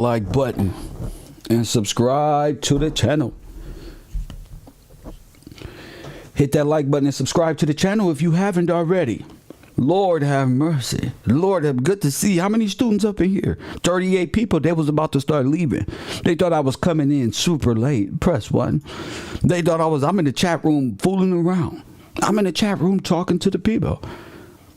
like button and subscribe to the channel. Hit that like button and subscribe to the channel if you haven't already. Lord have mercy. Lord have good to see. How many students up in here? 38 people. They was about to start leaving. They thought I was coming in super late. Press 1. They thought I'm in the chat room fooling around. I'm in the chat room talking to the people.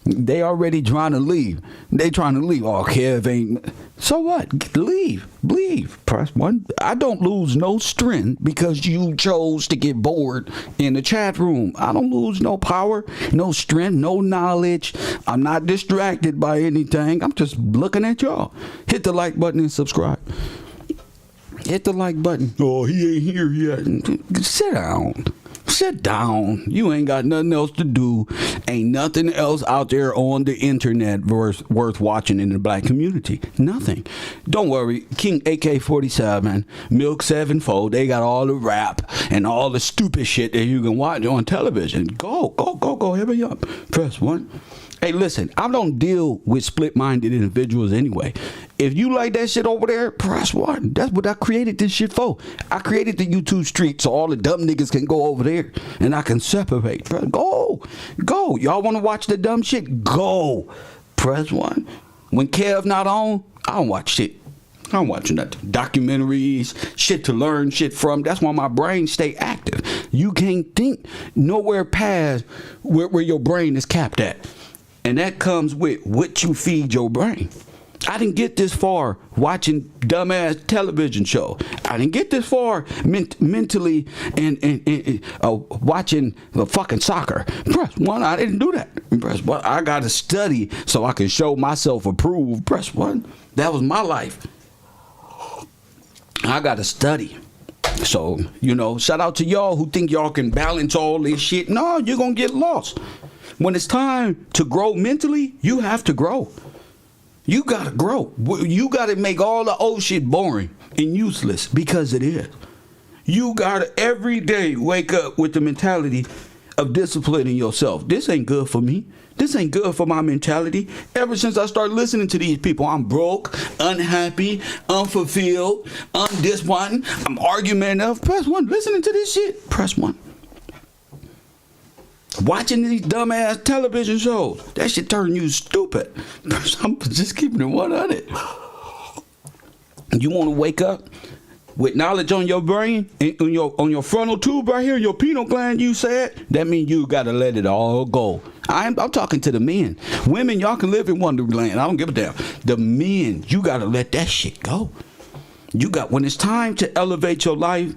They already trying to leave. They trying to leave. Oh, Kev ain't. So what? Leave. Press 1. I don't lose no strength because you chose to get bored in the chat room. I don't lose no power, no strength, no knowledge. I'm not distracted by anything. I'm just looking at y'all. Hit the like button and subscribe. Hit the like button. Oh, he ain't here yet. Sit down. Sit down. You ain't got nothing else to do. Ain't nothing else out there on the internet worth watching in the black community. Nothing. Don't worry. King AK-47, Milk 7-Fold, they got all the rap and all the stupid shit that you can watch on television. Go. Hit me up. Press 1. Hey, listen, I don't deal with split-minded individuals anyway. If you like that shit over there, press 1. That's what I created this shit for. I created the YouTube street so all the dumb niggas can go over there and I can separate. Go. Y'all want to watch the dumb shit? Go. Press 1. When Kev not on, I don't watch shit. I don't watch nothing. Documentaries, shit to learn shit from. That's why my brain stay active. You can't think nowhere past where your brain is capped at. And that comes with what you feed your brain. I didn't get this far watching dumbass television show. I didn't get this far mentally and watching the fucking soccer. Press 1. I didn't do that. Press 1. I got to study so I can show myself approved. Press 1. That was my life. I got to study. So, shout out to y'all who think y'all can balance all this shit. No, you're going to get lost. When it's time to grow mentally, you have to grow. You gotta grow. You gotta make all the old shit boring and useless because it is. You gotta every day wake up with the mentality of disciplining yourself. This ain't good for me. This ain't good for my mentality. Ever since I started listening to these people, I'm broke, unhappy, unfulfilled, undisappointed. I'm argumentative. Press 1. Listening to this shit. Press 1. Watching these dumbass television shows, that shit turn you stupid. I'm just keeping it 100. You want to wake up with knowledge on your brain, on your frontal tube right here, your pineal gland, you said, that means you got to let it all go. I'm talking to the men. Women, y'all can live in Wonderland. I don't give a damn. The men, you got to let that shit go. When it's time to elevate your life,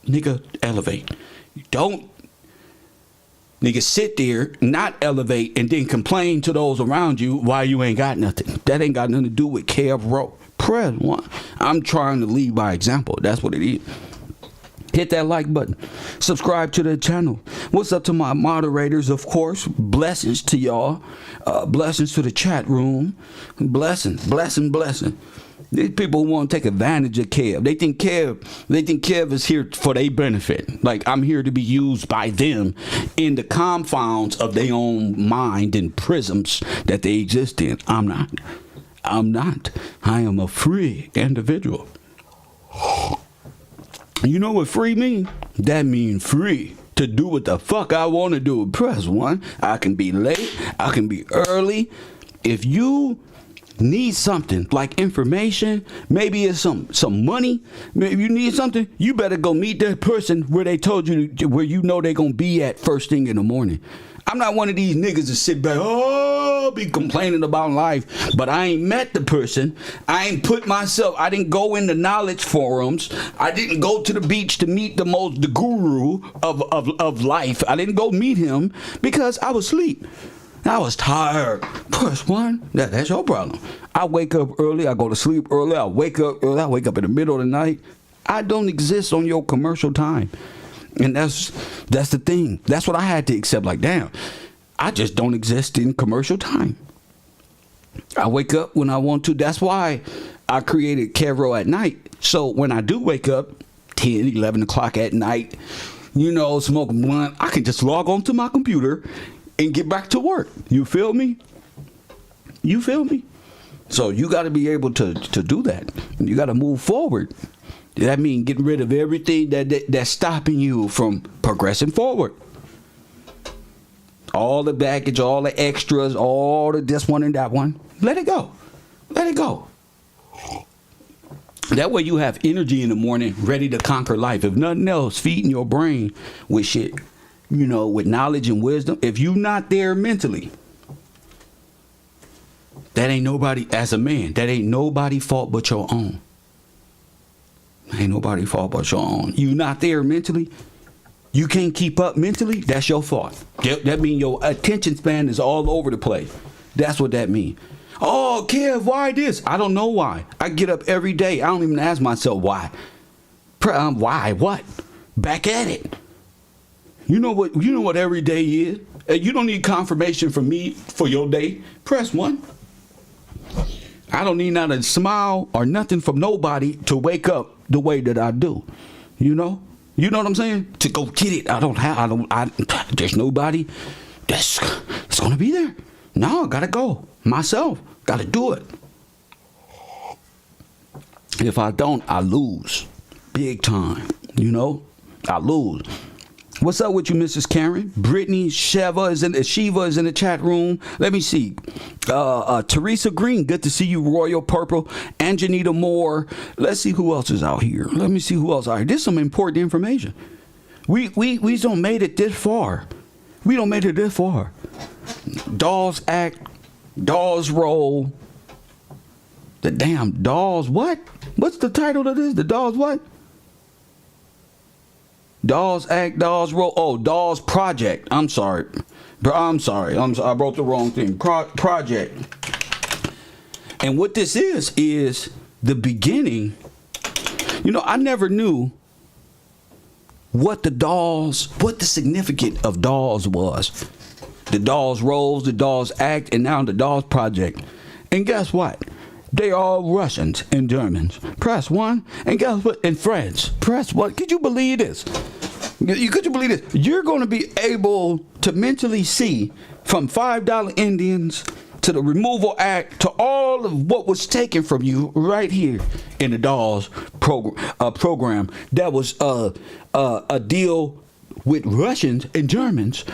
nigga, elevate. Don't nigga sit there, not elevate, and then complain to those around you why you ain't got nothing. That ain't got nothing to do with Kev Rowe. Press 1. I'm trying to lead by example. That's what it is. Hit that like button. Subscribe to the channel. What's up to my moderators, of course. Blessings to y'all. Blessings to the chat room. Blessing. These people who want to take advantage of Kev. They think Kev is here for their benefit. Like I'm here to be used by them in the confounds of their own mind and prisms that they exist in. I'm not. I am a free individual. You know what free mean? That mean free to do what the fuck I want to do. Press 1. I can be late. I can be early. If you need something like information, maybe it's some money, maybe you need something, you better go meet that person where they told you where they're gonna be at first thing in the morning. I'm not one of these niggas that sit back, be complaining about life, but I ain't met the person. I ain't I didn't go into knowledge forums. I didn't go to the beach to meet the guru of life. I didn't go meet him because I was asleep. I was tired. Press 1. That's your problem. I wake up early. I go to sleep early. I wake up early. I wake up in the middle of the night. I don't exist on your commercial time. And that's the thing. That's what I had to accept. Like, damn, I just don't exist in commercial time. I wake up when I want to. That's why I created Kevro at night. So when I do wake up 10, 11 o'clock at night, smoke a blunt, I can just log on to my computer and get back to work. You feel me? So you got to be able to do that. You got to move forward. That means getting rid of everything that's stopping you from progressing forward. All the baggage, all the extras, all the this one and that one. Let it go. Let it go. That way you have energy in the morning, ready to conquer life. If nothing else, feeding your brain with shit, with knowledge and wisdom. If you're not there mentally, that ain't nobody, as a man, that ain't nobody fault but your own. Ain't nobody fault but your own. You not there mentally, you can't keep up mentally, that's your fault. That means your attention span is all over the place. That's what that means. Oh, Kev, why this? I don't know why. I get up every day. I don't even ask myself why. Why? What? Back at it. You know what every day is? You don't need confirmation from me for your day. Press 1. I don't need not a smile or nothing from nobody to wake up the way that I do. You know what I'm saying? To go get it. There's nobody that's gonna be there. No, I gotta go myself. Gotta do it. If I don't, I lose big time. I lose. What's up with you, Mrs. Karen? Brittany Shiva is in the chat room. Let me see. Teresa Green, good to see you. Royal Purple, Anjanita Moore. Let's see who else is out here. Let me see who else out here. This is some important information. We don't made it this far. We don't made it this far. Dawes Act, Dawes Roll. The damn Dawes what? What's the title of this? The Dawes what? Dawes Act, Dawes Roll. Oh, Dawes Project. I'm sorry. I wrote the wrong thing. Project. And what this is the beginning. I never knew what the significance of Dawes was. The Dawes Rolls, the Dawes Act, and now the Dawes Project. And guess what? They all Russians and Germans. Press 1. And guess what? And French. Press 1. Could you believe this? Could you believe this? You're going to be able to mentally see from $5 Indians to the Removal Act to all of what was taken from you right here in the Dawes program. That was a deal with Russians and Germans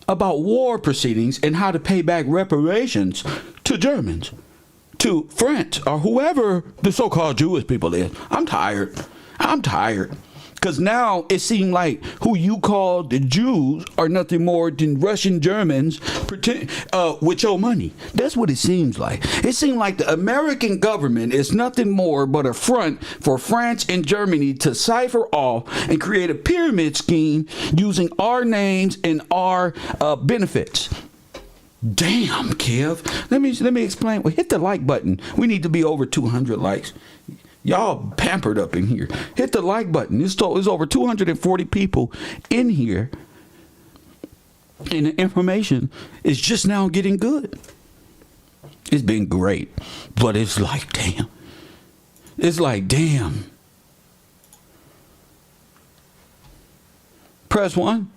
about war proceedings and how to pay back reparations to Germans, to French, or whoever the so-called Jewish people is. I'm tired. Because now it seems like who you call the Jews are nothing more than Russian Germans with your money. That's what it seems like. It seems like the American government is nothing more but a front for France and Germany to cipher off and create a pyramid scheme using our names and our benefits. Damn, Kev. Let me explain. Well, hit the like button. We need to be over 200 likes. Y'all pampered up in here. Hit the like button. It's over 240 people in here. And the information is just now getting good. It's been great. But it's like, damn. It's like, damn. Press 1.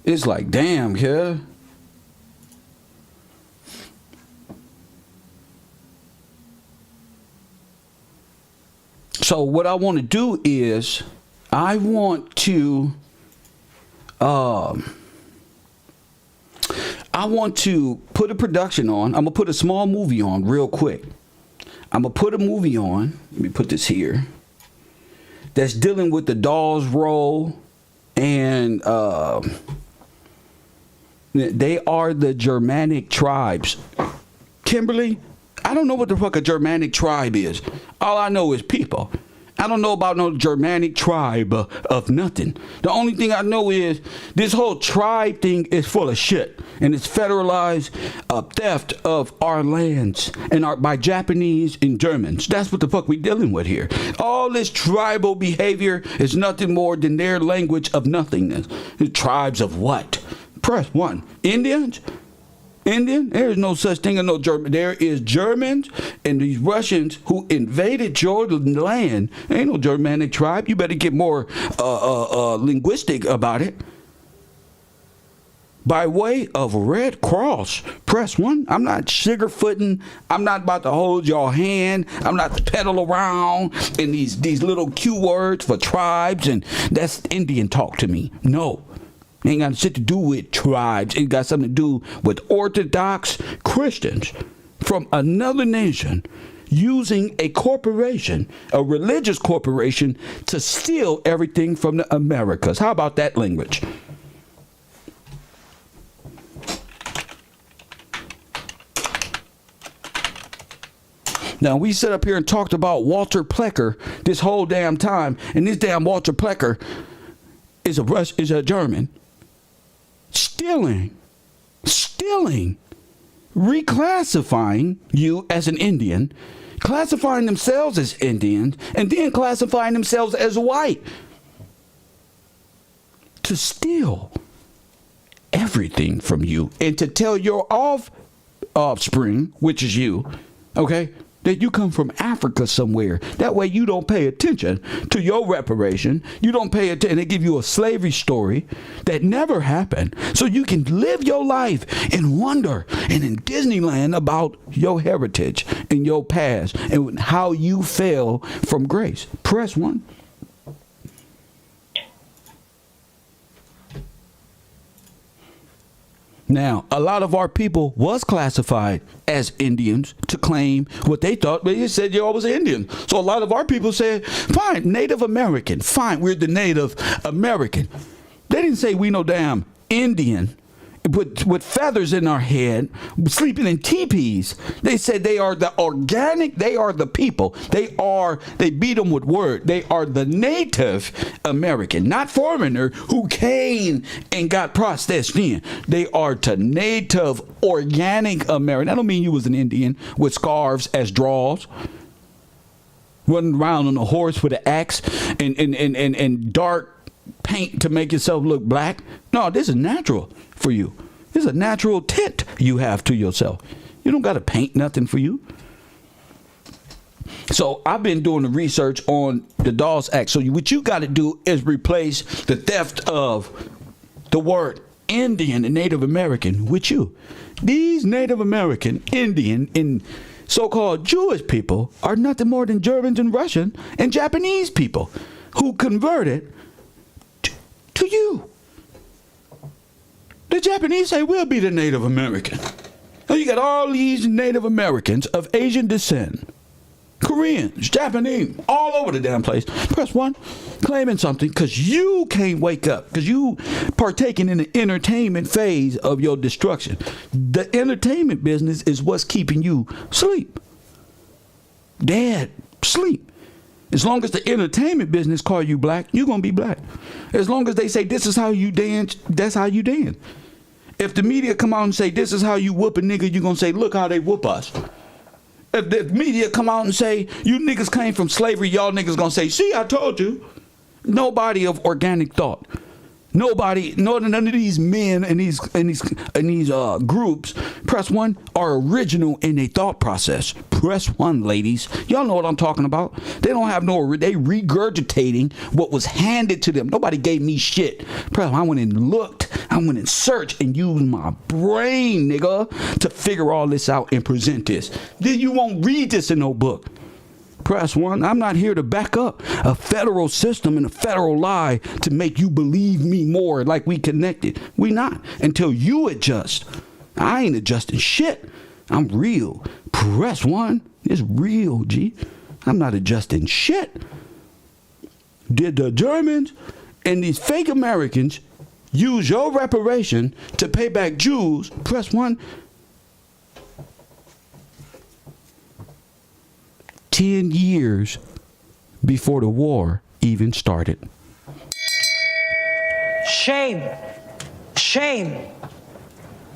It's like, damn, kid. So what I want to do is I want to put a production on. I'm going to put a small movie on real quick. I'm going to put a movie on. Let me put this here. That's dealing with the Dawes Roll and they are the Germanic tribes. Kimberly, I don't know what the fuck a Germanic tribe is. All I know is people. I don't know about no Germanic tribe of nothing. The only thing I know is this whole tribe thing is full of shit. And it's federalized theft of our lands and by Japanese and Germans. That's what the fuck we dealing with here. All this tribal behavior is nothing more than their language of nothingness. The tribes of what? Press 1. Indians? Indian? There is no such thing as no German. There is Germans and these Russians who invaded your land. There ain't no Germanic tribe. You better get more linguistic about it. by way of Red Cross. Press 1. I'm not sugarfooting. I'm not about to hold your hand. I'm not to pedal around in these little Q words for tribes, and that's Indian talk to me. No. It ain't got shit to do with tribes. It got something to do with Orthodox Christians from another nation using a corporation, a religious corporation, to steal everything from the Americas. How about that language? Now, we sit up here and talked about Walter Plecker this whole damn time, and this damn Walter Plecker is a German. Stealing, reclassifying you as an Indian, classifying themselves as Indians, and then classifying themselves as white. To steal everything from you and to tell your offspring, which is you, okay, that you come from Africa somewhere. That way you don't pay attention to your reparation. You don't pay attention. They give you a slavery story that never happened. So you can live your life in wonder and in Disneyland about your heritage and your past and how you fell from grace. Press 1. Now, a lot of our people was classified as Indians to claim what they thought. They said you was Indian. So a lot of our people said, fine, Native American. Fine, we're the Native American. They didn't say we no damn Indian with feathers in our head, sleeping in teepees. They said they are the organic, they are the people. They beat them with word. They are the Native American, not foreigner who came and got processed in. They are the Native organic American. That don't mean you was an Indian with scarves as draws, running around on a horse with an axe and dark paint to make yourself look black. No, this is natural for you. This is a natural tint you have to yourself. You don't got to paint nothing for you. So I've been doing the research on the Dawes Act. So what you got to do is replace the theft of the word Indian and Native American with you. These Native American, Indian, and so-called Jewish people are nothing more than Germans and Russian and Japanese people who converted to you. The Japanese say we'll be the Native American. Now you got all these Native Americans of Asian descent, Koreans, Japanese, all over the damn place. Press 1, claiming something because you can't wake up, because you partaking in the entertainment phase of your destruction. The entertainment business is what's keeping you asleep. Dead, sleep. As long as the entertainment business call you black, you're going to be black. As long as they say this is how you dance, that's how you dance. If the media come out and say this is how you whoop a nigga, you're going to say look how they whoop us. If the media come out and say you niggas came from slavery, y'all niggas going to say, see, I told you. Nobody of organic thought. Nobody, none of these men and these groups, press 1, are original in their thought process. Press 1, ladies. Y'all know what I'm talking about. They don't have they regurgitating what was handed to them. Nobody gave me shit. Press 1, I went and looked. I went and searched and used my brain, nigga, to figure all this out and present this. Then you won't read this in no book. Press 1. I'm not here to back up a federal system and a federal lie to make you believe me more like we connected. We not. Until you adjust. I ain't adjusting shit. I'm real. Press 1. It's real, G. I'm not adjusting shit. Did the Germans and these fake Americans use your reparation to pay back Jews? Press 1. 10 years before the war even started. Shame. Shame.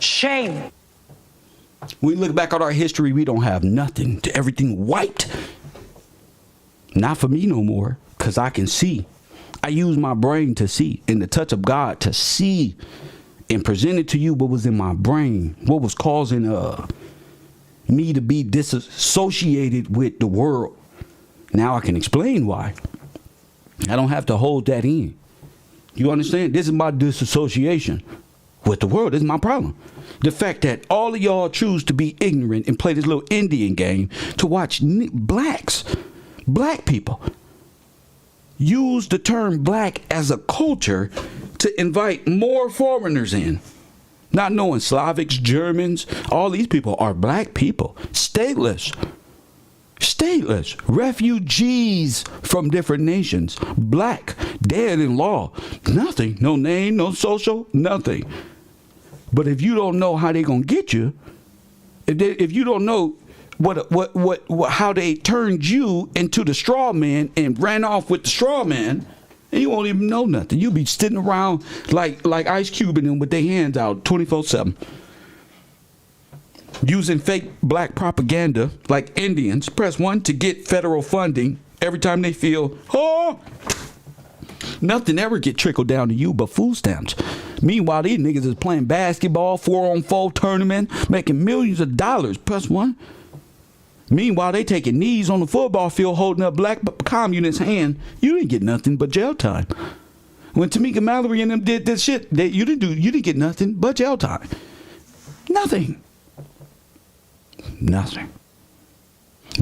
Shame. When we look back at our history, we don't have nothing. Everything wiped. Not for me no more, because I can see. I use my brain to see, and the touch of God to see and present it to you what was in my brain, what was causing me to be disassociated with the world. Now I can explain why. I don't have to hold that in. You understand? This is my disassociation. with the world. This is my problem. The fact that all of y'all choose to be ignorant and play this little Indian game to watch black people use the term black as a culture to invite more foreigners in. Not knowing Slavics, Germans, all these people are black people. Stateless, refugees from different nations, black, dead in law, nothing, no name, no social, nothing. But if you don't know how they gonna get you, if you don't know how they turned you into the straw man and ran off with the straw man, and you won't even know nothing. You'll be sitting around like Ice Cube and them with their hands out 24/7. Using fake black propaganda like Indians. Press 1 to get federal funding every time they feel, nothing ever get trickled down to you but food stamps. Meanwhile, these niggas is playing basketball, 4-on-4 tournament, making millions of dollars. Press 1. Meanwhile, they taking knees on the football field holding up black communist hand. You didn't get nothing but jail time. When Tamika Mallory and them did this shit, you didn't get nothing but jail time. Nothing.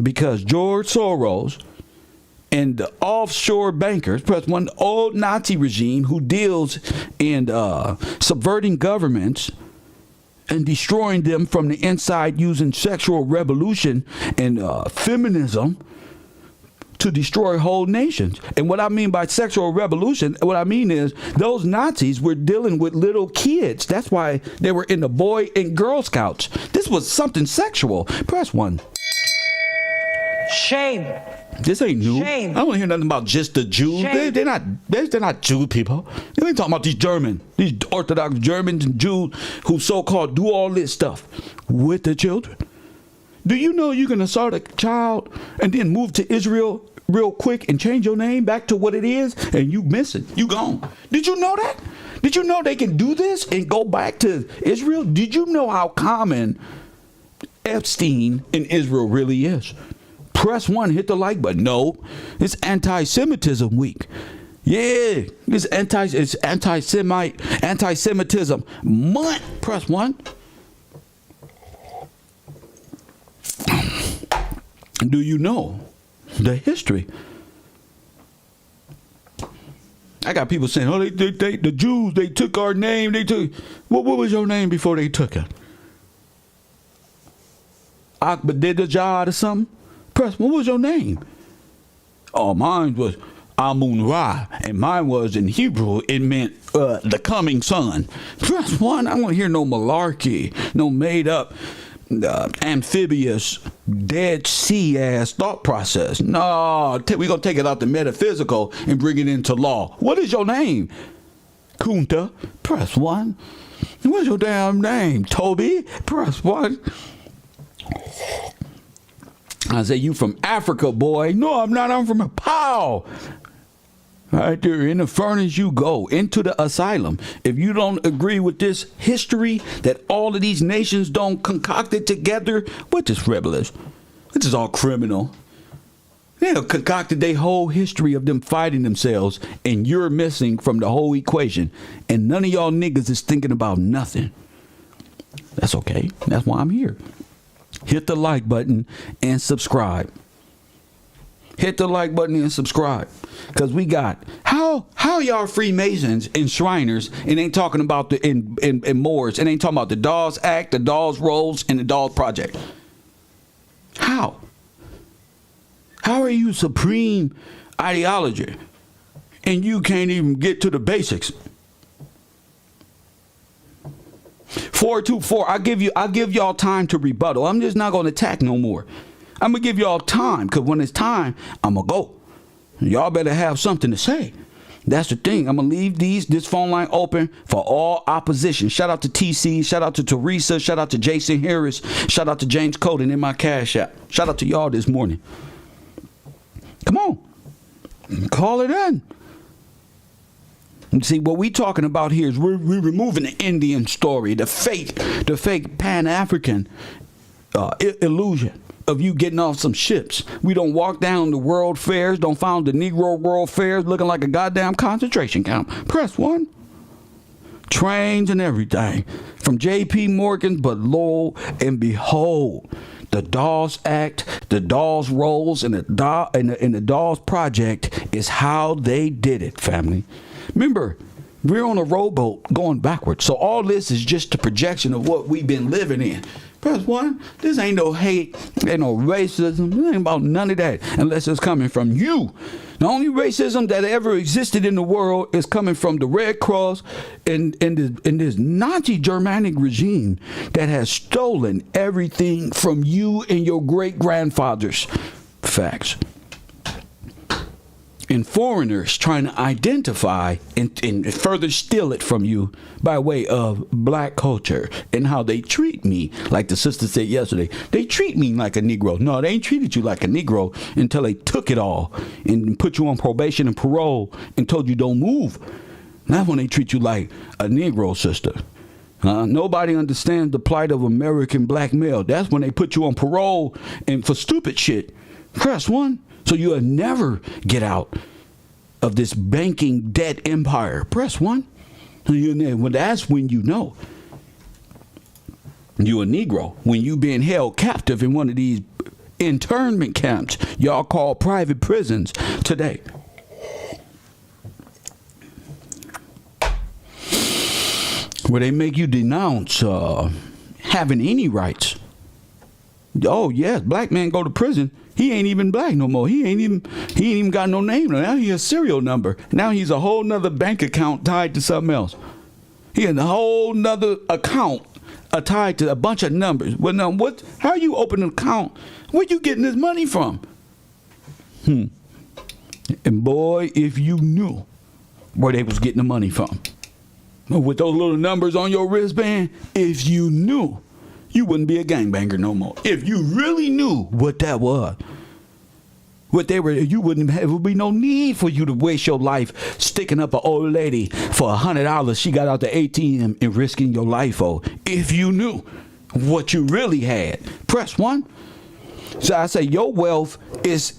Because George Soros and the offshore bankers, press 1, the old Nazi regime who deals in subverting governments and destroying them from the inside using sexual revolution and feminism to destroy whole nations. And what I mean by sexual revolution, what I mean is those Nazis were dealing with little kids. That's why they were in the Boy and Girl Scouts. This was something sexual. Press 1. Shame. This ain't new. Shame. I don't hear nothing about just the Jews. They're not Jew people. They ain't talking about these Orthodox Germans and Jews who so-called do all this stuff with the children. Do you know you can assault a child and then move to Israel real quick and change your name back to what it is and you miss it? You gone. Did you know that? Did you know they can do this and go back to Israel? Did you know how common Epstein in Israel really is? Press 1, hit the like button. No, it's anti-Semitism week. Yeah, it's anti-Semitism month. Press 1. Do you know the history? I got people saying, the Jews, they took our name. What was your name before they took it? Ahmadinejad or something? Press, what was your name? Oh, mine was Amun-Ra, and mine was in Hebrew, it meant the coming son. Press 1, I don't want to hear no malarkey, no made up amphibious Dead Sea ass thought process. No, we're going to take it out the metaphysical and bring it into law. What is your name? Kunta. Press 1. What's your damn name? Toby. Press 1. I say, you from Africa, boy. No, I'm not. I'm from a pow. Right there in the furnace you go, into the asylum. If you don't agree with this history that all of these nations don't concoct it together, what is rebellious? This is all criminal. They have concocted their whole history of them fighting themselves, and you're missing from the whole equation. And none of y'all niggas is thinking about nothing. That's okay. That's why I'm here. Hit the like button and subscribe. Hit the like button and subscribe. Because we got, how y'all Freemasons and Shriners and ain't talking about the in Moors and ain't talking about the Dawes Act, the Dawes Rolls, and the Dawes Project? How? How are you supreme ideology and you can't even get to the basics? 424, I'll give y'all time to rebuttal. I'm just not gonna attack no more. I'm gonna give y'all time, because when it's time, I'm gonna go. Y'all better have something to say. That's the thing. I'm gonna leave this phone line open for all opposition. Shout out to TC, shout out to Teresa, shout out to Jason Harris, shout out to James Coden in my Cash App. Shout out to y'all this morning. Come on, call it in. See, what we talking about here is we're removing the Indian story, the fake Pan-African illusion of you getting off some ships. We don't walk down the world fairs, don't found the Negro World Fairs looking like a goddamn concentration camp. Press 1. trains and everything, from J.P. Morgan, but lo and behold, the Dawes Act, the Dawes Rolls, and the Dawes Project is how they did it, family. Remember, we're on a rowboat going backwards. So all this is just a projection of what we've been living in. Press one, this ain't no hate, ain't no racism, it ain't about none of that, unless it's coming from you. The only racism that ever existed in the world is coming from the Red Cross and this Nazi Germanic regime that has stolen everything from you and your great-grandfathers. Facts. And foreigners trying to identify and further steal it from you by way of black culture and how they treat me. Like the sister said yesterday, they treat me like a Negro. No, they ain't treated you like a Negro until they took it all and put you on probation and parole and told you don't move. That's when they treat you like a Negro, sister. Nobody understands the plight of American black male. That's when they put you on parole and for stupid shit. Press one. So you'll never get out of this banking debt empire. Press one. Well, that's when you know you're a Negro. When you being held captive in one of these internment camps y'all call private prisons today. Where they make you denounce having any rights. Oh, yes, black man go to prison. He ain't even black no more. He ain't even got no name. Now he a serial number. Now he's a whole nother bank account tied to something else. He has a whole nother account tied to a bunch of numbers. Well, now how you open an account? Where you getting this money from? And boy, if you knew where they was getting the money from. With those little numbers on your wristband, if you knew, you wouldn't be a gangbanger no more. If you really knew what that was, what they were, you wouldn't have, it would be no need for you to waste your life sticking up an old lady for $100 she got out the ATM and risking your life for. If you knew what you really had, press one. So I say your wealth is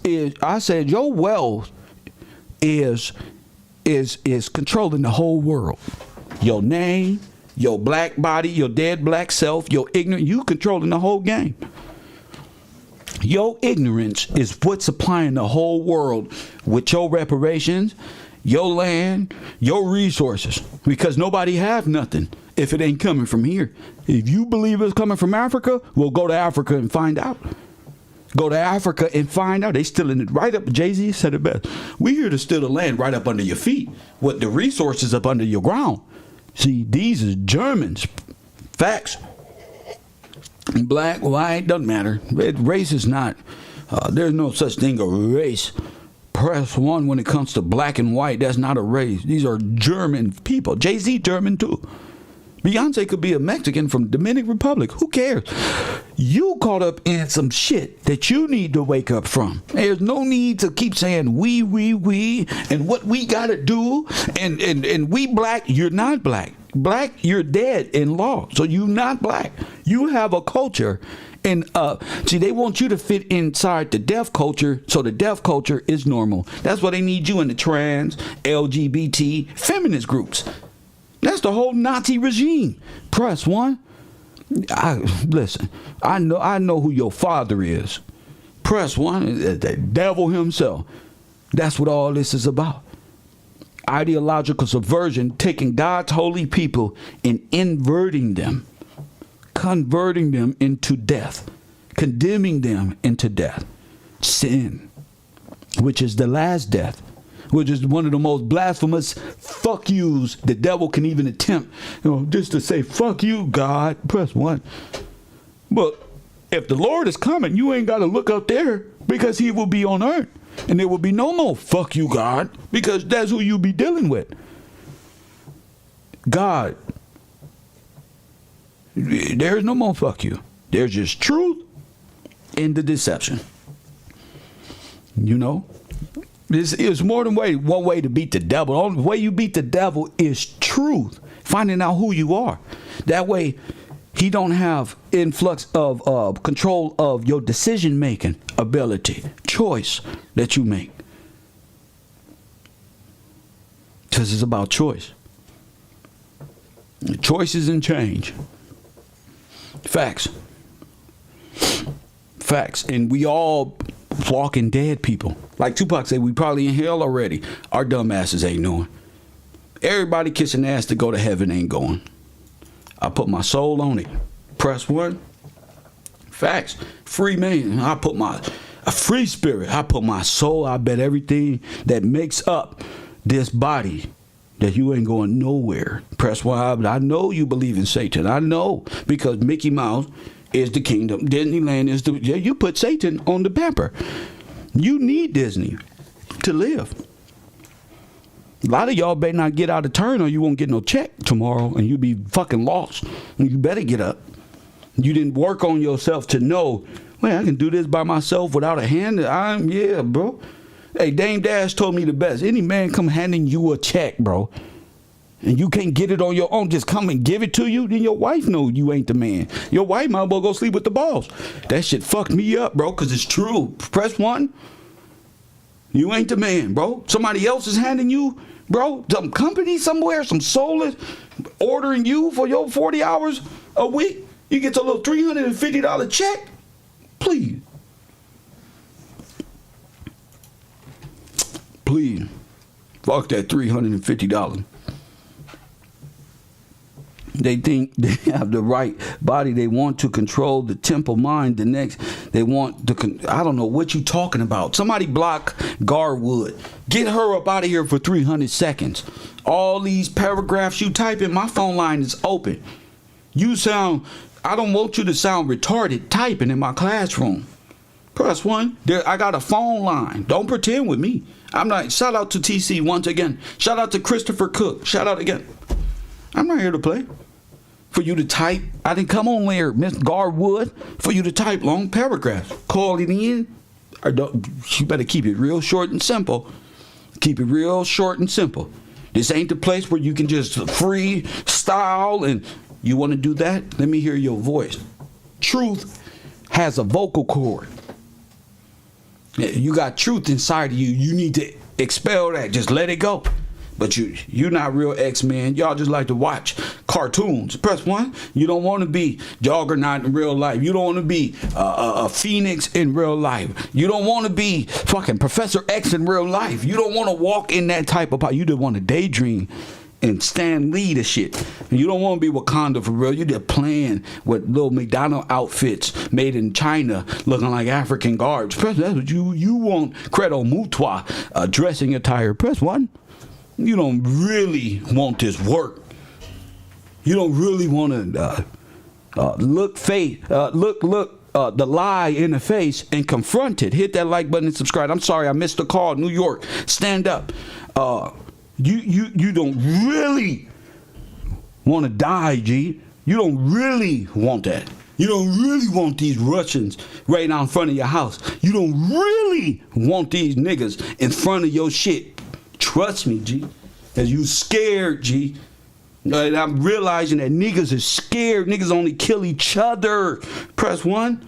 controlling the whole world. Your name, your black body, your dead black self, your ignorance, you controlling the whole game. Your ignorance is what's supplying the whole world with your reparations, your land, your resources. Because nobody have nothing if it ain't coming from here. If you believe it's coming from Africa, well, go to Africa and find out. Go to Africa and find out. They stealing it right up. Jay-Z said it best. We here to steal the land right up under your feet. What the resources up under your ground. See, these is Germans. Facts. Black, white, doesn't matter. Race is not. There's no such thing as race. Press one when it comes to black and white. That's not a race. These are German people. Jay-Z German too. Beyonce could be a Mexican from Dominican Republic. Who cares? You caught up in some shit that you need to wake up from. There's no need to keep saying we, and what we gotta do, and we black. You're not black. Black, you're dead in law. So you're not black. You have a culture. And see, they want you to fit inside the deaf culture, so the deaf culture is normal. That's why they need you in the trans, LGBT, feminist groups. That's the whole Nazi regime. Press one. Listen, I know who your father is. Press one. The devil himself. That's what all this is about. Ideological subversion, taking God's holy people and inverting them, converting them into death, condemning them into death. Sin, which is the last death, which is one of the most blasphemous fuck yous the devil can even attempt, just to say, fuck you, God. Press one. But if the Lord is coming, you ain't got to look up there, because he will be on earth. And there will be no more fuck you, God, because that's who you be dealing with. God. There's no more fuck you. There's just truth and the deception. You know? It's more than one way to beat the devil. The only way you beat the devil is truth. Finding out who you are. That way, he don't have influx of control of your decision-making ability, choice that you make. Because it's about choice. Choices and change. Facts. Facts. And we all walking dead people. Like Tupac said, we probably in hell already. Our dumb asses ain't knowing. Everybody kissing ass to go to heaven ain't going. I put my soul on it. Press 1. Facts. Free man. A free spirit. I put my soul. I bet everything that makes up this body that you ain't going nowhere. Press 1. I know you believe in Satan. I know, because Mickey Mouse is the kingdom. Disneyland is the... Yeah, you put Satan on the pamper. You need Disney to live. A lot of y'all better not get out of turn or you won't get no check tomorrow and you'll be fucking lost. And you better get up. You didn't work on yourself to know, man, I can do this by myself without a hand. Yeah, bro. Hey, Dame Dash told me the best. Any man come handing you a check, bro, and you can't get it on your own, just come and give it to you, then your wife know you ain't the man. Your wife might well go sleep with the boss. That shit fucked me up, bro, because it's true. Press 1. You ain't the man, bro. Somebody else is handing you, bro, some company somewhere, some soulless, ordering you for your 40 hours a week. You get a little $350 check. Please. Please. Fuck that $350. They think they have the right body. They want to control the temple mind. The next, they want to, I don't know what you talking about. Somebody block Garwood. Get her up out of here for 300 seconds. All these paragraphs you type in, my phone line is open. You sound, I don't want you to sound retarded typing in my classroom. Press 1. I got a phone line. Don't pretend with me. I'm not, shout out to TC once again. Shout out to Christopher Cook. Shout out again. I'm not here to play. For you to type, I didn't come on there, Miss Garwood, for you to type long paragraphs. Call it in. Or don't, you better keep it real short and simple. Keep it real short and simple. This ain't the place where you can just freestyle and you want to do that? Let me hear your voice. Truth has a vocal cord. You got truth inside of you. You need to expel that. Just let it go. But you're not real X-Men. Y'all just like to watch cartoons. Press 1. You don't want to be Juggernaut in real life. You don't want to be a Phoenix in real life. You don't want to be fucking Professor X in real life. You don't want to walk in that type of... You just want to daydream and Stan Lee the shit. And you don't want to be Wakanda for real. You're just playing with little McDonald outfits made in China looking like African guards. Press, that's what you want. Credo Mutwa dressing attire. Press 1. You don't really want this work. You don't really want to look the lie in the face and confront it. Hit that like button and subscribe. I'm sorry I missed the call. New York, stand up. You don't really want to die, G. You don't really want that. You don't really want these Russians right out in front of your house. You don't really want these niggas in front of your shit. Trust me, G. As you scared, G. And I'm realizing that niggas are scared. Niggas only kill each other. Press 1.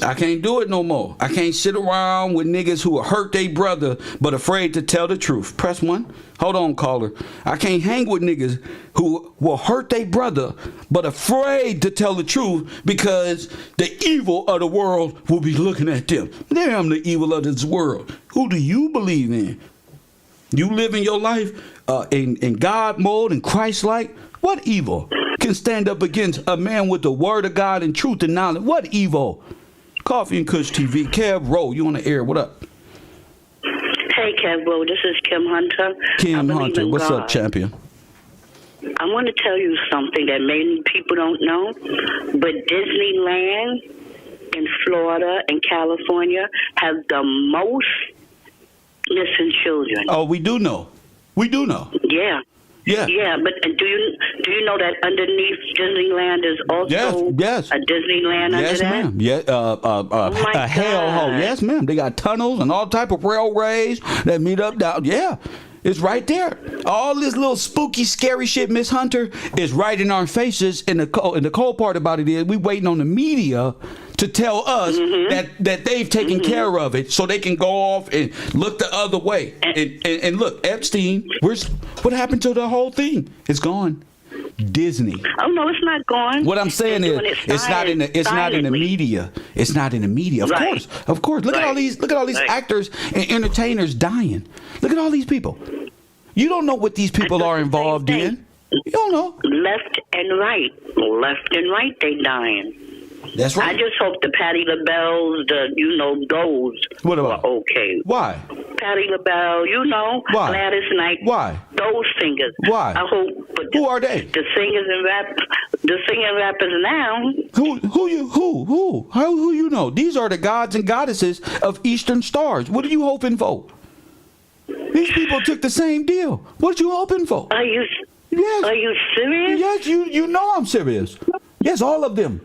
I can't do it no more. I can't sit around with niggas who will hurt their brother but afraid to tell the truth. Press 1. Hold on, caller. I can't hang with niggas who will hurt their brother but afraid to tell the truth because the evil of the world will be looking at them. Damn the evil of this world. Who do you believe in? You living your life in God mode and Christ-like? What evil can stand up against a man with the word of God and truth and knowledge? What evil? Coffee and Kush TV. Kev Rowe, you on the air. What up? Hey, Kev Rowe. This is Kim Hunter. Kim Hunter. What's up, champion? I want to tell you something that many people don't know, but Disneyland in Florida and California has the most missing children. Oh, we do know. We do know. Yeah. Yeah. Yeah, but do you know that underneath Disneyland is also yes. a Disneyland under that? Ma'am. Yeah, a hellhole. Yes, ma'am. They got tunnels and all type of railways that meet up down. Yeah. It's right there. All this little spooky, scary shit, Miss Hunter, is right in our faces. And the cold part about it is we waiting on the media to tell us that they've taken care of it, so they can go off and look the other way. And look, Epstein, what happened to the whole thing? It's gone. Disney. Oh no, it's not gone. What I'm saying is, it's not in the media. It's not in the media. Of course. Look at all these actors and entertainers dying. Look at all these people. You don't know what these people are involved in. You don't know. Left and right, they dying. That's right. I just hope the Patti LaBelle's, Dawes What about? were okay. Why? Patti LaBelle, Why? Gladys Knight. Why? Those singers. Why? I hope. But Who are they? The singers and the singing rappers now. Who you know? These are the gods and goddesses of Eastern stars. What are you hoping for? These people took the same deal. What are you hoping for? Are you? Yes. Are you serious? Yes, you know I'm serious. Yes, all of them.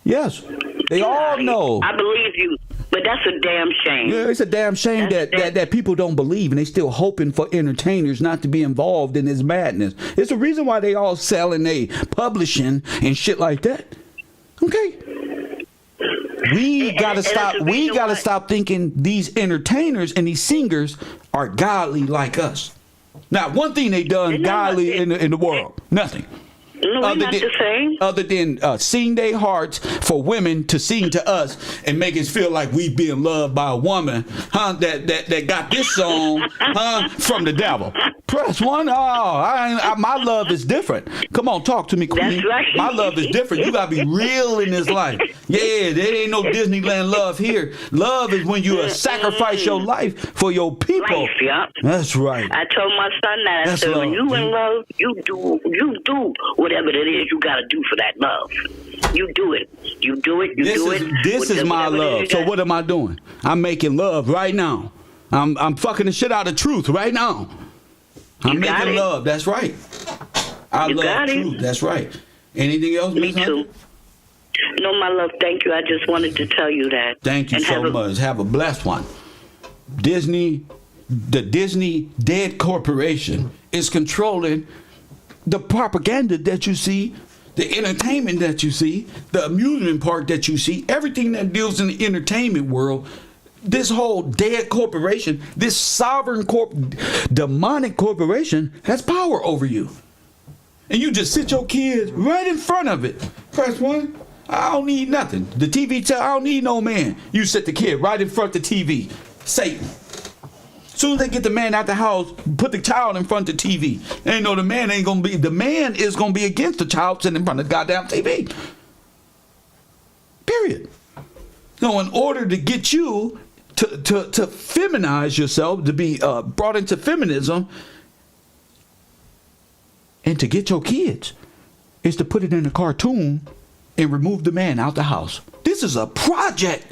Yes, they all know. I believe you, but that's a damn shame. Yeah, it's a damn shame that people don't believe, and they still hoping for entertainers not to be involved in this madness. It's the reason why they all selling, they publishing and shit like that. Okay, we gotta stop. We gotta stop thinking these entertainers and these singers are godly like us. Now, one thing they done godly in the world, nothing. No, we're not the same. Other than sing their hearts for women to sing to us and make us feel like we being loved by a woman, that got this song, from the devil. Press one. My love is different. Come on, talk to me, Queen. That's right. My love is different. You gotta be real in this life. Yeah, there ain't no Disneyland love here. Love is when you sacrifice your life for your people. Life, yeah. That's right. I told my son that. I said, when you in love, you do whatever it is you got to do for that love. You do it. You do it. This is my love. So what am I doing? I'm making love right now. I'm fucking the shit out of truth right now. I'm making love. That's right. I love truth. That's right. Anything else? Me too. No, my love. Thank you. I just wanted to tell you that. Thank you so much. Have a blessed one. The Disney Dead Corporation is controlling the propaganda that you see, the entertainment that you see, the amusement park that you see, everything that deals in the entertainment world. This whole dead corporation, this sovereign demonic corporation has power over you. And you just sit your kids right in front of it. Press one. I don't need nothing. The TV tell I don't need no man. You sit the kid right in front of the TV. Satan. Soon as they get the man out the house, put the child in front of the TV. They know the man is going to be against the child sitting in front of the goddamn TV. Period. So in order to get you to feminize yourself, to be brought into feminism, and to get your kids, is to put it in a cartoon and remove the man out the house. This is a project.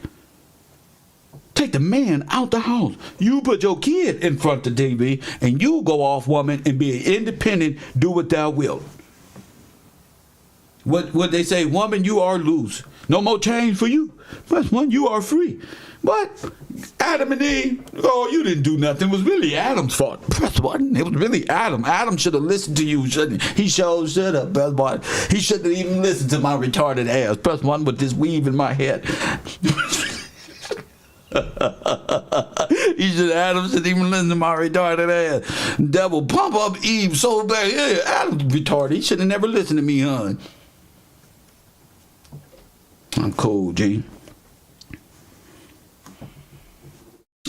Take the man out the house. You put your kid in front of the TV and you go off, woman, and be independent, do what thou wilt. What they say, woman, you are loose. No more change for you. First one, you are free. But Adam and Eve, you didn't do nothing. It was really Adam's fault. Press one. It was really Adam. Adam should have listened to you, shouldn't he? He should have. Press one. He shouldn't have even listened to my retarded ass. Press one with this weave in my head. Adam shouldn't even listen to my retarded ass. Devil pump up Eve so bad. Yeah, Adam's retarded. He should have never listened to me, hon. I'm cool, G.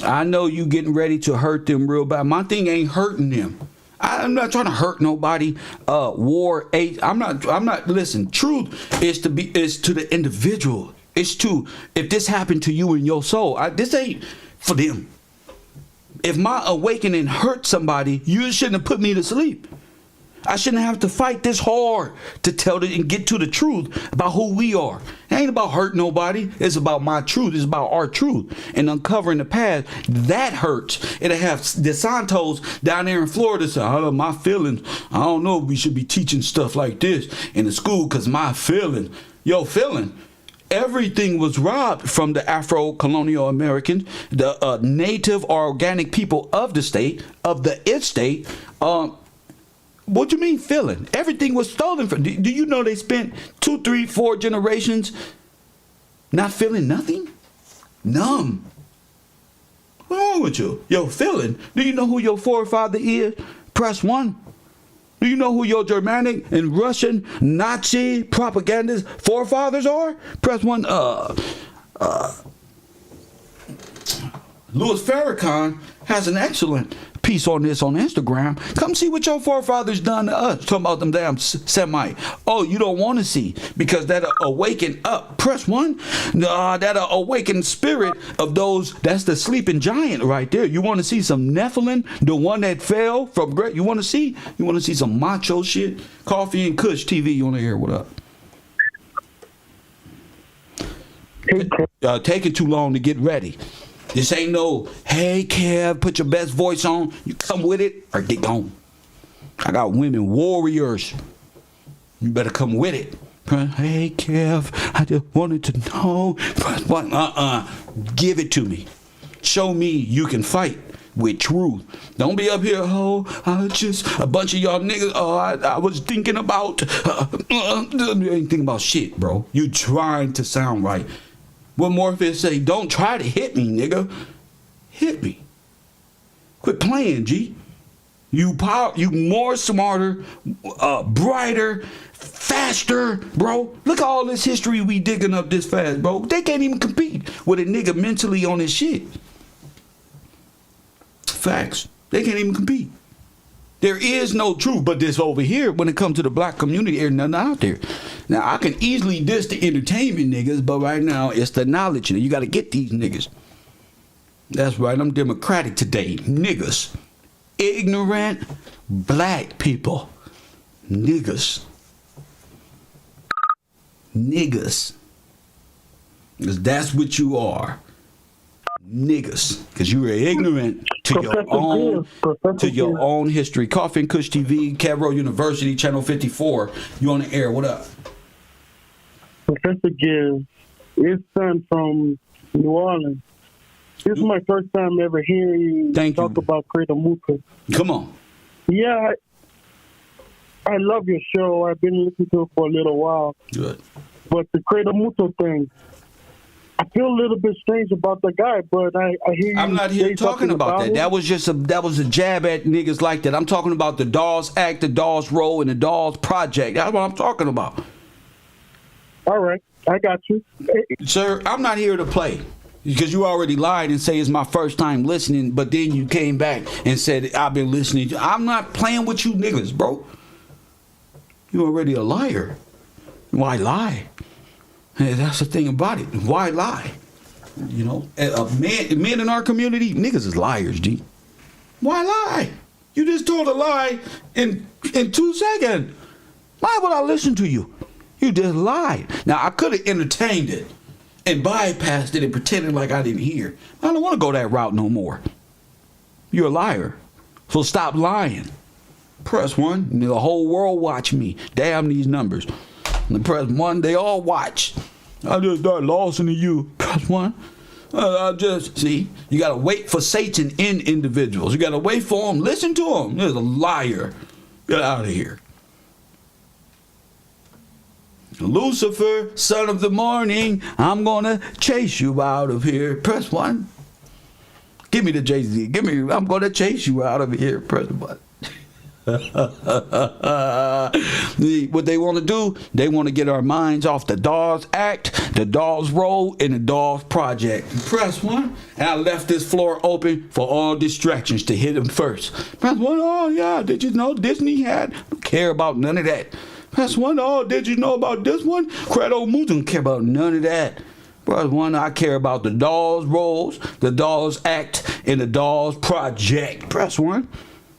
I know you getting ready to hurt them real bad. My thing ain't hurting them. I'm not trying to hurt nobody. War 8. I'm not. Listen. Truth is to the individual. It's to, if this happened to you in your soul, this ain't for them. If my awakening hurt somebody, you shouldn't have put me to sleep. I shouldn't have to fight this hard to tell and get to the truth about who we are. It ain't about hurting nobody. It's about my truth. It's about our truth and uncovering the past. That hurts. It'll have DeSantos down there in Florida say, "Oh, my feelings. I don't know if we should be teaching stuff like this in the school because my feeling." Yo, feeling. Everything was robbed from the Afro-colonial Americans, the native or organic people of the state, of the state. What do you mean feeling? Everything was stolen from. Do you know they spent 2, 3, 4 generations Not feeling nothing? Numb. What's wrong with you? Yo, feeling. Do you know who your forefather is? Press 1. Do you know who your Germanic and Russian Nazi propagandist forefathers are? Press 1. Louis Farrakhan has an excellent piece on this on Instagram. Come see what your forefathers done to us. Talking about them damn Semite. Oh, you don't want to see because that'll awaken up. Press 1. That'll awaken spirit of those. That's the sleeping giant right there. You want to see some Nephilim, the one that fell from great. You want to see? You want to see some macho shit? Coffee and Kush TV. You want to hear what up? Taking too long to get ready. This ain't no, hey, Kev, put your best voice on. You come with it or get gone. I got women warriors. You better come with it. Hey, Kev, I just wanted to know. Give it to me. Show me you can fight with truth. Don't be up here, I just, a bunch of y'all niggas, I was thinking about, you ain't thinking about shit, bro. You trying to sound right. What Morpheus say? Don't try to hit me, nigga. Hit me. Quit playing, G. You more smarter, brighter, faster, bro. Look at all this history we digging up this fast, bro. They can't even compete with a nigga mentally on his shit. Facts. They can't even compete. There is no truth, but this over here, when it comes to the black community, there's nothing out there. Now, I can easily diss the entertainment niggas, but right now, it's the knowledge. You got to get these niggas. That's right, I'm democratic today. Niggas. Ignorant black people. Niggas. Niggas. Because that's what you are. Niggas. Because you are ignorant to your own history. Coffee and Kush TV, Cavro University, Channel 54. You on the air. What up? Professor Gibbs, his son from New Orleans. This is my first time ever hearing you talk about Credo Muta. Come on. Yeah, I love your show. I've been listening to it for a little while. Good. But the Credo Muta thing, I feel a little bit strange about the guy, but I hear you. I'm not here talking about that. That was just that was a jab at niggas like that. I'm talking about the Dawes Act, the Dawes Roll, and the Dawes Project. That's what I'm talking about. All right, I got you. Sir, I'm not here to play. Because you already lied and say it's my first time listening, but then you came back and said I've been listening. I'm not playing with you niggas, bro. You're already a liar. Why lie? Hey, that's the thing about it. Why lie? You know, men in our community, niggas is liars, G. Why lie? You just told a lie in 2 seconds. Why would I listen to you? You just lied. Now, I could have entertained it and bypassed it and pretended like I didn't hear. I don't want to go that route no more. You're a liar. So stop lying. Press 1. The whole world watch me. Damn these numbers. And press 1, they all watch. I just start losing to you. Press 1. I just, see, you got to wait for Satan in individuals. You got to wait for them. Listen to them. There's a liar. Get out of here. Lucifer, son of the morning, I'm gonna chase you out of here. Press 1. Give me the Jay-Z. I'm gonna chase you out of here. Press 1. What they want to do, they want to get our minds off the Dawes Act, the Dawes Roll, and the Dawes Project. Press 1. And I left this floor open for all distractions to hit them first. Press 1. Oh, yeah. Did you know Disney had? I don't care about none of that. Press 1. Oh, did you know about this one? Credo Muta don't care about none of that. Press 1. I care about the Dawes Rolls, the Dawes Act, and the Dawes Project. Press 1.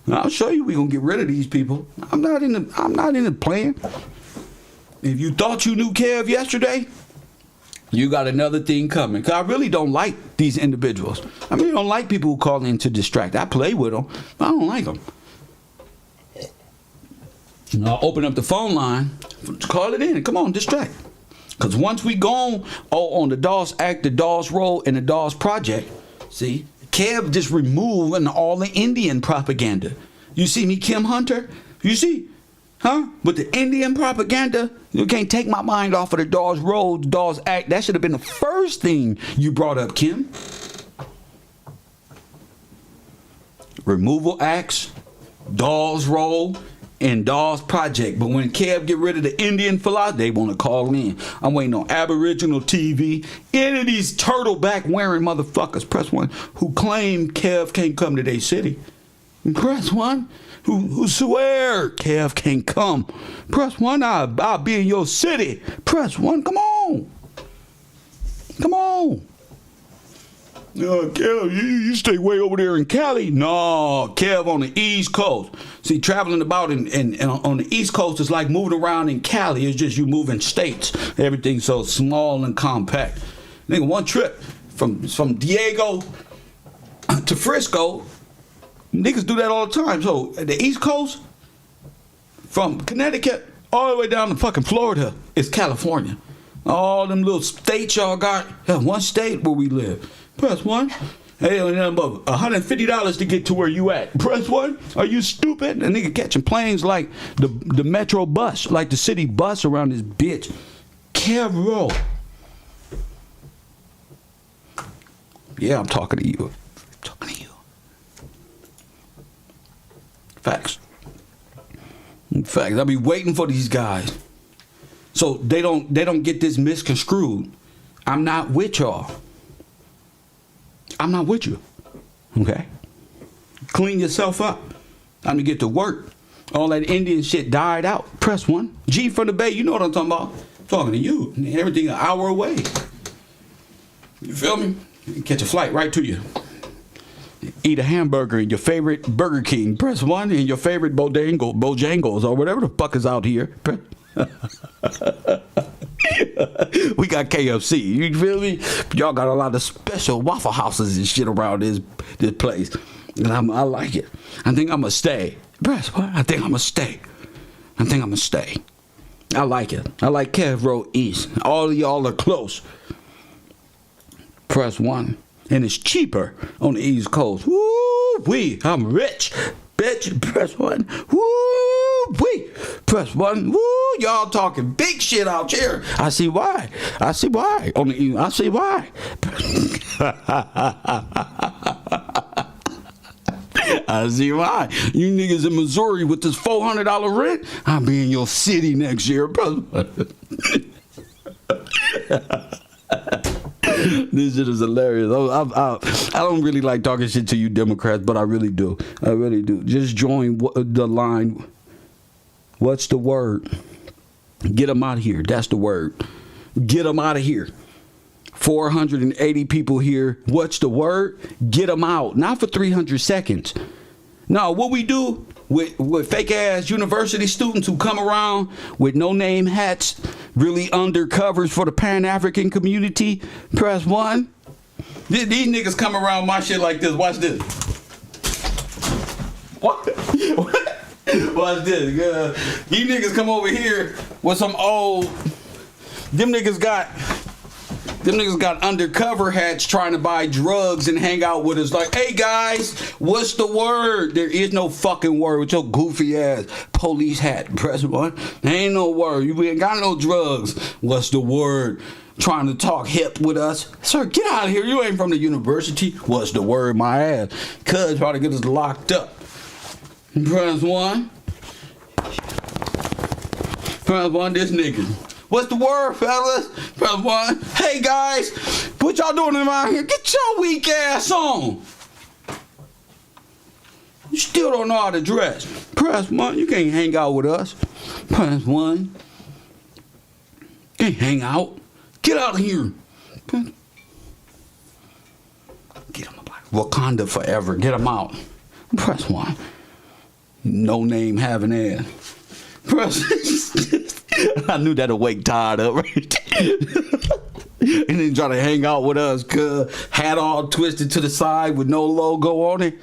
I'll show you we're gonna get rid of these people. I'm not in the plan. If you thought you knew Kev yesterday, you got another thing coming. Cause I really don't like these individuals. I really don't like people who call in to distract. I play with them, but I don't like them. I'll open up the phone line, call it in. Come on, distract. Because once we go on the Dawes Act, the Dawes Roll, and the Dawes Project, see, Kev just removing all the Indian propaganda. You see me, Kim Hunter? You see? Huh? With the Indian propaganda? You can't take my mind off of the Dawes Road, Dawes Act. That should have been the first thing you brought up, Kim. Removal acts, Dawes Road, and Dawes Project. But when Kev get rid of the Indian philosophy, they want to call in. I'm waiting on Aboriginal TV. Any of these turtleback wearing motherfuckers, press 1, who claim Kev can't come to their city. Press 1. Who swear Kev can't come. Press 1, I'll be in your city. Press 1, come on. Come on. Kev, you stay way over there in Cali. No, Kev on the East Coast. See, traveling about and on the East Coast is like moving around in Cali. It's just you moving states. Everything's so small and compact. Nigga, one trip from Diego to Frisco, niggas do that all the time. So the East Coast, from Connecticut all the way down to fucking Florida, is California. All them little states y'all got. That's one state where we live. Press 1. Hey, nothing but $150 to get to where you at. Press 1. Are you stupid? A nigga catching planes like the metro bus, like the city bus around this bitch. Carol. Yeah, I'm talking to you. I'm talking to you. Facts. Facts. I'll be waiting for these guys. So they don't get this misconstrued. I'm not with y'all. I'm not with you. Okay? Clean yourself up. Time to get to work. All that Indian shit died out. Press 1. G from the Bay, you know what I'm talking about. I'm talking to you. Everything an hour away. You feel me? You can catch a flight right to you. Eat a hamburger in your favorite Burger King. Press 1 in your favorite Bojangles or whatever the fuck is out here. We got KFC. You feel me? Y'all got a lot of special Waffle Houses and shit around this place. And I like it. I think I'm going to stay. Press 1. I think I'm going to stay. I like it. I like Kev Road East. All of y'all are close. Press 1. And it's cheaper on the East Coast. Woo-wee. I'm rich. Bitch. Press 1. Woo-wee. Press 1. Woo. Y'all talking big shit out here. I see why. I see why. I see why. I see why. You niggas in Missouri with this $400 rent, I'll be in your city next year, brother. This shit is hilarious. I don't really like talking shit to you Democrats, but I really do. I really do. Just join the line. What's the word? Get them out of here. That's the word. Get them out of here. 480 people here. What's the word? Get them out. Not for 300 seconds. No, what we do with fake ass university students who come around with no name hats, really undercovers for the Pan-African community. Press 1. These niggas come around my shit like this. Watch this. What? Watch this. These niggas come over here with some old. Them niggas got undercover hats trying to buy drugs and hang out with us like, hey guys, what's the word? There is no fucking word with your goofy ass police hat. Press 1. There ain't no word. You ain't got no drugs. What's the word? Trying to talk hip with us. Sir, get out of here. You ain't from the university. What's the word, my ass? Cuz trying to get us locked up. Press 1. Press 1, this nigga. What's the word, fellas? Press 1. Hey, guys. What y'all doing around here? Get your weak ass on. You still don't know how to dress. Press 1. You can't hang out with us. Press 1. Can't hang out. Get out of here. Get him out. Wakanda forever. Get him out. Press 1. No name having ass. Press. I knew that'd wake Todd up, right? And then try to hang out with us, cuz hat all twisted to the side with no logo on it.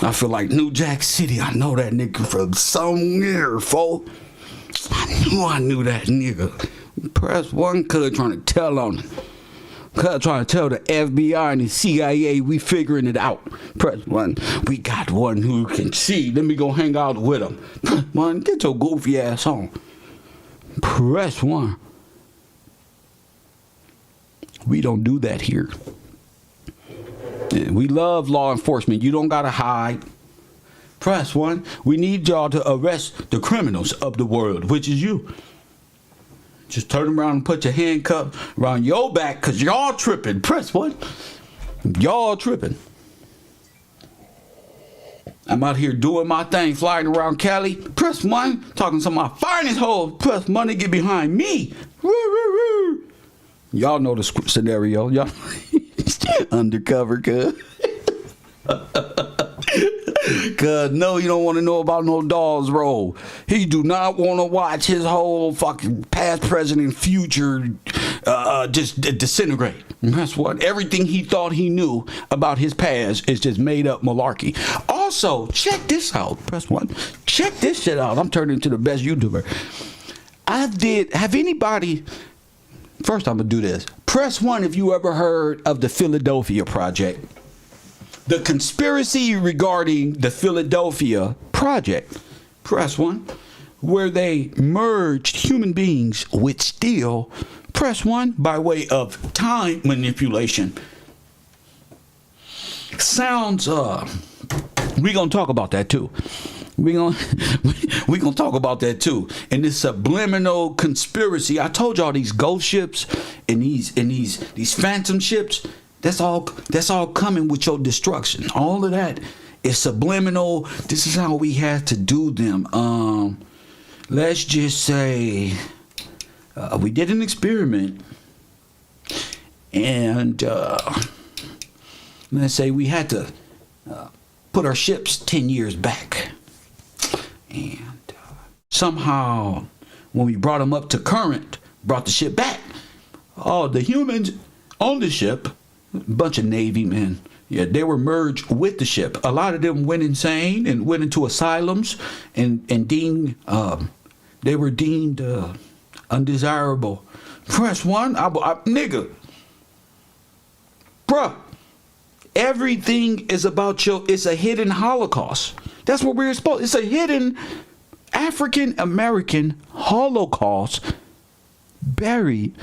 I feel like New Jack City. I know that nigga from somewhere, folks. I knew that nigga. Press 1, cuz trying to tell on him. Trying to tell the FBI and the CIA we figuring it out. Press 1. We got one who can see. Let me go hang out with him. Press 1. Get your goofy ass on. Press 1. We don't do that here. We love law enforcement. You don't gotta hide. Press 1. We need y'all to arrest the criminals of the world, which is you. Just turn around and put your handcuffs around your back because y'all tripping. Press 1. Y'all tripping. I'm out here doing my thing, flying around Cali. Press 1. Talking to my finest hoes. Press 1 to get behind me. Woo, woo, woo. Y'all know the scenario. Y'all undercover, cuz. Cause no, you don't want to know about no Dawes role. He do not want to watch his whole fucking past, present, and future just disintegrate. And that's what everything he thought he knew about his past is just made up malarkey. Also, check this out. Press 1. Check this shit out. I'm turning into the best YouTuber. Have anybody? First, I'm gonna do this. Press 1 if you ever heard of the Philadelphia Project. The conspiracy regarding the Philadelphia Project. Press 1. Where they merged human beings with steel. Press 1 by way of time manipulation. Sounds, we're gonna talk about that too. We're gonna talk about that too. And this subliminal conspiracy. I told y'all these ghost ships and these phantom ships. That's all coming with your destruction. All of that is subliminal. This is how we had to do them. Let's just say we did an experiment, and let's say we had to put our ships 10 years back, and somehow when we brought them up to current, brought the ship back, all the humans on the ship, bunch of Navy men, yeah, they were merged with the ship. A lot of them went insane and went into asylums and deemed they were deemed undesirable. Press 1, nigga, bruh. Everything is about it's a hidden Holocaust. That's what we're supposed. It's a hidden African American Holocaust buried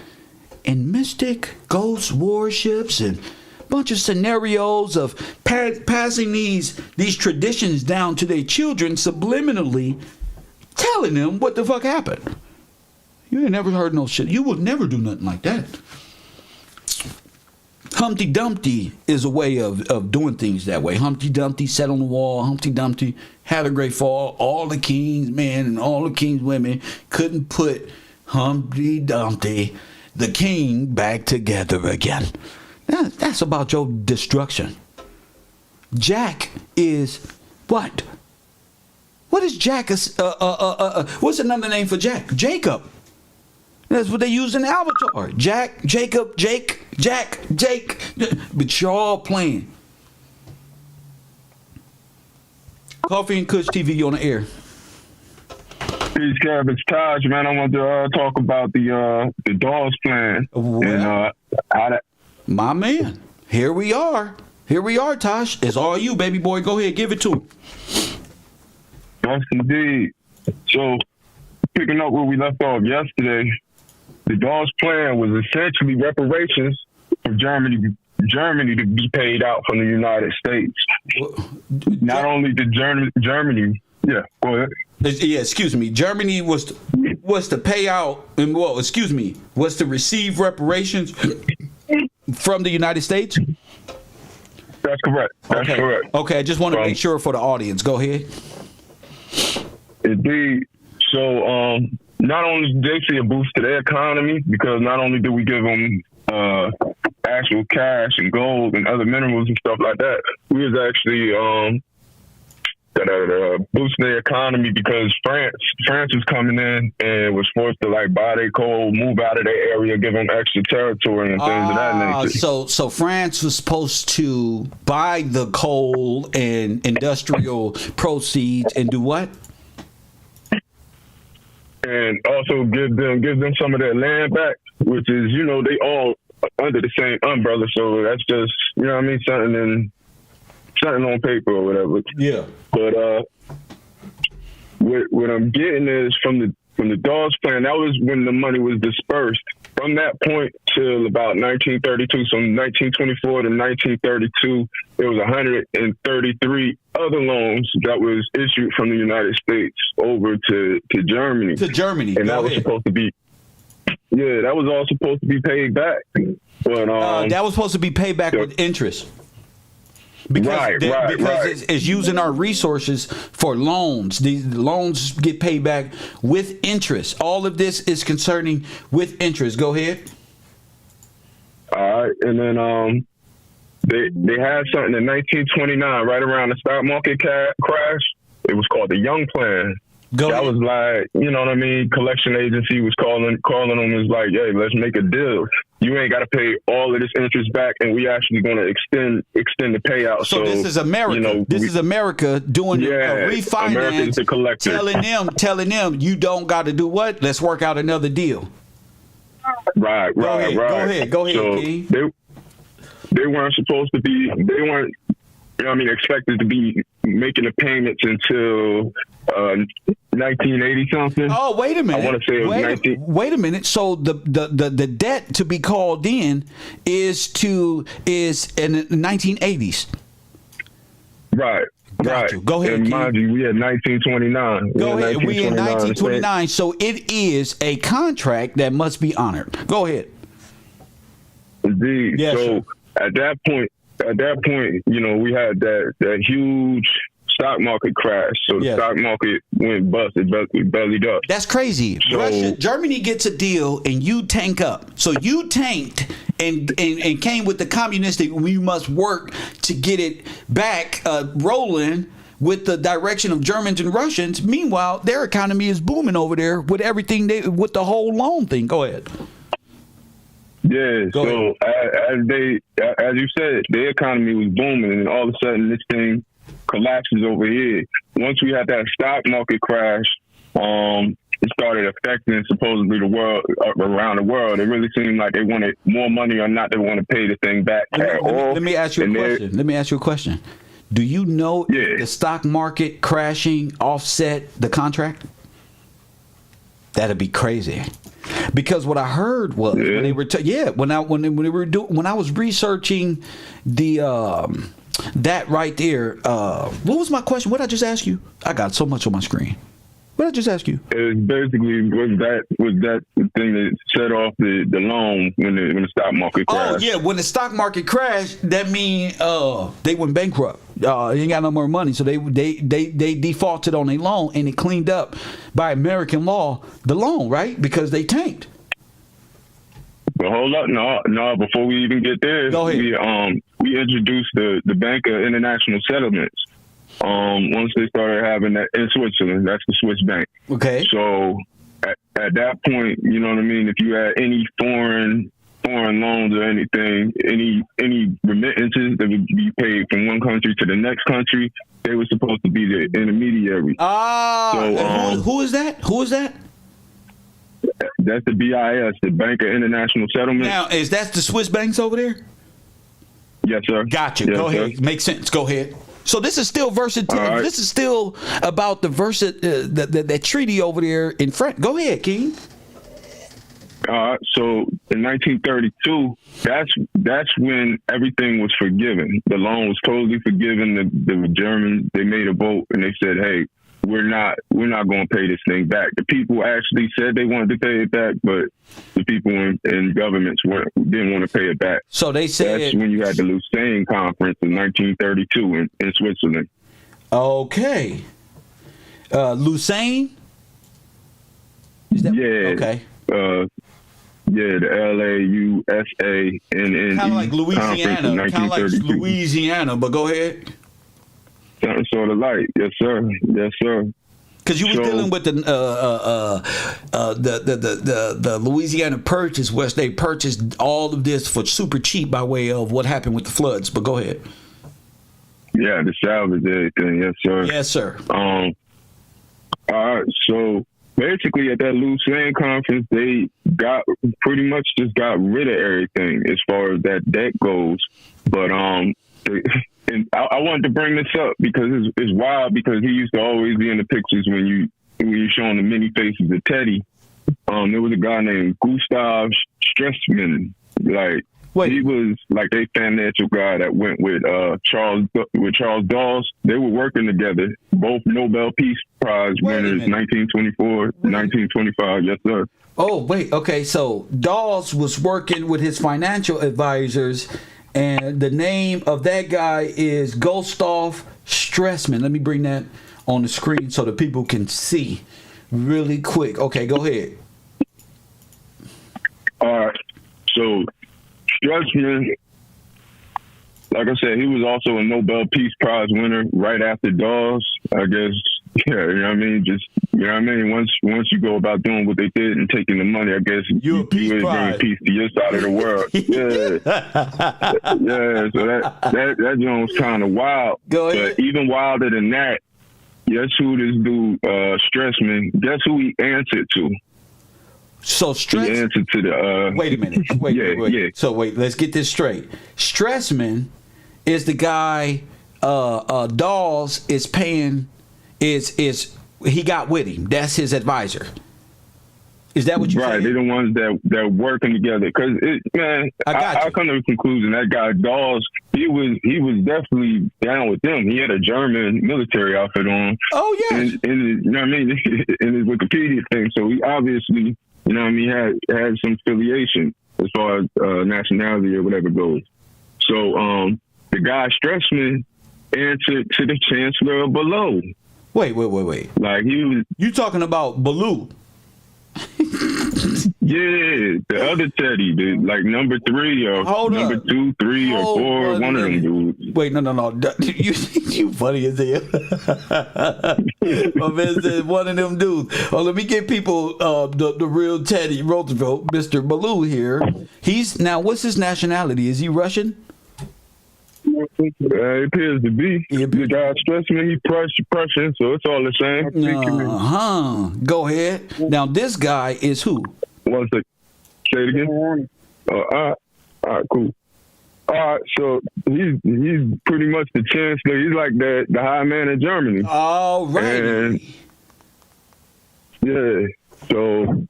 in mystic ghost warships and a bunch of scenarios of passing these traditions down to their children subliminally, telling them what the fuck happened. You ain't never heard no shit. You would never do nothing like that. Humpty Dumpty is a way of doing things that way. Humpty Dumpty sat on the wall. Humpty Dumpty had a great fall. All the king's men and all the king's women couldn't put Humpty Dumpty, the king, back together again. That's about your destruction. Jack is what? What is Jack? What's another name for Jack? Jacob. That's what they use in Avatar. Jack, Jacob, Jake, Jack, Jake. But you're all playing. Coffee and Kush TV on the air. Peace, Cabbage Taj, man. I want to talk about the Dawes plan. Well, and my man, here we are. Here we are, Tosh. It's all you, baby boy. Go ahead, give it to him. Yes, indeed. So, picking up where we left off yesterday, the Dawes plan was essentially reparations for Germany to be paid out from the United States. Not only did Germany, yeah, go ahead. Yeah, excuse me. Germany was to pay out, and was to receive reparations from the United States. That's correct. That's correct. Okay, I just want to make sure for the audience. Go ahead. Indeed. So, not only did they see a boost to their economy, because not only did we give them actual cash and gold and other minerals and stuff like that, we was actually boosting their economy because France was coming in and was forced to buy their coal, move out of their area, give them extra territory and things of that nature. So France was supposed to buy the coal and industrial proceeds and do what? And also give them some of their land back, which is, they all under the same umbrella. So that's just, you know what I mean, something on paper or whatever. Yeah. But what I'm getting is from the Dawes plan, that was when the money was dispersed. From that point till about 1932, so 1924 to 1932, there was 133 other loans that was issued from the United States over to Germany. To Germany. And that was supposed to be, that was all supposed to be paid back. But that was supposed to be paid back with interest. Because it's using our resources for loans. These loans get paid back with interest. All of this is concerning with interest. Go ahead. All right, and then they had something in 1929, right around the stock market crash. It was called the Young Plan. That was like, you know what I mean? Collection agency was calling them, was like, hey, let's make a deal. You ain't got to pay all of this interest back, and we actually going to extend the payout. So this is America. You know, this is America doing a refinance. America's the collector. Telling them you don't got to do what? Let's work out another deal. Right. Go ahead, so King. They weren't supposed to be. They weren't. You know what I mean? Expected to be making the payments until 1980 something. Oh, wait a minute. I want to say it was wait a minute. So the debt to be called in is in the 1980s. Right. Got you. Go ahead. And mind you, we had 1929. Go ahead. We in 1929. So it is a contract that must be honored. Go ahead. Indeed. Yes, so sir. At that point, you know, we had that huge stock market crash. So the stock market went bust. It bellied up. That's crazy. So, Germany gets a deal and you tank up. So you tanked and came with the communistic, we must work to get it back rolling with the direction of Germans and Russians. Meanwhile, their economy is booming over there with everything with the whole loan thing. Go ahead. Yeah, so as you said, the economy was booming, and all of a sudden this thing collapses over here. Once we had that stock market crash, it started affecting supposedly the world around the world. It really seemed like they wanted more money or not. They want to pay the thing back at all. Let me ask you a question. Do you know if the stock market crashing offset the contract? That'd be crazy. Because what I heard was when they were when I was researching the that right there. What was my question? What did I just ask you? I got so much on my screen. What did I just ask you? It was basically was that the thing that set off the loan when the stock market crashed. Oh yeah, when the stock market crashed, that means they went bankrupt. They ain't got no more money, so they defaulted on a loan, and it cleaned up by American law the loan, right? Because they tanked. But hold up, no. Before we even get there, go ahead. We introduced the Bank of International Settlements. Once they started having that in Switzerland, that's the Swiss bank. Okay. So at that point, you know what I mean? If you had any foreign loans or anything, any remittances that would be paid from one country to the next country, they were supposed to be the intermediary. Who is that? Who is that? That's the BIS, the Bank of International Settlements. Now, is that the Swiss banks over there? Yes, sir. Gotcha. Yes, go ahead. Sir. Makes sense. Go ahead. So this is still versatility. Right. This is still about the that treaty over there in France. Go ahead, King. So in 1932, that's when everything was forgiven. The loan was totally forgiven. The Germans, they made a vote and they said, "Hey, we're not going to pay this thing back." The people actually said they wanted to pay it back, but the people in governments didn't want to pay it back. So they said that's when you had the Lucerne Conference in 1932 in Switzerland. Okay, Lucerne. Is that, okay. Yeah, the LAUSANNE. Kind of like Louisiana. But go ahead. Something sort of like, yes, sir. Because you were dealing with the Louisiana Purchase, where they purchased all of this for super cheap by way of what happened with the floods. But go ahead. Yeah, the salvage everything. Yes, sir. Yes, sir. All right. So basically at that loose land conference, they got pretty much just got rid of everything as far as that debt goes. But and I wanted to bring this up because it's wild, because he used to always be in the pictures when you're showing the many faces of Teddy. There was a guy named Gustav Stresemann. Like, Wait. He was like a financial guy that went with Charles Dawes. They were working together, both Nobel Peace Prize winners, 1924, 1925. Yes, sir. Oh, wait. Okay, so Dawes was working with his financial advisors, and the name of that guy is Gustav Stresemann. Let me bring that on the screen so the people can see really quick. Okay, go ahead. All right. So Stresemann, like I said, he was also a Nobel Peace Prize winner right after Dawes. I guess, yeah, you know what I mean? Just, you know what I mean? Once you go about doing what they did and taking the money, I guess you would bring peace to your side of the world. Yeah. Yeah, so that joint's kind of wild. Go ahead. But even wilder than that, guess who this dude, Stresemann, guess who he answered to? So He answered to the... wait a minute. Wait. Yeah. So wait, let's get this straight. Stresemann is the guy Dawes is paying, is he got with him. That's his advisor. Is that what you Right, saying? they're the ones that working together. Because, I come to the conclusion that guy Dawes, he was definitely down with them. He had a German military outfit on. Oh, yes. And you know what I mean? In his Wikipedia thing. So he obviously, you know what I mean, had some affiliation as far as nationality or whatever goes. So the guy Stresemann answered to the Chancellor of Below. Wait. Like, he was... You talking about Baloo? Yeah, the other Teddy, like number 3 or number 2, 3 or 4, one of them dudes. Wait, no. You funny as hell. My man said one of them dudes. Oh, let me give people the real Teddy Roosevelt, Mr. Baloo here. He's now. What's his nationality? Is he Russian? It appears to be. The guy Stresemann, he Prussian, so it's all the same. Go ahead. Now this guy is who? One second. Say it again. All right, cool. All right, so he's pretty much the chancellor. He's like the high man in Germany. All right. And yeah, so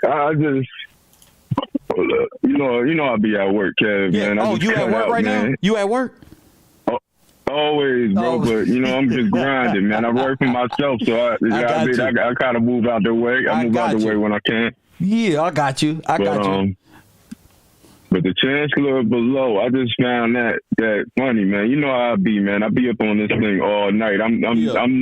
I just. You know, I'll be at work, Kev, Yeah. man. Oh, you at work right now? You at work? Always, bro. But you know, I'm just grinding, man. I work for myself, so I kind of move out the way. I move out the way when I can. Yeah, I got you. I got you. But the Chancellor Below, I just found that funny, man. You know how I be, man. I be up on this thing all night. I'm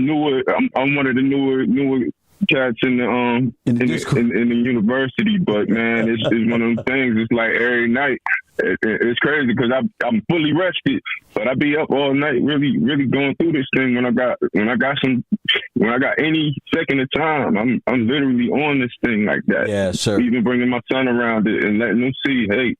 newer. I'm one of the newer cats in the university, but man, it's one of them things. It's like every night. It's crazy because I'm fully rested, but I be up all night, really going through this thing. When I got any second of time, I'm literally on this thing like that. Yeah, sir. Even bringing my son around it and letting him see, hey,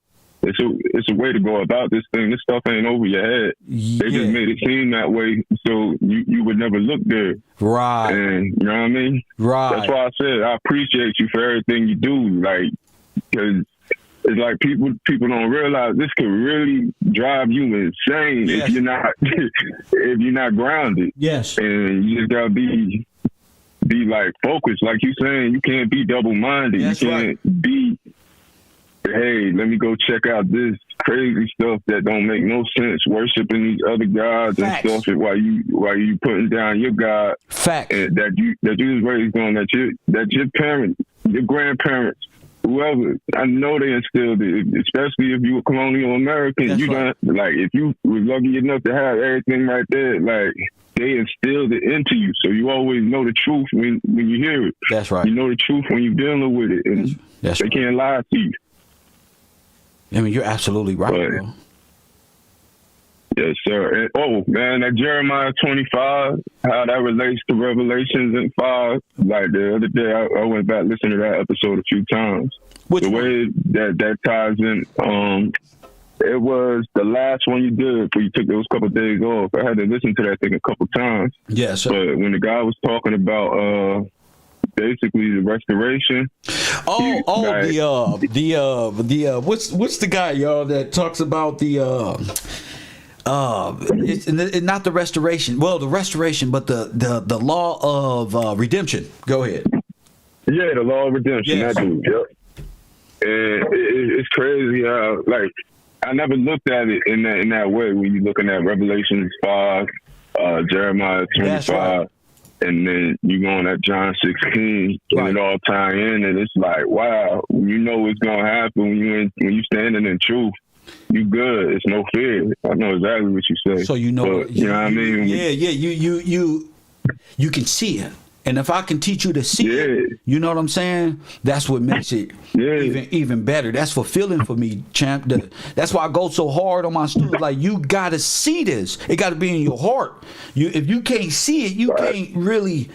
it's a way to go about this thing. This stuff ain't over your head. Yeah. They just made it seem that way, so you would never look there. Right. And you know what I mean? Right. That's why I said I appreciate you for everything you do. Like, because it's like people don't realize this could really drive you insane if you're not grounded. Yes. And you just gotta be like focused. Like you saying, you can't be double-minded. That's you can't be, hey, let me go check out this crazy stuff that don't make no sense. Worshiping these other gods Facts. and stuff while you putting down your God. Fact. And that you was raised on, that your parents, your grandparents, whoever, I know they instilled it. Especially if you were colonial American, That's you right. don't, like, if you was lucky enough to have everything right there, like, they instilled it into you, so you always know the truth when you hear it. That's right. You know the truth when you're dealing with it, and That's they right. can't lie to you. I mean, you're absolutely right, But- bro. Yes, sir. And, man, that Jeremiah 25, how that relates to Revelations and 5. Like the other day, I went back listening to that episode a few times. Which the one? way that ties in, it was the last one you did before you took those couple of days off. I had to listen to that thing a couple times. Yes, sir. But when the guy was talking about basically the restoration. What's the guy, y'all, that talks about it's not the restoration. Well, the restoration, but the law of redemption. Go ahead. Yeah, the law of redemption. Yes. That dude. Yep. And it's crazy how, like, I never looked at it in that way when you're looking at Revelations 5, Jeremiah 25, right. and then you going at John 16, Right. and it all tie in, and it's like, wow, you know what's gonna happen when you standing in truth. You good. It's no fear. I know exactly what you say. So you know, but, you know what I mean? Yeah. You can see it. And if I can teach you to see it, you know what I'm saying? That's what makes it even better. That's fulfilling for me, champ. That's why I go so hard on my students. Like, you got to see this. It got to be in your heart. If you can't see it, you can't really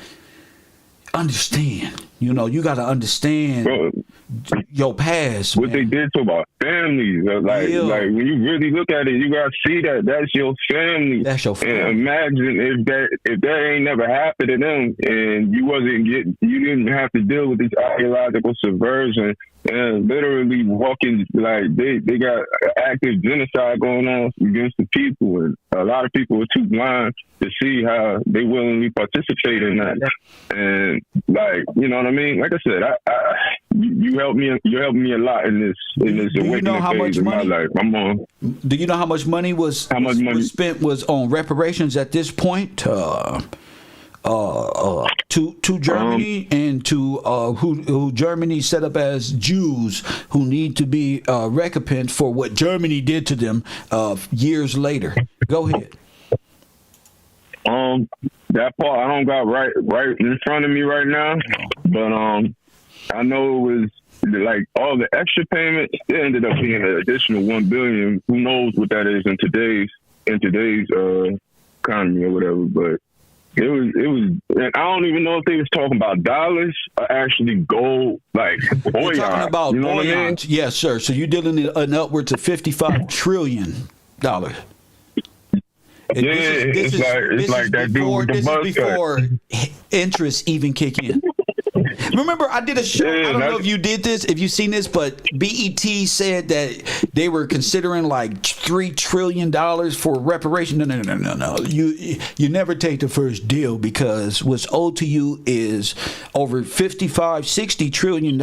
understand. You know, you got to understand your past. What they did to our families. Like when you really look at it, you got to see that that's your family. That's your family. And imagine if that ain't never happened to them, and you didn't have to deal with this ideological subversion and literally walking, like, they got active genocide going on against the people, and a lot of people are too blind to see how they willingly participate in that. And, like, you know what I mean? Like I said, you helped me a lot in this awakening phase of my life. Do you know how much money was spent on reparations at this point to Germany and to who Germany set up as Jews who need to be recompensed for what Germany did to them years later? Go ahead. That part I don't got right in front of me right now, but I know it was like all the extra payments. It ended up being an additional $1 billion. Who knows what that is in today's economy or whatever, but. It was, and I don't even know if they was talking about dollars or actually gold, like bullion. We're talking about you know bullion. What I mean? Yes, sir. So you're dealing in upwards of $55 trillion. It's like that dude with the buzz cut. This is before interest even kick in. Remember, I did a show. I don't know if you did this, if you've seen this, but BET said that they were considering like $3 trillion for reparation. No. You never take the first deal, because what's owed to you is over $55-60 trillion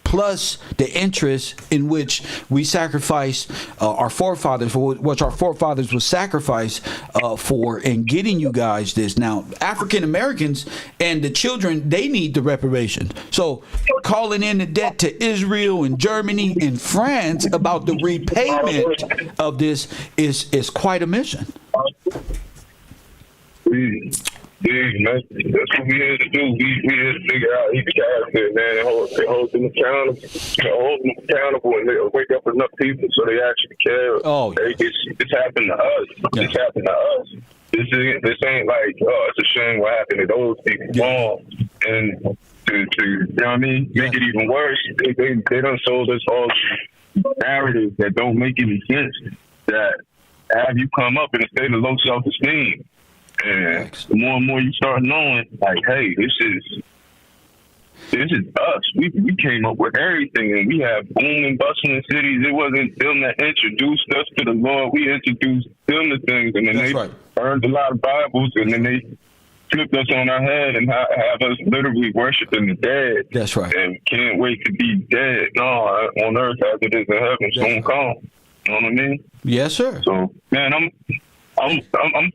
plus the interest in which we sacrificed our forefathers, for which our forefathers was sacrificed for in getting you guys this. Now, African Americans and the children, they need the reparation. So calling in the debt to Israel and Germany and France about the repayment of this is quite a mission. That's what we here to do. We here to figure out each guy, man, and hold them accountable, and they wake up enough people so they actually care. Oh, this happened to us. Yeah. This happened to us. This ain't like, it's a shame what happened to those people. Yeah. And to you know what I mean, make it even worse, they done sold us all narratives that don't make any sense, that have you come up in a state of low self-esteem. And the more and more you start knowing, like, hey, this is us. We came up with everything, and we have booming, bustling cities. It wasn't them that introduced us to the Lord. We introduced them to things, and then they earned a lot of Bibles, and then they flipped us on our head and have us literally worshiping the dead. That's right. And can't wait to be dead. No, on earth as it is in heaven, soon come. You know what I mean? Yes, sir. So, man, I'm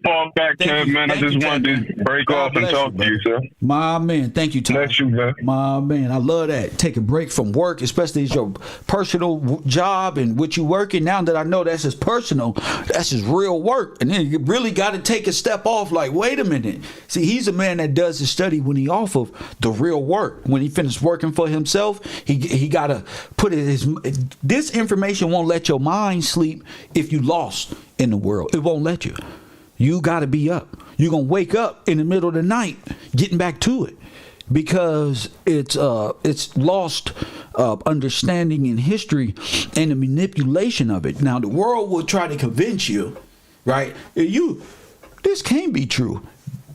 far back, Kev, man. I just wanted to break off and talk to you, sir. My man, thank you, Tom. Bless you, man. My man, I love that. Take a break from work, especially as your personal job and what you working. Now that I know that's his personal, that's his real work. And then you really got to take a step off, like, wait a minute. See, he's a man that does his study when he off of the real work. When he finished working for himself, he got to put it this information won't let your mind sleep if you lost in the world. It won't let you. You got to be up. You're going to wake up in the middle of the night getting back to it, because it's lost understanding in history and the manipulation of it. Now, the world will try to convince you, right? This can't be true.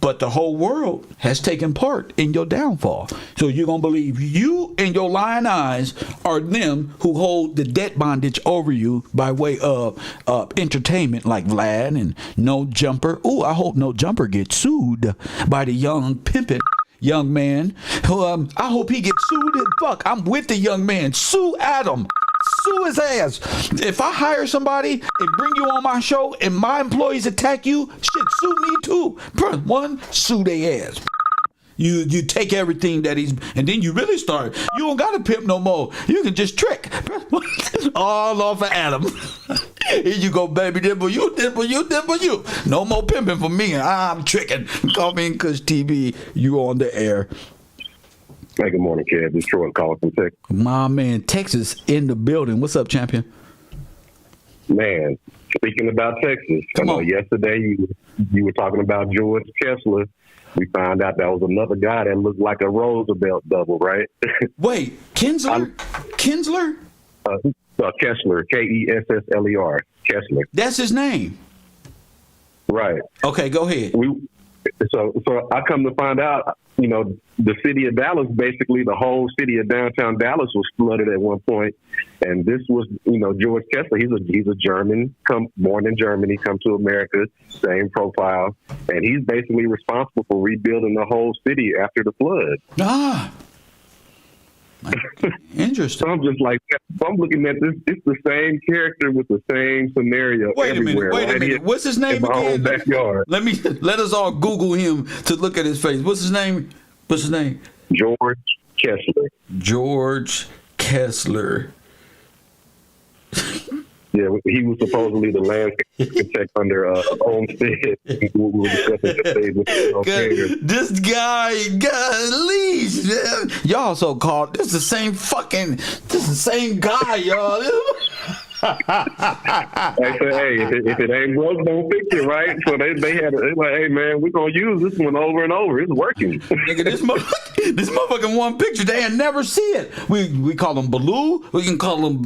but the whole world has taken part in your downfall. So you're going to believe you and your lying eyes are them who hold the debt bondage over you by way of entertainment like Vlad and No Jumper. Oh, I hope No Jumper gets sued by the young pimpin' young man. I hope he gets sued. Fuck, I'm with the young man. Sue Adam. Sue his ass. If I hire somebody and bring you on my show and my employees attack you, shit, sue me too. One, sue their ass. You take everything that he's, and then you really start. You don't gotta pimp no more. You can just trick. All off of Adam. Here you go, baby. Dimple you, dimple you, dimple you. No more pimping for me. I'm tricking. Call me in Kush TV. You on the air. Hey, good morning, Kev. This is Troy calling from Texas. My man, Texas in the building. What's up, champion? Man, speaking about Texas, Come on. Yesterday you were talking about George Kessler. We found out that was another guy that looked like a Roosevelt double, right? Wait, Kinsler? Kinsler? Kessler, Kessler, Kessler. That's his name. Right. Okay, go ahead. So I come to find out, the city of Dallas, basically the whole city of downtown Dallas was flooded at one point. And this was, George Kessler, he's a German, born in Germany, come to America, same profile. And he's basically responsible for rebuilding the whole city after the flood. Ah. Interesting. So I'm just like, I'm looking at this, it's the same character with the same scenario everywhere. Wait a minute. What's his name again? In my own backyard. Let us all Google him to look at his face. What's his name? George Kessler. George Kessler. Yeah, he was supposedly the landscape architect under Olmsted. We were discussing yesterday. This guy, leash. Y'all so called. This is the same guy, y'all. I said, hey, if it ain't broke, don't fix it, right? So they like, hey man, we're gonna use this one over and over. It's working. Nigga, this motherfucking one picture, they ain't never see it. We call him Baloo. We can call him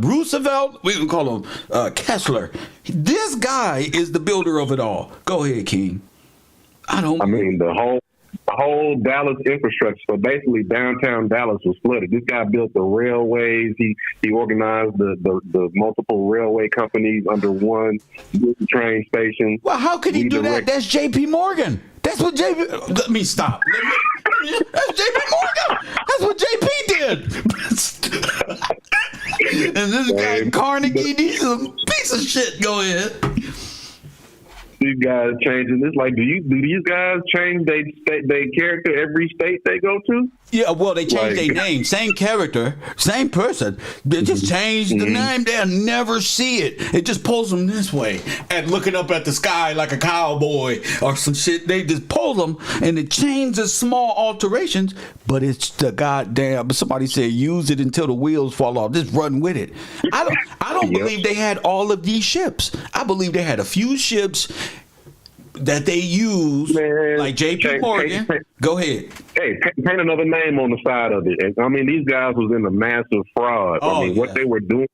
Roosevelt. We can call him Kessler. This guy is the builder of it all. Go ahead, King. The whole Dallas infrastructure. So basically, downtown Dallas was flooded. This guy built the railways. He organized the multiple railway companies under one train station. Well, how could he do that? That's J.P. Morgan. That's what J.P. Let me stop. That's J.P. Morgan. That's what J.P. did. And this guy Carnegie, he's a piece of shit. Go ahead. These guys changing this. Like, do these guys change their character every state they go to? Yeah, well, they change their name. Same character, same person. They just change the name. They'll never see it. It just pulls them this way and looking up at the sky like a cowboy or some shit. They just pull them and it changes small alterations, but it's the goddamn. Somebody said use it until the wheels fall off. Just run with it. I don't believe they had all of these ships. I believe they had a few ships that they use, like J.P. Morgan. Go ahead. Hey, paint another name on the side of it. And, these guys was in a massive fraud. What they were doing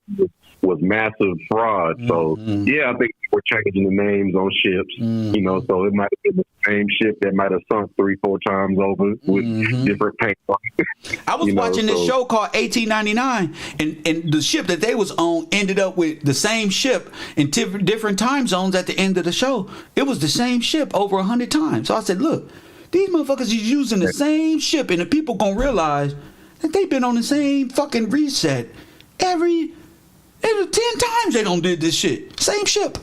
was massive fraud. So, yeah, I think we're changing the names on ships, so it might have been the same ship that might have sunk 3-4 times over with different paint. I was watching this show called 1899, and the ship that they was on ended up with the same ship in different time zones at the end of the show. It was the same ship over 100 times. So I said, look, these motherfuckers is using the same ship, and the people gonna realize that they've been on the same fucking reset every 10 times they done did this shit. Same ship.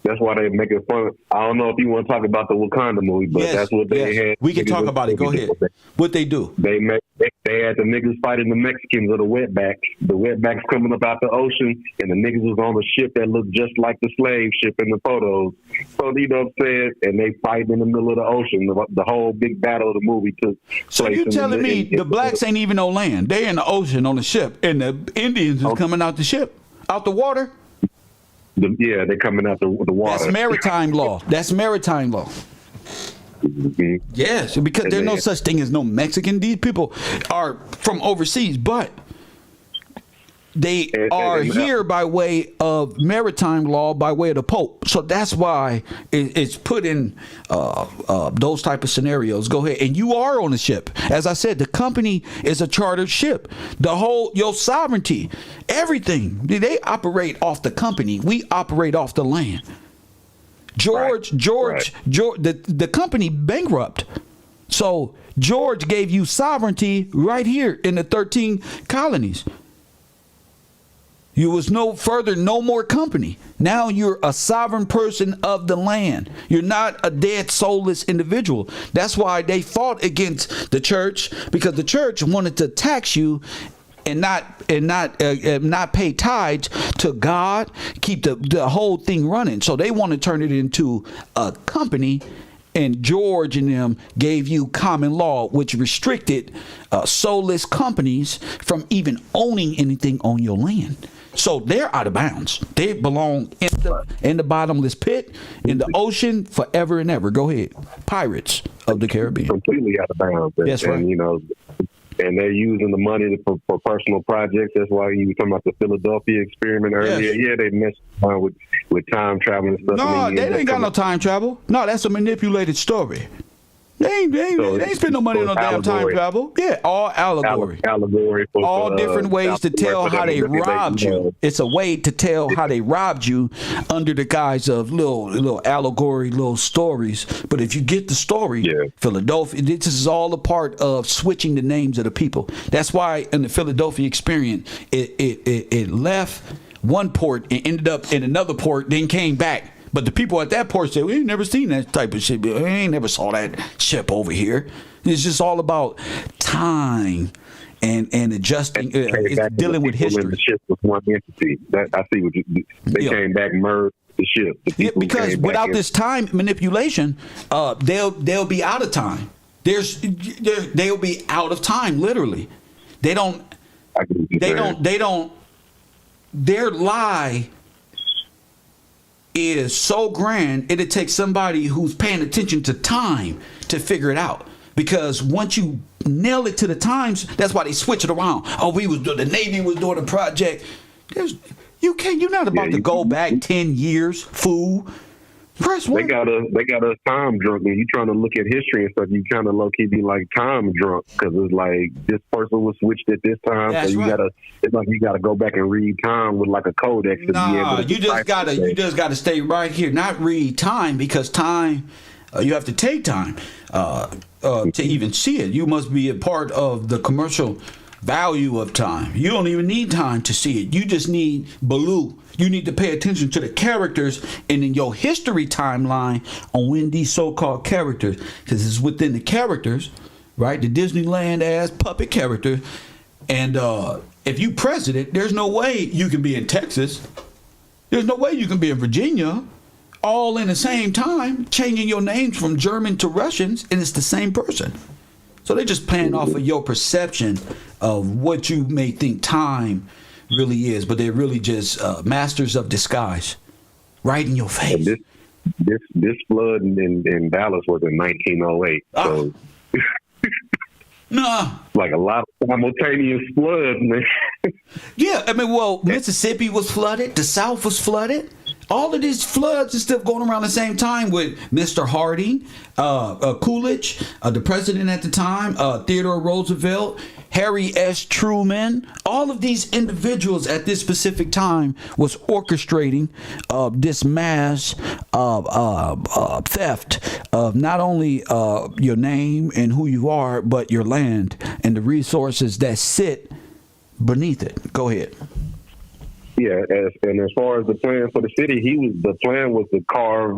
That's why they make it fun. I don't know if you want to talk about the Wakanda movie, but that's what they had. We can talk about it. Go ahead. What they do? They had the niggas fighting the Mexicans or the wetbacks. The wetbacks coming up out the ocean, and the niggas was on a ship that looked just like the slave ship in the photos. So, you know what I'm saying? And they fight in the middle of the ocean. The whole big battle of the movie took place. So you telling me the blacks ain't even on land? They in the ocean on the ship, and the Indians is coming out the ship, out the water? They're coming out the water. That's maritime law. That's maritime law. Yes, because there's no such thing as no Mexican. These people are from overseas, but They are here by way of maritime law, by way of the Pope. So that's why it's put in those type of scenarios. Go ahead. And you are on the ship. As I said, the company is a chartered ship. The whole, your sovereignty, everything, they operate off the company. We operate off the land. George, the company bankrupt. So George gave you sovereignty right here in the 13 colonies. You was no further, no more company. Now you're a sovereign person of the land. You're not a dead, soulless individual. That's why they fought against the church, because the church wanted to tax you and not pay tithes to God, keep the whole thing running. So they want to turn it into a company. And George and them gave you common law, which restricted soulless companies from even owning anything on your land. So they're out of bounds. They belong in the bottomless pit, in the ocean, forever and ever. Go ahead. Pirates of the Caribbean. Completely out of bounds. That's right. And, you know, and they're using the money for personal projects. That's why you were talking about the Philadelphia experiment earlier. Yes. Yeah, they messed around with time travel and stuff. No, they ain't got no time travel. No, that's a manipulated story. They ain't spend no money on no damn time travel. Yeah, all allegory. Allegory. For, all different ways to tell how they robbed you. It's a way to tell how they robbed you under the guise of little allegory, little stories. But if you get the story, Philadelphia, this is all a part of switching the names of the people. That's why in the Philadelphia experience, it left one port and ended up in another port, then came back. But the people at that port said, we ain't never seen that type of ship. We ain't never saw that ship over here. It's just all about time and adjusting. It's dealing with history. The ship was one entity. I see what they came back and merged the ship. Because without this time manipulation, they'll be out of time. They'll be out of time, literally. Their lie is so grand, it'd take somebody who's paying attention to time to figure it out. Because once you nail it to the times, that's why they switch it around. Oh, the Navy was doing a project. You're not about to go back 10 years, fool. Press one. They got us time drunk. When you trying to look at history and stuff, you kind of low key be like time drunk, because it's like this person was switched at this time. That's so it's like you gotta go back and read time with like a codex. Nah, you just gotta stay right here, not read time, because time you have to take time to even see it. You must be a part of the commercial value of time. You don't even need time to see it. You just need Baloo. You need to pay attention to the characters and in your history timeline on when these so-called characters, because it's within the characters, right? The Disneyland ass puppet character. And if you president, there's no way you can be in Texas. There's no way you can be in Virginia, all in the same time, changing your names from German to Russians, and it's the same person. So they're just playing off of your perception of what you may think time really is, but they're really just masters of disguise, right in your face. This flood in Dallas was in 1908. So nah, like a lot of simultaneous floods, man. Yeah, I mean, well, Mississippi was flooded, the South was flooded. All of these floods are still going around the same time with Mr. Harding, Coolidge, the president at the time, Theodore Roosevelt, Harry S. Truman. All of these individuals at this specific time was orchestrating this mass theft of not only your name and who you are, but your land and the resources that sit beneath it. Go ahead. Yeah, and as far as the plan for the city, the plan was to carve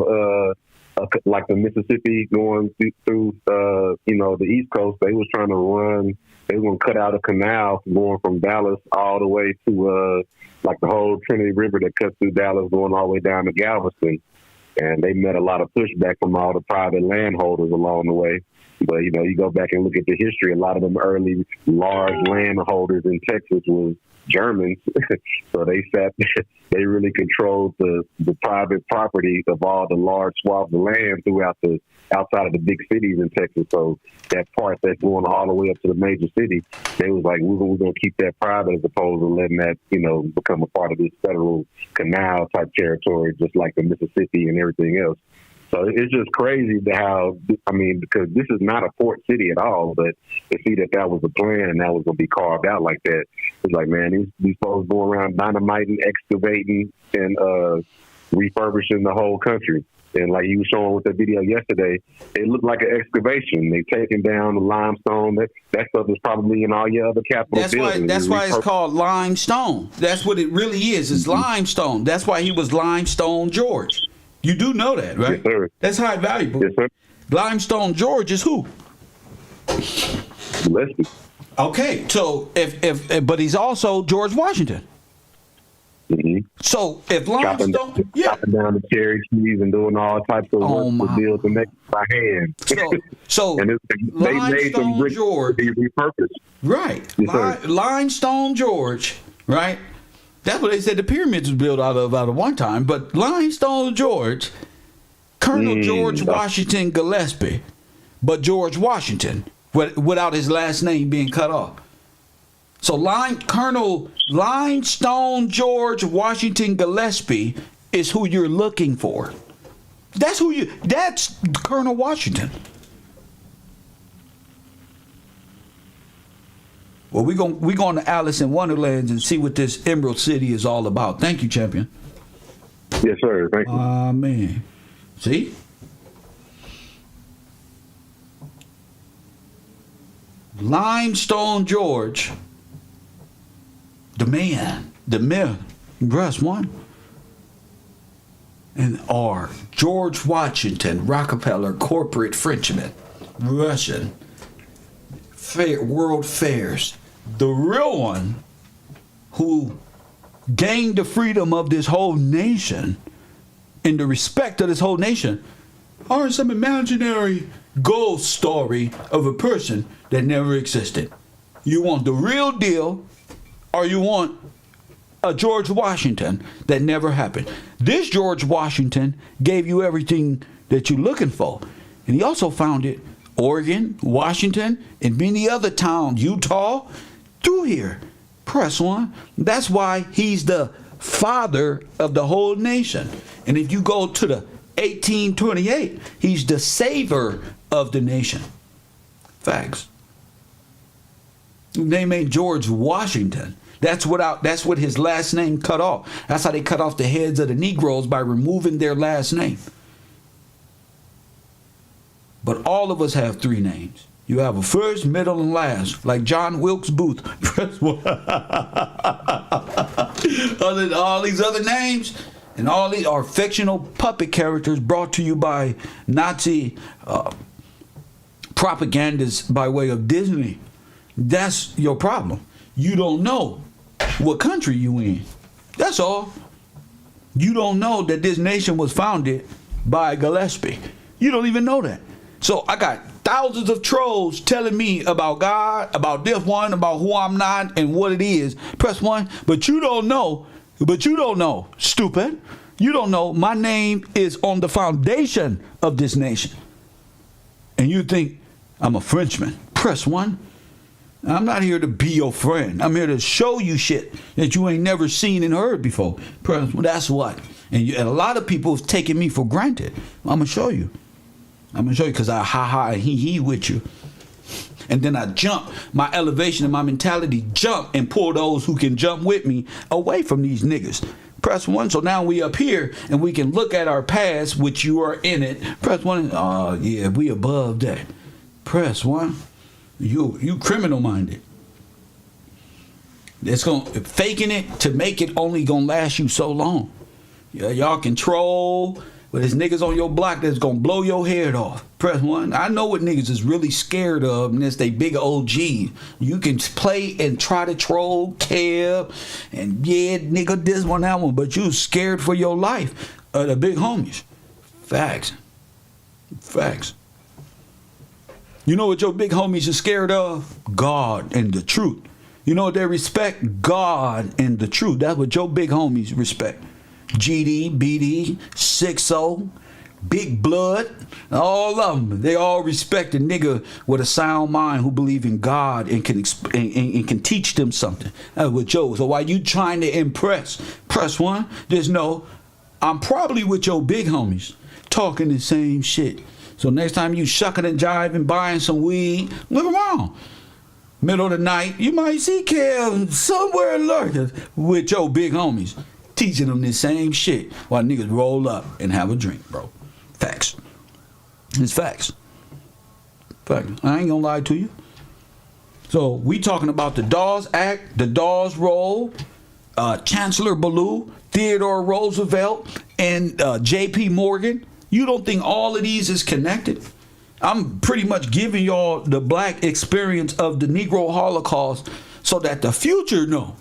like the Mississippi going through the East Coast. They was trying to they were going to cut out a canal going from Dallas all the way to like the whole Trinity River that cuts through Dallas, going all the way down to Galveston. And they met a lot of pushback from all the private landholders along the way. But, you go back and look at the history, a lot of them early large landholders in Texas was Germans. So they really controlled the private property of all the large swaths of land outside of the big cities in Texas. So that part that's going all the way up to the major city, they was like, we're going to keep that private as opposed to letting that, become a part of this federal canal type territory, just like the Mississippi and everything else. So it's just crazy because this is not a port city at all, but to see that was the plan and that was going to be carved out like that, it's like, man, these folks go around dynamiting, excavating, and refurbishing the whole country. And like you were showing with the video yesterday, it looked like an excavation. They taking down the limestone. That stuff is probably in all your other Capitol buildings. That's why it's called limestone. That's what it really is. It's limestone. That's why he was Limestone George. You do know that, right? Yes, sir. That's high valuable. Yes, sir. Limestone George is who? Gillespie. Okay, so but he's also George Washington. Mm-hmm. So if limestone, chopping down the cherry trees and doing all types of work to build to make by hand. So and they made some bricks George, to be repurposed. Right, Yes, Limestone George, right? That's what they said the pyramids was built out of one time. But Limestone George, Colonel George Washington Gillespie, but George Washington without his last name being cut off. So Colonel Limestone George Washington Gillespie is who you're looking for. That's Colonel Washington. Well, we're going to Alice in Wonderland and see what this Emerald City is all about. Thank you, champion. Yes, sir. Thank you. Man. See? Limestone George, the man, the myth, press one. And R. George Washington, Rockefeller, corporate Frenchman, Russian, world fairs. The real one who gained the freedom of this whole nation and the respect of this whole nation are some imaginary ghost story of a person that never existed. You want the real deal, or you want a George Washington that never happened. This George Washington gave you everything that you're looking for. And he also founded Oregon, Washington, and many other towns, Utah, through here. Press one. That's why he's the father of the whole nation. And if you go to the 1828, he's the savior of the nation. Facts. His name ain't George Washington. That's what his last name cut off. That's how they cut off the heads of the Negroes, by removing their last name. But all of us have three names. You have a first, middle, and last, like John Wilkes Booth. All these other names, and all these are fictional puppet characters brought to you by Nazi propagandas by way of Disney. That's your problem. You don't know what country you in. That's all. You don't know that this nation was founded by Gillespie. You don't even know that. So I got thousands of trolls telling me about God, about this one, about who I'm not and what it is. Press one, but you don't know, stupid. You don't know my name is on the foundation of this nation. And you think I'm a Frenchman. Press one. I'm not here to be your friend. I'm here to show you shit that you ain't never seen and heard before. Press one. That's what. And a lot of people have taken me for granted. I'm going to show you. Because I ha-ha and he with you. And then I jump. My elevation and my mentality jump and pull those who can jump with me away from these niggas. Press one. So now we up here and we can look at our past, which you are in it. Press one. Oh, yeah, we above that. Press one. You criminal minded. It's faking it to make it only gonna last you so long. Yeah, y'all can troll, but there's niggas on your block that's gonna blow your head off. Press one. I know what niggas is really scared of, and it's they big OG. You can play and try to troll Kev, and yeah, nigga, this one, that one, but you scared for your life of the big homies. Facts. You know what your big homies are scared of? God and the truth. You know what they respect? God and the truth. That's what your big homies respect. GD, BD, 6-0, Big Blood, all of them. They all respect a nigga with a sound mind who believe in God and can and can teach them something. That's what Joe. So while you trying to impress, press one, just know I'm probably with your big homies talking the same shit. So next time you shucking and jiving, buying some weed, look around. Middle of the night, you might see Kev somewhere lurking with your big homies, teaching them the same shit while niggas roll up and have a drink, bro. Facts. It's facts. Facts. I ain't gonna lie to you. So we talking about the Dawes Act, the Dawes Roll, Chancellor Ballou, Theodore Roosevelt, and J.P. Morgan. You don't think all of these is connected? I'm pretty much giving y'all the black experience of the Negro Holocaust so that the future know.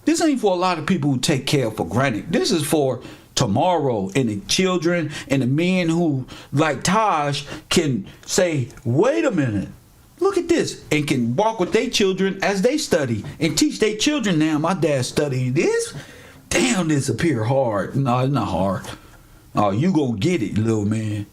This ain't for a lot of people who take care for granted. This is for tomorrow, and the children and the men who, like Taj, can say, wait a minute, look at this, and can walk with their children as they study and teach their children. Now, my dad studied this. Damn, this appear hard. No, it's not hard. Oh, you gonna get it, little man.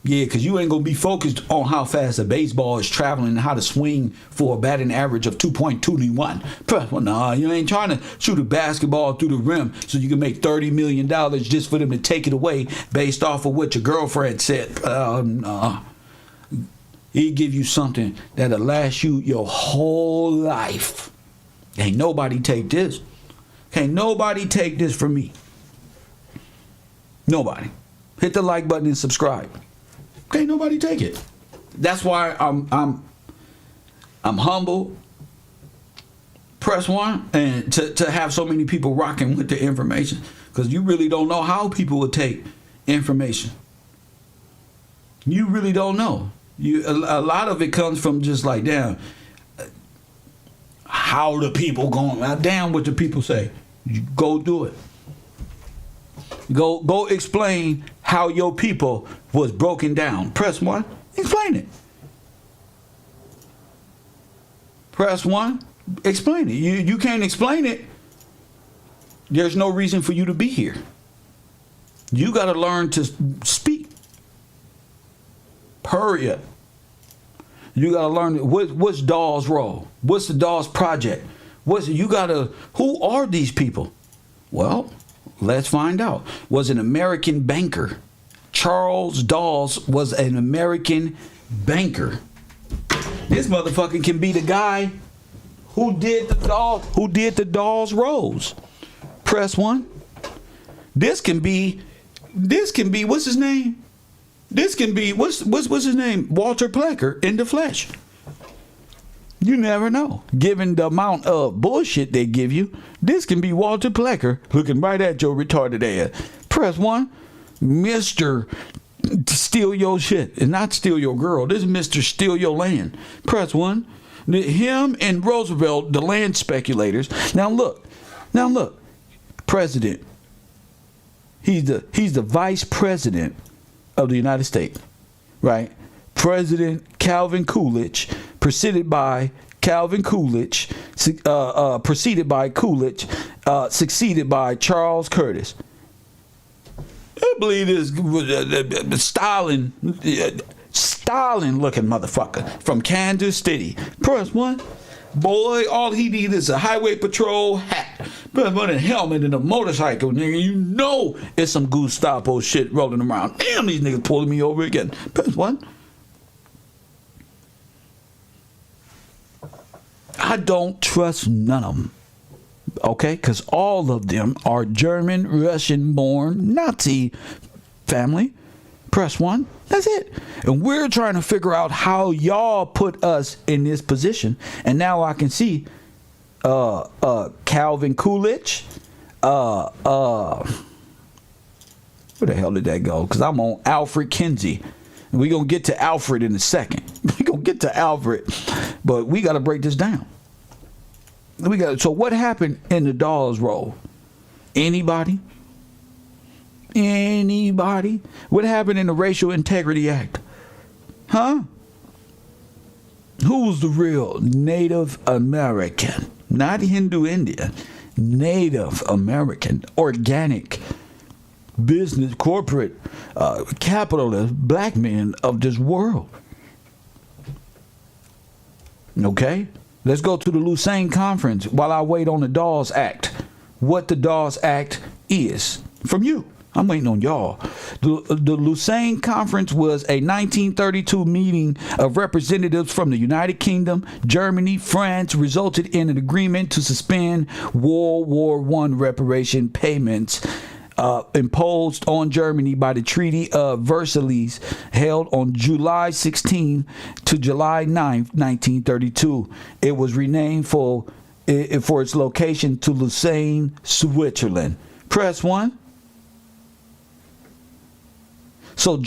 Yeah, because you ain't going to be focused on how fast a baseball is traveling and how to swing for a batting average of 2.221. Well, nah, you ain't trying to shoot a basketball through the rim so you can make $30 million just for them to take it away based off of what your girlfriend said. Nah. He'll give you something that'll last you your whole life. Ain't nobody take this. Can't nobody take this from me. Nobody. Hit the like button and subscribe. Can't nobody take it. That's why I'm humble. Press one, and to have so many people rocking with the information, because you really don't know how people would take information. You really don't know. A lot of it comes from just like, damn, how the people going? Damn, what the people say. You go do it. Go explain how your people was broken down. Press one, explain it. Press one, explain it. You can't explain it. There's no reason for you to be here. You got to learn to speak. Hurry up. You got to learn what's Dawes' role? What's the Dawes Project? Who are these people? Well, let's find out. Was an American banker. Charles Dawes was an American banker. This motherfucker can be the guy who did the Dawes Rolls. Press one. This can be what's his name? This can be what's his name? Walter Plecker in the flesh. You never know. Given the amount of bullshit they give you, this can be Walter Plecker looking right at your retarded ass. Press one. Mr. Steal your shit and not steal your girl. This is Mr. Steal your land. Press one. Him and Roosevelt, the land speculators. Now look. President. He's the vice president of the United States. Right? President Calvin Coolidge, preceded by Calvin Coolidge, preceded by Coolidge, succeeded by Charles Curtis. I believe this Stalin looking motherfucker from Kansas City. Press one. Boy, all he needs is a highway patrol hat, but a helmet and a motorcycle, nigga. You know it's some Gestapo shit rolling around. Damn, these niggas pulling me over again. Press one. I don't trust none of them. Okay, because all of them are German, Russian-born Nazi family. Press one. That's it. And we're trying to figure out how y'all put us in this position. And now I can see Calvin Coolidge. Where the hell did that go? Because I'm on Alfred Kinsey. And we're going to get to Alfred in a second. We're going to get to Alfred. But we got to break this down. So what happened in the Dawes Roll? Anybody? What happened in the Racial Integrity Act? Huh? Who was the real Native American? Not Hindu Indian. Native American, organic, business, corporate, capitalist black men of this world. Okay? Let's go to the Lausanne Conference while I wait on the Dawes Act. What the Dawes Act is from you. I'm waiting on y'all. The Lausanne Conference was a 1932 meeting of representatives from the United Kingdom, Germany, France, resulted in an agreement to suspend World War I reparation payments imposed on Germany by the Treaty of Versailles, held on July 16 to July 9, 1932. It was renamed for its location to Lausanne, Switzerland. Press 1. So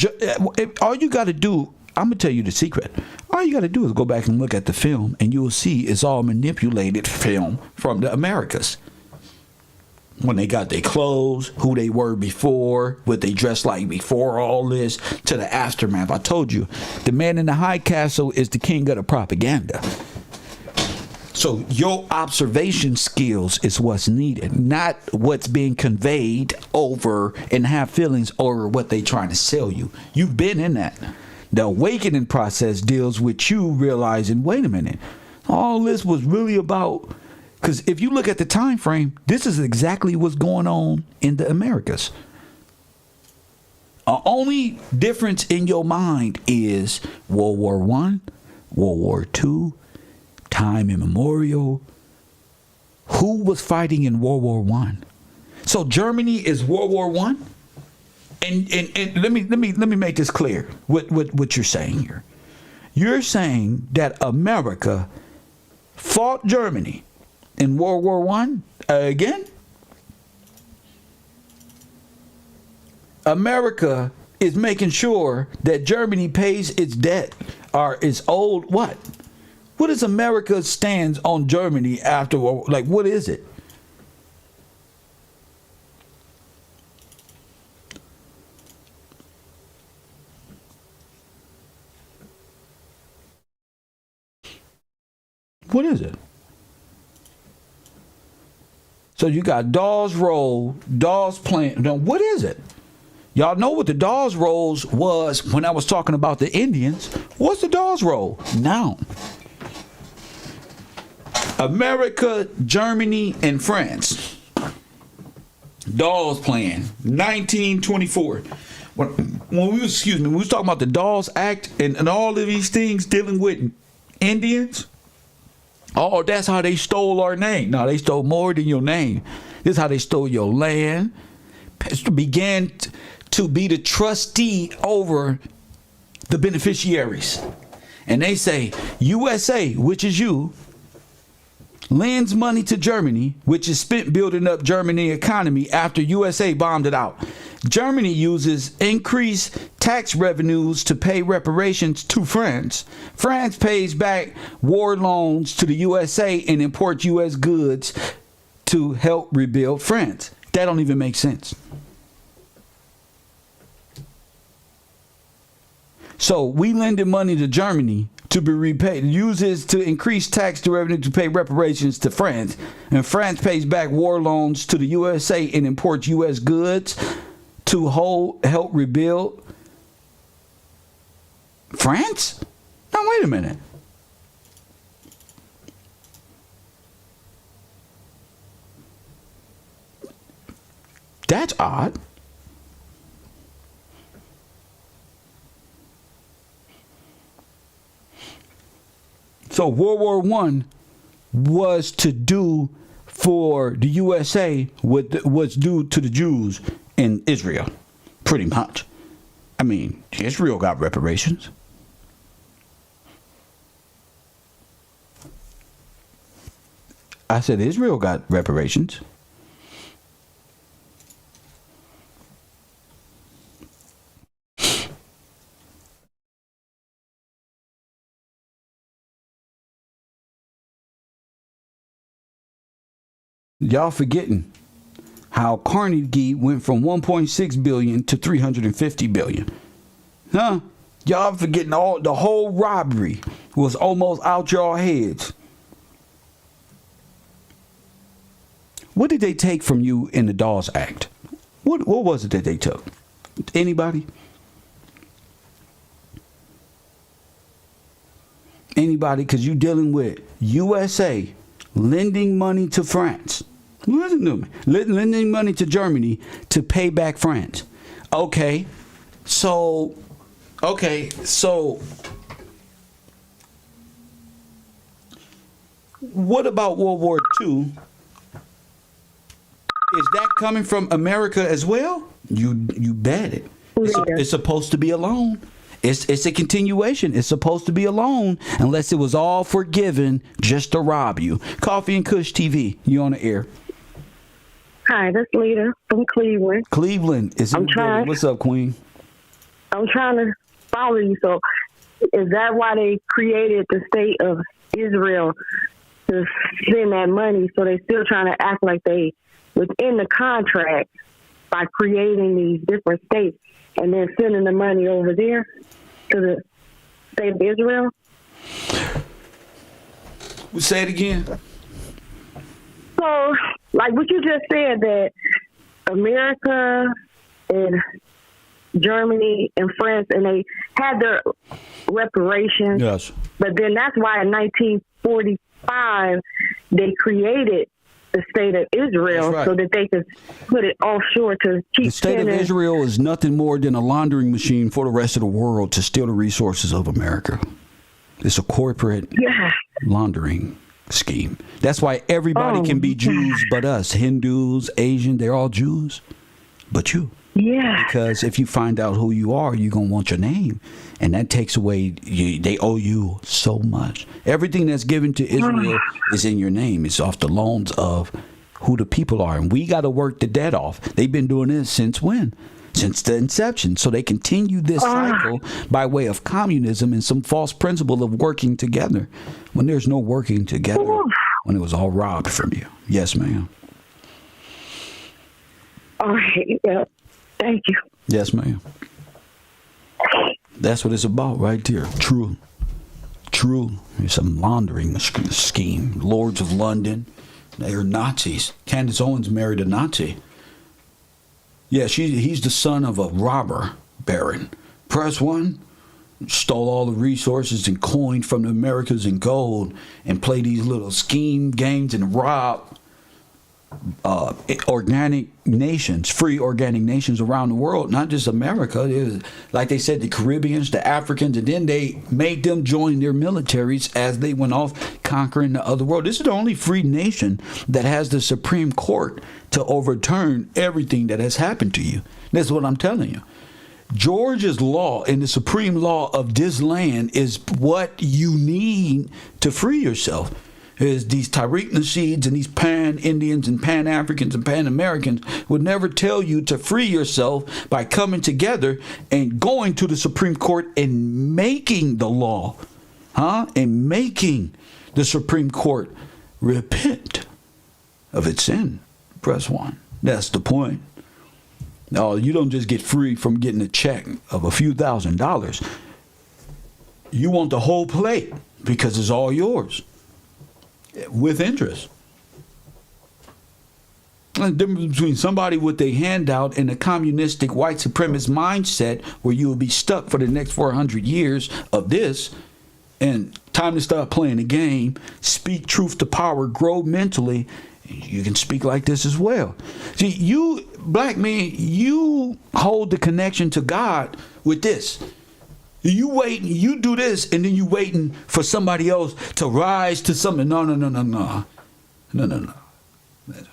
all you got to do, I'm going to tell you the secret. All you got to do is go back and look at the film, and you'll see it's all manipulated film from the Americas. When they got their clothes, who they were before, what they dressed like before all this, to the aftermath. I told you, the man in the high castle is the king of the propaganda. So your observation skills is what's needed, not what's being conveyed over and have feelings over what they trying to sell you. You've been in that. The awakening process deals with you realizing, wait a minute, all this was really about, because if you look at the time frame, this is exactly what's going on in the Americas. Only difference in your mind is World War I, World War II, time immemorial. Who was fighting in World War I? So Germany is World War I? And let me make this clear. What you're saying here. You're saying that America fought Germany in World War I again? America is making sure that Germany pays its debt or its owed what? What is America's stance on Germany after, like, what is it? What is it? So you got Dawes role, Dawes plan. Now, what is it? Y'all know what the Dawes roles was when I was talking about the Indians. What's the Dawes role now? America, Germany, and France. Dawes Plan, 1924. When we was talking about the Dawes Act and all of these things dealing with Indians, oh, that's how they stole our name. No, they stole more than your name. This is how they stole your land. Began to be the trustee over the beneficiaries. And they say, USA, which is you, lends money to Germany, which is spent building up Germany economy after USA bombed it out. Germany uses increased tax revenues to pay reparations to France. France pays back war loans to the USA and imports US goods to help rebuild France. That don't even make sense. So we lended money to Germany to be repaid, uses to increase tax to revenue to pay reparations to France, and France pays back war loans to the USA and imports U.S. goods to help rebuild France? Now wait a minute. That's odd. So World War I was to do for the USA what was due to the Jews in Israel, pretty much. I mean, Israel got reparations. I said Israel got reparations. Y'all forgetting how Carnegie went from 1.6 billion to 350 billion. Huh? Y'all forgetting the whole robbery was almost out your heads. What did they take from you in the Dawes Act? What was it that they took? Anybody? Anybody? Because you're dealing with USA lending money to France. Listen to me. Lending money to Germany to pay back France. Okay. So what about World War II? Is that coming from America as well? You bet it. It's supposed to be a loan. It's a continuation. It's supposed to be a loan unless it was all forgiven just to rob you. Coffee and Kush TV, you on the air. Hi, this is Lita from Cleveland. Cleveland is in the building. What's up, Queen? I'm trying to follow you. So is that why they created the state of Israel, to send that money? So they still trying to act like they within the contract by creating these different states and then sending the money over there to the state of Israel? Say it again. So, like what you just said, that America and Germany and France, and they had their reparations. Yes. But then that's why in 1945 they created the state of Israel, right, so that they could put it offshore to keep. The state of Israel is nothing more than a laundering machine for the rest of the world to steal the resources of America. It's a corporate laundering scheme. That's why everybody can be Jews but us. Hindus, Asian, they're all Jews but you. Yeah. Because if you find out who you are, you're going to want your name. And that takes away, they owe you so much. Everything that's given to Israel is in your name. It's off the loans of who the people are. And we got to work the debt off. They've been doing this since when? Since the inception. So they continue this cycle by way of communism and some false principle of working together when there's no working together, when it was all robbed from you. Yes, ma'am. All right. Yeah. Thank you. Yes, ma'am. That's what it's about right there. True. It's a laundering scheme. Lords of London, they are Nazis. Candace Owens married a Nazi. Yeah, he's the son of a robber baron. Press one, stole all the resources and coined from the Americas in gold and played these little scheme games and robbed organic nations, free organic nations around the world, not just America. It was, like they said, the Caribbeans, the Africans, and then they made them join their militaries as they went off conquering the other world. This is the only free nation that has the Supreme Court to overturn everything that has happened to you. That's what I'm telling you. Georgia's law and the supreme law of this land is what you need to free yourself. Is these Tariq Nasheeds and these Pan-Indians and Pan-Africans and Pan-Americans would never tell you to free yourself by coming together and going to the Supreme Court and making the law, and making the Supreme Court repent of its sin. Press one. That's the point. No, you don't just get free from getting a check of a few $1,000s. You want the whole plate because it's all yours. With interest. The difference between somebody with a handout and a communistic white supremacist mindset where you will be stuck for the next 400 years of this, and time to start playing the game, speak truth to power, grow mentally. You can speak like this as well. See, you, black man, you hold the connection to God with this. You wait, you do this, and then you waiting for somebody else to rise to something. No.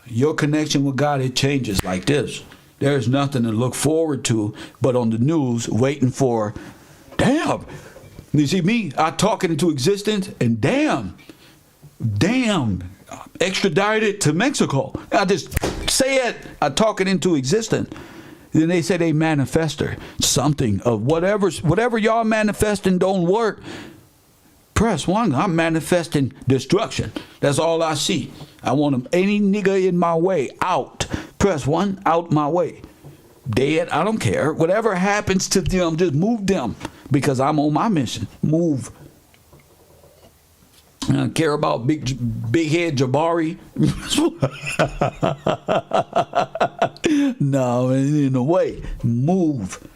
Your connection with God, it changes like this. There's nothing to look forward to but on the news waiting for, damn. You see me, I talk it into existence, and damn, extradited to Mexico. I just say it, I talk it into existence. Then they say they manifester something of whatever y'all manifesting don't work. Press one. I'm manifesting destruction. That's all I see. I want any nigga in my way out. Press one, out my way. Dead, I don't care. Whatever happens to them, just move them because I'm on my mission. Move. Care about big head Jabari? No, in a way, move.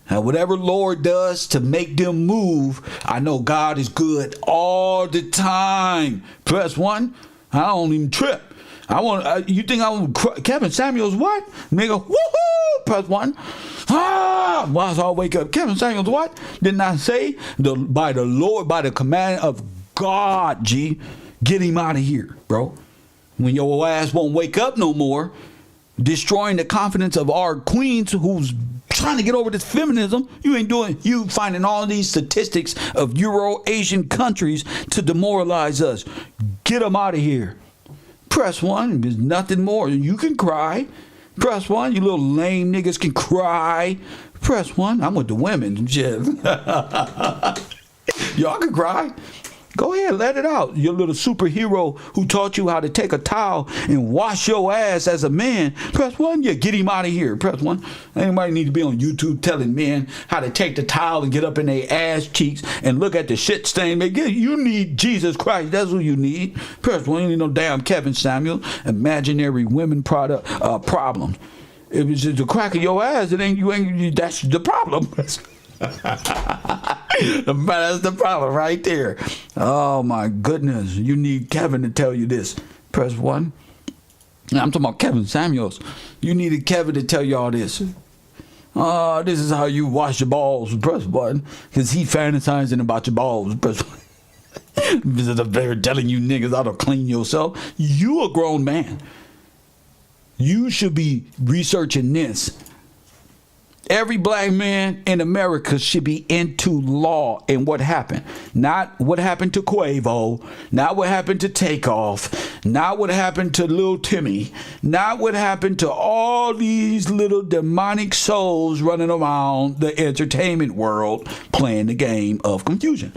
Now, whatever Lord does to make them move, I know God is good all the time. Press 1. I don't even trip. You think I want Kevin Samuels? What, nigga? Woohoo! Press 1. Once I wake up, Kevin Samuels? What? Didn't I say by the Lord, by the command of God? G, get him out of here, bro. When your ass won't wake up no more, destroying the confidence of our queens who's trying to get over this feminism. You finding all these statistics of Euro-Asian countries to demoralize us. Get them out of here. Press 1. There's nothing more. You can cry. Press 1. You little lame niggas can cry. Press 1. I'm with the women. Y'all can cry. Go ahead, let it out. Your little superhero who taught you how to take a towel and wash your ass as a man. Press 1. Yeah, get him out of here. Press 1. Anybody need to be on YouTube telling men how to take the towel and get up in their ass cheeks and look at the shit stain. You need Jesus Christ. That's who you need. Press 1. You need no damn Kevin Samuel. Imaginary women problem. If it's just the crack of your ass, that's the problem. That's the problem right there. Oh my goodness. You need Kevin to tell you this. Press 1. Now, I'm talking about Kevin Samuels. You needed Kevin to tell you all this. This is how you wash your balls. Press 1. Because he fantasizing about your balls. Press 1. They're telling you niggas how to clean yourself. You a grown man. You should be researching this. Every black man in America should be into law and what happened. Not what happened to Quavo. Not what happened to Takeoff. Not what happened to Lil Timmy. Not what happened to all these little demonic souls running around the entertainment world playing the game of confusion.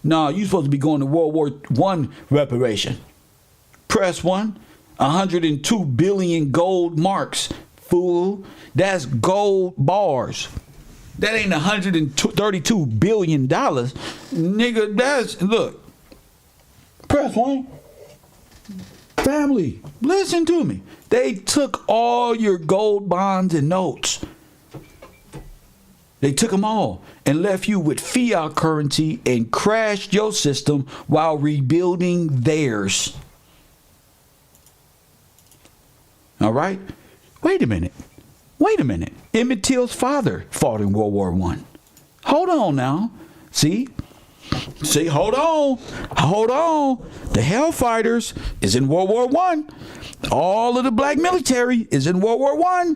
No, you're supposed to be going to World War I reparation. Press 1. 102 billion gold marks. Fool. That's gold bars. That ain't $132 billion. Nigga, look. Press 1. Family, listen to me. They took all your gold bonds and notes. They took them all and left you with fiat currency and crashed your system while rebuilding theirs. All right? Wait a minute. Emmett Till's father fought in World War I. Hold on now. See, hold on. The Hellfighters is in World War I. All of the black military is in World War I.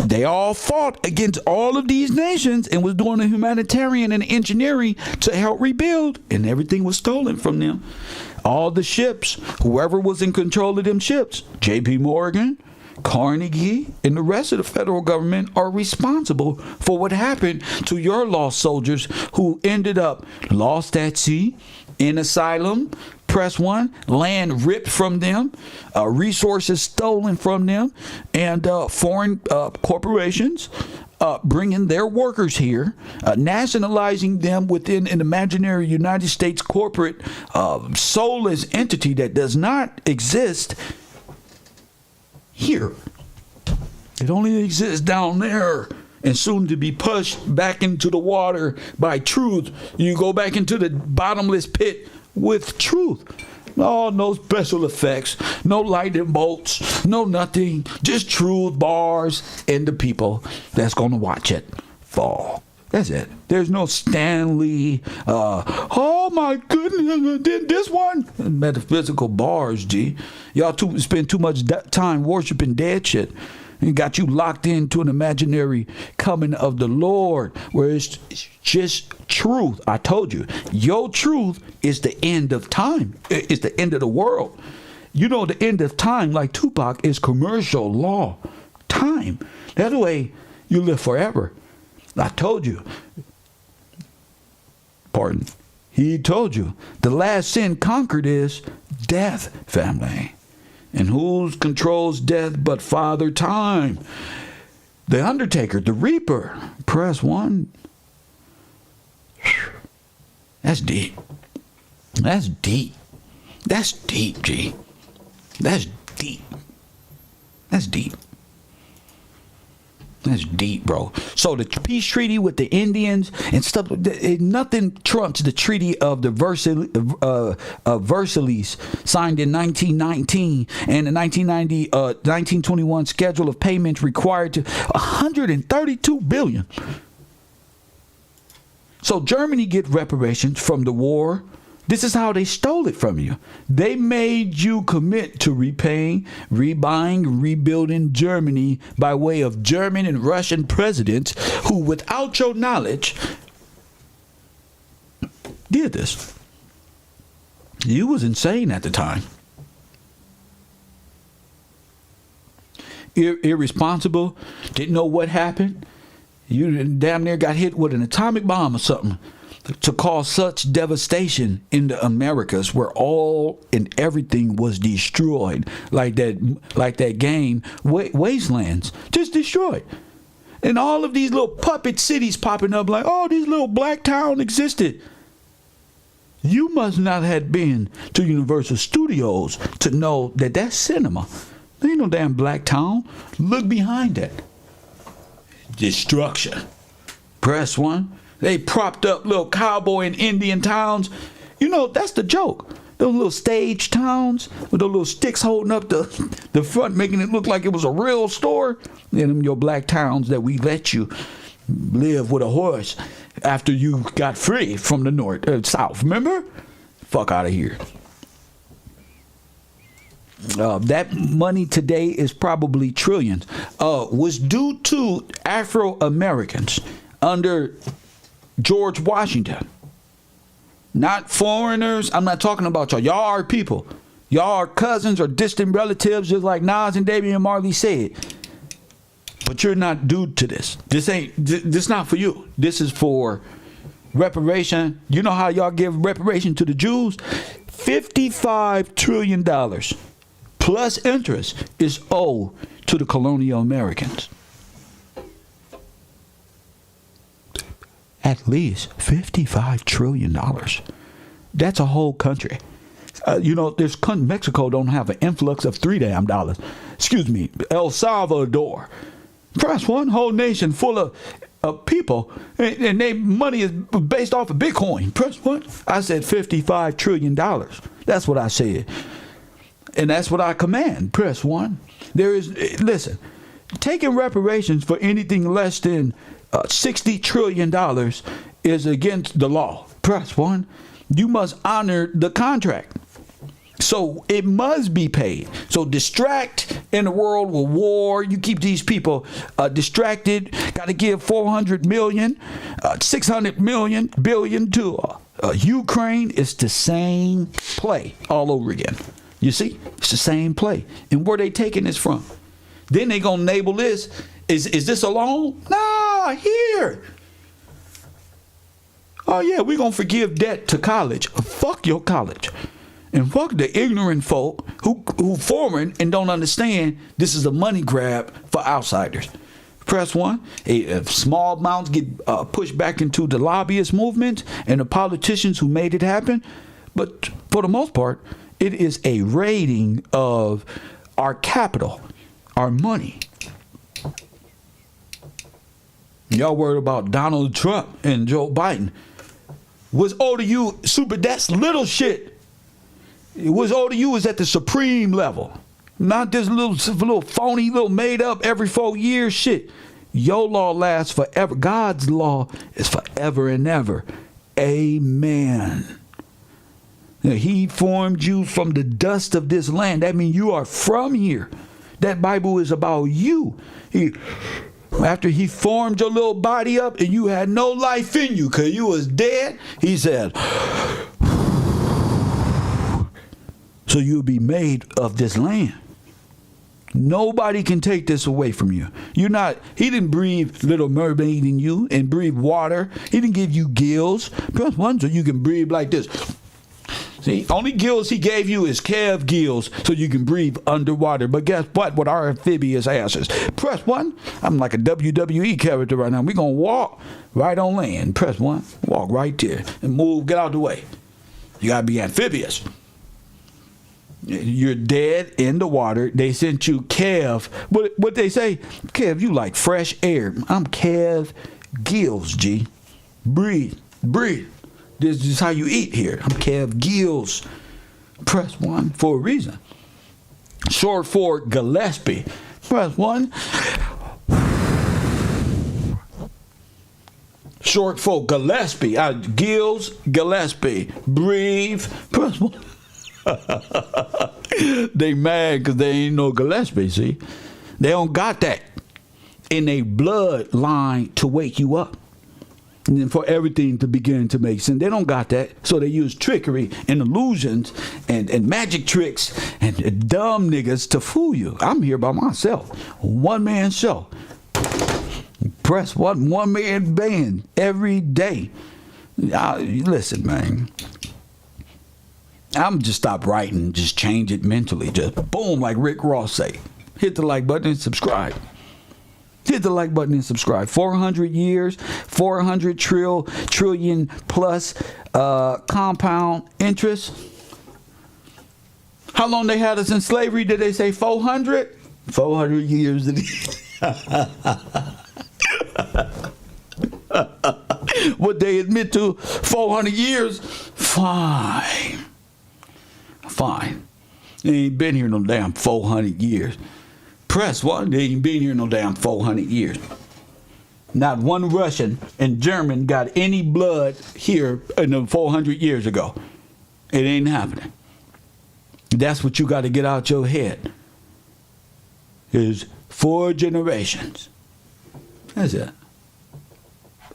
They all fought against all of these nations and was doing the humanitarian and engineering to help rebuild, and everything was stolen from them. All the ships, whoever was in control of them ships, J.P. Morgan, Carnegie, and the rest of the federal government are responsible for what happened to your lost soldiers who ended up lost at sea, in asylum. Press 1. Land ripped from them, resources stolen from them, and foreign corporations bringing their workers here, nationalizing them within an imaginary United States corporate soulless entity that does not exist here. It only exists down there and soon to be pushed back into the water by truth. You go back into the bottomless pit with truth. Oh, no special effects, no lightning bolts, no nothing. Just truth, bars, and the people that's going to watch it fall. That's it. There's no Stanley. Oh my goodness, this one. Metaphysical bars, G. Y'all spend too much time worshiping dead shit. It got you locked into an imaginary coming of the Lord where it's just truth. I told you, your truth is the end of time. It's the end of the world. You know, the end of time, like Tupac, is commercial law. Time. That's the way you live forever. I told you. Pardon. He told you. The last sin conquered is death, family. And who controls death but Father Time? The Undertaker, the Reaper. Press 1. That's deep. That's deep. That's deep, G. That's deep. That's deep. That's deep, bro. So the peace treaty with the Indians and stuff, nothing trumps the treaty of the Versailles signed in 1919 and the 1921 schedule of payments required to 132 billion. So Germany get reparations from the war. This is how they stole it from you. They made you commit to repaying, rebuying, rebuilding Germany by way of German and Russian presidents who, without your knowledge, did this. You was insane at the time. Irresponsible, didn't know what happened. You damn near got hit with an atomic bomb or something to cause such devastation in the Americas, where all and everything was destroyed, like that game Wastelands, just destroyed. And all of these little puppet cities popping up like, oh, this little black town existed. You must not have been to Universal Studios to know that that's cinema. There ain't no damn black town. Look behind that. Destruction. Press 1. They propped up little cowboy and Indian towns. You know, that's the joke. Those little stage towns with those little sticks holding up the front, making it look like it was a real store. And them your black towns that we let you live with a horse after you got free from the south. Remember? Fuck out of here. That money today is probably trillions. Was due to Afro-Americans under George Washington. Not foreigners. I'm not talking about y'all. Y'all are people. Y'all are cousins or distant relatives, just like Nas and Damian Marley said. But you're not due to this. This not for you. This is for reparation. You know how y'all give reparation to the Jews? $55 trillion plus interest is owed to the colonial Americans. At least $55 trillion. That's a whole country. Mexico don't have an influx of $3 damn. Excuse me, El Salvador. Press 1, whole nation full of people, and their money is based off of Bitcoin. Press 1. I said $55 trillion. That's what I said. And that's what I command. Press 1. Listen, taking reparations for anything less than $60 trillion is against the law. Press 1. You must honor the contract. So it must be paid. So distract in the world with war. You keep these people distracted. Got to give 400 million, 600 billion to Ukraine. It's the same play all over again. You see? It's the same play. And where they taking this from? Then they gonna label this. Is this a loan? Nah, here. Oh yeah, we gonna forgive debt to college. Fuck your college. And fuck the ignorant folk who foreign and don't understand this is a money grab for outsiders. Press 1. If small amounts get pushed back into the lobbyist movement and the politicians who made it happen. But for the most part, it is a raiding of our capital, our money. Y'all worried about Donald Trump and Joe Biden. What's owed to you, that's little shit. What's owed to you is at the supreme level. Not this little phony, little made up every 4 years shit. Your law lasts forever. God's law is forever and ever. Amen. Now, he formed you from the dust of this land. That means you are from here. That Bible is about you. After he formed your little body up and you had no life in you because you was dead, he said, so you'll be made of this land. Nobody can take this away from you. He didn't breathe Little Mermaid in you and breathe water. He didn't give you gills. Press 1 so you can breathe like this. See, only gills he gave you is calf gills so you can breathe underwater. But guess what? With our amphibious asses. Press 1. I'm like a WWE character right now. We're going to walk right on land. Press 1. Walk right there and move. Get out of the way. You got to be amphibious. You're dead in the water. They sent you Kev. What they say? Kev, you like fresh air. I'm Kev Gills, G. Breathe. This is how you eat here. I'm Kev Gills. Press 1 for a reason. Short for Gillespie. Press 1. Short for Gillespie. Gills, Gillespie. Breathe. Press 1. They mad because they ain't no Gillespie, see? They don't got that in a bloodline to wake you up. And then for everything to begin to make sense. They don't got that. So they use trickery and illusions and magic tricks and dumb niggas to fool you. I'm here by myself. One man show. Press one man band every day. Listen, man. I'm just stop writing, just change it mentally. Just boom, like Rick Ross say. Hit the like button and subscribe. Hit the like button and subscribe. 400 years, 400 trillion plus compound interest. How long they had us in slavery? Did they say 400? 400 years. What they admit to 400 years? Fine. They ain't been here no damn 400 years. Press 1, they ain't been here no damn 400 years. Not one Russian and German got any blood here in the 400 years ago. It ain't happening. That's what you got to get out your head. Is 4 generations. That's it.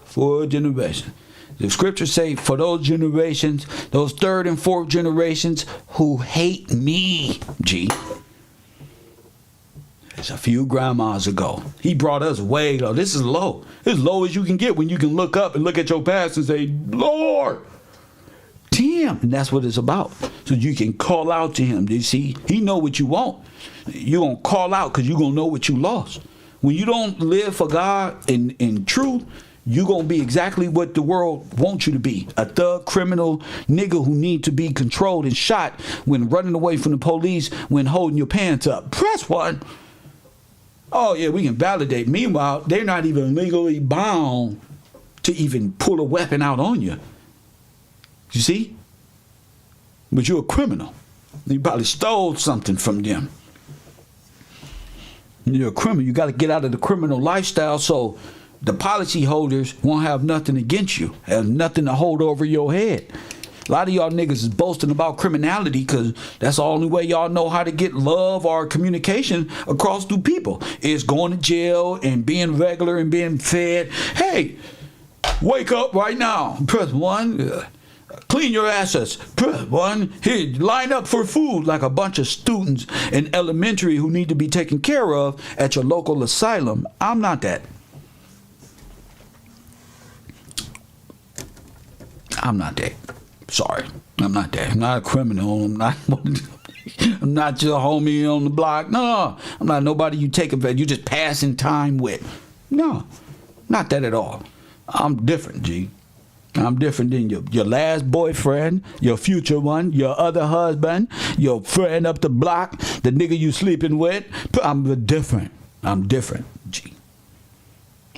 4 generations. The scriptures say for those generations, those 3rd and 4th generations who hate me, G. It's a few grandmas ago. He brought us way low. This is low. As low as you can get when you can look up and look at your past and say, Lord, damn. And that's what it's about. So you can call out to him. You see, he know what you want. You're going to call out because you're going to know what you lost. When you don't live for God in truth, you're going to be exactly what the world wants you to be. A thug, criminal, nigga who need to be controlled and shot when running away from the police, when holding your pants up. Press 1. Oh, yeah, we can validate. Meanwhile, they're not even legally bound to even pull a weapon out on you. You see? But you're a criminal. You probably stole something from them. You're a criminal. You got to get out of the criminal lifestyle so the policy holders won't have nothing against you, have nothing to hold over your head. A lot of y'all niggas is boasting about criminality because that's the only way y'all know how to get love or communication across through people is going to jail and being regular and being fed. Hey, wake up right now. Press 1. Clean your assets. Press 1. Here, line up for food like a bunch of students in elementary who need to be taken care of at your local asylum. I'm not that. I'm not that. Sorry, I'm not that. I'm not a criminal. I'm not your homie on the block. No, I'm not nobody you take advantage. You just passing time with. No, not that at all. I'm different, G. I'm different than your last boyfriend, your future one, your other husband, your friend up the block, the nigga you sleeping with. I'm different. I'm different, G.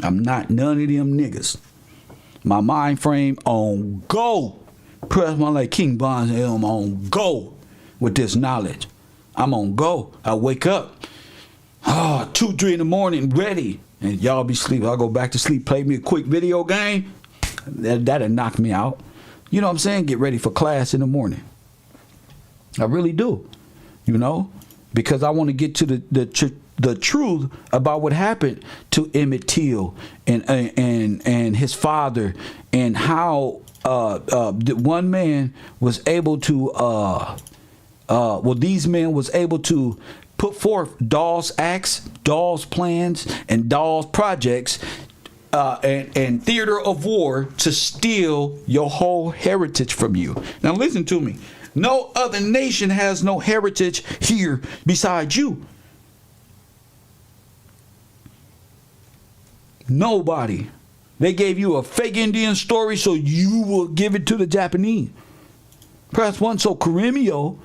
I'm not none of them niggas. My mind frame on go. Press 1 like King Bonds. I'm on go with this knowledge. I'm on go. I wake up. 2, 3 in the morning, ready. And y'all be sleeping. I'll go back to sleep, play me a quick video game. That'll knock me out. You know what I'm saying? Get ready for class in the morning. I really do. You know? Because I want to get to the truth about what happened to Emmett Till and his father and how one man was able to these men was able to put forth Dawes acts, Dawes plans, and Dawes projects and theater of war to steal your whole heritage from you. Now listen to me. No other nation has no heritage here besides you. Nobody. They gave you a fake Indian story so you will give it to the Japanese. Press 1 so Karimio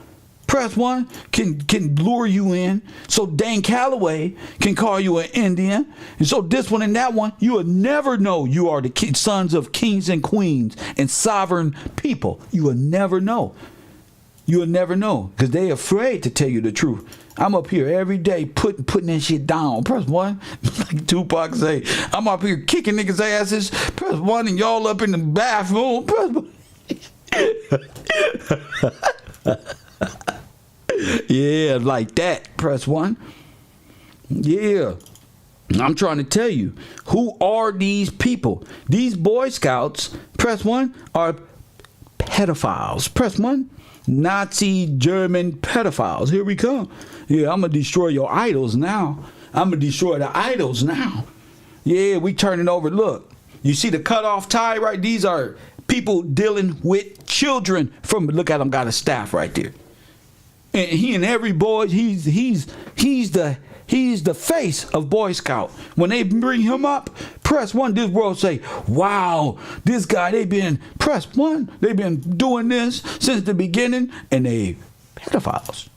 Press 1 can lure you in. So Dan Calloway can call you an Indian. And so this one and that one, you will never know you are the sons of kings and queens and sovereign people. You will never know. You will never know because they afraid to tell you the truth. I'm up here every day putting that shit down. Press 1, like Tupac say. I'm up here kicking niggas' asses. Press 1 and y'all up in the bathroom. Press 1. Yeah, like that. Press 1. Yeah. I'm trying to tell you, who are these people? These Boy Scouts, press 1, are pedophiles. Press 1. Nazi German pedophiles. Here we come. Yeah, I'm going to destroy your idols now. I'm going to destroy the idols now. Yeah, we turning over. Look, you see the cutoff tie, right? These are people dealing with children from, look at him, got a staff right there. And he and every boy, he's the face of Boy Scout. When they bring him up, press 1, this world say, wow, this guy, press 1, they've been doing this since the beginning, and they pedophiles.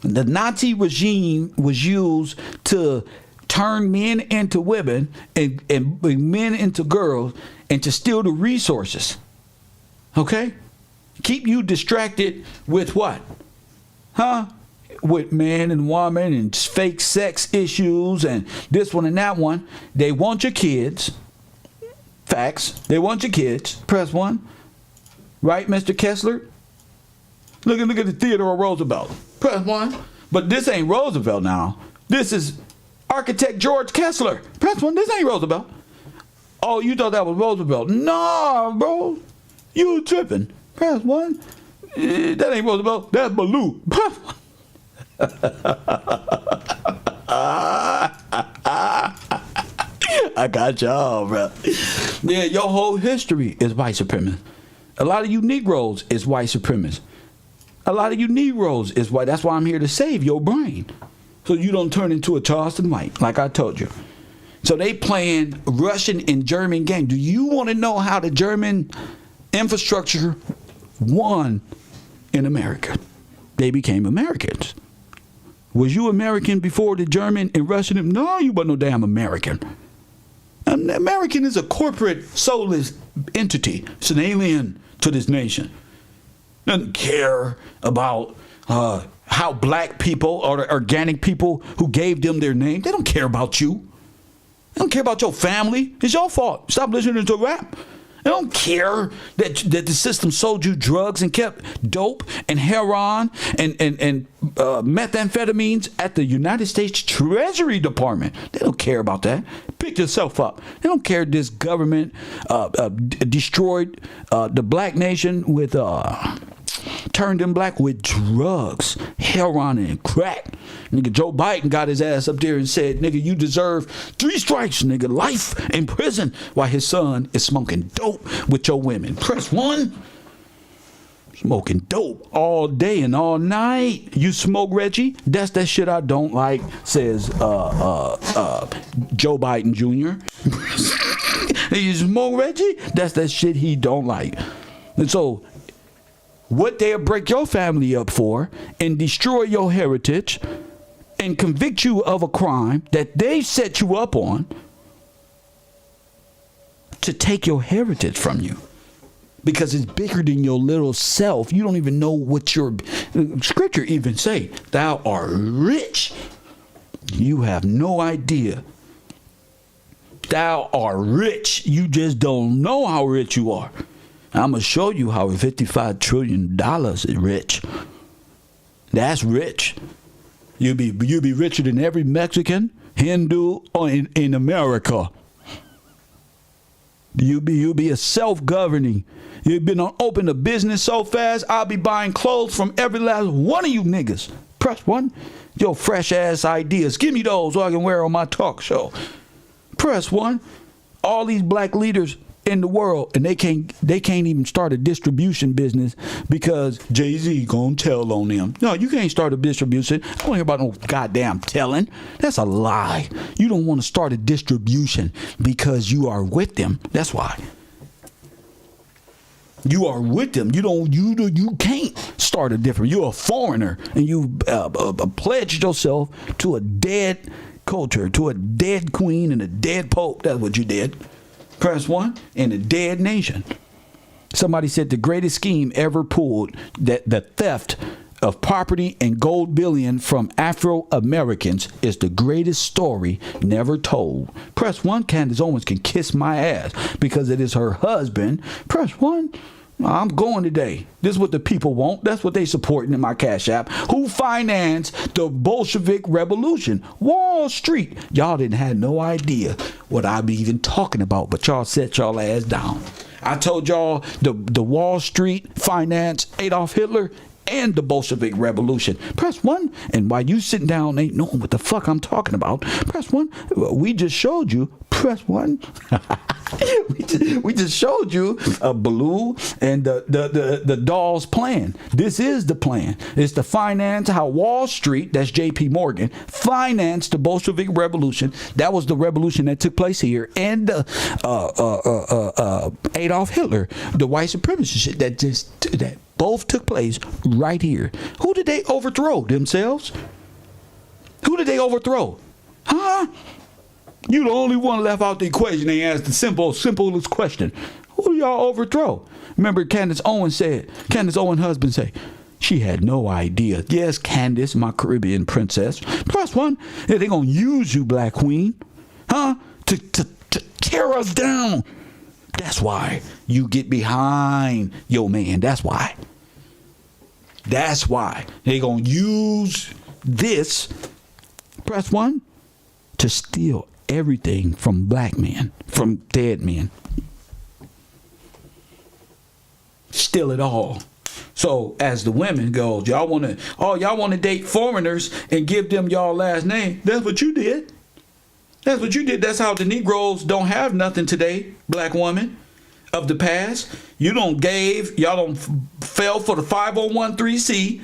The Nazi regime was used to turn men into women and men into girls and to steal the resources. Okay? Keep you distracted with what? With man and woman and fake sex issues and this one and that one. They want your kids. Facts. They want your kids. Press 1. Right, Mr. Kessler? Look at the Theodore Roosevelt. Press 1. But this ain't Roosevelt now. This is architect George Kessler. Press 1. This ain't Roosevelt. Oh, you thought that was Roosevelt? Nah, bro. You tripping. Press 1. That ain't Roosevelt. That's Baloo. I got y'all, bro. Yeah, your whole history is white supremacist. A lot of you Negroes is white supremacists. A lot of you Negroes is white. That's why I'm here to save your brain, so you don't turn into a Charleston White, like I told you. So they playing Russian and German game. Do you want to know how the German infrastructure won in America? They became Americans. Was you American before the German and Russian? No, you wasn't no damn American. An American is a corporate, soulless entity. It's an alien to this nation. Doesn't care about how black people or the organic people who gave them their name. They don't care about you. They don't care about your family. It's your fault. Stop listening to rap. They don't care that the system sold you drugs and kept dope and heroin and methamphetamines at the United States Treasury Department. They don't care about that. Pick yourself up. They don't care this government destroyed the black nation with turned them black with drugs, heroin, and crack. Nigga, Joe Biden got his ass up there and said, nigga, you deserve 3 strikes, nigga, life in prison, while his son is smoking dope with your women. Press 1. Smoking dope all day and all night. You smoke, Reggie? That's that shit I don't like, says Joe Biden Jr. You smoke, Reggie? That's that shit he don't like. And so what they'll break your family up for and destroy your heritage and convict you of a crime that they set you up on to take your heritage from you. Because it's bigger than your little self. You don't even know what your scripture even say. Thou art rich. You have no idea. Thou art rich. You just don't know how rich you are. I'm going to show you how $55 trillion is rich. That's rich. You'll be richer than every Mexican, Hindu in America. You'll be a self-governing. You've been open a business so fast, I'll be buying clothes from every last one of you niggas. Press 1. Your fresh ass ideas. Give me those so I can wear on my talk show. Press 1. All these black leaders in the world, and they can't even start a distribution business because Jay-Z gonna tell on them. No, you can't start a distribution. I don't hear about no goddamn telling. That's a lie. You don't want to start a distribution because you are with them. That's why. You are with them. You can't start a different. You're a foreigner, and you pledged yourself to a dead culture, to a dead queen and a dead pope. That's what you did. Press 1. In a dead nation. Somebody said the greatest scheme ever pulled, that the theft of property and gold bullion from Afro-Americans is the greatest story never told. Press 1. Candace Owens can kiss my ass because it is her husband. Press 1. I'm going today. This is what the people want. That's what they supporting in my Cash App. Who financed the Bolshevik Revolution? Wall Street. Y'all didn't have no idea what I be even talking about, but y'all set y'all ass down. I told y'all the Wall Street finance Adolf Hitler and the Bolshevik Revolution. Press 1. And while you sitting down ain't knowing what the fuck I'm talking about, press 1. We just showed you. Press 1. we just showed you a Baloo and the Dawes plan. This is the plan. It's to finance how Wall Street, that's J.P. Morgan, financed the Bolshevik Revolution. That was the revolution that took place here. And Adolf Hitler, the white supremacy shit that both took place right here. Who did they overthrow? Themselves? Who did they overthrow? Huh? You the only one left out the equation. They asked the simplest question. Who do y'all overthrow? Remember Candace Owens husband say, she had no idea. Yes, Candace, my Caribbean princess. Plus 1, yeah, they gonna use you, Black Queen. Huh? To tear us down. That's why you get behind your man. That's why. That's why they gonna use this. Press 1 to steal everything from black men, from dead men. Steal it all. So as the women go, y'all want to date foreigners and give them y'all last name. That's what you did. That's what you did. That's how the Negroes don't have nothing today, black woman of the past. Y'all don't fell for the 501(c)(3),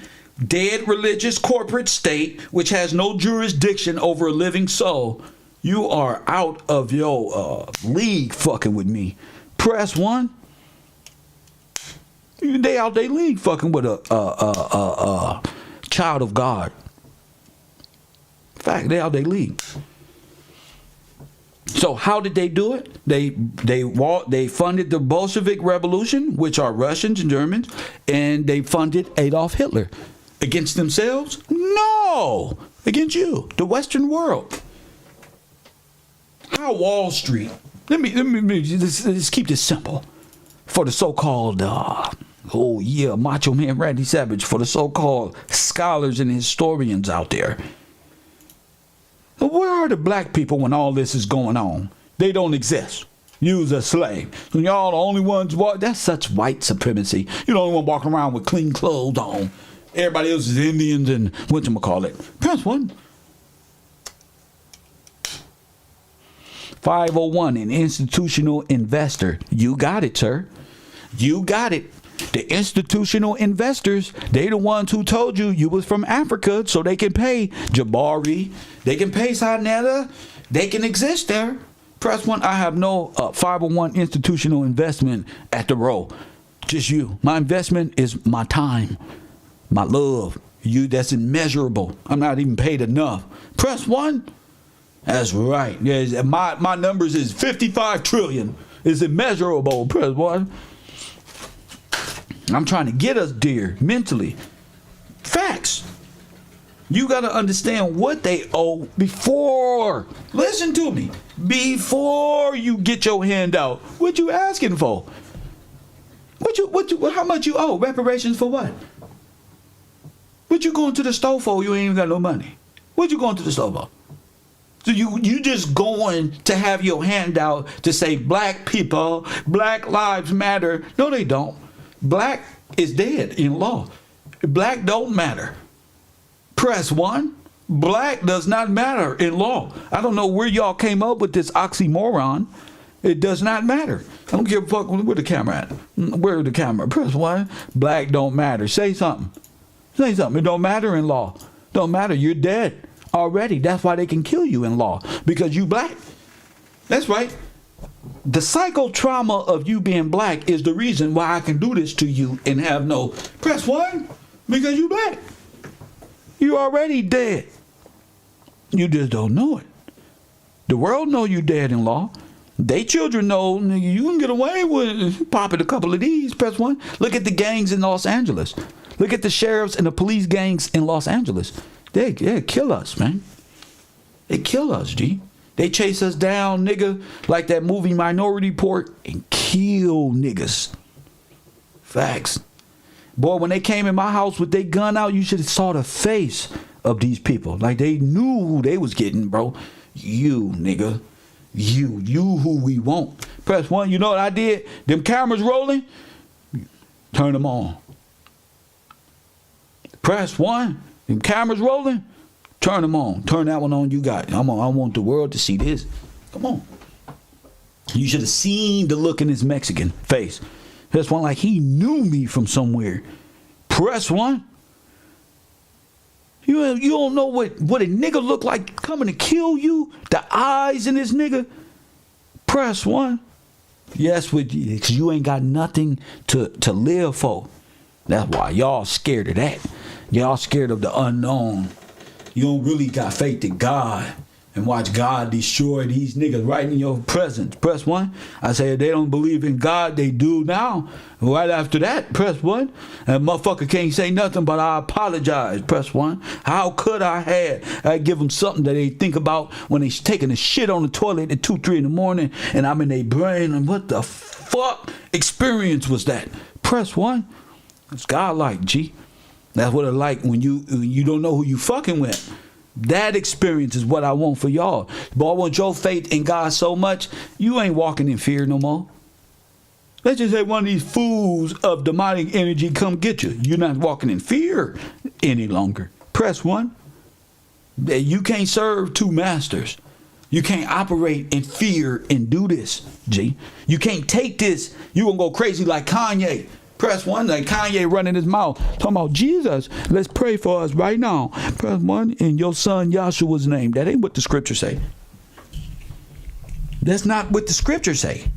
dead religious corporate state, which has no jurisdiction over a living soul. You are out of your league fucking with me. Press 1. They out their league fucking with a child of God. In fact, they out their league. So how did they do it? They funded the Bolshevik Revolution, which are Russians and Germans, and they funded Adolf Hitler. Against themselves? No! Against you, the Western world. How Wall Street? Let me just keep this simple. For the so-called, Macho Man Randy Savage, for the so-called scholars and historians out there. Where are the black people when all this is going on? They don't exist. You's a slave. So y'all the only ones that's such white supremacy. You're the only one walking around with clean clothes on. Everybody else is Indians and whatchamacallit. Press 1. 501, an institutional investor. You got it, sir. You got it. The institutional investors, they the ones who told you was from Africa, so they can pay Jabari, they can pay Sanetta, they can exist there. Press 1. I have no 501 institutional investment at the row. Just you. My investment is my time, my love. You, that's immeasurable. I'm not even paid enough. Press 1. That's right. Yeah, my numbers is 55 trillion. It's immeasurable. Press 1. I'm trying to get us there mentally. Facts. You got to understand what they owe before. Listen to me. Before you get your hand out, what you asking for? How much you owe? Reparations for what? What you going to the store for? You ain't even got no money. What you going to the store for? So you just going to have your hand out to say black people, black lives matter. No, they don't. Black is dead in law. Black don't matter. Press 1. Black does not matter in law. I don't know where y'all came up with this oxymoron. It does not matter. I don't give a fuck where the camera at. Where the camera? Press 1. Black don't matter. Say something. Say something. It don't matter in law. Don't matter. You're dead already. That's why they can kill you in law. Because you black. That's right. The psycho trauma of you being black is the reason why I can do this to you and have no press 1 because you black. You already dead. You just don't know it. The world know you dead in law. They children know, nigga, you can get away with popping a couple of these. Press 1. Look at the gangs in Los Angeles. Look at the sheriffs and the police gangs in Los Angeles. They kill us, man. They kill us, G. They chase us down, nigga, like that movie Minority Report, and kill niggas. Facts. Boy, when they came in my house with their gun out, you should have saw the face of these people. Like they knew who they was getting, bro. You, nigga. You who we want. Press 1. You know what I did? Them cameras rolling, turn them on. Press 1. Them cameras rolling, turn them on. Turn that one on. You got it. I want the world to see this. Come on. You should have seen the look in his Mexican face. Press 1 like he knew me from somewhere. Press 1. You don't know what a nigga look like coming to kill you? The eyes in this nigga? Press 1. Yes, because you ain't got nothing to live for. That's why y'all scared of that. Y'all scared of the unknown. You don't really got faith in God and watch God destroy these niggas right in your presence. Press 1. I say if they don't believe in God, they do now. Right after that, press 1. And motherfucker can't say nothing but I apologize. Press 1. How could I give them something that they think about when they taking a shit on the toilet at 2, 3 in the morning and I'm in their brain and what the fuck experience was that? Press 1. It's godlike, G. That's what it's like when you don't know who you fucking with. That experience is what I want for y'all. But I want your faith in God so much, you ain't walking in fear no more. Let's just say one of these fools of demonic energy come get you. You're not walking in fear any longer. Press 1. You can't serve two masters. You can't operate in fear and do this, G. You can't take this. You gonna go crazy like Kanye. Press 1, like Kanye running his mouth. Talking about Jesus, let's pray for us right now. Press 1 in your son Yahshua's name. That ain't what the scripture say. That's not what the scripture say.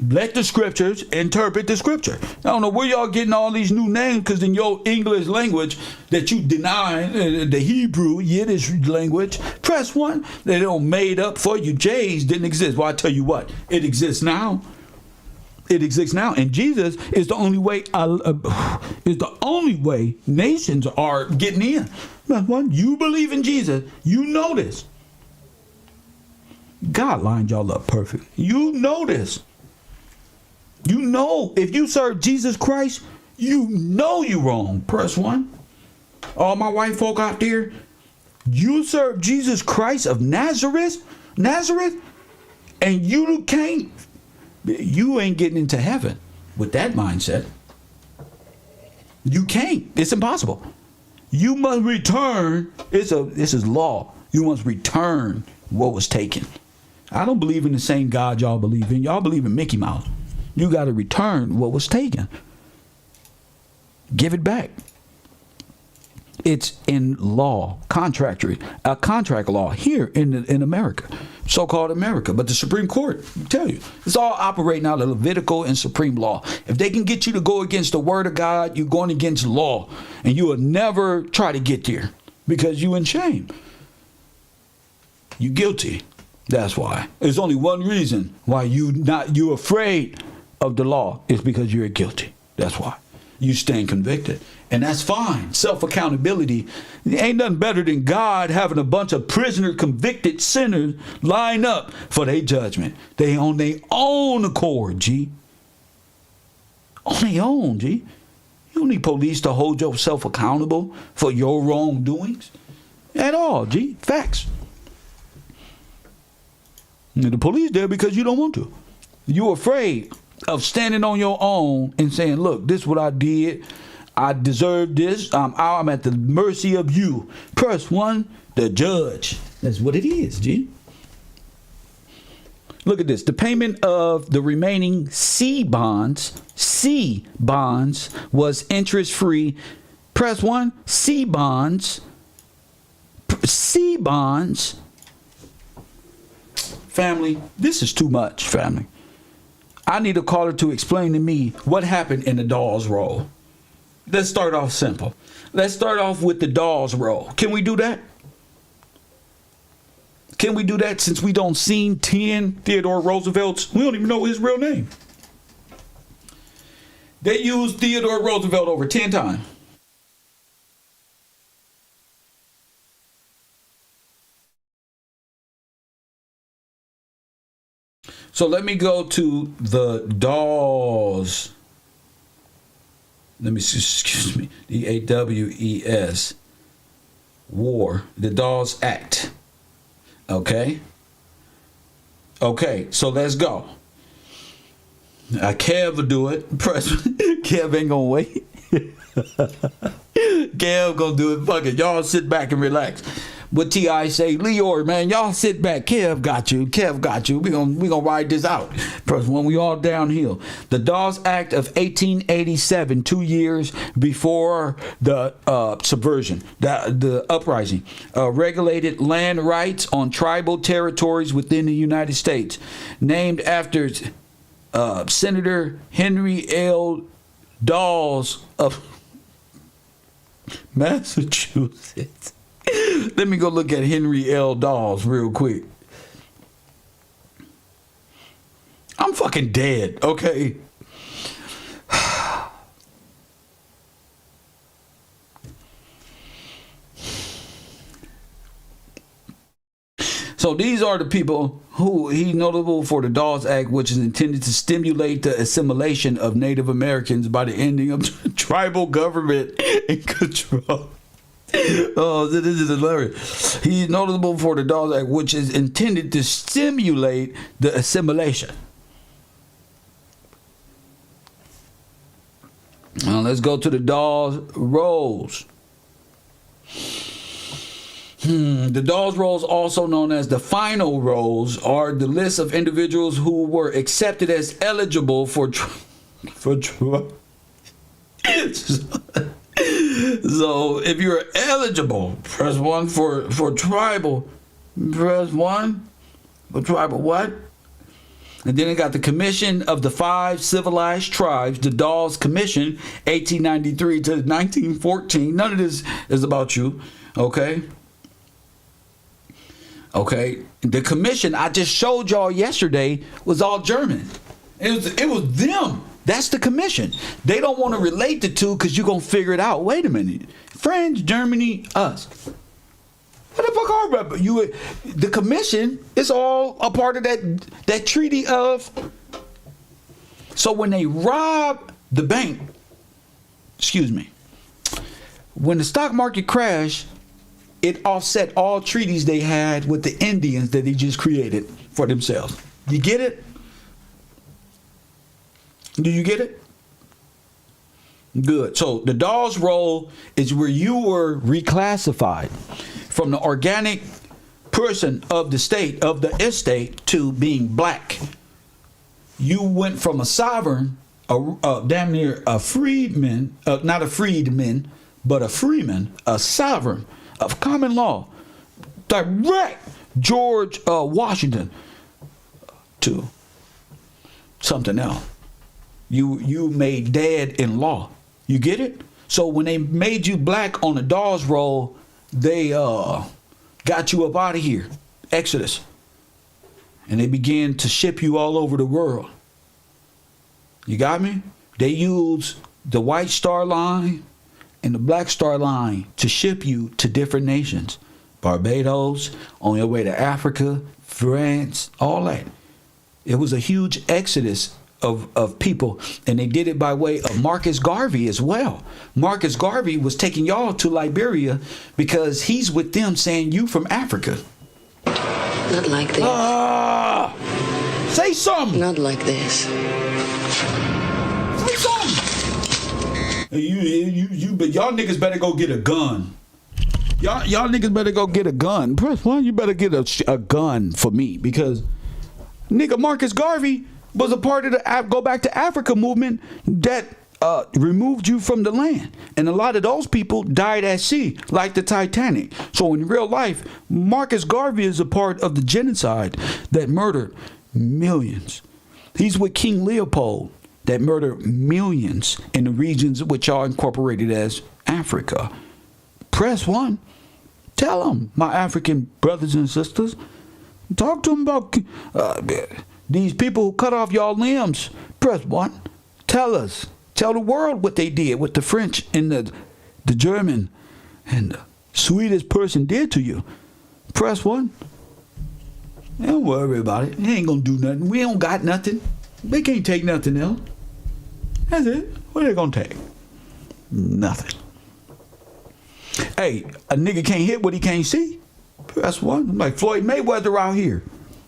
Let the scriptures interpret the scripture. I don't know where y'all getting all these new names because in your English language that you deny, the Hebrew, Yiddish language, press 1. They don't made up for you. J's didn't exist. Well, I tell you what, it exists now. It exists now, and Jesus is the only way nations are getting in. One, you believe in Jesus, you know this. God lined y'all up perfect. You know this. You know if you serve Jesus Christ, you know you wrong. Press 1. All my white folk out there, you serve Jesus Christ of Nazareth, and you can't. You ain't getting into heaven with that mindset. You can't. It's impossible. You must return. This is law. You must return what was taken. I don't believe in the same God y'all believe in. Y'all believe in Mickey Mouse. You got to return what was taken. Give it back. It's in law, contract law here in America, so-called America. But the Supreme Court, I tell you, it's all operating out of Levitical and Supreme law. If they can get you to go against the word of God, you're going against law, and you will never try to get there because you in shame. You guilty. That's why. There's only one reason why you're afraid of the law is because you're guilty. That's why. You stand convicted. And that's fine. Self-accountability. Ain't nothing better than God having a bunch of prisoner convicted sinners line up for their judgment. They on their own accord, G. On their own, G. You don't need police to hold yourself accountable for your wrongdoings at all, G. Facts. And the police there because you don't want to. You're afraid of standing on your own and saying, look, this is what I did. I deserve this. I'm at the mercy of you. Press 1, the judge. That's what it is, G. Look at this. The payment of the remaining C bonds was interest-free. Press 1, C bonds Family, this is too much, family. I need a caller to explain to me what happened in the Dawes roll. Let's start off simple. Let's start off with the Dawes roll. Can we do that? Can we do that since we don't seen 10 Theodore Roosevelts? We don't even know his real name. They used Theodore Roosevelt over 10 times. So let me go to the Dawes. Let me, excuse me, the AWES War, the Dawes Act. Okay. Okay, so let's go. Kev will do it. Kev ain't gonna wait. Kev gonna do it. Fuck it. Y'all sit back and relax. What T.I. say, Leor, man, y'all sit back. Kev got you. Kev got you. We gonna ride this out. When we all downhill. The Dawes Act of 1887, 2 years before the subversion, the uprising, regulated land rights on tribal territories within the United States, named after Senator Henry L. Dawes of Massachusetts. Let me go look at Henry L. Dawes real quick. I'm fucking dead, okay? So these are the people who he's notable for the Dawes Act, which is intended to stimulate the assimilation of Native Americans by the ending of tribal government and control. Oh, this is hilarious. He's notable for the Dawes Act, which is intended to stimulate the assimilation. Now let's go to the Dawes rolls. The Dawes rolls, also known as the final rolls, are the list of individuals who were accepted as eligible for So if you're eligible, press 1 for tribal. Press 1 for tribal what? And then it got the Commission of the 5 Civilized Tribes, the Dawes Commission, 1893 to 1914. None of this is about you, okay? Okay, the commission I just showed y'all yesterday was all German. It was them. That's the commission. They don't want to relate the two because you're going to figure it out. Wait a minute. France, Germany, us. What the fuck are you? The commission is all a part of that treaty of. So when they rob the bank, excuse me, when the stock market crashed, it offset all treaties they had with the Indians that they just created for themselves. You get it? Do you get it? Good. So the Dawes roll is where you were reclassified from the organic person of the state, of the estate, to being black. You went from a sovereign, damn near a freedman, not a freedman, but a freeman, a sovereign of common law, direct George Washington, to something else. You made dad in law. You get it? So when they made you black on the Dawes roll, they got you up out of here. Exodus. And they began to ship you all over the world. You got me? They used the White Star Line and the Black Star Line to ship you to different nations. Barbados, on your way to Africa, France, all that. It was a huge exodus of people, and they did it by way of Marcus Garvey as well. Marcus Garvey was taking y'all to Liberia because he's with them saying you from Africa. Not like this. Say something. Not like this. Say something. But y'all niggas better go get a gun. Y'all niggas better go get a gun. Press 1, you better get a gun for me, because nigga Marcus Garvey was a part of the Go Back to Africa movement that removed you from the land. And a lot of those people died at sea, like the Titanic. So in real life, Marcus Garvey is a part of the genocide that murdered millions. He's with King Leopold that murdered millions in the regions which are incorporated as Africa. Press 1. Tell them, my African brothers and sisters. Talk to them about these people who cut off y'all limbs. Press 1. Tell us. Tell the world what they did, what the French and the German and the Swedish person did to you. Press 1. Don't worry about it. They ain't gonna do nothing. We don't got nothing. They can't take nothing else. That's it. What are they gonna take? Nothing. Hey, a nigga can't hit what he can't see. Press 1. I'm like Floyd Mayweather out here.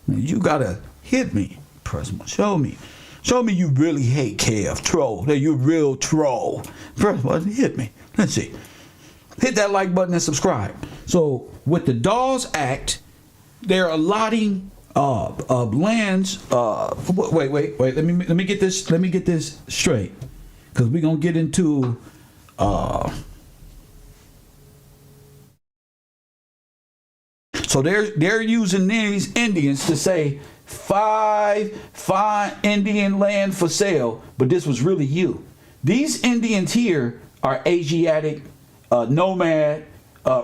You gotta hit me. Press 1. Show me. Show me you really hate Kev. Troll. That you real troll. Press 1. Hit me. Let's see. Hit that like button and subscribe. So with the Dawes Act, they're allotting lands. Wait. Let me get this straight, because we're gonna get into So they're using these Indians to say 5 Indian land for sale, but this was really you. These Indians here are Asiatic nomad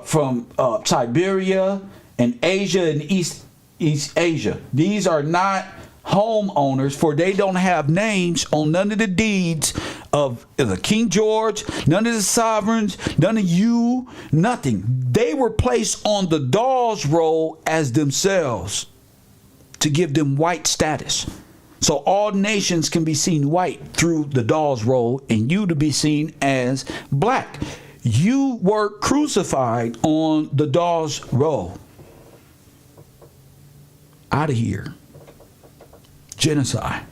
from Siberia and Asia and East Asia. These are not homeowners, for they don't have names on none of the deeds of the King George, none of the sovereigns, none of you, nothing. They were placed on the Dawes roll as themselves to give them white status. So all nations can be seen white through the Dawes roll, and you to be seen as black. You were crucified on the Dawes roll. Out of here. Genocide.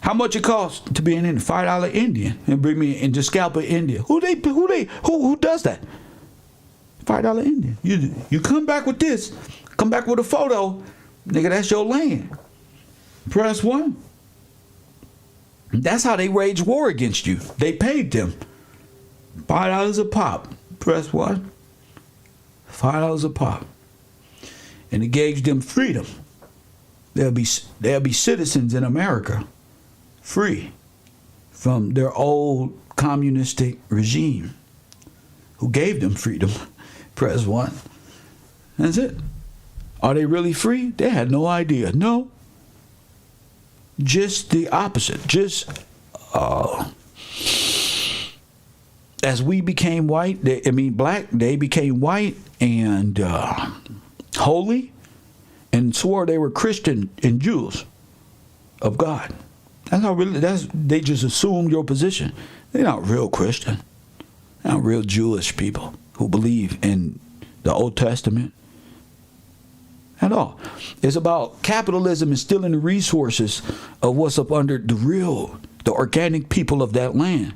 How much it costs to be an Indian? $5 Indian and bring me in, just scalp an Indian. Who does that? $5 Indian. You come back with this. Come back with a photo, nigga. That's your land. Press 1. That's how they wage war against you. They paid them $5 a pop. Press 1. $5 a pop, and it gave them freedom. They'll be citizens in America, free from their old communistic regime who gave them freedom. Press 1. That's it. Are they really free? They had no idea. No. Just the opposite. Just as we became white, black, they became white and holy, and swore they were Christian and Jews of God. They just assumed your position. They're not real Christian. They're not real Jewish people who believe in the Old Testament at all. It's about capitalism and stealing the resources of what's up under the organic people of that land.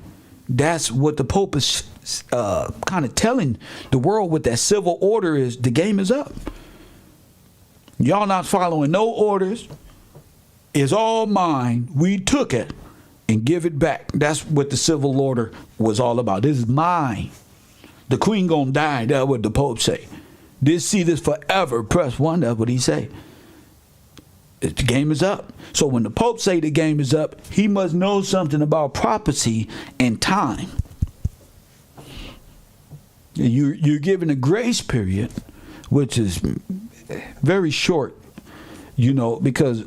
That's what the Pope is kind of telling the world with that civil order is. The game is up. Y'all not following no orders. It's all mine. We took it and give it back. That's what the civil order was all about. This is mine. The queen gonna die. That's what the Pope say. See this forever. Press 1. That's what he say. The game is up. So when the Pope say the game is up, he must know something about prophecy and time. You're given a grace period, which is very short, because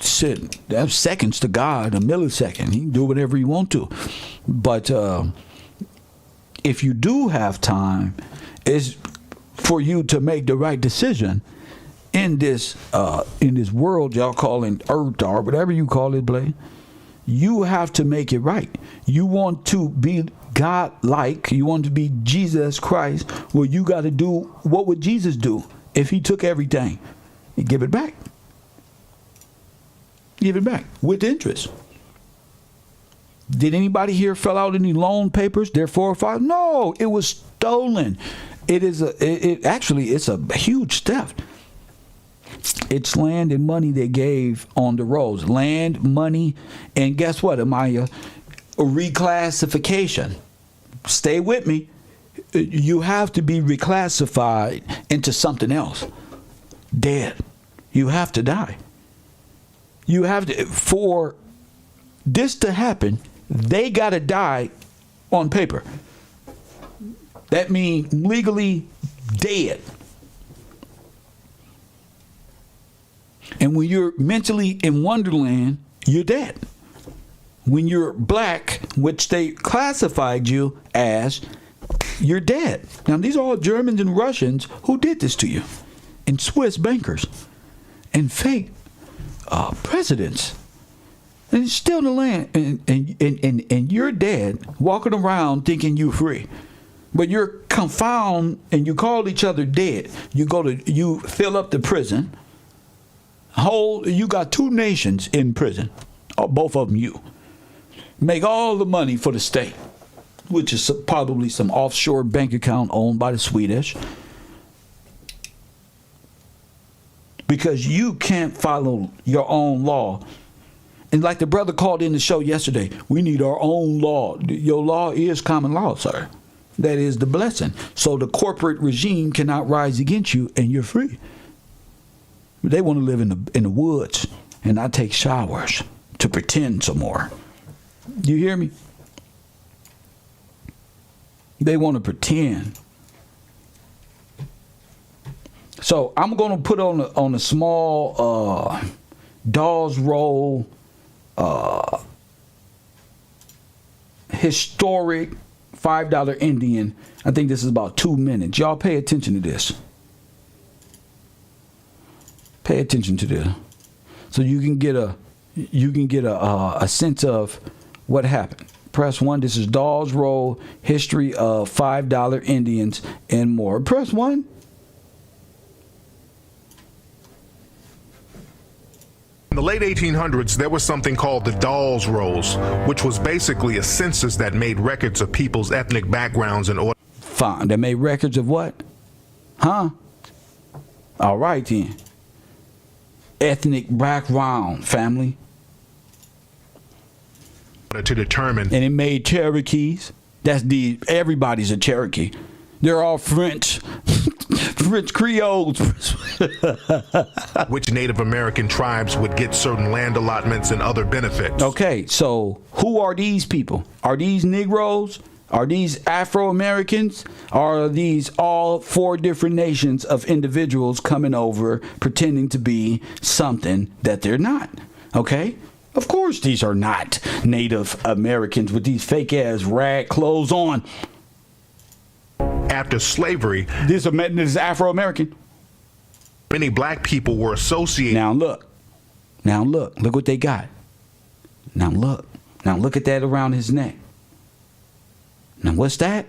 shit, that's seconds to God, a millisecond. He can do whatever you want to. But if you do have time, it's for you to make the right decision in this world y'all calling earth or whatever you call it, Blake. You have to make it right. You want to be God-like. You want to be Jesus Christ. Well, you got to do, what would Jesus do if he took everything? He'd give it back. Give it back with interest. Did anybody here fill out any loan papers? Their 405? No, it was stolen. It's a huge theft. It's land and money they gave on the roads. Land, money, and guess what, Amaya? A reclassification. Stay with me. You have to be reclassified into something else. Dead. You have to die. You have to, for this to happen, they got to die on paper. That means legally dead. And when you're mentally in Wonderland, you're dead. When you're black, which they classified you as, you're dead. Now, these are all Germans and Russians who did this to you, and Swiss bankers, and fake presidents. And it's still the land, and you're dead, walking around thinking you're free. But you're confounded, and you call each other dead. You fill up the prison. You got 2 nations in prison, both of them you. Make all the money for the state, which is probably some offshore bank account owned by the Swedish. Because you can't follow your own law. And like the brother called in the show yesterday, we need our own law. Your law is common law, sir. That is the blessing. So the corporate regime cannot rise against you, and you're free. They want to live in the woods and not take showers to pretend some more. You hear me? They want to pretend. So I'm going to put on a small Dawes roll historic $5 Indian. I think this is about 2 minutes. Y'all pay attention to this. Pay attention to this, so you can get a sense of what happened. Press 1. This is Dawes roll history of $5 Indians and more. Press 1. In the late 1800s, there was something called the Dawes Rolls, which was basically a census that made records of people's ethnic backgrounds in order. Fine. They made records of what? Huh? All right then. Ethnic background, family. To determine. And it made Cherokees. Everybody's a Cherokee. They're all French. French Creoles. Which Native American tribes would get certain land allotments and other benefits. Okay, so who are these people? Are these Negroes? Are these Afro-Americans? Are these all 4 different nations of individuals coming over pretending to be something that they're not? Okay? Of course these are not Native Americans with these fake-ass rag clothes on. After slavery, this is Afro-American. Many black people were associated. Now look what they got. Now look at that around his neck. Now what's that?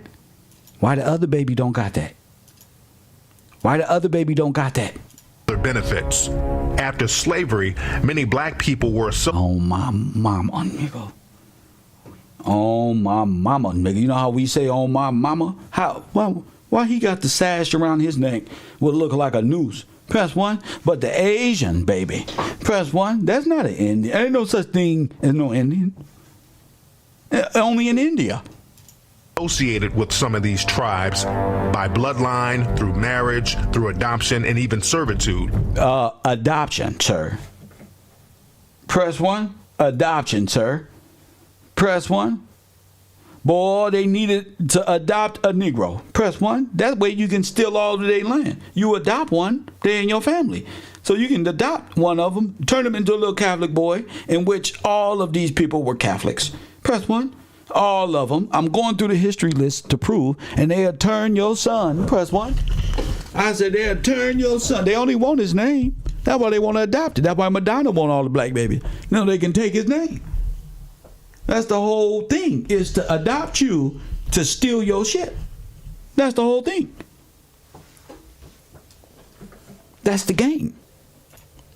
Why the other baby don't got that? Why the other baby don't got that? Their benefits. After slavery, many black people were oh my mama, nigga. Oh my mama, nigga. You know how we say oh my mama? Why he got the sash around his neck would look like a noose? Press 1. But the Asian baby. Press 1. That's not an Indian. Ain't no such thing as no Indian. Only in India. Associated with some of these tribes by bloodline, through marriage, through adoption, and even servitude. Adoption, sir. Press 1. Adoption, sir. Press 1. Boy, they needed to adopt a Negro. Press 1. That way you can steal all of their land. You adopt one, they're in your family. So you can adopt one of them, turn them into a little Catholic boy, in which all of these people were Catholics. Press 1. All of them. I'm going through the history list to prove, and they'll turn your son. Press 1. I said they'll turn your son. They only want his name. That's why they want to adopt it. That's why Madonna want all the black babies. Now they can take his name. That's the whole thing, is to adopt you to steal your shit. That's the whole thing. That's the game.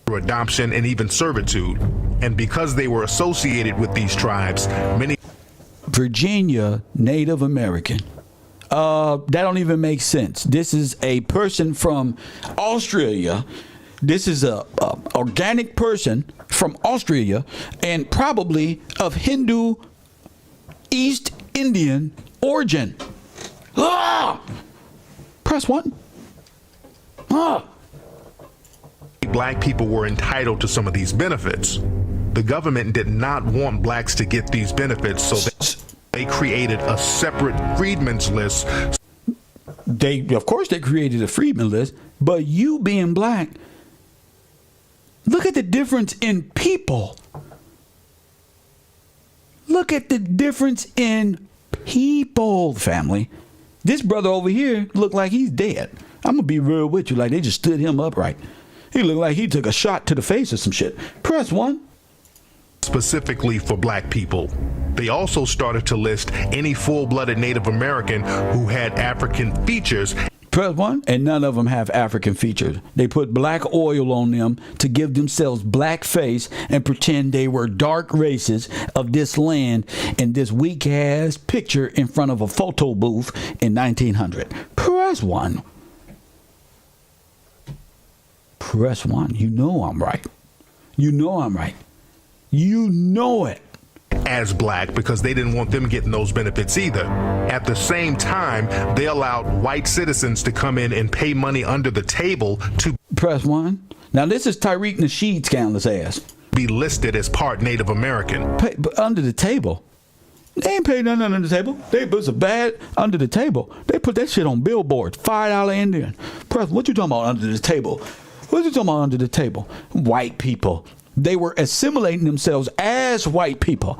Through adoption and even servitude. And because they were associated with these tribes, many... Virginia Native American. That don't even make sense. This is a person from Australia This is a organic person from Australia and probably of Hindu East Indian origin. Ah! Press 1. Ah! Black people were entitled to some of these benefits. The government did not want blacks to get these benefits, so they created a separate freedmen's list. Of course, they created a freedmen list, but you being black, look at the difference in people. Look at the difference in people, family. This brother over here looked like he's dead. I'm going to be real with you, like they just stood him upright. He looked like he took a shot to the face or some shit. Press 1. Specifically for black people. They also started to list any full-blooded Native American who had African features. Press 1, and none of them have African features. They put black oil on them to give themselves black face and pretend they were dark races of this land in this weak-ass picture in front of a photo booth in 1900. Press 1. Press 1. You know I'm right. You know I'm right. You know it. As black, because they didn't want them getting those benefits either. At the same time, they allowed white citizens to come in and pay money under the table to press 1. Now this is Tariq Nasheed's scandalous ass. Be listed as part Native American. But under the table. They ain't paid nothing under the table. They was a bad under the table. They put that shit on billboards. $5 Indian. Press, what you talking about under the table? What you talking about under the table? White people. They were assimilating themselves as white people.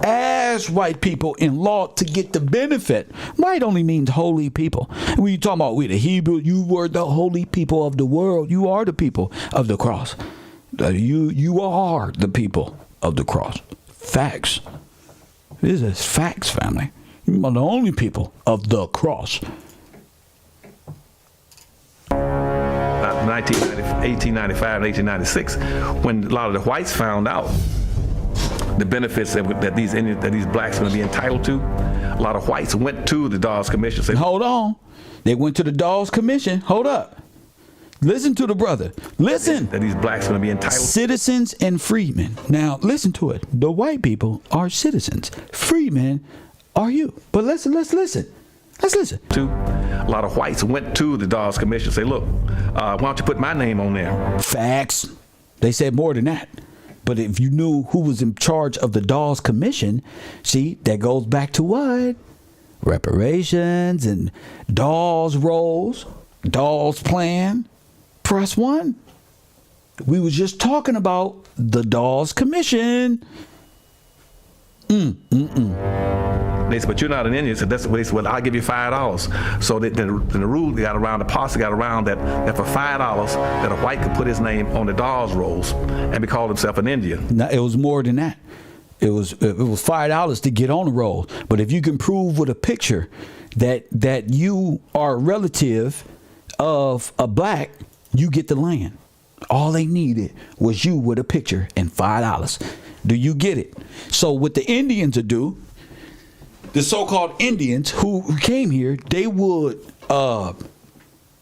As white people in law to get the benefit. White only means holy people. When you talking about we the Hebrew, you were the holy people of the world. You are the people of the cross. You are the people of the cross. Facts. This is facts, family. You are the only people of the cross. 1895 and 1896, when a lot of the whites found out the benefits that these blacks are going to be entitled to, a lot of whites went to the Dawes Commission. Said, hold on. They went to the Dawes Commission. Hold up. Listen to the brother. Listen. That these blacks are going to be entitled. Citizens and freedmen. Now, listen to it. The white people are citizens. Freedmen are you. But let's listen. Let's listen. A lot of whites went to the Dawes Commission and say, look, why don't you put my name on there? Facts. They said more than that. But if you knew who was in charge of the Dawes Commission, see, that goes back to what? Reparations and Dawes rolls, Dawes plan. Press 1. We was just talking about the Dawes Commission. They said, but you're not an Indian. So that's what they said, well, I'll give you $5. So the rule got around, the policy got around that for $5 that a white could put his name on the Dawes rolls and be called himself an Indian. Now, it was more than that. It was $5 to get on the roll. But if you can prove with a picture that you are a relative of a black, you get the land. All they needed was you with a picture and $5. Do you get it? So what the Indians would do, the so-called Indians who came here, they would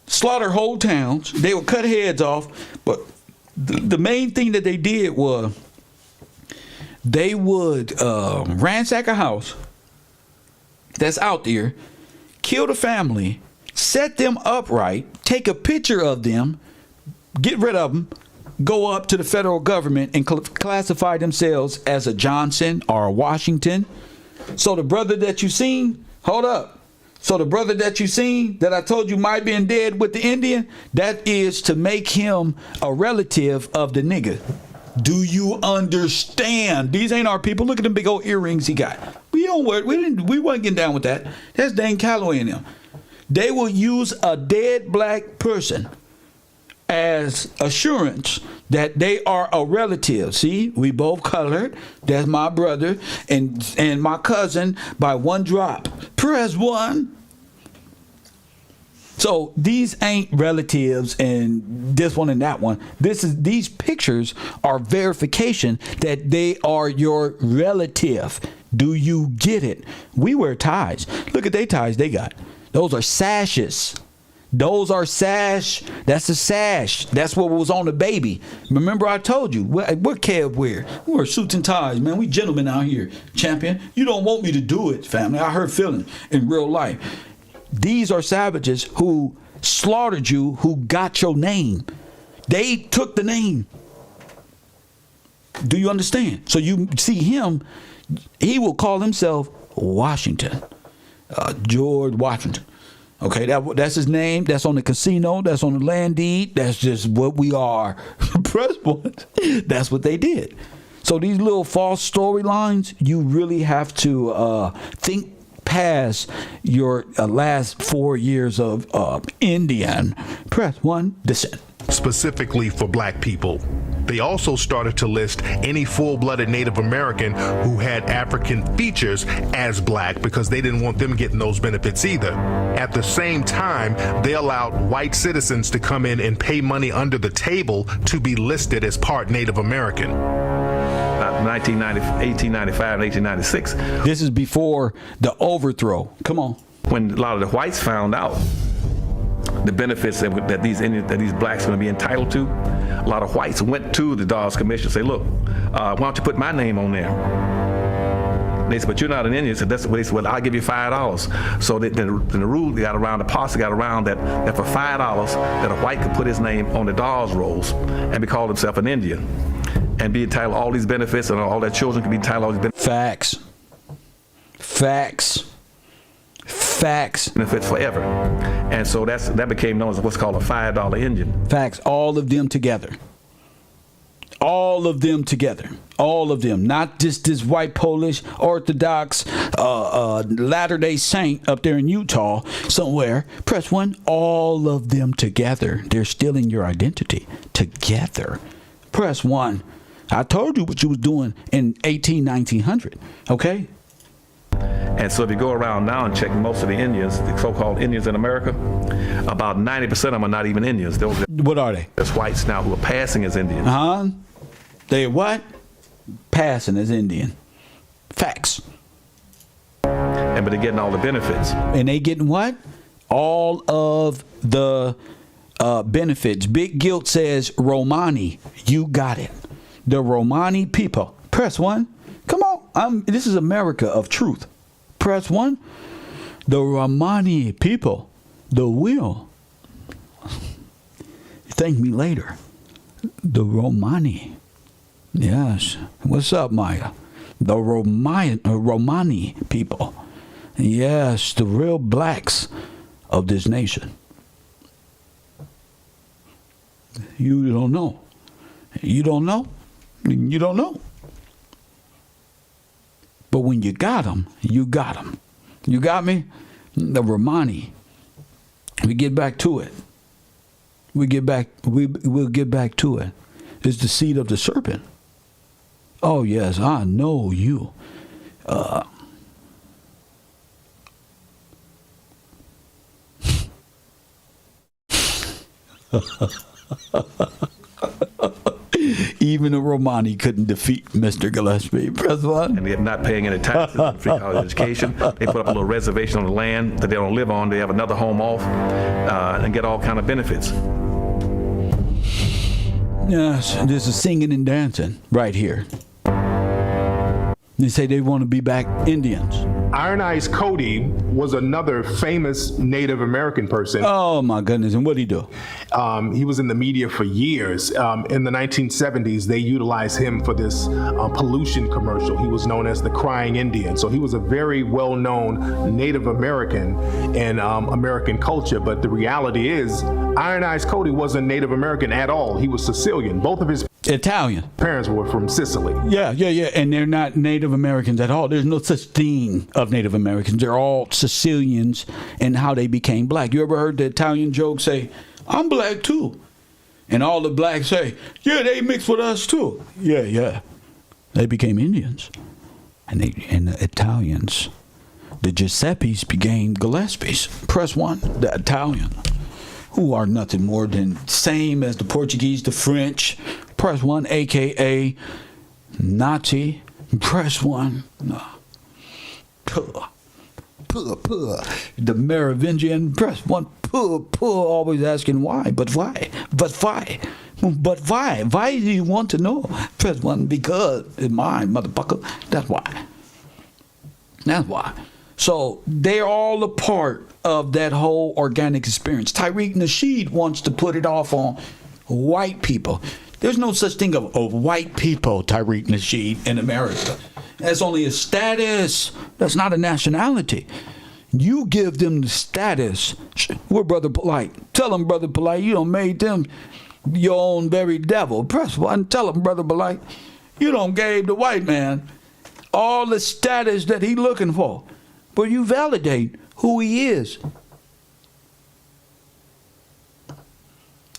slaughter whole towns. They would cut heads off. But the main thing that they did was they would ransack a house that's out there, kill the family, set them upright, take a picture of them, get rid of them, go up to the federal government and classify themselves as a Johnson or a Washington. So the brother that you seen, hold up. So the brother that you seen that I told you might been dead with the Indian, that is to make him a relative of the nigga. Do you understand? These ain't our people. Look at them big old earrings he got. We wasn't getting down with that. That's Dane Calloway and them. They will use a dead black person as assurance that they are a relative. See, we both colored. That's my brother and my cousin by one drop. Press 1. So these ain't relatives and this one and that one. These pictures are verification that they are your relative. Do you get it? We wear ties. Look at they ties they got. Those are sashes. Those are sash. That's a sash. That's what was on the baby. Remember I told you, what Kev wear? We wear suits and ties, man. We gentlemen out here, champion. You don't want me to do it, family. I hurt feelings in real life. These are savages who slaughtered you, who got your name. They took the name. Do you understand? So you see him, he will call himself Washington. George Washington. Okay, that's his name. That's on the casino. That's on the land deed. That's just what we are. Press one. That's what they did. So these little false storylines, you really have to think past your last 4 years of Indian. Press one. Descent. Specifically for black people. They also started to list any full-blooded Native American who had African features as black because they didn't want them getting those benefits either. At the same time, they allowed white citizens to come in and pay money under the table to be listed as part Native American. 1895 and 1896. This is before the overthrow. Come on. When a lot of the whites found out the benefits that these blacks are going to be entitled to, a lot of whites went to the Dawes Commission and say, look, why don't you put my name on there? They said, but you're not an Indian. So that's what they said, well, I'll give you $5. So then the rule got around, the policy got around that for $5 that a white could put his name on the Dawes rolls and be called himself an Indian and be entitled to all these benefits, and all their children could be entitled to all these benefits. Facts. Benefits forever. And so that became known as what's called a $5 Indian. Facts. All of them together. All of them together. All of them. Not just this white Polish Orthodox Latter-day Saint up there in Utah somewhere. Press one. All of them together. They're stealing your identity. Together. Press one. I told you what you was doing in 1900. Okay? And so if you go around now and check most of the Indians, the so-called Indians in America, about 90% of them are not even Indians. What are they? There's whites now who are passing as Indians. They what? Passing as Indian. Facts. But they're getting all the benefits. And they getting what? All of the benefits. Big Guilt says, Romani, you got it. The Romani people. Press one. Come on. This is America of truth. Press one. The Romani people. The will. Thank me later. The Romani. Yes. What's up, Maya? The Romani people. Yes, the real blacks of this nation. You don't know. You don't know. You don't know. But when you got them, you got them. You got me? The Romani. We get back to it. We'll get back to it. It's the seed of the serpent. Oh, yes, I know you. Even a Romani couldn't defeat Mr. Gillespie. Press one. And they're not paying any taxes on free college education. They put up a little reservation on the land that they don't live on. They have another home off and get all kind of benefits. Yes, this is singing and dancing right here. They say they want to be back Indians. Iron Eyes Cody was another famous Native American person. Oh, my goodness. And what did he do? He was in the media for years. In the 1970s, they utilized him for this pollution commercial. He was known as the Crying Indian. So he was a very well-known Native American in American culture. But the reality is, Iron Eyes Cody wasn't Native American at all. He was Sicilian. Both of his Italian parents were from Sicily. Yeah. And they're not Native Americans at all. There's no such thing of Native Americans. They're all Sicilians and how they became black. You ever heard the Italian joke say, I'm black too? And all the blacks say, yeah, they mixed with us too. Yeah. They became Indians. And the Italians, the Giuseppes became Gillespies. Press one, the Italian, who are nothing more than same as the Portuguese, the French. Press one, a.k.a. Nazi. Press one. puh. The Merovingian. Press 1, puh, always asking why. But why? Why do you want to know? Press 1, because it's mine, motherfucker. That's why. So they're all a part of that whole organic experience. Tariq Nasheed wants to put it off on white people. There's no such thing of white people, Tariq Nasheed, in America. That's only a status. That's not a nationality. You give them the status. We're Brother Polite. Tell them, Brother Polite, you done made them your own very devil. Press 1. Tell them, Brother Polite, you done gave the white man all the status that he looking for. But you validate who he is.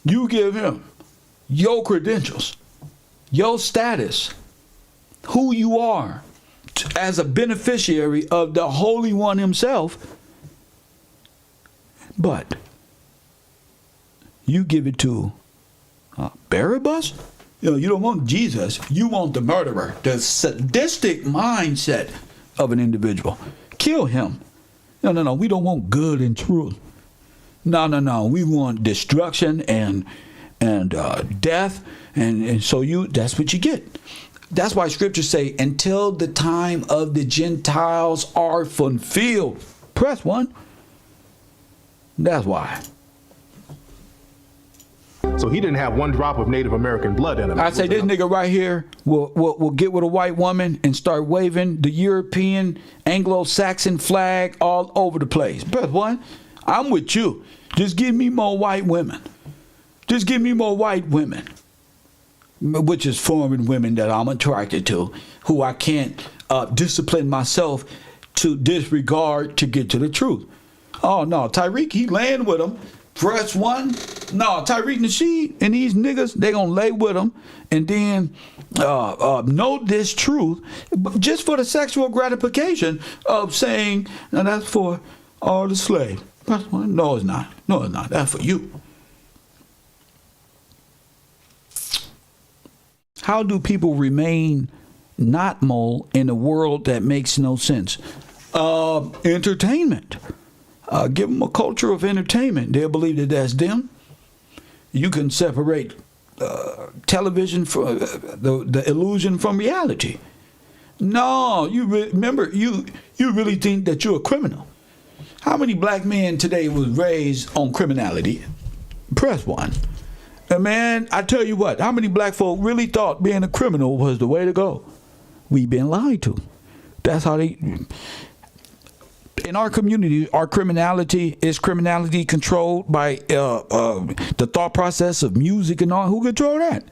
You give him your credentials, your status, who you are as a beneficiary of the Holy One himself. But you give it to Barabbas? You don't want Jesus. You want the murderer, the sadistic mindset of an individual. Kill him. No. We don't want good and truth. No. We want destruction and death. And so that's what you get. That's why scriptures say, until the time of the Gentiles are fulfilled. Press 1. That's why. So he didn't have one drop of Native American blood in him. I say this nigga right here will get with a white woman and start waving the European Anglo-Saxon flag all over the place. Press 1. I'm with you. Just give me more white women. Just give me more white women. Which is foreign women that I'm attracted to, who I can't discipline myself to disregard to get to the truth. Oh, no. Tariq, he laying with them. Press 1. No, Tariq Nasheed and these niggas, they gonna lay with them and then know this truth just for the sexual gratification of saying, now that's for all the slaves. Press 1. No, it's not. That's for you. How do people remain not mole in a world that makes no sense? Entertainment. Give them a culture of entertainment. They'll believe that that's them. You can separate television from the illusion from reality. No, remember, you really think that you're a criminal. How many black men today was raised on criminality? Press 1. And man, I tell you what, how many black folk really thought being a criminal was the way to go? We've been lied to. That's how they... In our community, our criminality is controlled by the thought process of music and all. Who control that?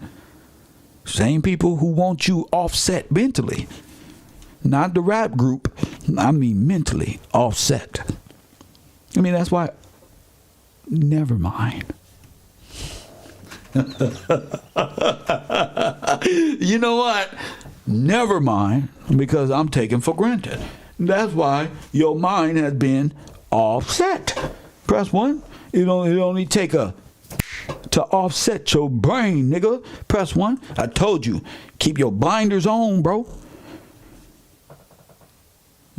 Same people who want you offset mentally. Not the rap group. I mean mentally offset. I mean, that's why... Never mind. You know what? Never mind, because I'm taken for granted. That's why your mind has been offset. Press 1. It only take to offset your brain, nigga. Press 1. I told you, keep your blinders on, bro.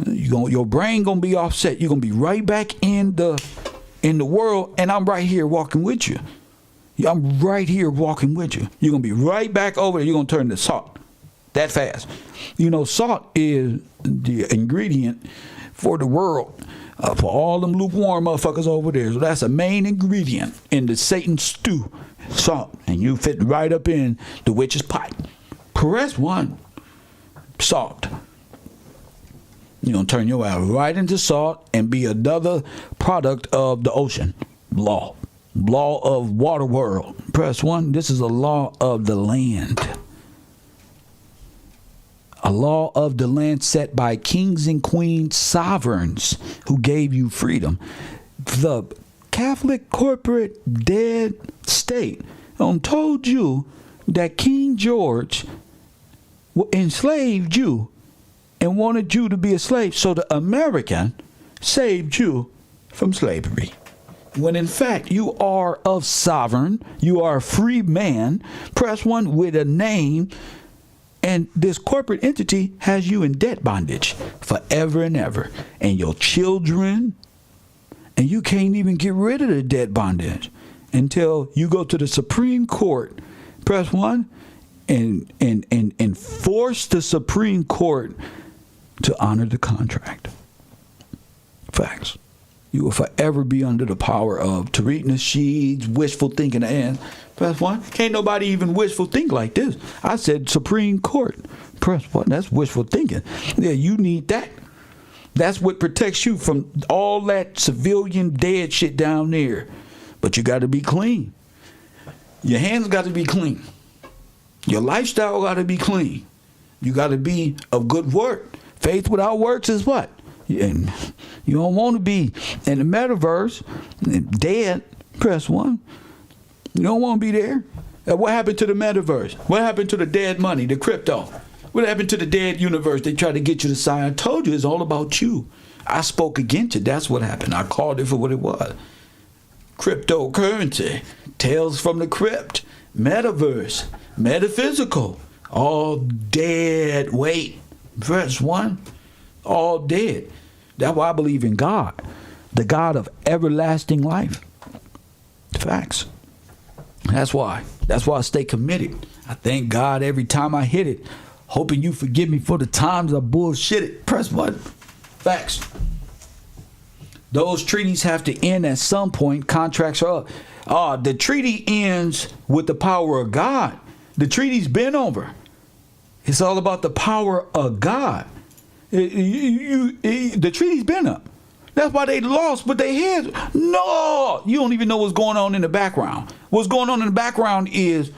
Your brain gonna be offset. You're gonna be right back in the world, and I'm right here walking with you. I'm right here walking with you. You're gonna be right back over there. You're gonna turn to salt that fast. Salt is the ingredient for the world, for all them lukewarm motherfuckers over there. So that's a main ingredient in the Satan stew, salt. And you fit right up in the witch's pot. Press 1, salt. You're going to turn your ass right into salt and be another product of the ocean. Law of water world. Press 1, this is a law of the land. A law of the land set by kings and queens, sovereigns who gave you freedom. The Catholic corporate dead state told you that King George enslaved you and wanted you to be a slave. So the American saved you from slavery. When in fact you are of sovereign, you are a free man. Press 1 with a name And this corporate entity has you in debt bondage forever and ever. And your children, and you can't even get rid of the debt bondage until you go to the Supreme Court. Press 1 and force the Supreme Court to honor the contract. Facts. You will forever be under the power of Tariq Nasheed's wishful thinking. And press 1. Can't nobody even wishful think like this. I said Supreme Court. Press 1. That's wishful thinking. Yeah, you need that. That's what protects you from all that civilian dead shit down there. But you got to be clean. Your hands got to be clean. Your lifestyle got to be clean. You got to be of good work. Faith without works is what? And you don't want to be in the metaverse dead. Press 1. You don't want to be there. What happened to the metaverse? What happened to the dead money, the crypto? What happened to the dead universe? They tried to get you to sign. I told you it's all about you. I spoke against it. That's what happened. I called it for what it was. Cryptocurrency, tales from the crypt, metaverse, metaphysical, all dead. Wait, verse 1, all dead. That's why I believe in God, the God of everlasting life. Facts. That's why I stay committed. I thank God every time I hit it, hoping you forgive me for the times I bullshitted. Press 1. Facts. Those treaties have to end at some point. Contracts are up. The treaty ends with the power of God. The treaty's been over. It's all about the power of God. The treaty's been up. That's why they lost, but they had. No, you don't even know what's going on in the background. What's going on in the background is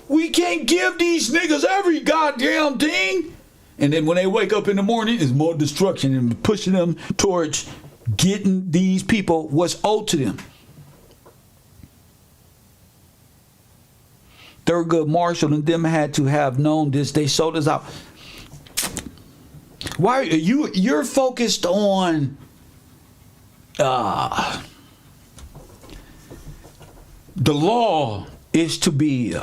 we can't give these niggas every goddamn thing. And then when they wake up in the morning, it's more destruction and pushing them towards getting these people what's owed to them. Thurgood Marshall and them had to have known this. They sold us out. Why are you're focused on the law is to be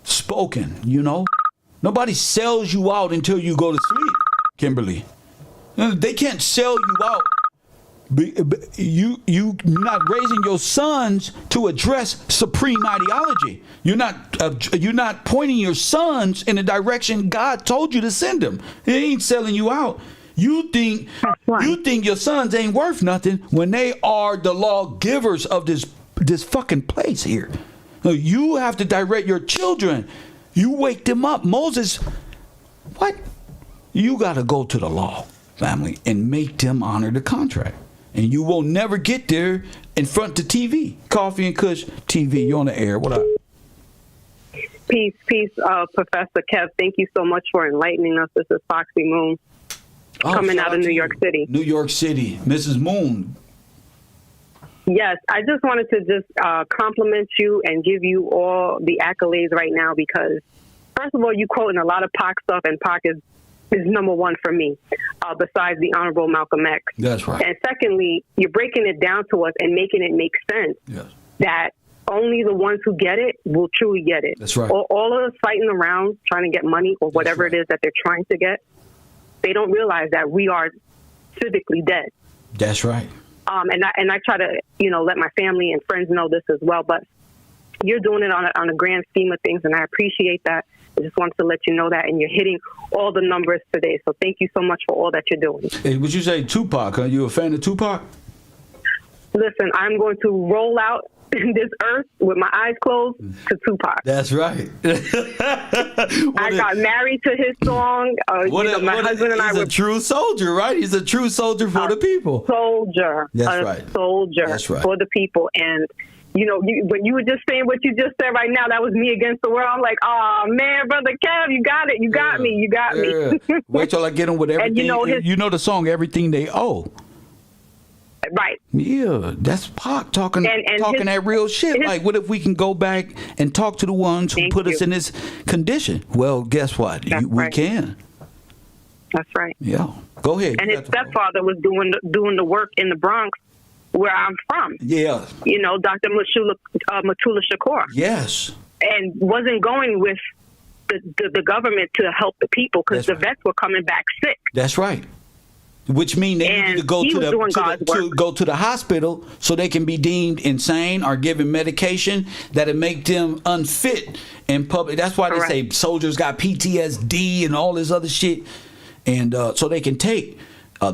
spoken, you know? Nobody sells you out until you go to sleep, Kimberly. They can't sell you out. You not raising your sons to address supreme ideology. You're not pointing your sons in the direction God told you to send them. He ain't selling you out. You think your sons ain't worth nothing when they are the lawgivers of this fucking place here. You have to direct your children. You wake them up. Moses, what? You got to go to the law, family, and make them honor the contract. And you will never get there in front of TV. Coffee and Kush TV. You're on the air. What up? Peace, Professor Kev. Thank you so much for enlightening us. This is Foxy Moon coming out of New York City. New York City. Mrs. Moon. Yes, I just wanted to just compliment you and give you all the accolades right now because, first of all, you quoting a lot of Pac stuff, and Pac is number one for me, besides the Honorable Malcolm X. That's right. And secondly, you're breaking it down to us and making it make sense. Yes. That only the ones who get it will truly get it. That's right. All of us fighting around trying to get money or whatever it is that they're trying to get, they don't realize that we are civically dead. That's right. And I try to, let my family and friends know this as well. But you're doing it on a grand scheme of things, and I appreciate that. I just wanted to let you know that, and you're hitting all the numbers today. So thank you so much for all that you're doing. Hey, would you say Tupac? Are you a fan of Tupac? Listen, I'm going to roll out this earth with my eyes closed to Tupac. That's right. I got married to his song. My husband and I were a true soldier, right? He's a true soldier for the people. Soldier. That's right. Soldier. That's right. For the people. And when you were just saying what you just said right now, that was me against the world. I'm like, oh man, brother Kev, you got it. You got me. You got me. Wait till I get him with everything. And you know the song, Everything They Owe. Right. Yeah, that's Pac talking that real shit. Like, what if we can go back and talk to the ones who put us in this condition? Well, guess what? We can. That's right. Yeah. Go ahead. And his stepfather was doing the work in the Bronx, where I'm from. Yeah. Dr. Matula Shakur. Yes. And wasn't going with the government to help the people because the vets were coming back sick. That's right. Which means they need to go to the hospital so they can be deemed insane or given medication that'll make them unfit in public. That's why they say soldiers got PTSD and all this other shit, and so they can take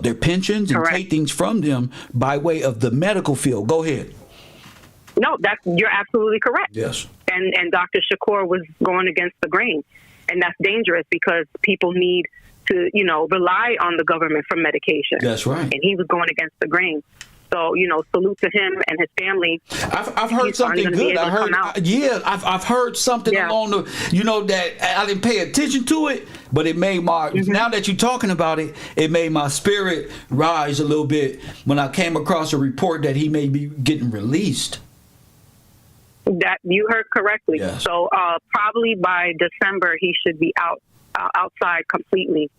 their pensions and take things from them by way of the medical field. Go ahead. No, you're absolutely correct. Yes. And Dr. Shakur was going against the grain, and that's dangerous because people need to, rely on the government for medication. That's right. And he was going against the grain. So, salute to him and his family. I've heard something good. I've heard something along the, that I didn't pay attention to it, but it made my, now that you're talking about it, it made my spirit rise a little bit when I came across a report that he may be getting released. That you heard correctly. Yes. So probably by December, he should be outside completely.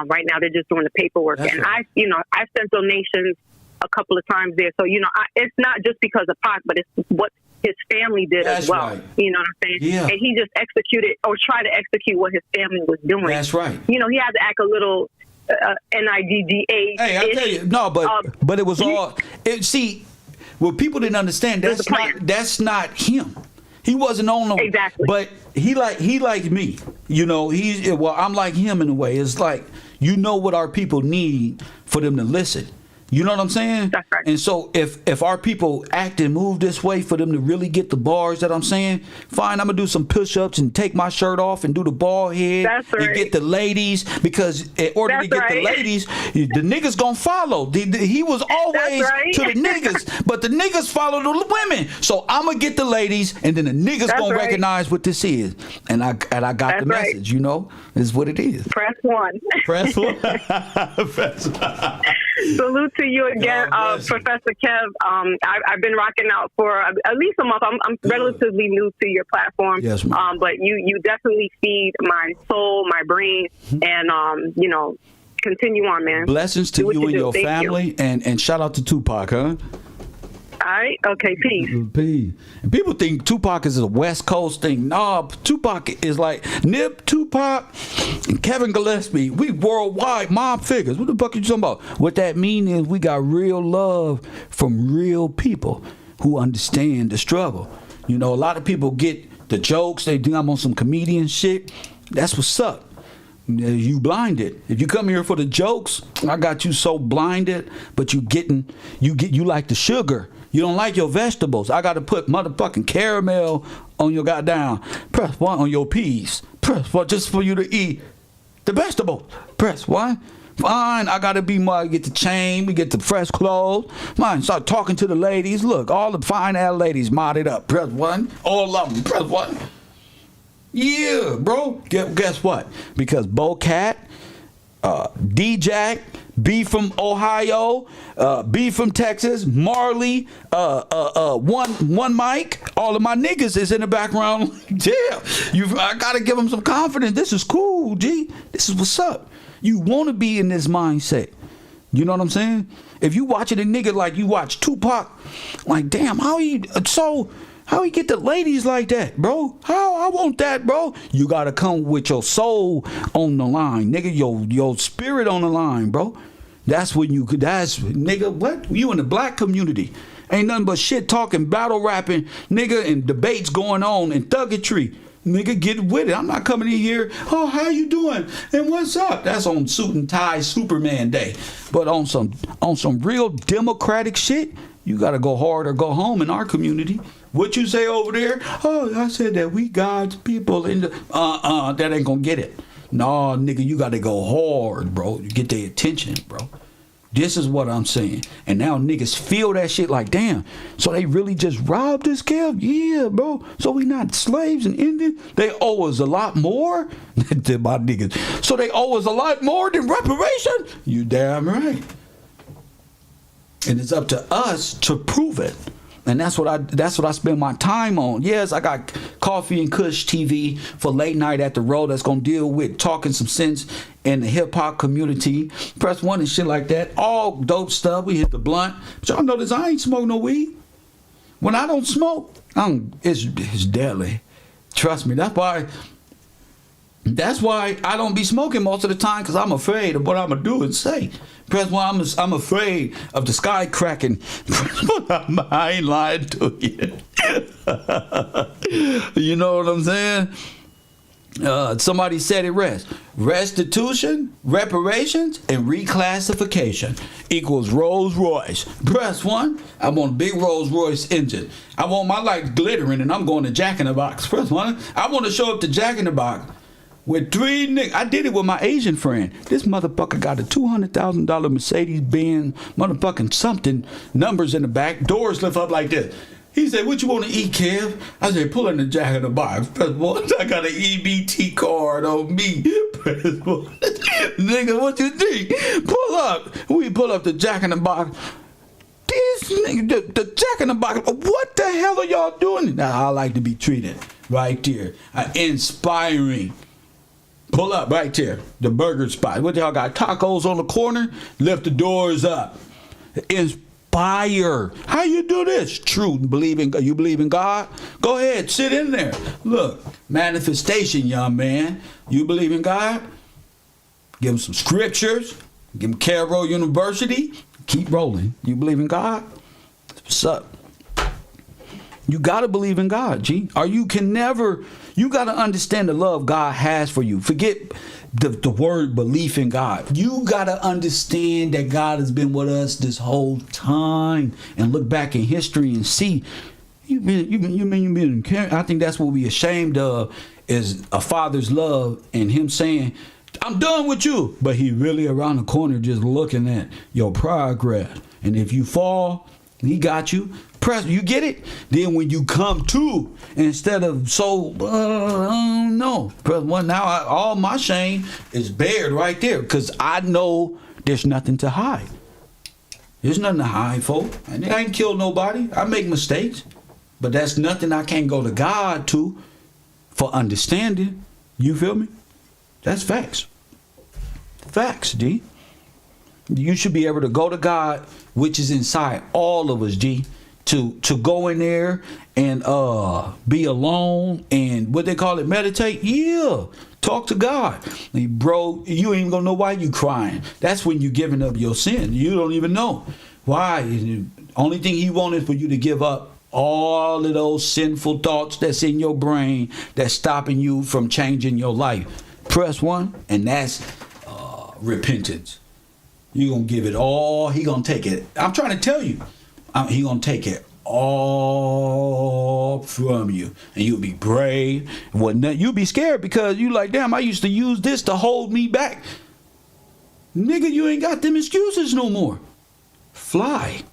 Right now, they're just doing the paperwork. That's I sent donations a couple of times there. So, it's not just because of Pac, but it's what his family did as well. Right. You know what I'm saying? Yeah. And he just executed or tried to execute what his family was doing. That's right. He had to act a little NIDDA. Hey, I tell you, no, but it was all. See, what people didn't understand, that's not him. He wasn't on the but he like me. I'm like him in a way. It's like what our people need for them to listen. You know what I'm saying? That's right. And so if our people act and move this way for them to really get the bars that I'm saying, fine, I'm gonna do some push-ups and take my shirt off and do the bald head and get the ladies, because in order to get the ladies, the niggas gonna follow. He was always to the niggas, but the niggas follow the women. So I'm gonna get the ladies, and then the niggas gonna recognize what this is. And I got the message. Is what it is. Press one. Press one. Salute to you again, Professor Kev. I've been rocking out for at least a month. I'm relatively new to your platform, yes, but you definitely feed my soul, my brain, and continue on, man. Blessings to you and your family, and shout out to Tupac, huh? All right. Okay. Peace. Peace. And people think Tupac is a West Coast thing. No, Tupac is like Nip, Tupac, and Kevin Gillespie. We worldwide mob figures. What the fuck are you talking about? What that means is we got real love from real people who understand the struggle. A lot of people get the jokes. They think I'm on some comedian shit. That's what's up. You blinded. If you come here for the jokes, I got you so blinded. But you like the sugar. You don't like your vegetables. I got to put motherfucking caramel on your goddamn. Press 1 on your peas. Press 1 just for you to eat the vegetables. Press 1. Fine, I got to be more. Get the chain. We get the fresh clothes. Fine, start talking to the ladies. Look, all the fine ass ladies modded up. Press 1. All of them. Press 1. Yeah, bro. Guess what? Because Bo Cat, D-Jack, B from Ohio, B from Texas, Marley, one Mike, all of my niggas is in the background. Yeah, I gotta give them some confidence. This is cool, G. This is what's up. You want to be in this mindset. You know what I'm saying? If you watching a nigga like you watch Tupac, like damn, how he get the ladies like that, bro? How I want that, bro? You gotta come with your soul on the line, nigga. Your spirit on the line, bro. That's when nigga. What? You in the black community? Ain't nothing but shit talking, battle rapping, nigga, and debates going on and thuggetry. Nigga, get with it. I'm not coming in here. Oh, how you doing? And what's up? That's on suit and tie Superman day. But on some real democratic shit, you gotta go hard or go home in our community. What you say over there? Oh, I said that we God's people in the that ain't gonna get it. No, nigga, you gotta go hard, bro. You get their attention, bro. This is what I'm saying. And now niggas feel that shit like, damn, so they really just robbed this Kev? Yeah, bro. So we not slaves and Indians? They owe us a lot more than my niggas. So they owe us a lot more than reparations? You damn right. And it's up to us to prove it. And that's what I spend my time on. Yes, I got Coffee and Kush TV for late night at the road that's gonna deal with talking some sense in the hip hop community. Press 1 and shit like that. All dope stuff. We hit the blunt. But y'all notice I ain't smoke no weed. When I don't smoke, it's deadly. Trust me. That's why That's why I don't be smoking most of the time, because I'm afraid of what I'm going to do and say. Press one, I'm afraid of the sky cracking. I ain't lying to you. You know what I'm saying? Somebody said it restitution, reparations, and reclassification equals Rolls Royce. Press one. I want a big Rolls Royce engine. I want my lights glittering, and I'm going to Jack in the Box. Press one. I want to show up to Jack in the Box with 3 niggas. I did it with my Asian friend. This motherfucker got a $200,000 Mercedes-Benz motherfucking something, numbers in the back, doors lift up like this. He said, what you want to eat, Kev? I said, pull in the Jack in the Box. Press one. I got an EBT card on me. Press one. Nigga, what you think? Pull up. We pull up the Jack in the Box. This nigga, the Jack in the Box. What the hell are y'all doing? Now, I like to be treated right there. Inspiring. Pull up right there. The burger spot. What y'all got? Tacos on the corner? Lift the doors up. Inspire. How you do this? True. You believe in God? Go ahead. Sit in there. Look. Manifestation, young man. You believe in God? Give him some scriptures. Give him Cairo University. Keep rolling. You believe in God? What's up? You got to believe in God, G. Or you can never, you got to understand the love God has for you. Forget the word belief in God. You got to understand that God has been with us this whole time, and look back in history and see you've been caring. I think that's what we ashamed of, is a father's love and him saying, I'm done with you. But he really around the corner just looking at your progress. And if you fall, he got you. You get it? Then when you come to, instead of no. Press one. Now all my shame is bared right there, because I know there's nothing to hide. There's nothing to hide, folks. I ain't killed nobody. I make mistakes. But that's nothing I can't go to God to for understanding. You feel me? That's facts. Facts, D. You should be able to go to God, which is inside all of us, G. To go in there and be alone and what they call it, meditate. Yeah, talk to God. Bro, you ain't gonna know why you crying. That's when you giving up your sin. You don't even know why. The only thing he wanted for you to give up all of those sinful thoughts that's in your brain that's stopping you from changing your life. Press one, and that's repentance. You gonna give it all. He gonna take it. I'm trying to tell you. He gonna take it all from you, and you'll be brave. You'll be scared because you like, damn, I used to use this to hold me back. Nigga, you ain't got them excuses no more. Fly.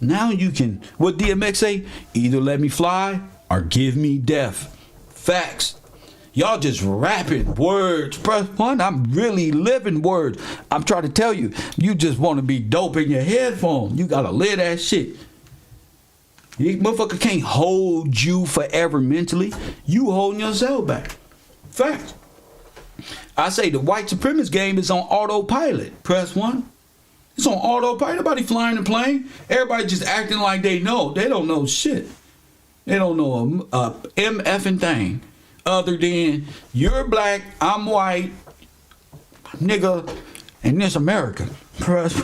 Now you can. What DMX say? Either let me fly or give me death. Facts. Y'all just rapping words. Press one, I'm really living words. I'm trying to tell you, you just want to be dope in your headphone. You got to live that shit. You motherfucker can't hold you forever mentally. You holding yourself back. Fact. I say the white supremacist game is on autopilot. Press one. It's on autopilot. Nobody flying a plane. Everybody just acting like they know. They don't know shit. They don't know a MFing thing. Other than you're black, I'm white, nigga, and this America. That's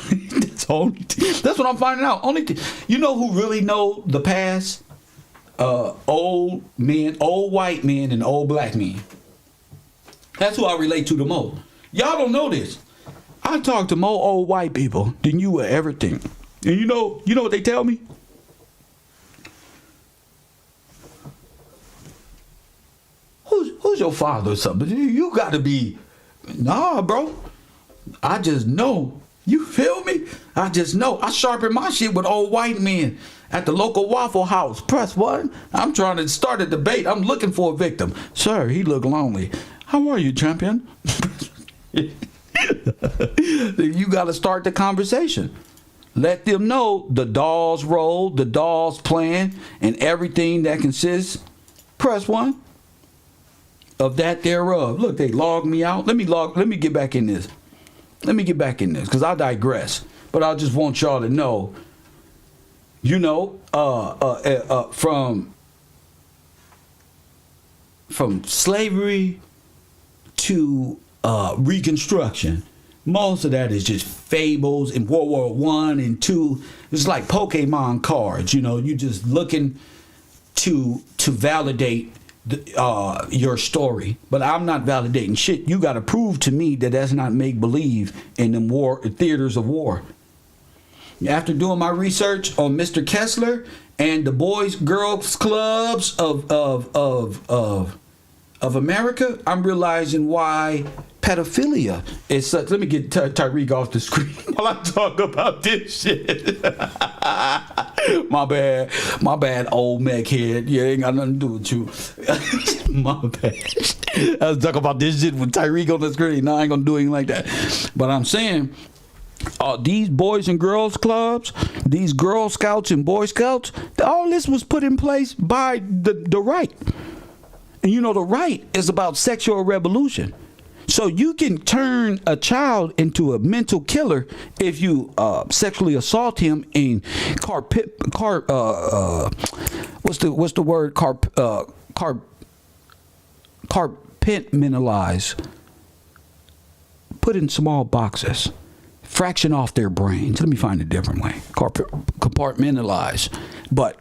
what I'm finding out. You know who really know the past? Old men, old white men, and old black men. That's who I relate to the most. Y'all don't know this. I talk to more old white people than you would ever think. And you know what they tell me? Who's your father or something? You got to be, nah, bro. I just know. You feel me? I just know. I sharpen my shit with old white men at the local Waffle House. Press one. I'm trying to start a debate. I'm looking for a victim. Sir, he look lonely. How are you, champion? You got to start the conversation. Let them know the Dawes role, the Dawes plan, and everything that consists. Press one. Of that thereof. Look, they logged me out. Let me get back in this. Because I digress. But I just want y'all to know, from slavery to Reconstruction. Most of that is just fables. In World War One and Two, it's like Pokemon cards. You know, you just looking to validate your story. But I'm not validating shit. You got to prove to me that that's not make believe in them theaters of war. After doing my research on Mr. Kessler and the Boys Girls Clubs of America, I'm realizing why pedophilia is such. Let me get Tyreek off the screen while I talk about this shit. My bad, old mech head. Yeah, ain't got nothing to do with you. My bad. I was talking about this shit with Tyreek on the screen. No, I ain't gonna do anything like that. But I'm saying, these Boys and Girls Clubs, these Girl Scouts and Boy Scouts, all this was put in place by the right. And you know, the right is about sexual revolution. So you can turn a child into a mental killer if you sexually assault him and compartmentalize, put in small boxes, fraction off their brains. Let me find a different way. Compartmentalize, but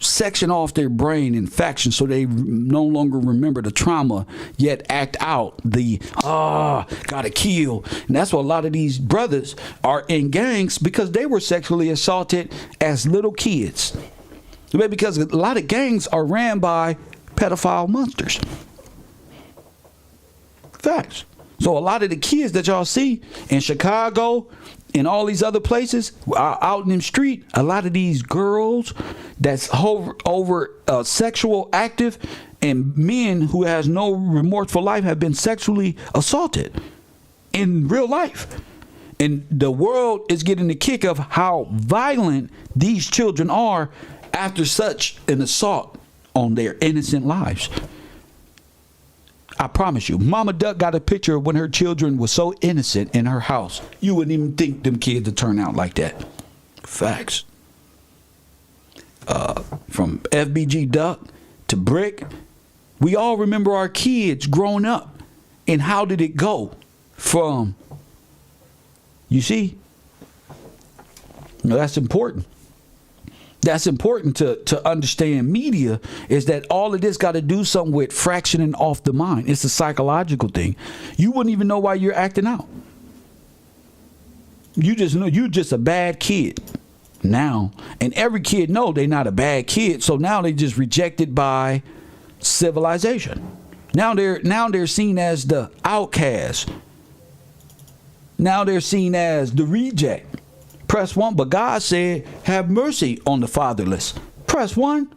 section off their brain in factions so they no longer remember the trauma, yet act out the gotta kill. And that's why a lot of these brothers are in gangs, because they were sexually assaulted as little kids. Because a lot of gangs are ran by pedophile monsters. Facts. So a lot of the kids that y'all see in Chicago and all these other places out in the street, a lot of these girls that's over sexual active and men who has no remorse for life have been sexually assaulted in real life. And the world is getting the kick of how violent these children are after such an assault on their innocent lives. I promise you, Mama Duck got a picture of when her children were so innocent in her house. You wouldn't even think them kids would turn out like that. Facts. From FBG Duck to Brick, we all remember our kids growing up. And how did it go from, you see? Now that's important. That's important to understand. Media is that all of this got to do something with fractioning off the mind. It's a psychological thing. You wouldn't even know why you're acting out. You just know you're just a bad kid now, and every kid know they're not a bad kid. So now they just rejected by civilization. Now they're seen as the outcast. Now they're seen as the reject. Press 1, but God said, have mercy on the fatherless. Press 1.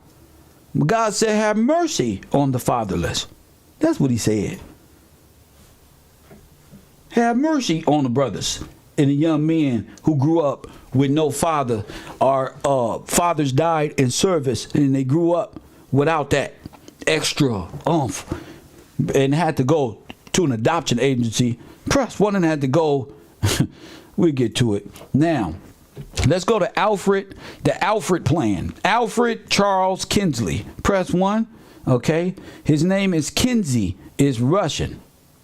God said, have mercy on the fatherless. That's what he said. Have mercy on the brothers and the young men who grew up with no father, or fathers died in service and they grew up without that extra oomph and had to go to an adoption agency. Press 1 and had to go. We'll get to it. Now, let's go to Alfred, the Alfred plan. Alfred Charles Kinsley. Press 1. Okay. His name is Kinsey, is Russian.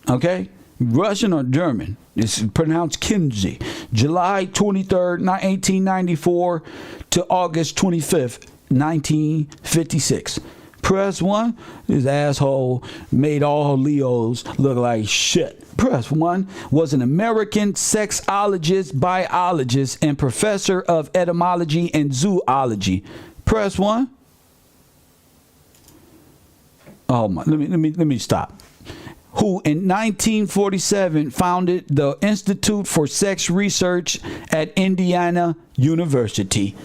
Okay. Russian or German. It's pronounced Kinsey. July 23rd, 1894 to August 25th, 1956. Press 1. His asshole made all Leos look like shit. Press 1 was an American sexologist, biologist, and professor of etymology and zoology. Press 1. Oh my! Let me stop. Who in 1947 founded the Institute for Sex Research at Indiana University.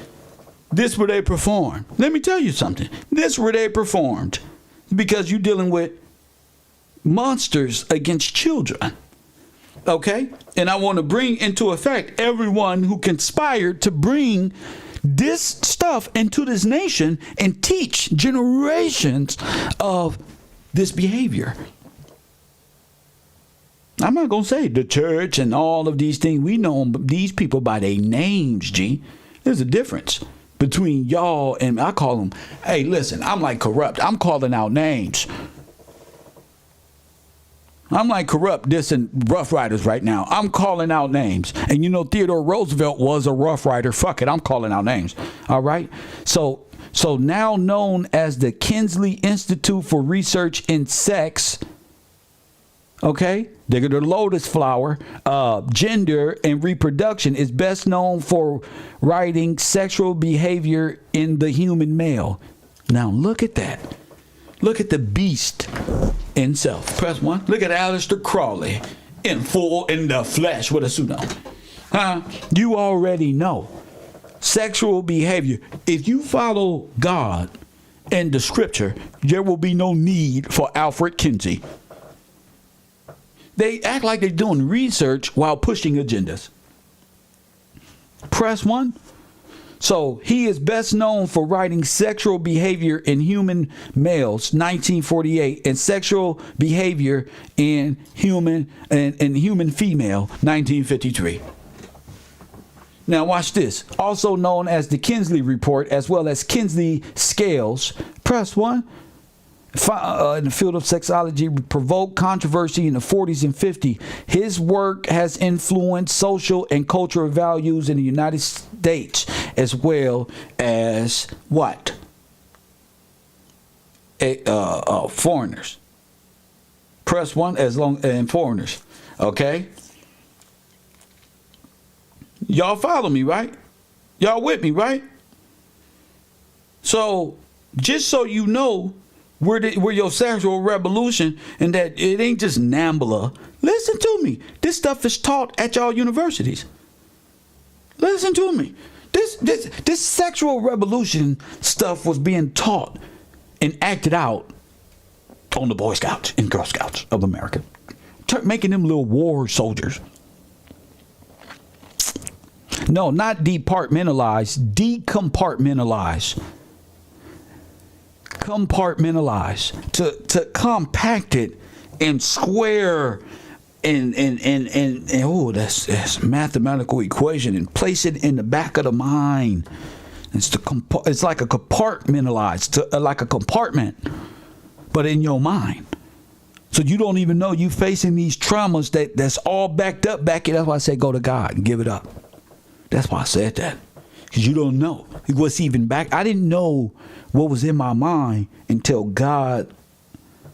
This where they performed. Let me tell you something. This where they performed, because you're dealing with monsters against children. Okay? And I want to bring into effect everyone who conspired to bring this stuff into this nation and teach generations of this behavior. I'm not going to say the church and all of these things. We know these people by their names, G. There's a difference between y'all and I call them, hey, listen, I'm like corrupt. I'm calling out names. I'm like Corrupt dissing Rough Riders right now. I'm calling out names. And you know Theodore Roosevelt was a Rough Rider. Fuck it, I'm calling out names. All right? So now known as the Kinsley Institute for Research in Sex, okay, the lotus flower, gender and reproduction, is best known for writing sexual behavior in the human male. Now look at that. Look at the beast in self. Press 1. Look at Aleister Crowley in the flesh with a suit on. Huh? You already know. Sexual behavior. If you follow God and the scripture, there will be no need for Alfred Kinsey. They act like they're doing research while pushing agendas. Press 1. So he is best known for writing Sexual Behavior in Human Males, 1948, and Sexual Behavior in Human Female, 1953. Now watch this. Also known as the Kinsley Report, as well as Kinsley Scales. Press 1. In the field of sexology, provoked controversy in the 40s and 50s. His work has influenced social and cultural values in the United States, as well as what? Foreigners. Press 1 and foreigners. Okay? Y'all follow me, right? Y'all with me, right? So, just so you know, we're your sexual revolution, and that it ain't just NAMBLA. Listen to me. This stuff is taught at y'all universities. Listen to me. This sexual revolution stuff was being taught and acted out on the Boy Scouts and Girl Scouts of America, making them little war soldiers. No, not departmentalize, decompartmentalize. Compartmentalize, to compact it and square and that's mathematical equation, and place it in the back of the mind. It's like a compartmentalized, like a compartment, but in your mind. So you don't even know you facing these traumas that's all backed up back. That's why I say go to God and give it up. That's why I said that, because you don't know what's even back. I didn't know what was in my mind until God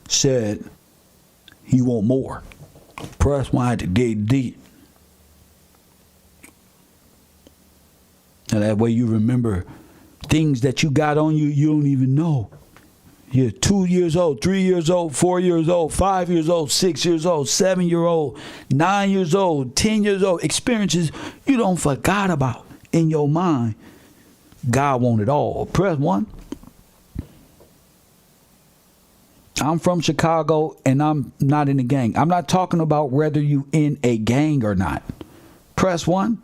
said he want more. Press why I had to dig deep. And that way you remember things that you got on you don't even know. You're 2 years old, 3 years old, 4 years old, 5 years old, 6 years old, 7 years old, 9 years old, 10 years old. Experiences you don't forgot about in your mind. God want it all. Press 1. I'm from Chicago and I'm not in a gang. I'm not talking about whether you in a gang or not. Press 1.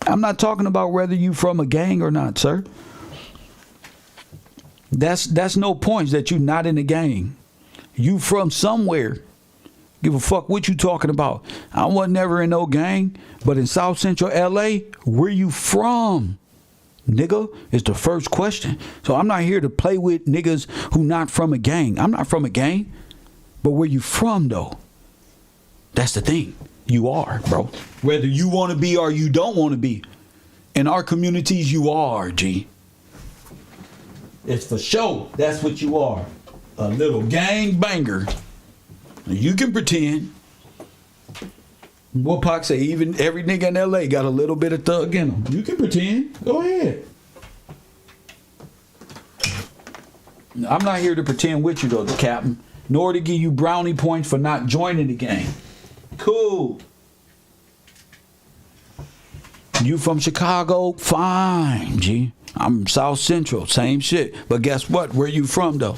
I'm not talking about whether you from a gang or not, sir. That's no points that you not in a gang. You from somewhere. Give a fuck what you talking about. I wasn't never in no gang, but in South Central LA, where you from? Nigga, is the first question. So I'm not here to play with niggas who not from a gang. I'm not from a gang. But where you from, though? That's the thing. You are, bro. Whether you want to be or you don't want to be. In our communities, you are, G. It's for sure. That's what you are. A little gang banger. You can pretend. What Pac say, even every nigga in LA got a little bit of thug in them. You can pretend. Go ahead. I'm not here to pretend with you, though, the captain, nor to give you brownie points for not joining the gang. Cool. You from Chicago? Fine, G. I'm South Central, same shit. But guess what? Where you from, though?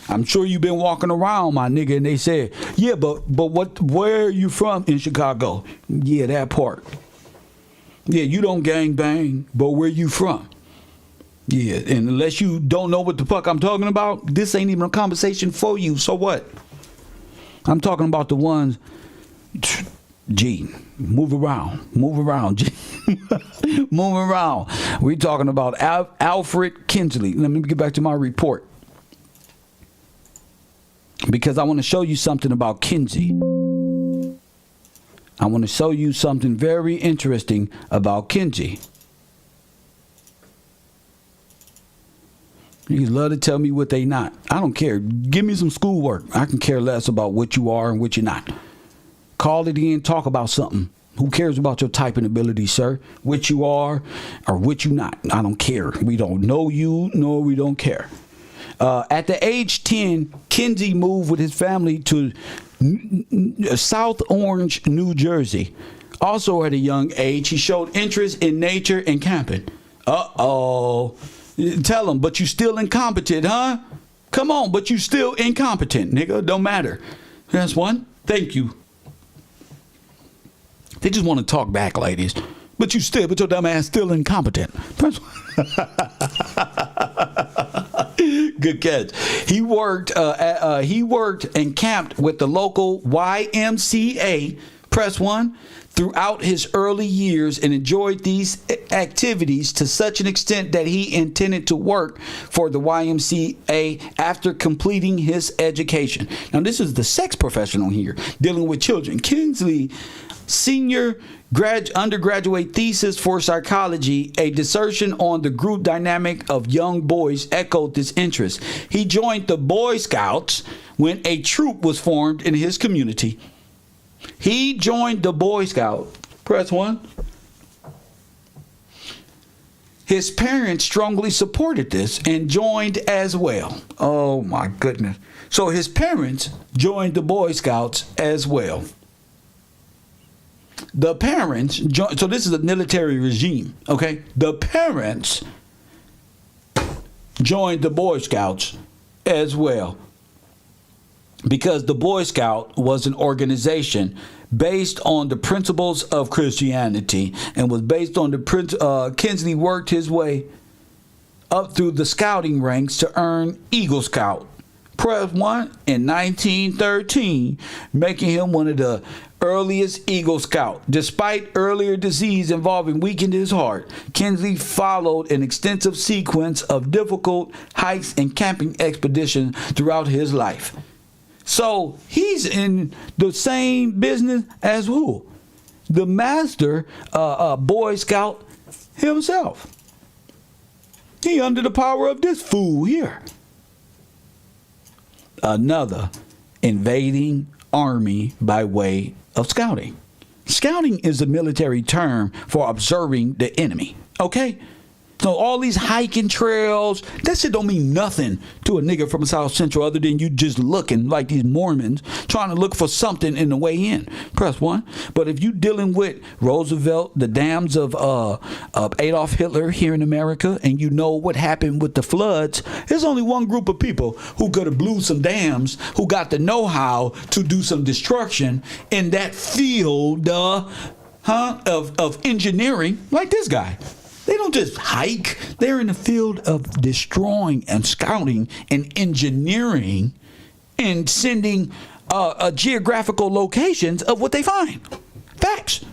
I'm sure you've been walking around, my nigga, and they said, yeah, but where are you from in Chicago? Yeah, that part. Yeah, you don't gang bang, but where you from? Yeah, and unless you don't know what the fuck I'm talking about, this ain't even a conversation for you. So what? I'm talking about the ones, G, move around, G. Move around. We talking about Alfred Kinsley. Let me get back to my report, because I want to show you something about Kinsey. I want to show you something very interesting about Kenji. You love to tell me what they not. I don't care. Give me some schoolwork. I can care less about what you are and what you're not. Call it in, talk about something. Who cares about your typing ability, sir? What you are or what you not. I don't care. We don't know you, nor we don't care. At the age 10, Kenji moved with his family to South Orange, New Jersey. Also at a young age, he showed interest in nature and camping. Uh-oh. Tell him, but you still incompetent, huh? Come on, but you still incompetent, nigga. Don't matter. That's one. Thank you. They just want to talk back, ladies. But your dumb ass still incompetent. Good catch. He worked and camped with the local YMCA. Press 1. Throughout his early years and enjoyed these activities to such an extent that he intended to work for the YMCA after completing his education. Now, this is the sex professional here dealing with children. Kingsley senior undergraduate thesis for psychology, a dissertation on the group dynamic of young boys, echoed this interest. He joined the Boy Scouts when a troop was formed in his community. He joined the Boy Scout. Press 1. His parents strongly supported this and joined as well. Oh my goodness. So his parents joined the Boy Scouts as well. The parents joined, so this is a military regime, okay? The parents joined the Boy Scouts as well. Because the Boy Scout was an organization based on the principles of Christianity and was based on the Kinsley worked his way up through the scouting ranks to earn Eagle Scout. Press 1 in 1913, making him one of the earliest Eagle Scout. Despite earlier disease involving weakened his heart, Kinsley followed an extensive sequence of difficult hikes and camping expeditions throughout his life. So he's in the same business as who? The master Boy Scout himself. He under the power of this fool here. Another invading army by way of scouting. Scouting is a military term for observing the enemy. Okay? So all these hiking trails, that shit don't mean nothing to a nigga from South Central other than you just looking like these Mormons trying to look for something in the way in. Press 1. But if you dealing with Roosevelt, the dams of Adolf Hitler here in America, and you know what happened with the floods, there's only one group of people who could have blew some dams, who got the know-how to do some destruction in that field of engineering, like this guy. They don't just hike. They're in the field of destroying and scouting and engineering and sending geographical locations of what they find. Facts.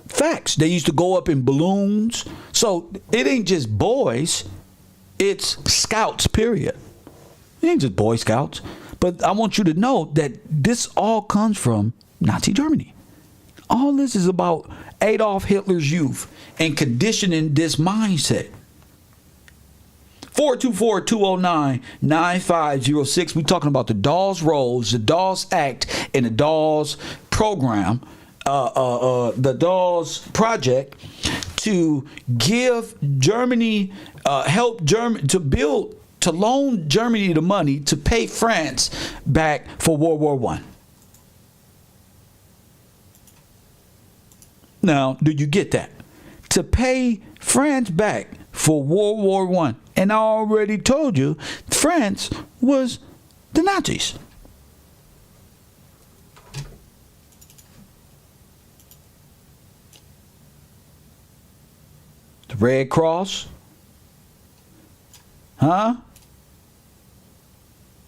Facts. They used to go up in balloons. So it ain't just boys. It's scouts, period. It ain't just Boy Scouts. But I want you to know that this all comes from Nazi Germany. All this is about Adolf Hitler's youth and conditioning this mindset. 424-209-9506. We're talking about the Dawes Rolls, the Dawes Act, and the Dawes program, the Dawes project to give Germany, help Germany to build, to loan Germany the money to pay France back for World War I. Now, do you get that? To pay France back for World War I. And I already told you, France was the Nazis. The Red Cross.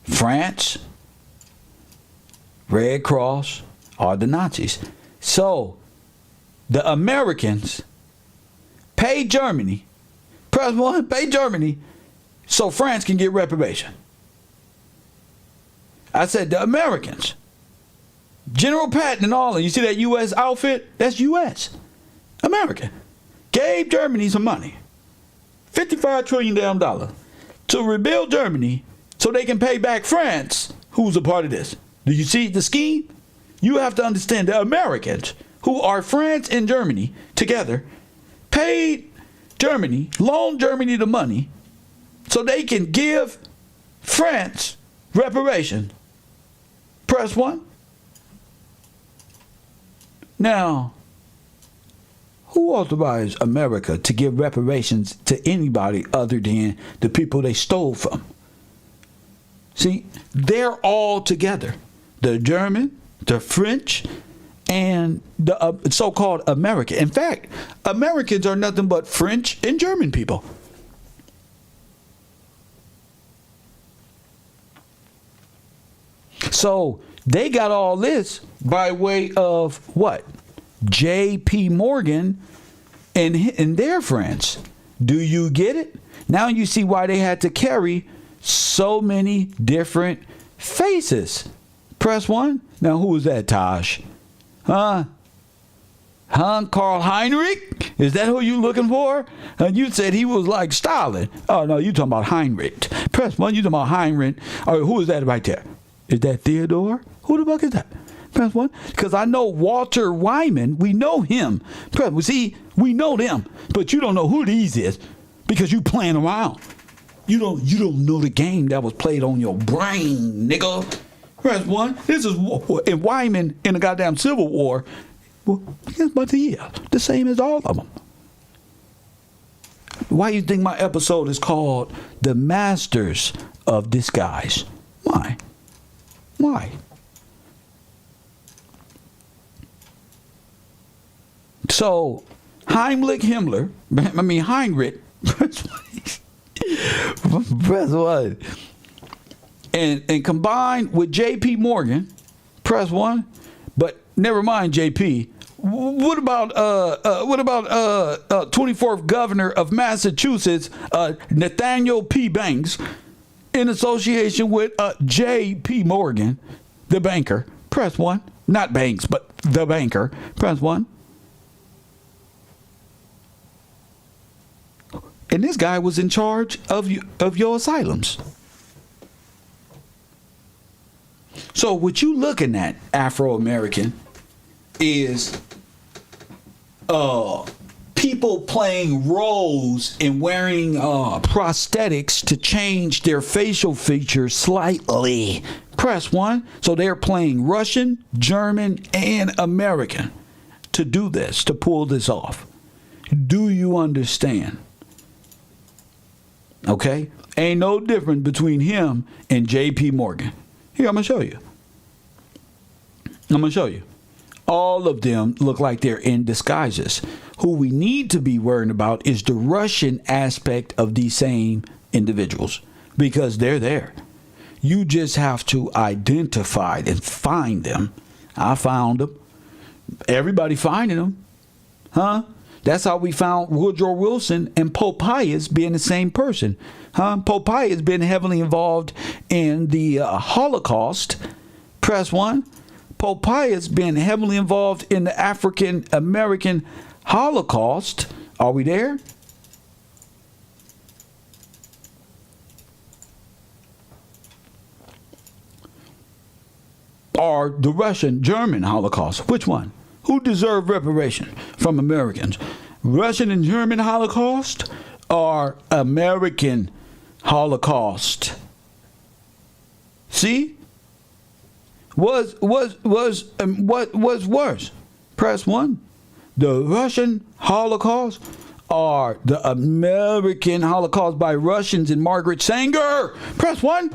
France. Red Cross are the Nazis. So, the Americans pay Germany, press 1, pay Germany, so France can get reparation. I said the Americans. General Patton and all, and you see that U.S. outfit? That's U.S. American. Gave Germany some money. $55 trillion damn dollar. To rebuild Germany so they can pay back France, who's a part of this. Do you see the scheme? You have to understand the Americans, who are France and Germany together, paid Germany, loaned Germany the money so they can give France reparation. Press 1. Now, who authorized America to give reparations to anybody other than the people they stole from? See, they're all together. The German, the French, and the so-called American. In fact, Americans are nothing but French and German people. So they got all this by way of what? J.P. Morgan and their friends. Do you get it? Now you see why they had to carry so many different faces. Press 1. Now who is that, Tosh? Karl Heinrich? Is that who you looking for? You said he was like Stalin. Oh, no, you talking about Heinrich. Press 1, you talking about Heinrich. All right, who is that right there? Is that Theodore? Who the fuck is that? Press 1. Because I know Walter Wyman. We know him. See, we know them. But you don't know who these is because you playing around. You don't know the game that was played on your brain, nigga. Press 1. This is in Wyman in the goddamn Civil War. Well, guess what he is? The same as all of them. Why you think my episode is called The Masters of Disguise? Why? Why? So, Heinrich, press 1. And combined with J.P. Morgan, press 1. But never mind J.P. What about 24th governor of Massachusetts, Nathaniel P. Banks, in association with J.P. Morgan, the banker? Press 1. Not Banks, but the banker. Press 1. And this guy was in charge of your asylums. So what you looking at, Afro-American, is people playing roles and wearing prosthetics to change their facial features slightly. Press 1. So they're playing Russian, German, and American to do this, to pull this off. Do you understand? Okay? Ain't no difference between him and J.P. Morgan. Here, I'm going to show you. All of them look like they're in disguises. Who we need to be worrying about is the Russian aspect of these same individuals, because they're there. You just have to identify and find them. I found them. Everybody finding them. Huh? That's how we found Woodrow Wilson and Pope Pius being the same person. Pope Pius has been heavily involved in the Holocaust. Press 1. Pope Pius been heavily involved in the African American Holocaust. Are we there? Or the Russian German Holocaust? Which one? Who deserved reparation from Americans? Russian and German Holocaust or American Holocaust? See? What was worse? Press 1. The Russian Holocaust or the American Holocaust by Russians and Margaret Sanger? Press 1.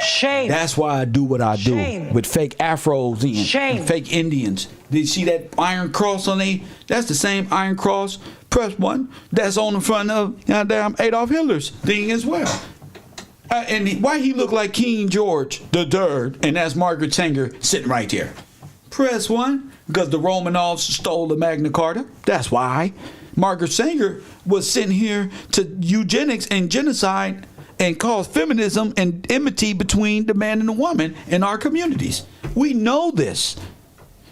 Shame. That's why I do what I do. Shame. With fake afros and fake Indians. Did you see that iron cross on they? That's the same iron cross. Press 1. That's on the front of goddamn Adolf Hitler's thing as well. And why he look like King George the Third, and that's Margaret Sanger sitting right there. Press 1. Because the Romanovs stole the Magna Carta. That's why. Margaret Sanger was sitting here to eugenics and genocide and cause feminism and enmity between the man and the woman in our communities. We know this.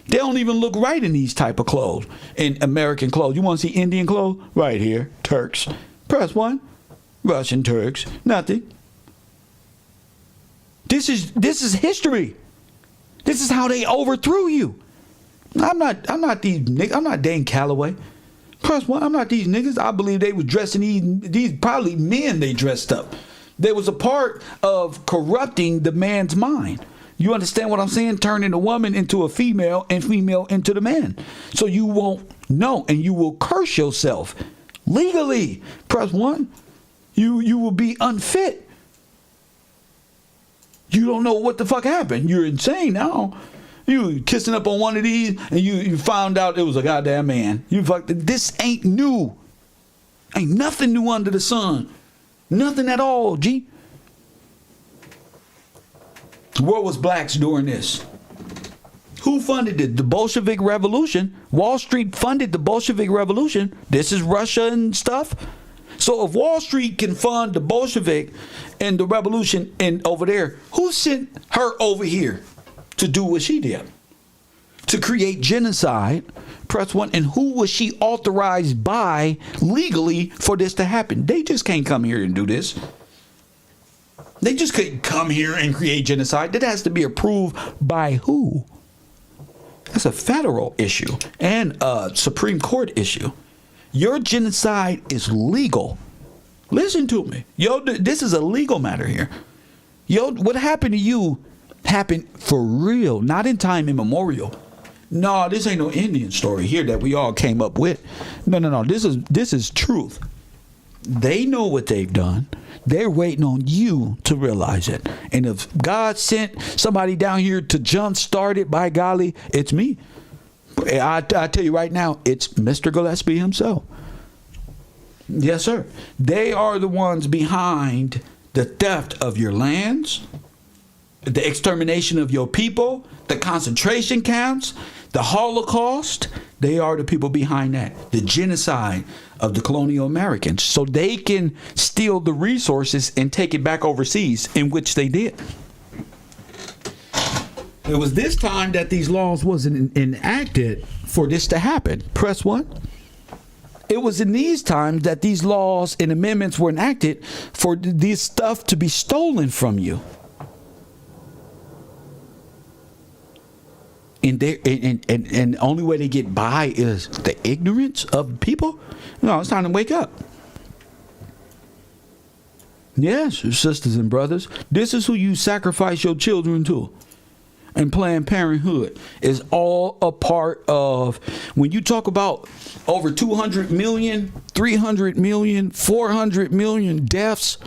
They don't even look right in these type of clothes, in American clothes. You want to see Indian clothes? Right here, Turks. Press 1. Russian, Turks, nothing. This is history. This is how they overthrew you. I'm not these niggas. I'm not Dane Calloway. Press 1. I'm not these niggas. I believe they was dressing these probably men they dressed up. There was a part of corrupting the man's mind. You understand what I'm saying? Turning the woman into a female and female into the man. So you won't know and you will curse yourself legally. Press 1. You will be unfit. You don't know what the fuck happened. You're insane now. You kissing up on one of these and you found out it was a goddamn man. You fucked. This ain't new. Ain't nothing new under the sun. Nothing at all, G. Where was blacks during this? Who funded it? The Bolshevik Revolution. Wall Street funded the Bolshevik Revolution. This is Russia and stuff. So if Wall Street can fund the Bolshevik and the revolution and over there, who sent her over here to do what she did? To create genocide. Press 1. And who was she authorized by legally for this to happen? They just can't come here and do this. They just couldn't come here and create genocide. That has to be approved by who? That's a federal issue and a Supreme Court issue. Your genocide is legal. Listen to me. Yo, this is a legal matter here. Yo, what happened to you happened for real, not in time immemorial. No, this ain't no Indian story here that we all came up with. No. This is truth. They know what they've done. They're waiting on you to realize it. And if God sent somebody down here to jumpstart it, by golly, it's me. I tell you right now, it's Mr. Gillespie himself. Yes, sir. They are the ones behind the theft of your lands, the extermination of your people, the concentration camps, the Holocaust. They are the people behind that. The genocide of the colonial Americans. So they can steal the resources and take it back overseas, in which they did. It was this time that these laws wasn't enacted for this to happen. Press 1. It was in these times that these laws and amendments were enacted for this stuff to be stolen from you. And the only way they get by is the ignorance of people. No, it's time to wake up. Yes, sisters and brothers, this is who you sacrifice your children to. And Planned Parenthood is all a part of, when you talk about over 200 million, 300 million, 400 million deaths.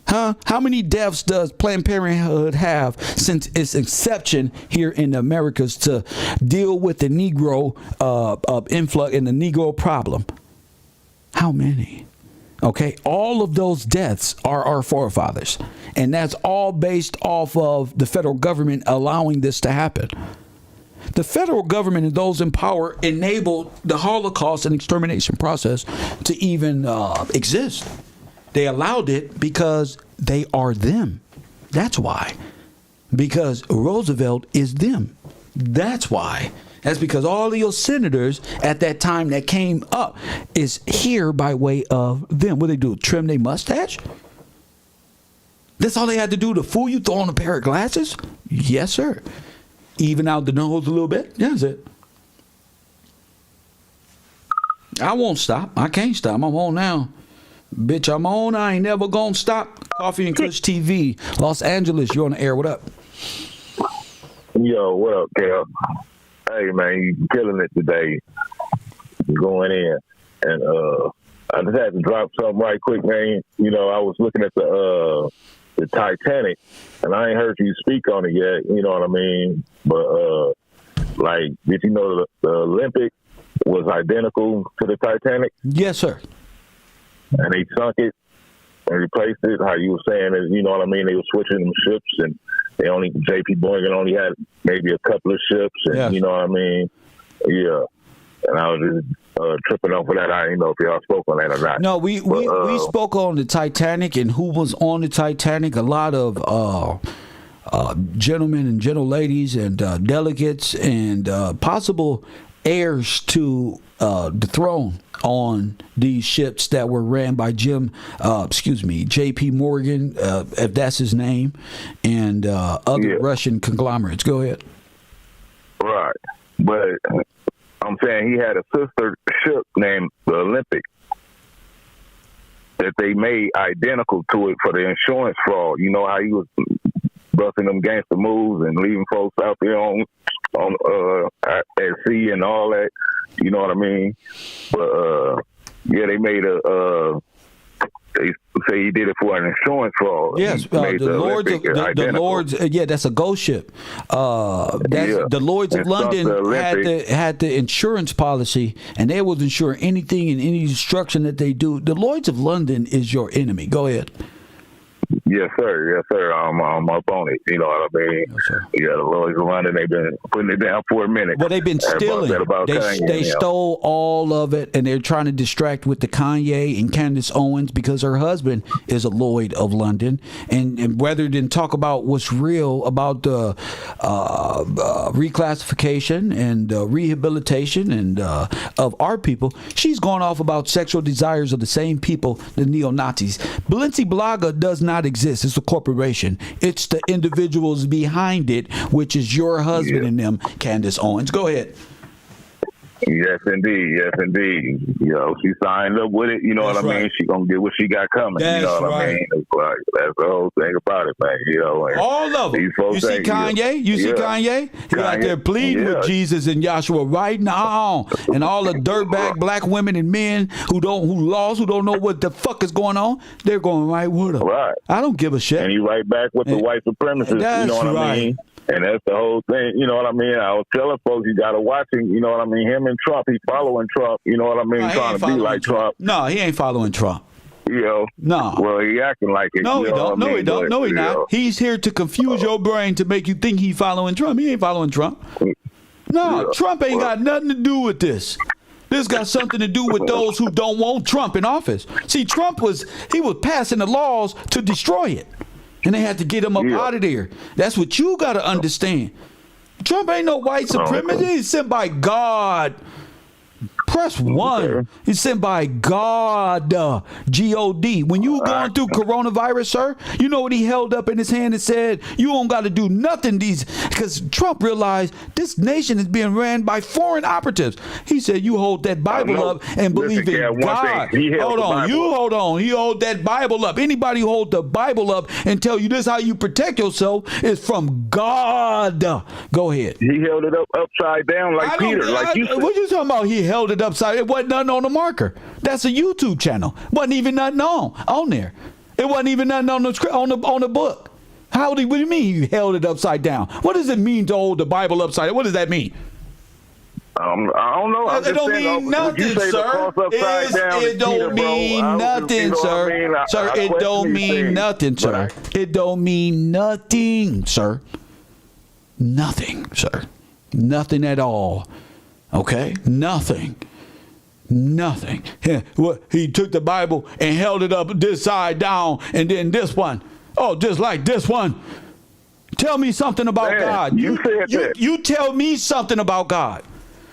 How many deaths does Planned Parenthood have since its inception here in the Americas to deal with the Negro influx and the Negro problem? How many? Okay, all of those deaths are our forefathers. And that's all based off of the federal government allowing this to happen. The federal government and those in power enabled the Holocaust and extermination process to even exist. They allowed it because they are them. That's why. Because Roosevelt is them. That's why. That's because all of your senators at that time that came up is here by way of them. What they do? Trim their mustache? That's all they had to do to fool you? Throw on a pair of glasses? Yes, sir. Even out the nose a little bit? That's it. I won't stop. I can't stop. I'm on now. Bitch, I'm on. I ain't never gonna stop. Coffee and Kush TV, Los Angeles. You're on the air. What up? Yo, what up, Cal? Hey, man, you killing it today. Going in. And I just had to drop something right quick, man. You know, I was looking at the Titanic, and I ain't heard you speak on it yet. You know what I mean? But, like, did you know the Olympic was identical to the Titanic? Yes, sir. And they sunk it and replaced it. How you were saying is, you know what I mean? They were switching them ships, and they only, J.P. Morgan only had maybe a couple of ships, and you know what I mean? Yeah. And I was just tripping over that. I didn't know if y'all spoke on that or not. No, we spoke on the Titanic and who was on the Titanic. A lot of gentlemen and gentle ladies and delegates and possible heirs to the throne on these ships that were ran by J.P. Morgan, if that's his name, and other Russian conglomerates. Go ahead. Right. But I'm saying he had a sister ship named the Olympic that they made identical to it for the insurance fraud. You know how he was busting them gangster moves and leaving folks out there on at sea and all that. You know what I mean? But they made they say he did it for an insurance fraud. Yes, the Lords. That's a ghost ship. The Lloyd's of London had the insurance policy, and they would insure anything and any destruction that they do. The Lloyd's of London is your enemy. Go ahead. Yes, sir. Yes, sir. I'm up on it. You know what I mean? Yes, the Lloyd's of London, they've been putting it down for a minute. Well, they've been stealing. They stole all of it, and they're trying to distract with the Kanye and Candace Owens because her husband is a Lloyd of London. And rather than talk about what's real about the reclassification and rehabilitation and of our people, she's going off about sexual desires of the same people, the neo-Nazis. Balenciaga does not exist. It's a corporation. It's the individuals behind it, which is your husband and them, Candace Owens. Go ahead. Yes, indeed. Yes, indeed. You know, she signed up with it. You know what I mean? She gonna get what she got coming. You know what I mean? That's the whole thing about it, man. You know, all of them. You see Kanye? You see Kanye? He out there pleading with Jesus and Joshua right now, and all the dirtbag black women and men who don't know what the fuck is going on. They're going right with him. Right. I don't give a shit. And he right back with the white supremacists. You know what I mean? And that's the whole thing, you know what I mean? I was telling folks, you got to watch him, you know what I mean? Him and Trump, he's following Trump, you know what I mean? No, trying to be like Trump. No, he ain't following Trump. You know? No. Well, he acting like it. No, he don't. No, he don't. No, he not. Know. He's here to confuse your brain to make you think he's following Trump. He ain't following Trump. No, Trump ain't got nothing to do with this. This got something to do with those who don't want Trump in office. See, Trump was passing the laws to destroy it. And they had to get him up out of there. That's what you got to understand. Trump ain't no white supremacist. He's sent by God. Press 1. He's sent by God, G-O-D. When you going through coronavirus, sir, you know what he held up in his hand and said, you don't got to do nothing. Because Trump realized this nation is being ran by foreign operatives. He said, you hold that Bible up and believe in God. Hold on. You hold on. He hold that Bible up. Anybody who hold the Bible up and tell you this how you protect yourself is from God. Go ahead. He held it up upside down like Peter. Like you said. What you talking about? He held it upside. It wasn't nothing on the marker. That's a YouTube channel. Wasn't even nothing on there. It wasn't even nothing on the book. What do you mean you held it upside down? What does it mean to hold the Bible upside down? What does that mean? I don't know. It don't mean nothing, sir. It don't mean nothing, sir. Sir, it don't mean nothing, sir. It don't mean nothing, sir. Nothing, sir. Nothing at all. Okay? Nothing. He took the Bible and held it up this side down, and then this one. Oh, just like this one. Tell me something about God. You tell me something about God.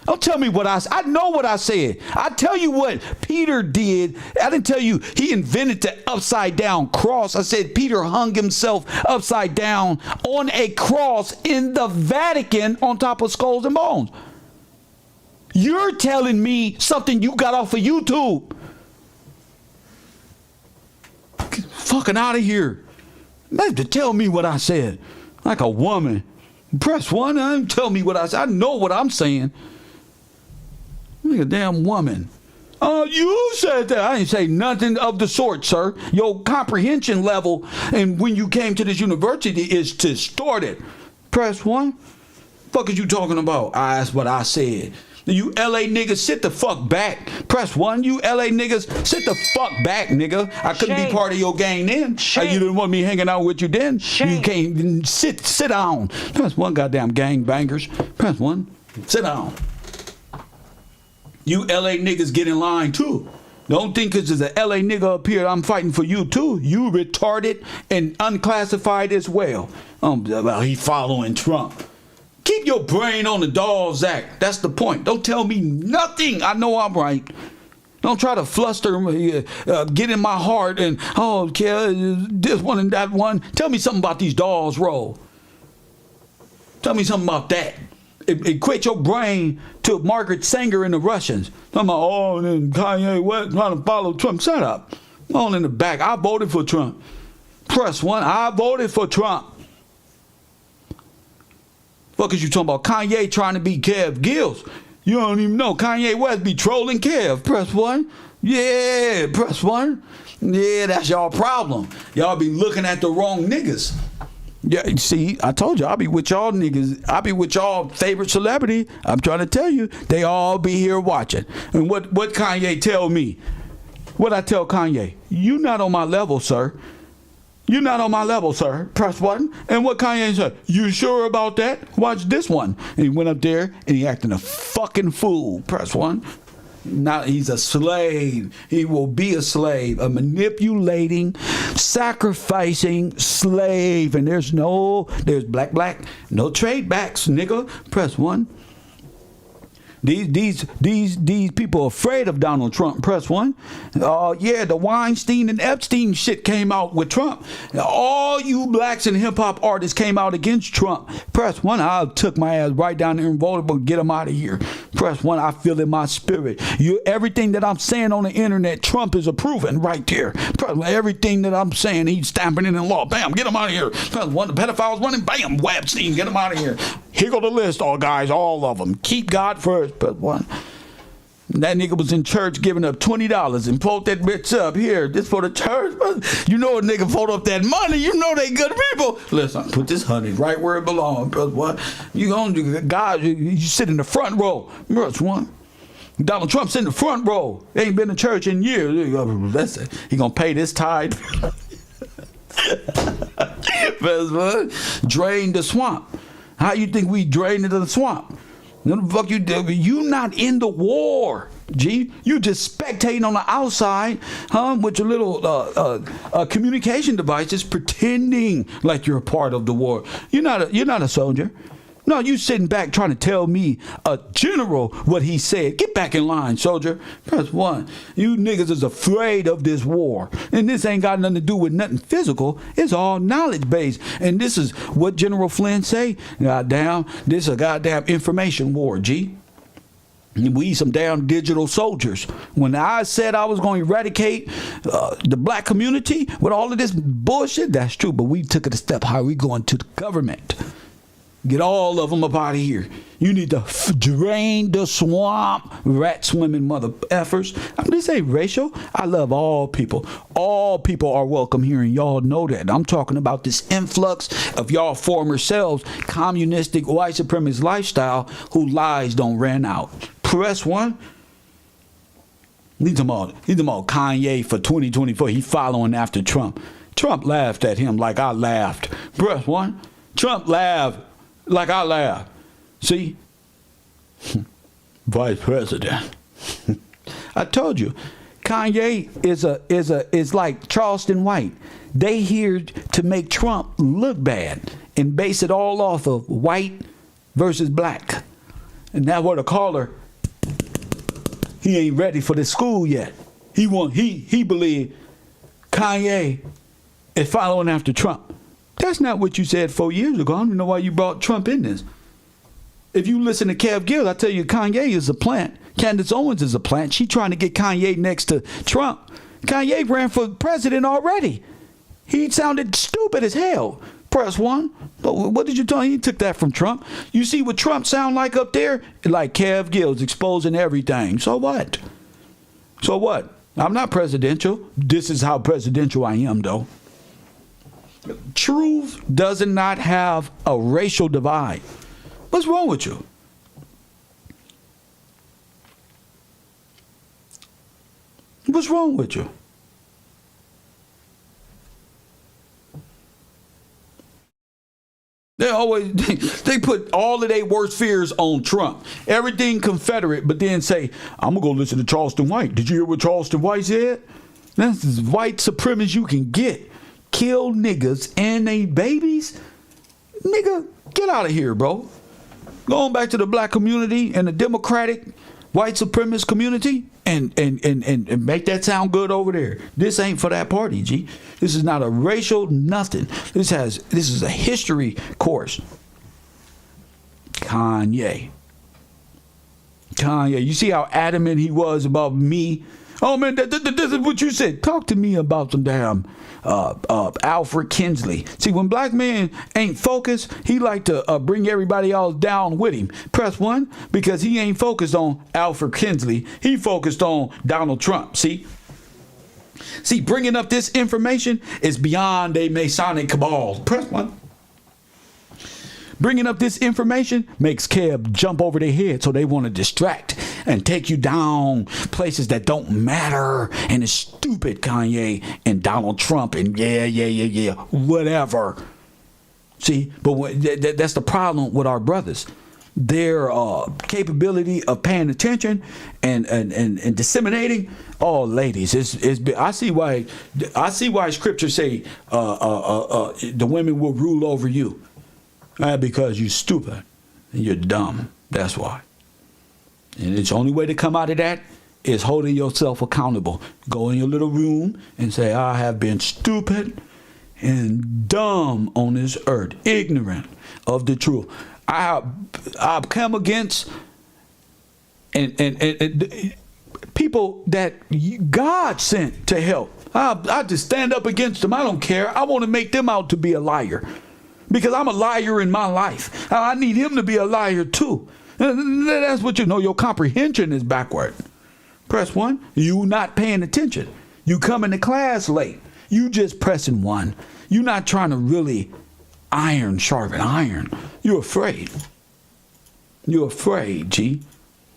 Don't tell me what I know what I said. I tell you what Peter did. I didn't tell you he invented the upside down cross. I said Peter hung himself upside down on a cross in the Vatican on top of skulls and bones. You're telling me something you got off of YouTube. Get fucking out of here. You have to tell me what I said. Like a woman. Press 1 and tell me what I said. I know what I'm saying. Like a damn woman. Oh, you said that. I didn't say nothing of the sort, sir. Your comprehension level and when you came to this university is distorted. Press 1. Fuck is you talking about? That's what I said. You LA niggas, sit the fuck back. Press 1. You LA niggas, sit the fuck back, nigga. I couldn't be part of your gang then. You didn't want me hanging out with you then. You can't sit down. Press 1, goddamn gang bangers. Press 1. Sit down. You LA niggas get in line too. Don't think because there's an LA nigga up here, I'm fighting for you too. You retarded and unclassified as well. Well, he following Trump. Keep your brain on the Dawes Act. That's the point. Don't tell me nothing. I know I'm right. Don't try to fluster, get in my heart and, oh, this one and that one. Tell me something about these Dawes roll. Tell me something about that. Equate your brain to Margaret Sanger and the Russians. Talking about, oh, and then Kanye West trying to follow Trump. Shut up. On in the back. I voted for Trump. Press 1. I voted for Trump. Fuck is you talking about? Kanye trying to be Kev Gills. You don't even know. Kanye West be trolling Kev. Press 1. Yeah, press 1. Yeah, that's y'all problem. Y'all be looking at the wrong niggas. Yeah, see, I told you, I'll be with y'all niggas. I'll be with y'all favorite celebrity. I'm trying to tell you, they all be here watching. And what Kanye tell me? What I tell Kanye? You not on my level, sir. You're not on my level, sir. Press 1. And what Kanye said, you sure about that? Watch this one. And he went up there and he acting a fucking fool. Press 1. Now he's a slave. He will be a slave, a manipulating, sacrificing slave. And there's black, no trade backs, nigga. Press 1. These people are afraid of Donald Trump. Press 1. Yeah, the Weinstein and Epstein shit came out with Trump. All you blacks and hip hop artists came out against Trump. Press 1. I took my ass right down there and voted, but get him out of here. Press 1. I feel in my spirit. Everything that I'm saying on the internet, Trump is approving right there. Press 1. Everything that I'm saying, he's stamping it in law. Bam, get him out of here. Press 1. The pedophiles running. Bam, Epstein, get him out of here. Here go the list, all guys, all of them. Keep God first. But 1. That nigga was in church giving up $20 and pulled that bitch up. Here, this for the church. You know a nigga fold up that money. You know they good people. Listen, put this honey right where it belongs. But what? You gonna do? God, you sit in the front row. Press 1. Donald Trump's in the front row. They ain't been to church in years. He gonna pay this tithe. Press 1. Drain the swamp. How you think we drained the swamp? What the fuck you do? You not in the war, G. You just spectating on the outside, with your little communication devices, pretending like you're a part of the war. You're not a soldier. No, you sitting back trying to tell me, a general, what he said. Get back in line, soldier. Press 1. You niggas is afraid of this war. And this ain't got nothing to do with nothing physical. It's all knowledge based. And this is what General Flynn say. Goddamn, this is a goddamn information war, G. We some damn digital soldiers. When I said I was going to eradicate the black community with all of this bullshit, that's true. But we took it a step higher. We going to the government. Get all of them up out of here. You need to drain the swamp, rat swimming mother effers. This ain't racial. I love all people. All people are welcome here, and y'all know that. I'm talking about this influx of y'all former selves, communistic, white supremacist lifestyle, who lies don't ran out. Press 1. He's about Kanye for 2024. He following after Trump. Trump laughed at him like I laughed. Press 1. Trump laughed like I laugh. See? Vice President. I told you, Kanye is like Charleston White. They here to make Trump look bad and base it all off of white versus black. And that's what I call her. He ain't ready for the school yet. He believe Kanye is following after Trump. That's not what you said 4 years ago. I don't know why you brought Trump in this. If you listen to Kev Gill, I tell you, Kanye is a plant. Candace Owens is a plant. She trying to get Kanye next to Trump. Kanye ran for president already. He sounded stupid as hell. Press 1. But what did you tell him? He took that from Trump. You see what Trump sound like up there? Like Kev Gill's exposing everything. So what? So what? I'm not presidential. This is how presidential I am, though. Truth does not have a racial divide. What's wrong with you? What's wrong with you? They put all of their worst fears on Trump. Everything Confederate, but then say, I'm going to go listen to Charleston White. Did you hear what Charleston White said? That's as white supremacist you can get. Kill niggas and they babies? Nigga, get out of here, bro. Going back to the black community and the Democratic white supremacist community and make that sound good over there. This ain't for that party, G. This is not a racial nothing. This is a history course. Kanye, you see how adamant he was about me? Oh man, this is what you said. Talk to me about some damn Alfred Kinsley. See, when black men ain't focused, he like to bring everybody else down with him. Press 1, because he ain't focused on Alfred Kinsley. He focused on Donald Trump. See, bringing up this information is beyond a Masonic cabal. Press 1. Bringing up this information makes Keb jump over their head, so they want to distract and take you down places that don't matter. And it's stupid, Kanye and Donald Trump and yeah, whatever. See, but that's the problem with our brothers. Their capability of paying attention and disseminating. Oh, ladies, I see why scriptures say the women will rule over you. Because you're stupid and you're dumb. That's why. And it's the only way to come out of that is holding yourself accountable. Go in your little room and say, I have been stupid and dumb on this earth, ignorant of the truth. I've come against and people that God sent to help. I just stand up against them. I don't care. I want to make them out to be a liar. Because I'm a liar in my life. I need him to be a liar too. That's what you know. Your comprehension is backward. Press 1. You not paying attention. You coming to class late. You just pressing 1. You not trying to really iron sharpen iron. You're afraid. You're afraid, G.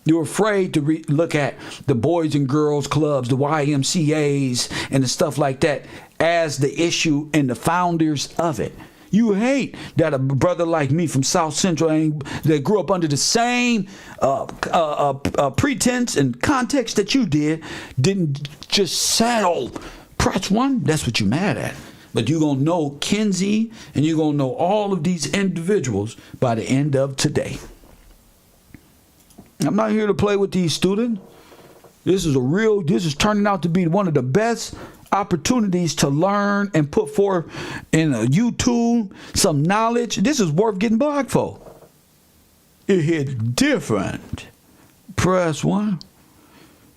You're afraid to look at the Boys and Girls Clubs, the YMCAs, and the stuff like that as the issue and the founders of it. You hate that a brother like me from South Central that grew up under the same pretense and context that you didn't just settle. Press 1, that's what you're mad at. But you're going to know Kinsey and you're going to know all of these individuals by the end of today. I'm not here to play with these students. This is turning out to be one of the best opportunities to learn and put forth in a YouTube some knowledge. This is worth getting blocked for. It hit different. Press 1.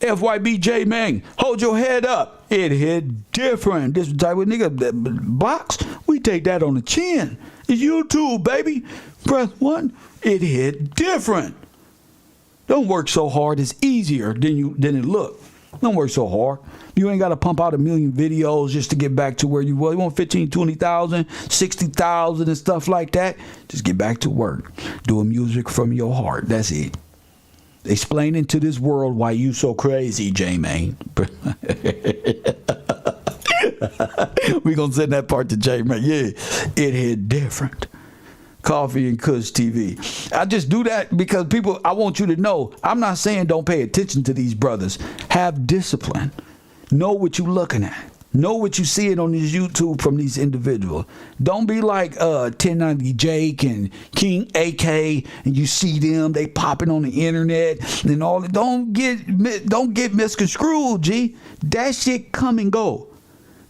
FYBJ man, hold your head up. It hit different. This type of nigga that box, we take that on the chin. It's YouTube, baby. Press 1. It hit different. Don't work so hard. It's easier than it look. Don't work so hard. You ain't got to pump out 1 million videos just to get back to where you were. You want 15, 20,000, 60,000 and stuff like that. Just get back to work. Doing music from your heart. That's it. Explaining to this world why you so crazy, J-Man. We gonna send that part to J-Man. Yeah, it hit different. Coffee and Kush TV. I just do that because I want you to know, I'm not saying don't pay attention to these brothers. Have discipline. Know what you're looking at. Know what you see on this YouTube from these individuals. Don't be like 1090 Jake and King AK and you see them, they popping on the internet and all that. Don't get misconstrued, G. That shit come and go.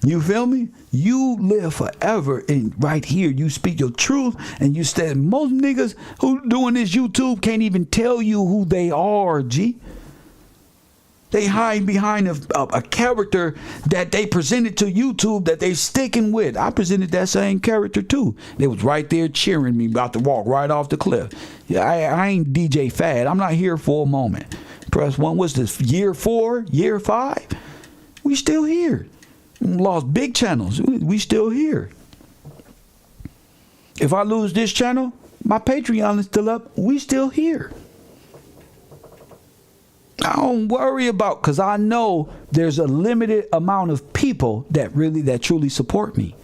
You feel me? You live forever, and right here you speak your truth and you stand. Most niggas who doing this YouTube can't even tell you who they are, G. They hide behind a character that they presented to YouTube that they sticking with. I presented that same character too. They was right there cheering me about to walk right off the cliff. Yeah, I ain't DJ Fad. I'm not here for a moment. Press 1. What's this? Year 4? Year 5? We still here. Lost big channels. We still here. If I lose this channel, my Patreon is still up. We still here. I don't worry about, because I know there's a limited amount of people that truly support me.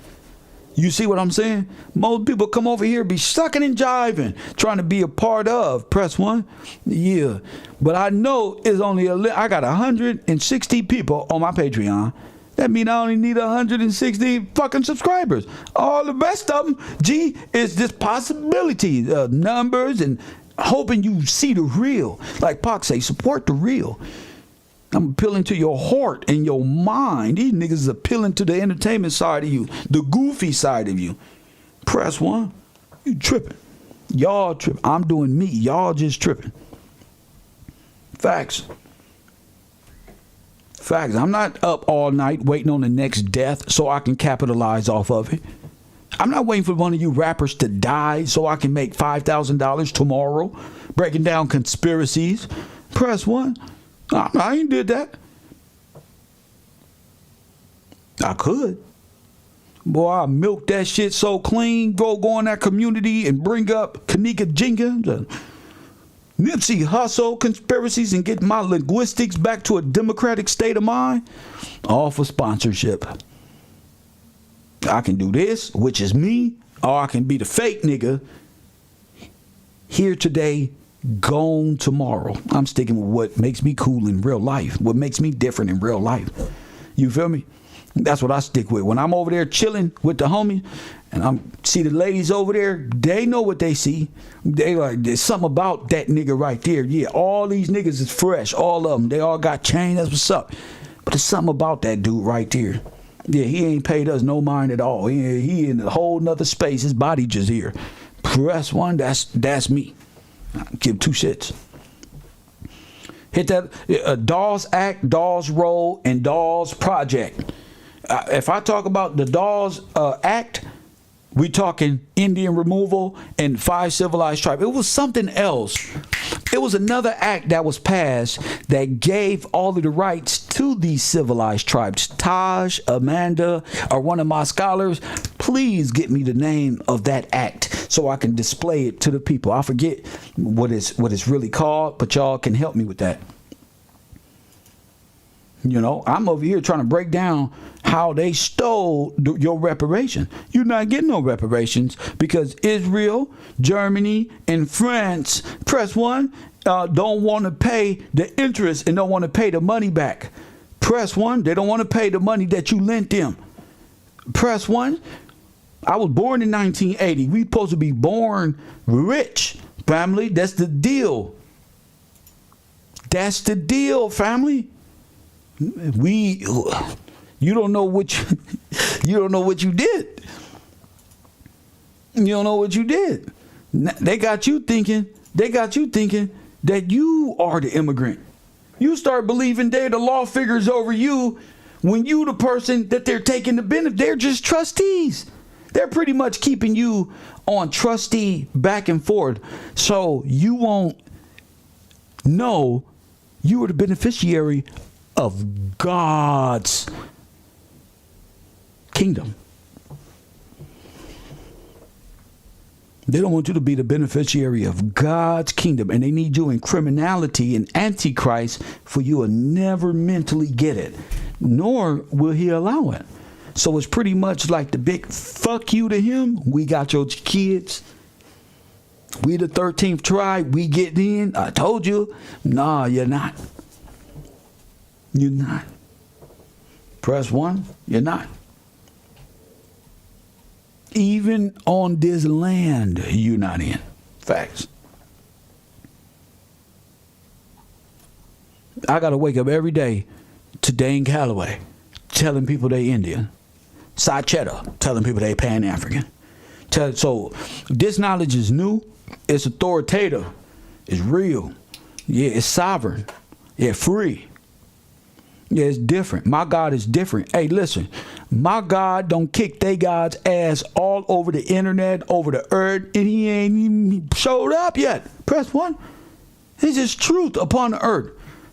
You see what I'm saying? Most people come over here, be sucking and jiving, trying to be a part of. Press 1. Yeah. But I know it's only I got 160 people on my Patreon. That means I only need 160 fucking subscribers. All the rest of them, is just possibility, numbers, and hoping you see the real. Like Pac say, support the real. I'm appealing to your heart and your mind. These niggas is appealing to the entertainment side of you, the goofy side of you. Press 1. You tripping. Y'all tripping. I'm doing me. Y'all just tripping. Facts. Facts. I'm not up all night waiting on the next death so I can capitalize off of it. I'm not waiting for one of you rappers to die so I can make $5,000 tomorrow breaking down conspiracies. Press 1. I ain't did that. I could. Boy, I milk that shit so clean. Go in that community and bring up Kanika Jinga, Nipsey Hussle conspiracies, and get my linguistics back to a democratic state of mind. All for sponsorship. I can do this, which is me, or I can be the fake nigga. Here today, gone tomorrow. I'm sticking with what makes me cool in real life, what makes me different in real life. You feel me? That's what I stick with. When I'm over there chilling with the homies and I see the ladies over there, they know what they see. They like, there's something about that nigga right there. Yeah, all these niggas is fresh. All of them. They all got chain. That's what's up. But there's something about that dude right there. Yeah, he ain't paid us no mind at all. He in a whole nother space. His body just here. Press 1. That's me. I give 2 shits. Hit that Dawes Act, Dawes Roll, and Dawes Project. If I talk about the Dawes Act, we talking Indian removal and 5 civilized tribes. It was something else. It was another act that was passed that gave all of the rights to these civilized tribes. Taj, Amanda, or one of my scholars, please get me the name of that act so I can display it to the people. I forget what it's really called, but y'all can help me with that. You know, I'm over here trying to break down how they stole your reparation. You're not getting no reparations because Israel, Germany, and France, press 1, don't want to pay the interest and don't want to pay the money back. Press 1, they don't want to pay the money that you lent them. Press 1, I was born in 1980. We supposed to be born rich, family. That's the deal. That's the deal, family. You don't know what you don't know what you did. You don't know what you did. They got you thinking that you are the immigrant. You start believing they're the law figures over you when you the person that they're taking the benefit. They're just trustees. They're pretty much keeping you on trustee back and forth so you won't know you are the beneficiary of God's kingdom. They don't want you to be the beneficiary of God's kingdom, and they need you in criminality and antichrist for you to never mentally get it, nor will he allow it. So it's pretty much like the big fuck you to him. We got your kids. We the 13th tribe. We get in. I told you. Nah, you're not. You're not. Press 1, you're not. Even on this land, you're not in. Facts. I got to wake up every day to Dane Calloway telling people they Indian. Sachetta telling people they Pan-African. So this knowledge is new. It's authoritative. It's real. Yeah, it's sovereign. Yeah, free. Yeah, it's different. My God is different. Hey, listen, my God don't kick they God's ass all over the internet, over the earth, and he ain't even showed up yet. Press 1. It's just truth upon the earth.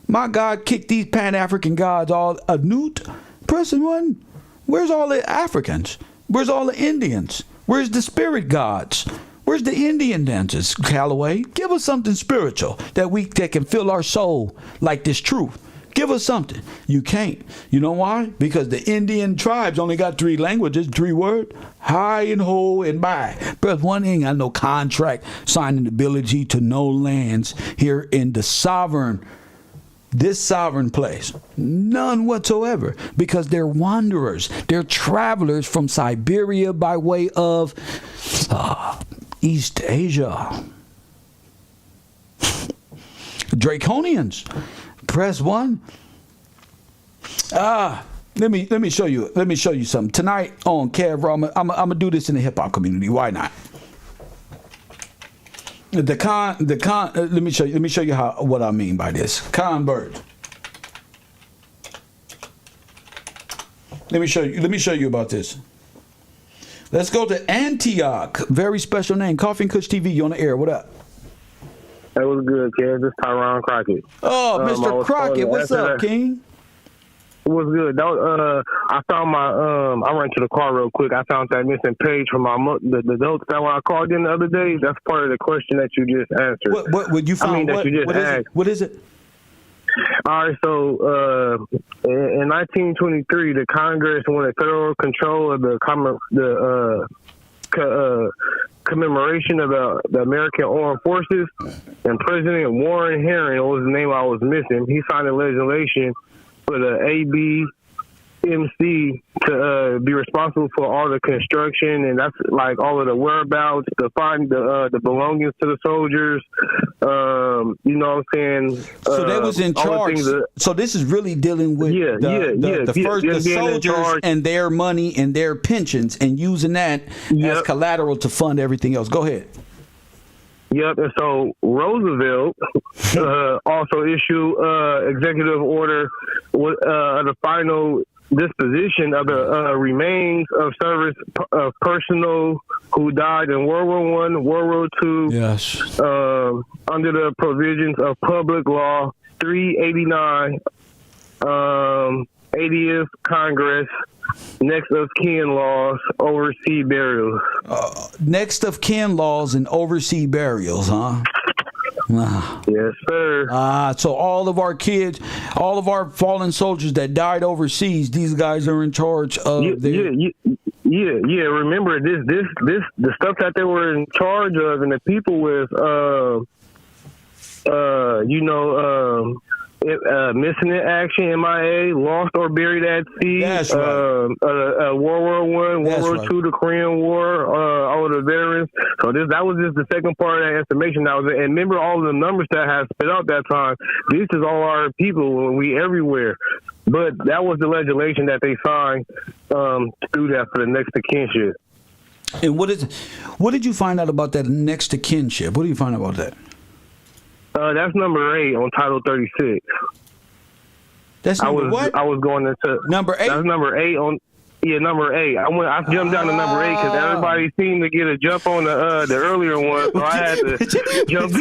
My God kicked these Pan-African gods all a newt. Press 1. Where's all the Africans? Where's all the Indians? Where's the spirit gods? Where's the Indian dances, Calloway? Give us something spiritual that can fill our soul like this truth. Give us something. You can't. You know why? Because the Indian tribes only got 3 languages, 3 words. High and ho and by. But one ain't got no contract signing ability to no lands here in this sovereign place. None whatsoever. Because they're wanderers. They're travelers from Siberia by way of East Asia. Draconians. Press 1. Let me show you something. Tonight on Kev Raw, I'm gonna do this in the hip hop community. Why not? Let me show you what I mean by this. Convert. Let me show you about this. Let's go to Antioch. Very special name. Coffee and Kush TV. You on the air? What up? That was good, Kev. This is Tyrone Crockett. Oh, Mr. Crockett, what's up, King? It was good. That was, I found my I ran to the car real quick. I found that missing page from my the notes that when I called in the other day. That's part of the question that you just answered. What would you find? that you just asked. What is it? All right, so in 1923, the Congress wanted federal control of the commemoration of the American Armed Forces, and President Warren Herring was the name I was missing. He signed a legislation for the ABMC to be responsible for all the construction, and that's like all of the whereabouts, to find the belongings to the soldiers. You know what I'm saying? So they was in charge. So this is really dealing with the soldiers and their money and their pensions, and using that as collateral to fund everything else. Go ahead. Yep, and so Roosevelt also issued executive order with the final disposition of the remains of service of personnel who died in World War I, World War II, under the provisions of Public Law 389, 80th Congress, next of kin laws, overseas burials. Next of kin laws and overseas burials, huh? Yes, sir. So all of our kids, all of our fallen soldiers that died overseas, these guys are in charge of Yeah. Remember the stuff that they were in charge of, and the people with missing in action, MIA, lost or buried at sea. That's right. World War I, World War II, the Korean War, all of the veterans. So that was just the second part of that information that was in. And remember all of the numbers that had spit out that time. This is all our people, and we everywhere. But that was the legislation that they signed through that for the next to kinship. And what did you find out about that next to kinship? What do you find out about that? That's number 8 on Title 36. That's number what? I was going into number 8. That's number 8 on. Yeah, number 8. I jumped down to number 8 because everybody seemed to get a jump on the earlier one, so I had to jump.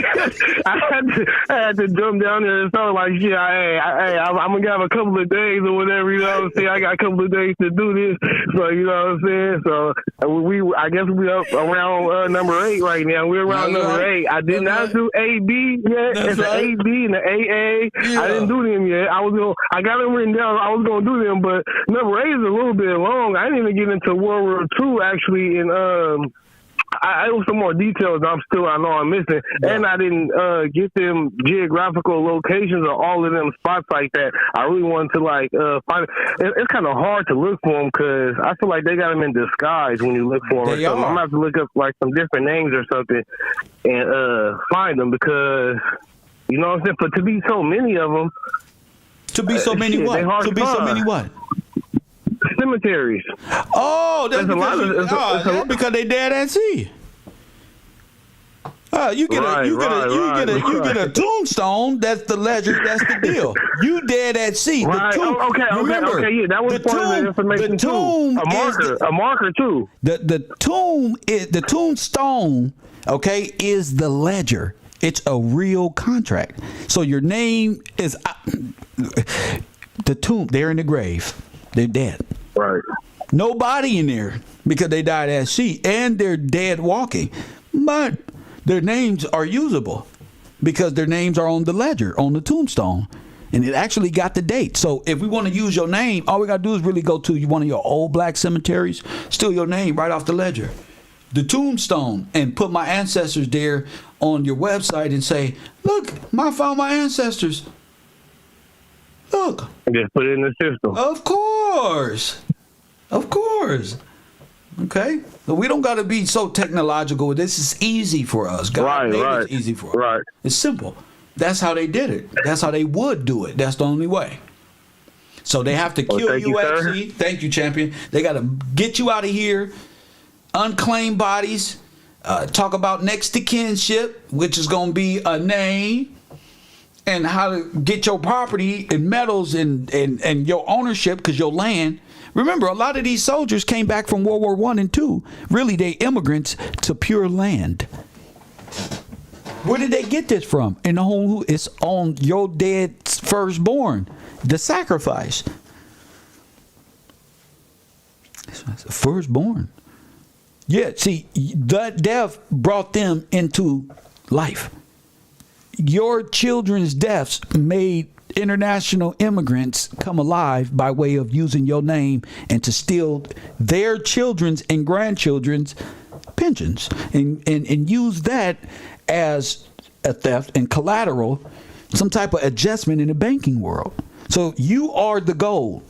I had to jump down there and start like, shit. I'm gonna have a couple of days or whatever. You know what I'm saying? I got a couple of days to do this, so you know what I'm saying. So I guess we up around number 8 right now. We're around number 8. I did not do AB yet. It's the AB and the AA. Yeah. I didn't do them yet. I got them written down. I was gonna do them, but number 8 is a little bit long. I didn't even get into World War II actually, and I have some more details I know I'm missing, and I didn't get them geographical locations or all of them spots like that. I really wanted to find. It's kind of hard to look for them because I feel like they got them in disguise when you look for them. So I'm gonna have to look up like some different names or something and find them because you know what I'm saying. But to be so many of them, to be so many what? To be so many what? Cemeteries. Oh, that's because they dead at sea. You get a tombstone. That's the ledger. That's the deal. You dead at sea. Right. Okay. Yeah, that was part of the information too. A marker too. The tombstone. Okay, is the ledger. It's a real contract. So your name is the tomb. They're in the grave. They're dead. Right. Nobody in there because they died at sea and they're dead walking. But their names are usable because their names are on the ledger, on the tombstone. And it actually got the date. So if we want to use your name, all we got to do is really go to one of your old black cemeteries, steal your name right off the ledger, the tombstone, and put my ancestors there on your website and say, look, I found my ancestors. Look. Just put it in the system. Of course. Okay? So we don't got to be so technological. This is easy for us. God made it easy for us. Right. It's simple. That's how they did it. That's how they would do it. That's the only way. So they have to kill you, UFC. Thank you, champion. They got to get you out of here. Unclaimed bodies. Talk about next to kinship, which is going to be a name. And how to get your property and metals and your ownership, because your land. Remember, a lot of these soldiers came back from World War I and II. Really, they immigrants to pure land. Where did they get this from? In the whole, it's on your dead firstborn, the sacrifice. Firstborn. Yeah, see, that death brought them into life. Your children's deaths made international immigrants come alive by way of using your name and to steal their children's and grandchildren's pensions and use that as a theft and collateral, some type of adjustment in the banking world. So you are the gold.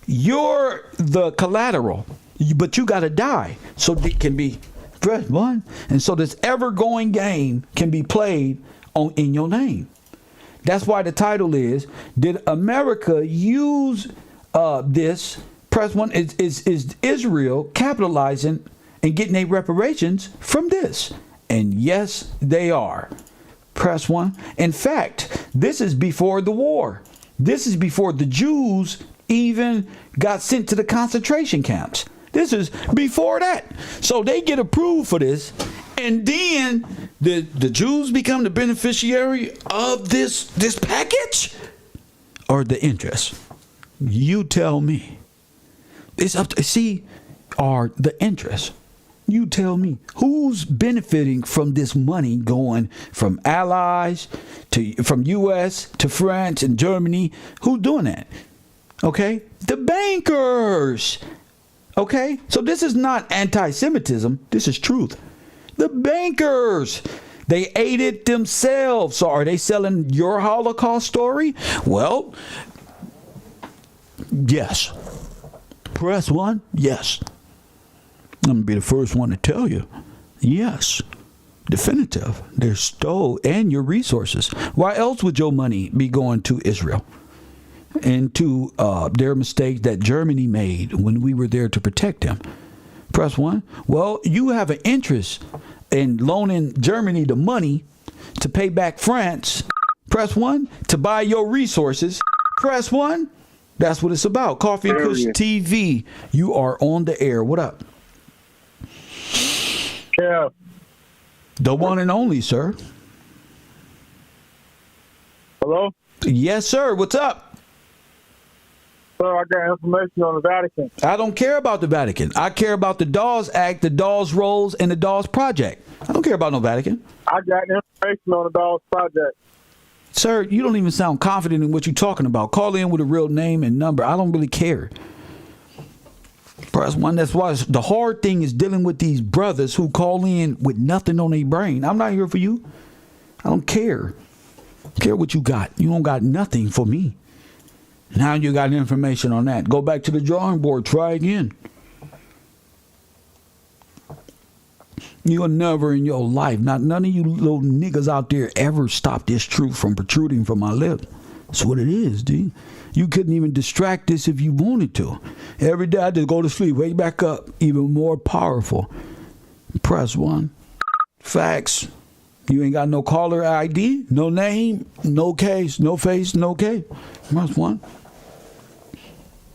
You're the collateral, but you got to die so it can be pressed one. And so this ever-going game can be played in your name. That's why the title is, did America use this? Press one. Is Israel capitalizing and getting their reparations from this? And yes, they are. Press one. In fact, this is before the war. This is before the Jews even got sent to the concentration camps. This is before that. So they get approved for this. And then the Jews become the beneficiary of this package or the interest. You tell me. It's up to are the interest. You tell me who's benefiting from this money going from allies from US to France and Germany. Who's doing that? Okay? The bankers. Okay? So this is not anti-Semitism. This is truth. The bankers, they ate it themselves. So are they selling your Holocaust story? Well, yes. Press one, yes. I'm going to be the first one to tell you, yes. Definitive. They stole and your resources. Why else would your money be going to Israel? And to their mistakes that Germany made when we were there to protect them. Press one. Well, you have an interest in loaning Germany the money to pay back France. Press one. To buy your resources. Press one. That's what it's about. Coffee and Kush TV. You are on the air. What up? Yeah. The one and only, sir. Hello? Yes, sir. What's up? Sir, I got information on the Vatican. I don't care about the Vatican. I care about the Dawes Act, the Dawes Rolls, and the Dawes Project. I don't care about no Vatican. I got information on the Dawes Project. Sir, you don't even sound confident in what you're talking about. Call in with a real name and number. I don't really care. Press one. That's why the hard thing is dealing with these brothers who call in with nothing on their brain. I'm not here for you. I don't care. I don't care what you got. You don't got nothing for me. Now you got information on that. Go back to the drawing board. Try again. You'll never in your life, none of you little niggas out there ever stop this truth from protruding from my lips. That's what it is, dude. You couldn't even distract this if you wanted to. Every day I just go to sleep, wake back up, even more powerful. Press one. Facts. You ain't got no caller ID, no name, no case, no face, no case. Press one.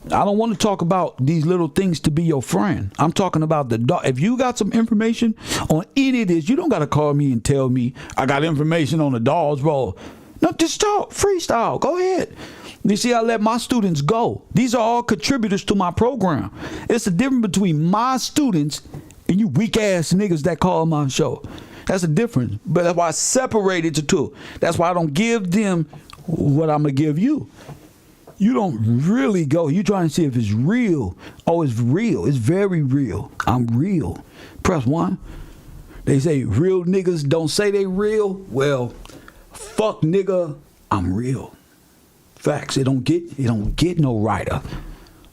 I don't want to talk about these little things to be your friend. I'm talking about the dog. If you got some information on any of this, you don't got to call me and tell me I got information on the Dawes roll. No, just talk. Freestyle. Go ahead. You see, I let my students go. These are all contributors to my program. It's the difference between my students and you weak-ass niggas that call my show. That's the difference. But that's why I separated the two. That's why I don't give them what I'm going to give you. You don't really go. You trying to see if it's real. Oh, it's real. It's very real. I'm real. Press 1. They say real niggas don't say they real. Well, fuck nigga, I'm real. Facts. It don't get no righter.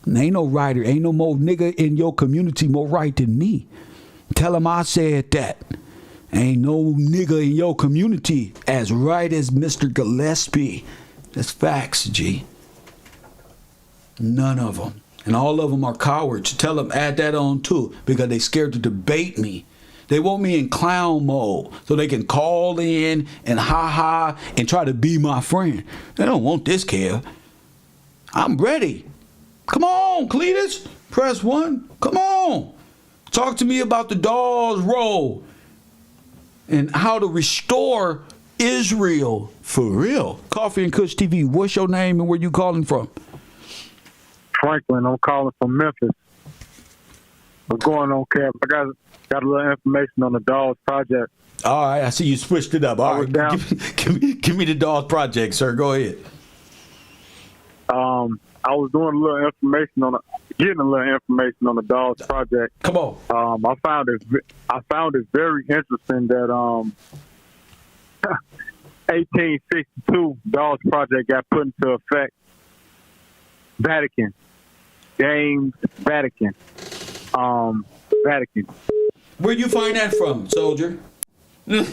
Ain't no righter. Ain't no more nigga in your community more right than me. Tell him I said that. Ain't no nigga in your community as right as Mr. Gillespie. That's facts, G. None of them. And all of them are cowards. Tell them add that on too, because they scared to debate me. They want me in clown mode so they can call in and ha and try to be my friend. They don't want this, Kev. I'm ready. Come on, Cletus. Press 1. Come on. Talk to me about the Dawes role and how to restore Israel for real. Coffee and Kush TV. What's your name and where you calling from? Franklin. I'm calling from Memphis. What's going on, Kev? I got a little information on the Dawes project. All right, I see you switched it up. All right, give me the Dawes project, sir. Go ahead. I was doing getting a little information on the Dawes project. Come on. I found it very interesting that 1862 Dawes project got put into effect. Vatican. James Vatican. Vatican. Where you find that from, soldier? Where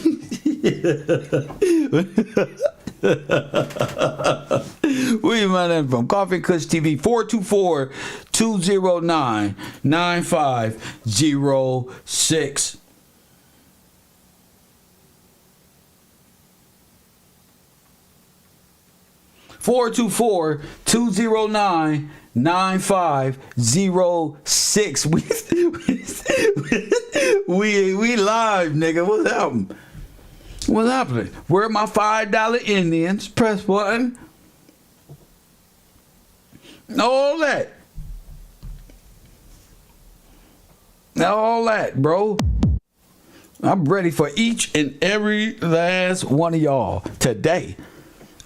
you find that from? Coffee Kush TV 424-209-9506. We live, nigga. What's happening? What's happening? Where are my $5 Indians? Press button. All that. All that, bro. I'm ready for each and every last one of y'all today.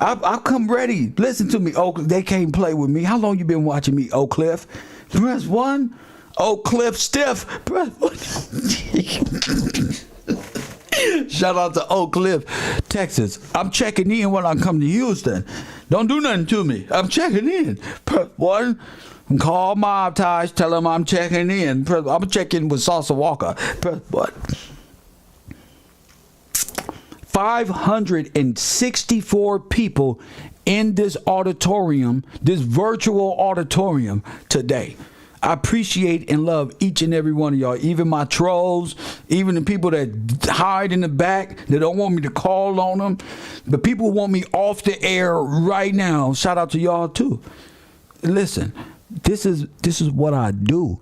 I've come ready. Listen to me, Oak. They can't play with me. How long you been watching me, Oak Cliff? Press 1. Oak Cliff Stiff. Press 1. Shout out to Oak Cliff, Texas. I'm checking in when I come to Houston. Don't do nothing to me. I'm checking in. Press 1. Call Mob Ties. Tell them I'm checking in. I'm checking with Salsa Walker. Press 1. 564 people in this auditorium, this virtual auditorium today. I appreciate and love each and every one of y'all, even my trolls, even the people that hide in the back, that don't want me to call on them. But people want me off the air right now. Shout out to y'all too. Listen, this is what I do.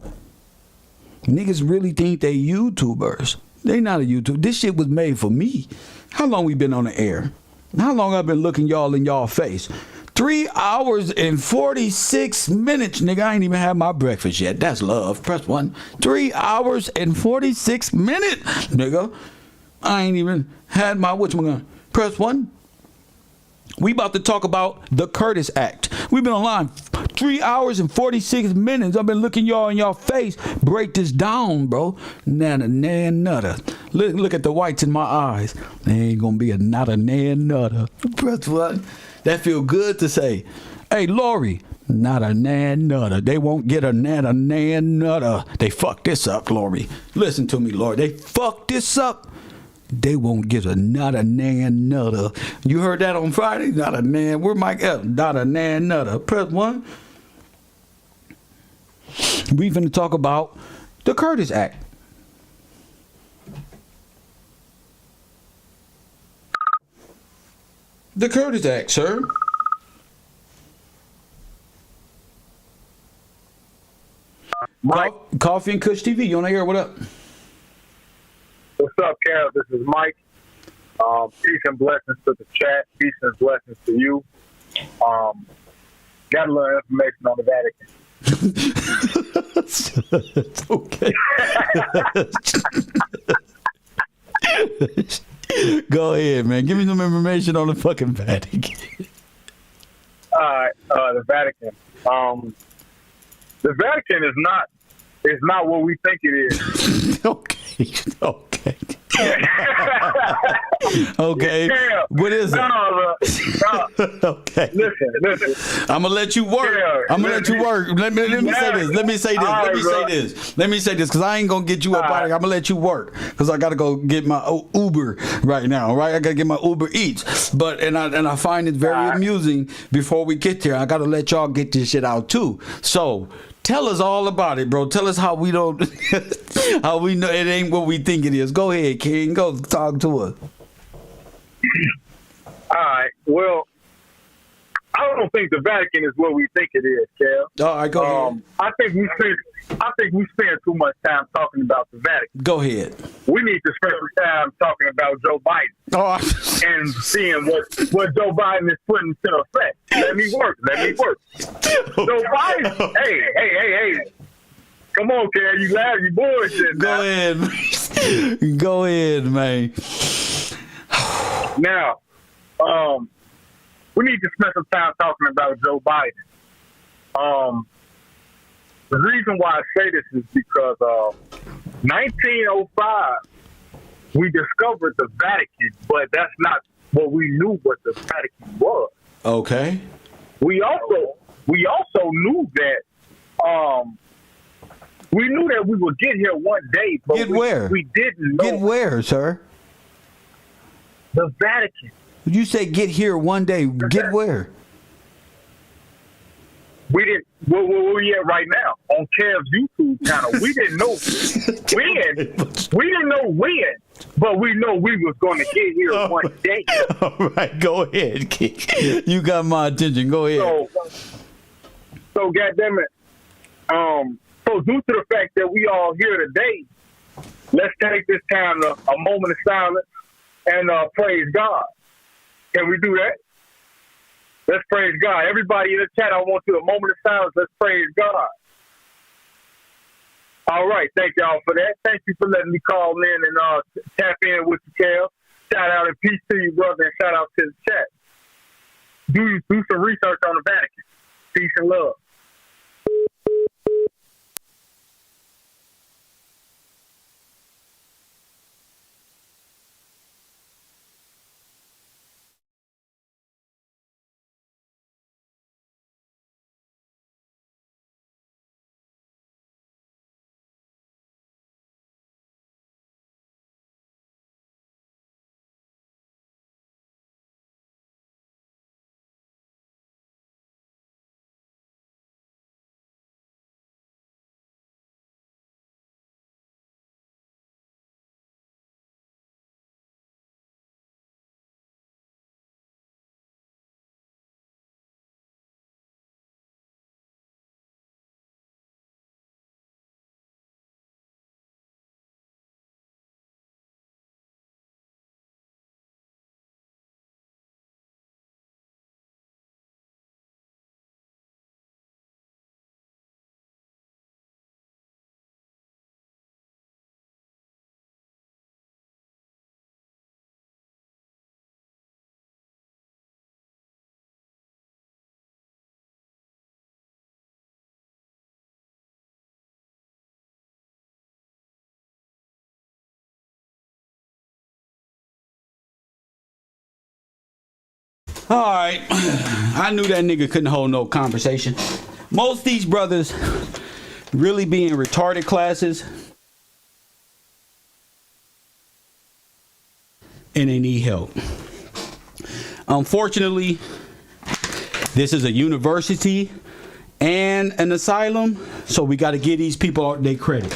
Niggas really think they YouTubers. They not a YouTuber. This shit was made for me. How long we been on the air? How long I've been looking y'all in y'all face? 3 hours and 46 minutes, nigga. I ain't even had my breakfast yet. That's love. Press 1. 3 hours and 46 minutes, nigga. I ain't even had my whatchamacallit. Press 1. We about to talk about the Curtis Act. We've been online 3 hours and 46 minutes. I've been looking y'all in y'all face. Break this down, bro. Nutter. Look at the whites in my eyes. There ain't gonna be a nutter. Press 1. That feel good to say. Hey, Lori, not a nutter. They won't get a nutter. They fucked this up, Lori. Listen to me, Lori. They fucked this up. They won't get a nutter. You heard that on Friday? Not a nan. Where Mike F? Not a nutter. Press 1. We finna talk about the Curtis Act. The Curtis Act, sir. Mike. Coffee and Kush TV. You on the air? What up? What's up, Kev? This is Mike. Peace and blessings to the chat. Peace and blessings to you. Got a little information on the Vatican. It's okay. Go ahead, man. Give me some information on the fucking Vatican. The Vatican. The Vatican is not what we think it is. Okay. Okay. Yeah. What is it? No. Okay. Listen. I'm gonna let you work. Yeah, I'm gonna let you work. Let me say this. Let me say this because I ain't gonna get you up out of here. I'm gonna let you work because I gotta go get my Uber right now. Right, I gotta get my Uber Eats. But I find it very amusing. Before we get there, I gotta let y'all get this shit out too. So. Tell us all about it, bro. Tell us how we don't, how we know it ain't what we think it is. Go ahead, King. Go talk to us. All right. Well, I don't think the Vatican is what we think it is, Cal. All right, go ahead. I think we spend too much time talking about the Vatican. Go ahead. We need to spend some time talking about Joe Biden and seeing what Joe Biden is putting into effect. Let me work. Joe Biden. Hey. Come on, Cal. You laugh. You bullshit. Go ahead, man. Now, we need to spend some time talking about Joe Biden. The reason why I say this is because 1905, we discovered the Vatican, but that's not what we knew what the Vatican was. Okay. We also knew that we knew that we would get here one day, but we didn't know. Get where, sir? The Vatican. You say get here one day. Get where? We didn't. Where we at right now on Kev's YouTube channel? We didn't know when. We didn't know when, but we know we was going to get here one day. All right, go ahead, King. You got my attention. Go ahead. So goddammit. So due to the fact that we all here today, let's take this time to a moment of silence and praise God. Can we do that? Let's praise God. Everybody in the chat, I want you a moment of silence. Let's praise God. All right. Thank y'all for that. Thank you for letting me call in and tap in with you, Cal. Shout out and peace to you, brother, and shout out to the chat. Do some research on the Vatican. Peace and love. All right. I knew that nigga couldn't hold no conversation. Most of these brothers really be in retarded classes and they need help. Unfortunately, this is a university and an asylum, so we got to give these people their credit.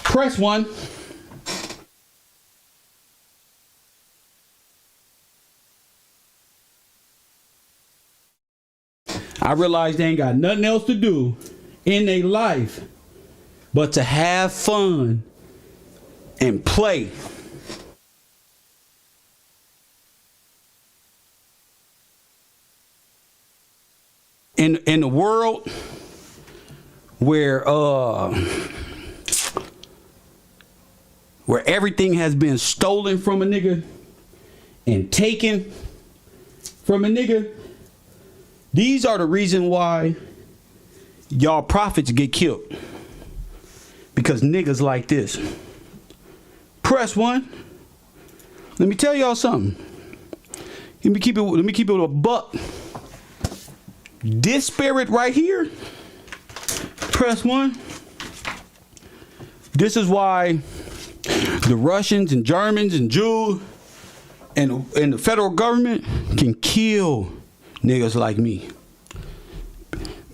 Press 1. I realize they ain't got nothing else to do in their life but to have fun and play. In the world where everything has been stolen from a nigga and taken from a nigga, These are the reason why y'all prophets get killed. Because niggas like this. Press one. Let me tell y'all something. Let me keep it a buck. This spirit right here. Press one. This is why the Russians and Germans and Jews and the federal government can kill niggas like me.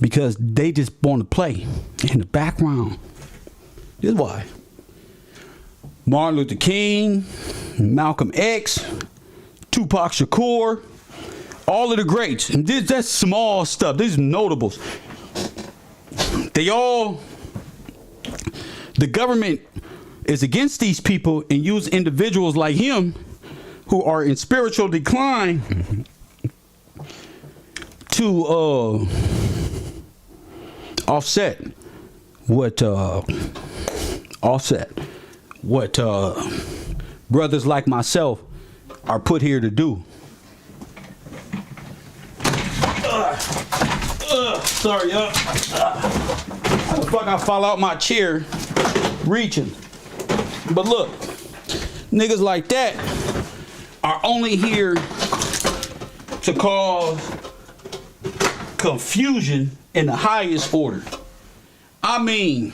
Because they just want to play in the background. This is why. Martin Luther King, Malcolm X, Tupac Shakur, all of the greats. And that's small stuff. These are notables. The government is against these people and use individuals like him who are in spiritual decline to offset what brothers like myself are put here to do. Sorry, y'all. How the fuck I fall out my chair reaching? But look, niggas like that are only here to cause confusion in the highest order. I mean,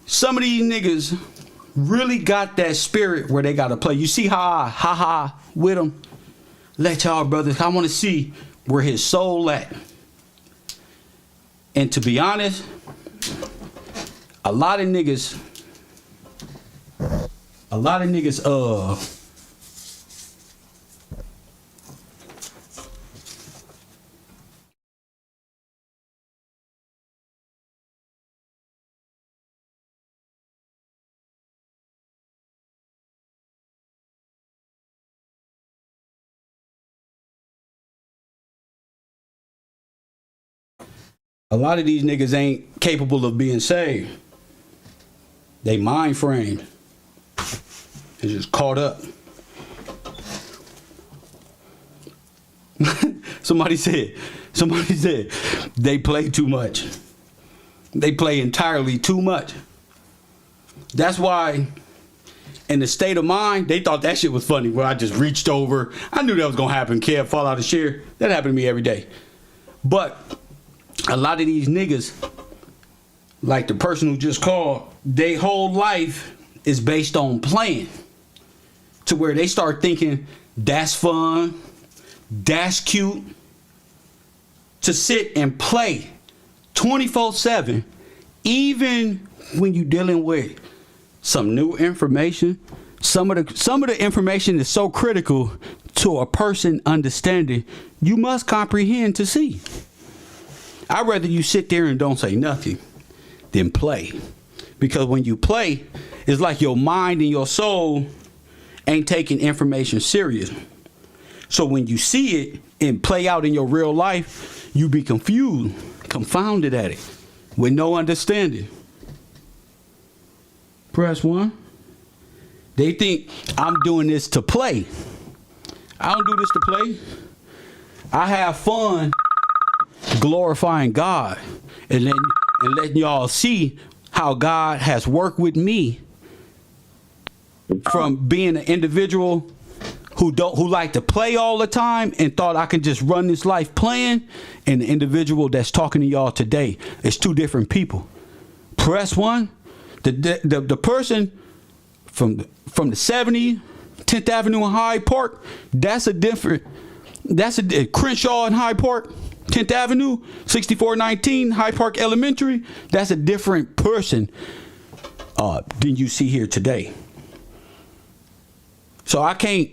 some of these niggas really got that spirit where they gotta play. You see how I ha with them? Let y'all brothers, I wanna see where his soul at. And to be honest, a lot of niggas these niggas ain't capable of being saved. They mind framed. It's just caught up. Somebody said they play too much. They play entirely too much. That's why in the state of mind, they thought that shit was funny. Where I just reached over. I knew that was gonna happen. Kev fall out of chair. That happened to me every day. But a lot of these niggas, like the person who just called, their whole life is based on playing. To where they start thinking that's fun, that's cute. To sit and play 24/7, even when you're dealing with some new information. Some of the information is so critical to a person understanding, you must comprehend to see. I'd rather you sit there and don't say nothing than play. Because when you play, it's like your mind and your soul ain't taking information serious. So when you see it and play out in your real life, you be confused, confounded at it, with no understanding. Press one. They think I'm doing this to play. I don't do this to play. I have fun glorifying God and letting y'all see how God has worked with me from being an individual who like to play all the time and thought I can just run this life playing, and the individual that's talking to y'all today. It's two different people. Press one. The person from the 70s, 10th Avenue and Hyde Park, that's a Crenshaw and Hyde Park, 10th Avenue, 6419 Hyde Park Elementary. That's a different person than you see here today. So I can't,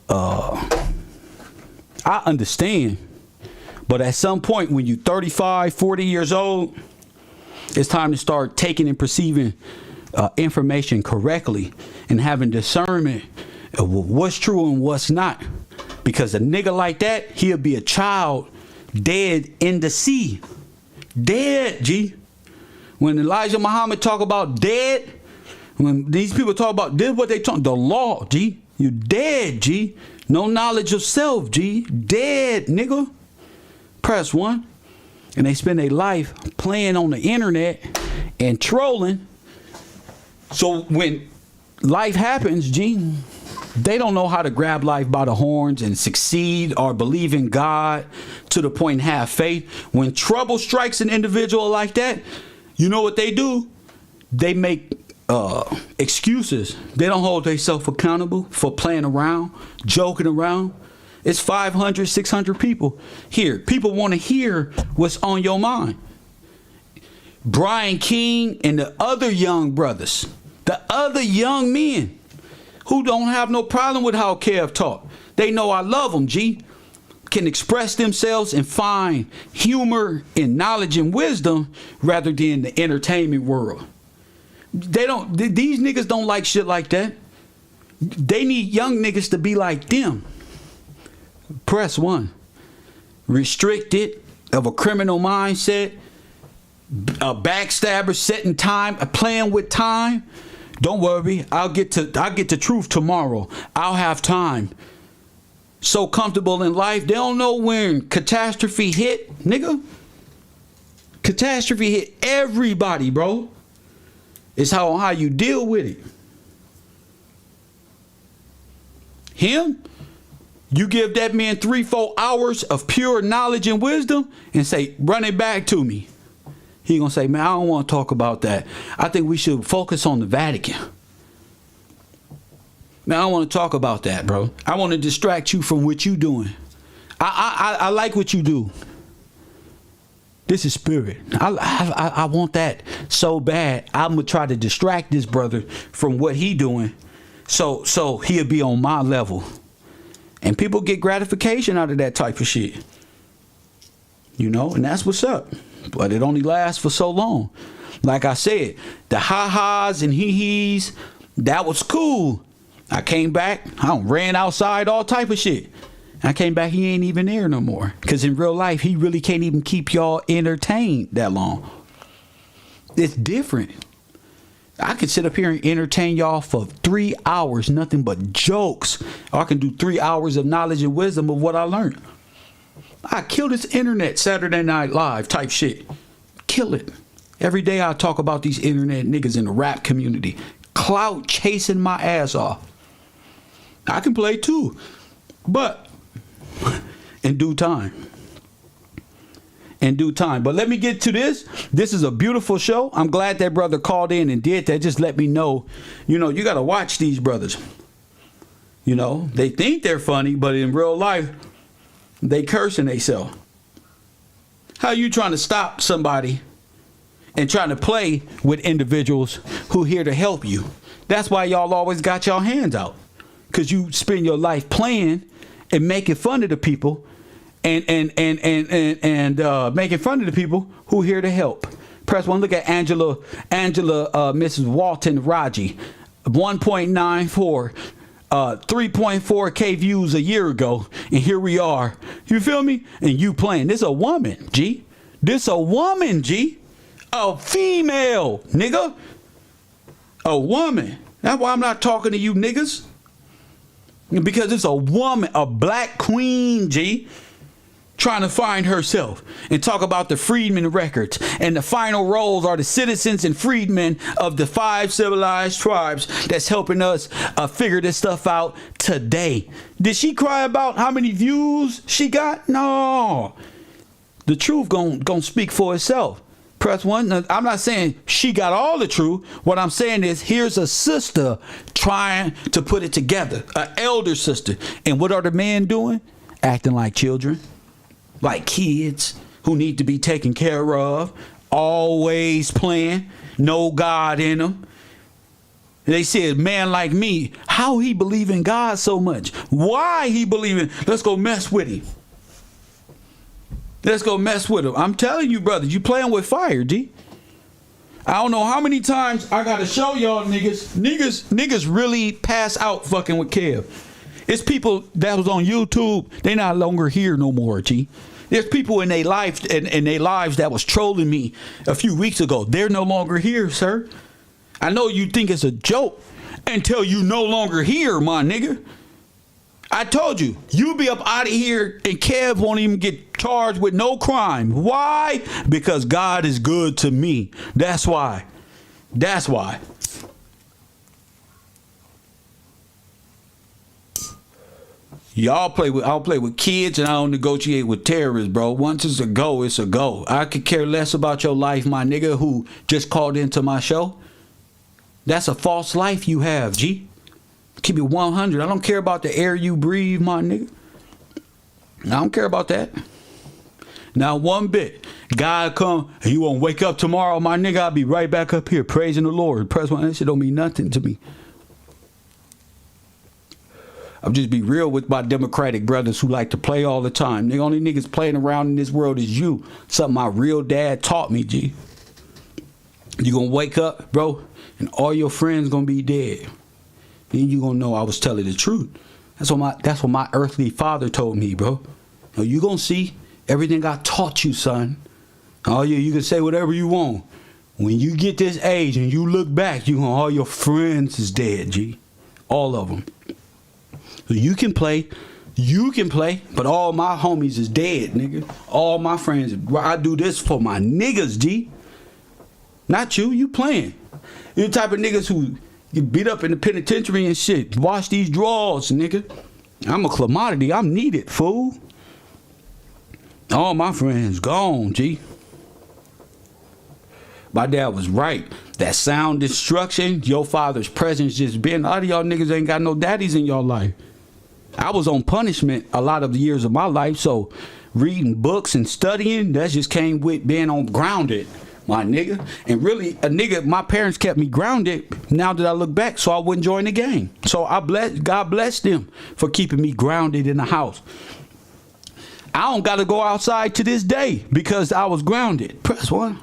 I understand. But at some point when you're 35, 40 years old, it's time to start taking and perceiving information correctly and having discernment of what's true and what's not. Because a nigga like that, he'll be a child dead in the sea. Dead, G. When Elijah Muhammad talk about dead, when these people talk about this, what they talk, the law, G. You dead, G. No knowledge of self, G. Dead, nigga. Press 1. And they spend their life playing on the internet and trolling. So when life happens, G, they don't know how to grab life by the horns and succeed or believe in God to the point and have faith. When trouble strikes an individual like that, you know what they do? They make excuses. They don't hold themselves accountable for playing around, joking around. It's 500, 600 people here. People want to hear what's on your mind. Brian King and the other young brothers, the other young men who don't have no problem with how Kev talk. They know I love them, G. Can express themselves and find humor and knowledge and wisdom rather than the entertainment world. These niggas don't like shit like that. They need young niggas to be like them. Press 1. Restricted, of a criminal mindset, a backstabber, setting time, playing with time. Don't worry, I'll get to truth tomorrow. I'll have time. So comfortable in life, they don't know when catastrophe hit, nigga. Catastrophe hit everybody, bro. It's how you deal with it. Him, you give that man 3-4 hours of pure knowledge and wisdom and say, run it back to me. He gonna say, man, I don't want to talk about that. I think we should focus on the Vatican. Man, I don't want to talk about that, bro. I want to distract you from what you doing. I like what you do. This is spirit. I want that so bad. I'm gonna try to distract this brother from what he doing, so he'll be on my level. And people get gratification out of that type of shit. You know, and that's what's up. But it only lasts for so long. Like I said, the ha-has and hee-hees, that was cool. I came back, I ran outside, all type of shit. I came back, he ain't even there no more. Because in real life, he really can't even keep y'all entertained that long. It's different. I could sit up here and entertain y'all for 3 hours, nothing but jokes. Or I can do 3 hours of knowledge and wisdom of what I learned. I kill this internet Saturday Night Live type shit. Kill it. Every day I talk about these internet niggas in the rap community. Clout chasing my ass off. I can play too. But in due time. In due time. But let me get to this. This is a beautiful show. I'm glad that brother called in and did that. Just let me know. You know, you got to watch these brothers. You know, they think they're funny, but in real life, they cursing themselves. How you trying to stop somebody and trying to play with individuals who here to help you? That's why y'all always got y'all hands out. Because you spend your life playing and making fun of the people and making fun of the people who here to help. Press 1. Look at Angela, Mrs. Walton Raji, 1.94. 3.4K views a year ago, and here we are. You feel me? And you playing. This a woman, G. This a woman, G. A female, nigga. A woman. That's why I'm not talking to you niggas. Because it's a woman, a black queen, G, trying to find herself and talk about the freedmen records. And the final roles are the citizens and freedmen of the 5 civilized tribes that's helping us figure this stuff out today. Did she cry about how many views she got? No. The truth gon' speak for itself. Press 1. Now, I'm not saying she got all the truth. What I'm saying is here's a sister trying to put it together. An elder sister. And what are the men doing? Acting like children. Like kids who need to be taken care of. Always playing. No God in them. They said, man like me, how he believe in God so much? Why he believe in? Let's go mess with him. Let's go mess with him. I'm telling you, brothers, you playing with fire, G. I don't know how many times I got to show y'all niggas really pass out fucking with Kev. It's people that was on YouTube. They not longer here no more, G. There's people in their lives that was trolling me a few weeks ago. They're no longer here, sir. I know you think it's a joke. until you no longer here, my nigga. I told you, you be up out of here and Kev won't even get charged with no crime. Why? Because God is good to me. That's why. That's why. Y'all play with, I'll play with kids and I don't negotiate with terrorists, bro. Once it's a go, it's a go. I could care less about your life, my nigga, who just called into my show. That's a false life you have, G. Keep it 100. I don't care about the air you breathe, my nigga. I don't care about that. Now, one bit. God come, and you won't wake up tomorrow, my nigga. I'll be right back up here praising the Lord. Press one, that shit don't mean nothing to me. I'll just be real with my Democratic brothers who like to play all the time. The only niggas playing around in this world is you. Something my real dad taught me, G. You gonna wake up, bro, and all your friends gonna be dead. Then you gonna know I was telling the truth. That's what my earthly father told me, bro. Now you gonna see everything I taught you, son. Oh yeah, you can say whatever you want. When you get this age and you look back, you gonna all your friends is dead, G. All of them. So you can play, but all my homies is dead, nigga. All my friends, I do this for my niggas, G. Not you, you playing. You the type of niggas who get beat up in the penitentiary and shit. Wash these drawers, nigga. I'm a commodity, I'm needed, fool. All my friends gone, G. My dad was right. That sound destruction, your father's presence just been. A lot of y'all niggas ain't got no daddies in your life. I was on punishment a lot of the years of my life, so reading books and studying, that just came with being on grounded, my nigga. And really, my parents kept me grounded now that I look back so I wouldn't join the gang. So God bless them for keeping me grounded in the house. I don't got to go outside to this day because I was grounded. Press one.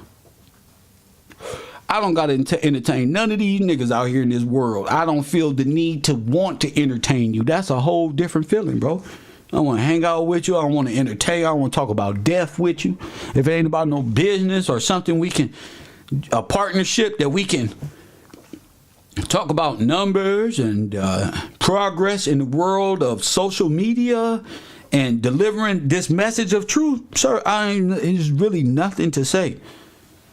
I don't got to entertain none of these niggas out here in this world. I don't feel the need to want to entertain you. That's a whole different feeling, bro. I want to hang out with you. I want to entertain you. I want to talk about death with you. If it ain't about no business or something a partnership that we can talk about numbers and progress in the world of social media and delivering this message of truth, sir, there's really nothing to say.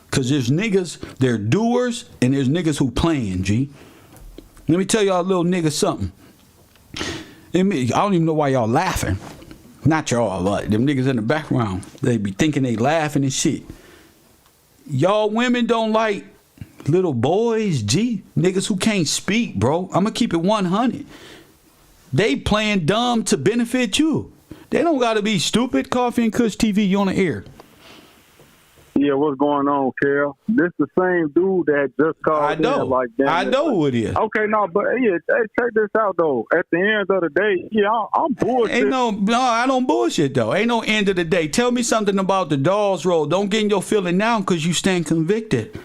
Because there's niggas, they're doers, and there's niggas who playing, G. Let me tell y'all little niggas something. I don't even know why y'all laughing. Not y'all, but them niggas in the background. They be thinking they laughing and shit. Y'all women don't like little boys, G. Niggas who can't speak, bro. I'm going to keep it 100. They playing dumb to benefit you. They don't got to be stupid. Coffee and Kush TV, you on the air. Yeah, what's going on, Kel? This the same dude that just called. I know. I know who it is. Okay, no, but yeah, check this out though. At the end of the day, yeah, I'm bullshit. No, I don't bullshit though. Ain't no end of the day. Tell me something about the Dawes roll. Don't get in your feeling now because you stand convicted.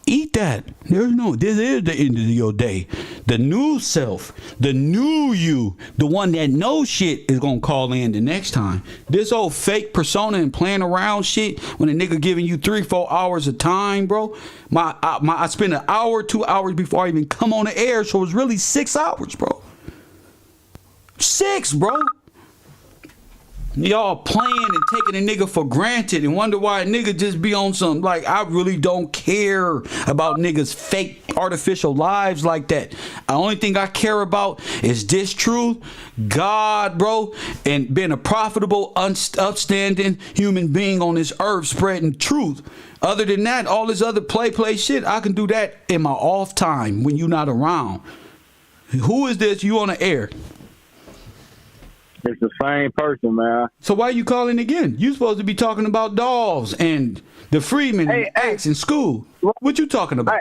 Eat that. This is the end of your day. The new self, the new you, the one that knows shit is going to call in the next time. This old fake persona and playing around shit when a nigga giving you 3-4 hours of time, bro. I spend an hour, 2 hours before I even come on the air, so it's really 6 hours, bro. 6, bro. Y'all playing and taking a nigga for granted and wonder why a nigga just be on some, like, I really don't care about niggas' fake artificial lives like that. The only thing I care about is this truth, God, bro, and being a profitable, upstanding human being on this earth spreading truth. Other than that, all this other play shit, I can do that in my off time when you're not around. Who is this? You on the air? It's the same person, man. So why are you calling again? You supposed to be talking about Dawes and the Freeman and acts in school. What you talking about?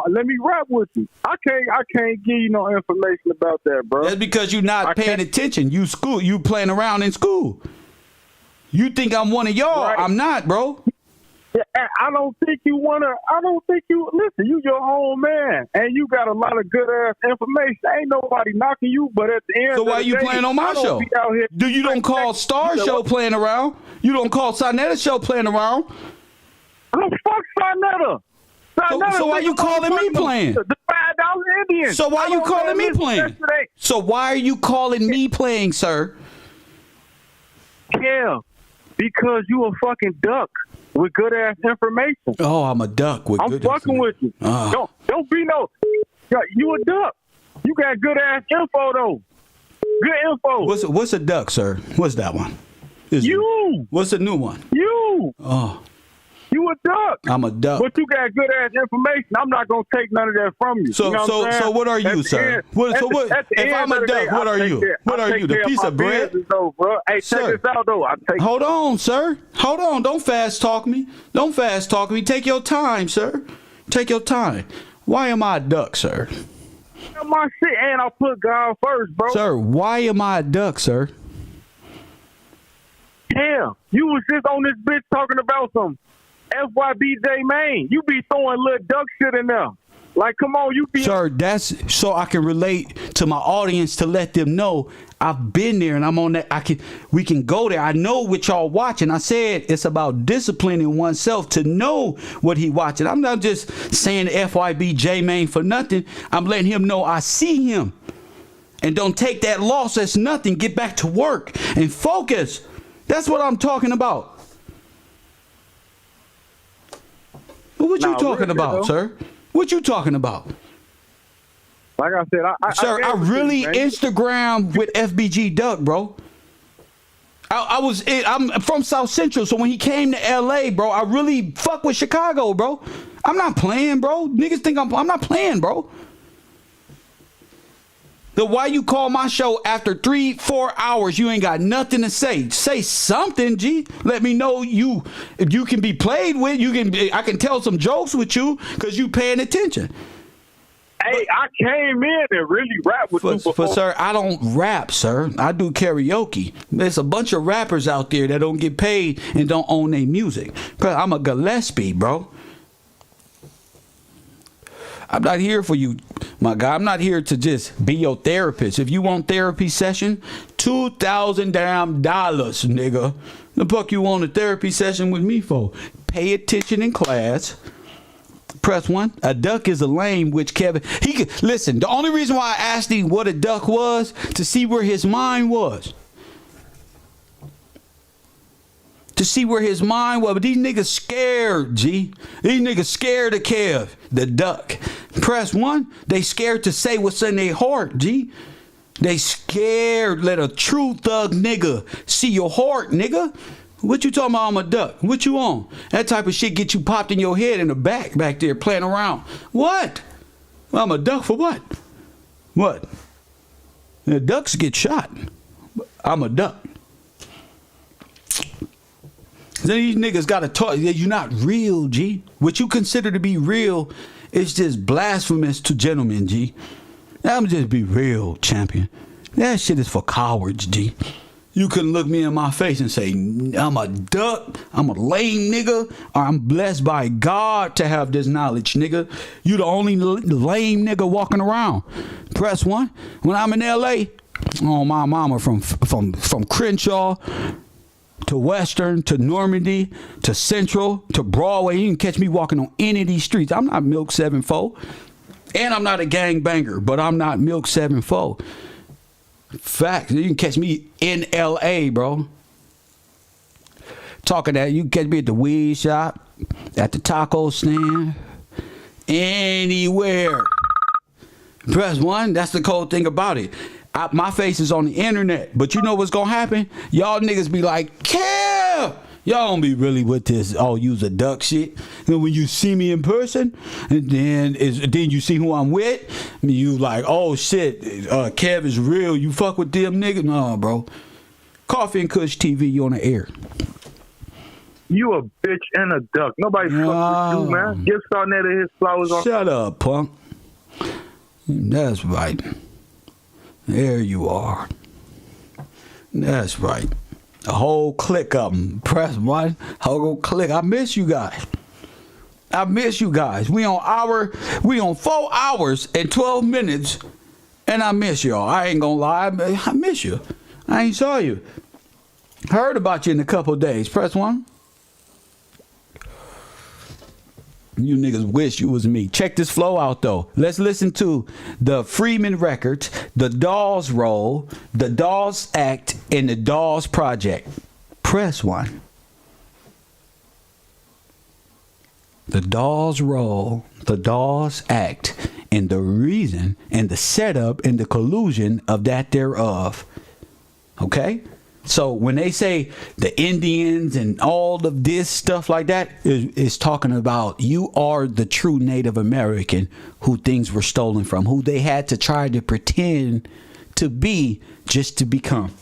Let me rap with you. I can't give you no information about that, bro. That's because you're not paying attention. You playing around in school. You think I'm one of y'all. Right. I'm not, bro. Yeah, I don't think you listen, you your own man, and you got a lot of good ass information. Ain't nobody knocking you, but at the end so why you playing on my show? You don't call Star Show playing around? You don't call Sonetta Show playing around? I don't fuck Sonetta. So why you calling me playing? The $5 Indian. So why you calling me playing? So why are you calling me playing, sir? Yeah, because you a fucking duck with good ass information. Oh, I'm a duck with good information. I'm fucking with you. Don't be no. You a duck. You got good ass info though. Good info. What's a duck, sir? What's that one? What's the new one? Oh. You a duck. I'm a duck. But you got good ass information. I'm not gonna take none of that from you. So you know so what are you, sir? If I'm a duck, what are you? What are you? The piece of bread? Though, bro. Hey, check this out though. Hold on, sir. Hold on. Don't fast talk me. Don't fast talk me. Take your time, sir. Take your time. Why am I a duck, sir? My shit, and I'll put God first, bro. Sir, why am I a duck, sir? Damn, you was just on this bitch talking about some FYBJ Maine. You be throwing little duck shit in there. Like, come on, you be... Sir, that's so I can relate to my audience to let them know I've been there and I'm on that. We can go there. I know what y'all watching. I said it's about disciplining oneself to know what he watching. I'm not just saying FYBJ Maine for nothing. I'm letting him know I see him. And don't take that loss as nothing. Get back to work and focus. That's what I'm talking about. What you talking about, sir? What you talking about? Like I said, sir, I really Instagram with FBG Duck, bro. I'm from South Central, so when he came to LA, bro, I really fuck with Chicago, bro. I'm not playing, bro. Niggas think I'm not playing, bro. Then why you call my show after 3-4 hours? You ain't got nothing to say. Say something, G. Let me know you can be played with. I can tell some jokes with you because you paying attention. Hey, I came in and really rap with you before. Sir, I don't rap, sir. I do karaoke. There's a bunch of rappers out there that don't get paid and don't own their music. I'm a Gillespie, bro. I'm not here for you, my guy. I'm not here to just be your therapist. If you want therapy session, $2,000 damn dollars, nigga. The fuck you want a therapy session with me for? Pay attention in class. Press 1. A duck is a lame, which Kevin... Listen, the only reason why I asked him what a duck was, to see where his mind was. To see where his mind was. But these niggas scared, G. These niggas scared of Kev, the duck. Press 1. They scared to say what's in their heart, G. They scared. Let a true thug nigga see your heart, nigga. What you talking about? I'm a duck. What you on? That type of shit get you popped in your head in the back there playing around. What? I'm a duck for what? What? The ducks get shot. I'm a duck. Then these niggas gotta talk. You're not real, G. What you consider to be real is just blasphemous to gentlemen, G. I'm just be real, champion. That shit is for cowards, G. You couldn't look me in my face and say, I'm a duck, I'm a lame nigga, or I'm blessed by God to have this knowledge, nigga. You the only lame nigga walking around. Press 1. When I'm in LA, oh, my mama from Crenshaw to Western, to Normandy, to Central, to Broadway. You can catch me walking on any of these streets. I'm not Milk 7-4. And I'm not a gangbanger, but I'm not Milk 7-4. Facts. You can catch me in LA, bro. Talking that, you can catch me at the weed shop, at the taco stand, anywhere. Press 1. That's the cold thing about it. My face is on the internet, but you know what's gonna happen? Y'all niggas be like, Kev! Y'all don't be really with this use a duck shit. And when you see me in person, and then you see who I'm with, you like, oh shit, Kev is real. You fuck with them niggas? No, bro. Coffee and Kush TV, you on the air. You a bitch and a duck. Nobody fuck with you, man. Give Sarnetta his flowers on. Shut up, punk. That's right. There you are. That's right. A whole click of them. Press 1. Whole click. I miss you guys. We on 4 hours and 12 minutes, and I miss y'all. I ain't gonna lie. I miss you. I ain't saw you. Heard about you in a couple days. Press 1. You niggas wish you was me. Check this flow out, though. Let's listen to the Freeman Records, the Dawes Roll, the Dawes Act, and the Dawes Project. Press 1. The Dawes Roll, the Dawes Act, and the reason and the setup and the collusion of that thereof. Okay? So when they say the Indians and all of this stuff like that is talking about you are the true Native American who things were stolen from, who they had to try to pretend to be just to become.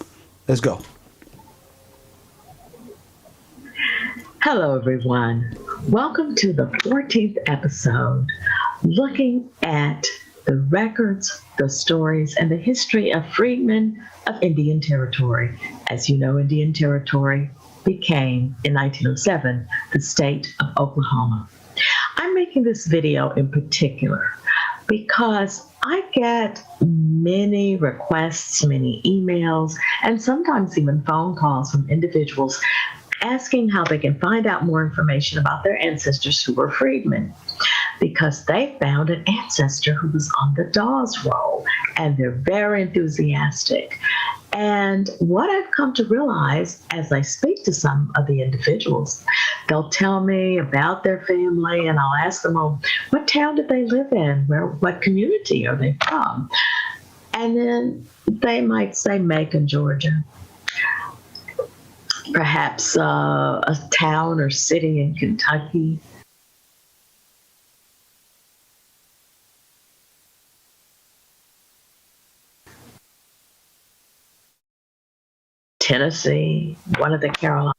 Let's go. Hello, everyone. Welcome to the 14th episode, looking at the records, the stories, and the history of freedmen of Indian Territory. As you know, Indian Territory became, in 1907, the state of Oklahoma. I'm making this video in particular because I get many requests, many emails, and sometimes even phone calls from individuals asking how they can find out more information about their ancestors who were freedmen, because they found an ancestor who was on the Dawes roll, and they're very enthusiastic. And what I've come to realize as I speak to some of the individuals, they'll tell me about their family, and I'll ask them, well, what town did they live in? What community are they from? And then they might say Macon, Georgia. Perhaps a town or city in Kentucky. Tennessee, one of the Carolinas.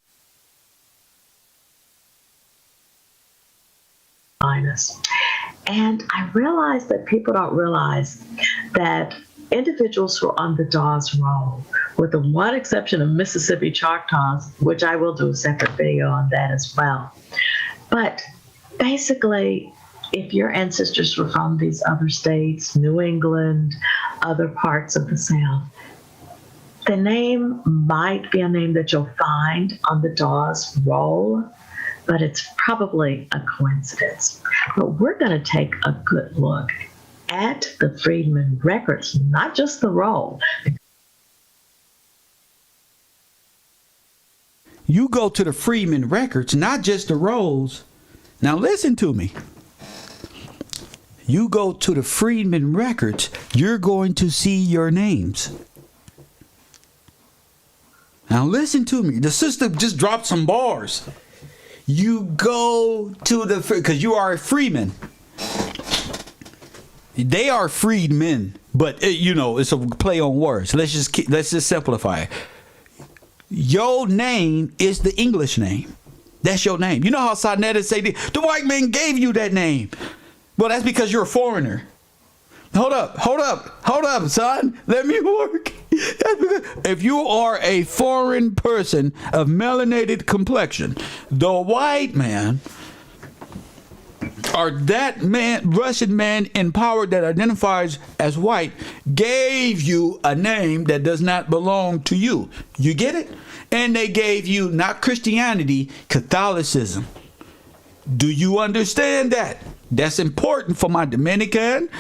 And I realize that people don't realize that individuals who are on the Dawes roll, with the one exception of Mississippi Choctaws, which I will do a separate video on that as well. But basically, if your ancestors were from these other states, New England, other parts of the South, the name might be a name that you'll find on the Dawes roll, but it's probably a coincidence. But we're going to take a good look at the Freedmen records, not just the roll. You go to the Freedmen records, not just the rolls. Now listen to me. You go to the Freedmen records, you're going to see your names. Now listen to me. The sister just dropped some bars. You go to the, because you are a freeman. They are freedmen, but it's a play on words. Let's just simplify it. Your name is the English name. That's your name. You know how Sonetta say the white man gave you that name. Well, that's because you're a foreigner. Hold up, son. Let me work. If you are a foreign person of melanated complexion, the white man, or that man, Russian man in power that identifies as white, gave you a name that does not belong to you. You get it? And they gave you not Christianity, Catholicism. Do you understand that? That's important for my Dominican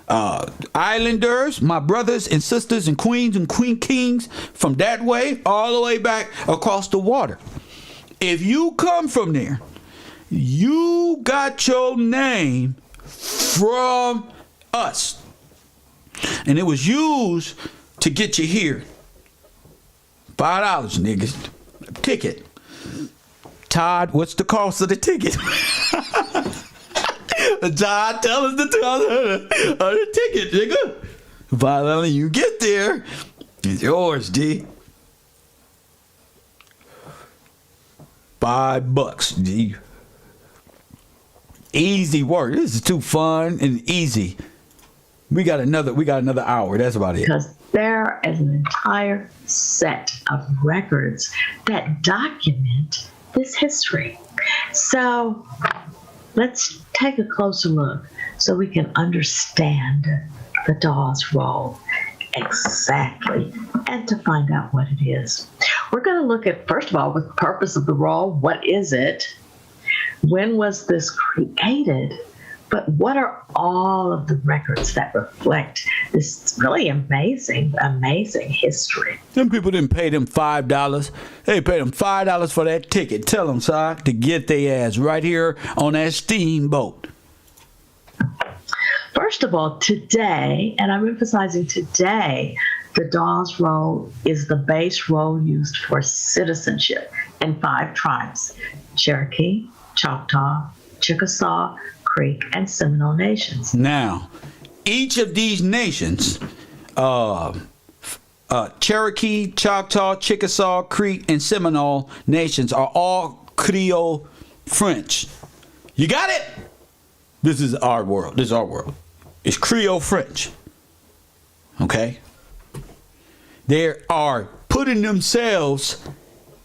Islanders, my brothers and sisters and queens and queen kings from that way all the way back across the water. If you come from there, you got your name from us. And it was used to get you here. $5, niggas. Ticket. Todd, what's the cost of the ticket? Todd, tell us the cost of the ticket, nigga. $5, you get there. It's yours, D. $5, D. Easy work. This is too fun and easy. We got another hour. That's about it. Because there is an entire set of records that document this history. So let's take a closer look so we can understand the Dawes roll exactly and to find out what it is. We're going to look at, first of all, the purpose of the roll. What is it? When was this created? But what are all of the records that reflect this really amazing, amazing history? Them people didn't pay them $5. They paid them $5 for that ticket. Tell them, Si, to get their ass right here on that steamboat. First of all, today, and I'm emphasizing today, the Dawes Roll is the base roll used for citizenship in 5 tribes: Cherokee, Choctaw, Chickasaw, Creek, and Seminole nations. Now, each of these nations, Cherokee, Choctaw, Chickasaw, Creek, and Seminole nations are all Creole French. You got it? This is our world. This is our world. It's Creole French. Okay? They are putting themselves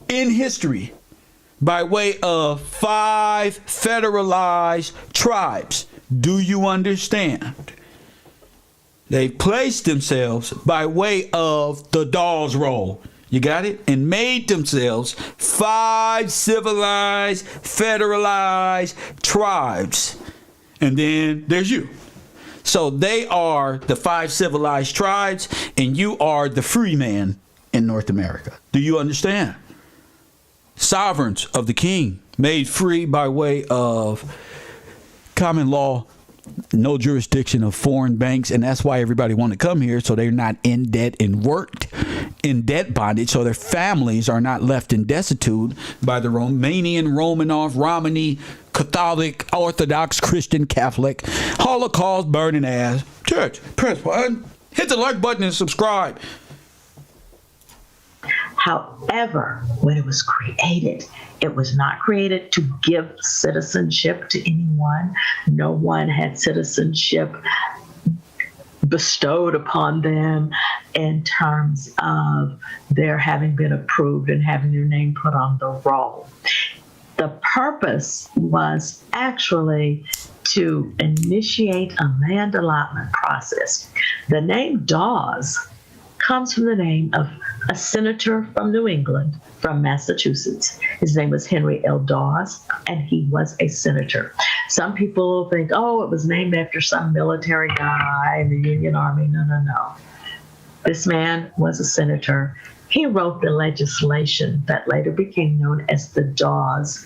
in history by way of 5 federalized tribes. Do you understand? They placed themselves by way of the Dawes Roll. You got it? And made themselves 5 civilized, federalized tribes. And then there's you. So they are the 5 civilized tribes, and you are the free man in North America. Do you understand? Sovereigns of the king, made free by way of common law, no jurisdiction of foreign banks, and that's why everybody want to come here, so they're not in debt and worked in debt bondage, so their families are not left in destitute by the Romanian, Romanov, Romany, Catholic, Orthodox, Christian, Catholic, Holocaust burning ass church. Press 1, hit the like button and subscribe. However, when it was created, it was not created to give citizenship to anyone. No one had citizenship bestowed upon them in terms of their having been approved and having their name put on the roll. The purpose was actually to initiate a land allotment process. The name Dawes comes from the name of a senator from New England, from Massachusetts. His name was Henry L. Dawes, and he was a senator. Some people think, oh, it was named after some military guy in the Union Army. No. This man was a senator. He wrote the legislation that later became known as the Dawes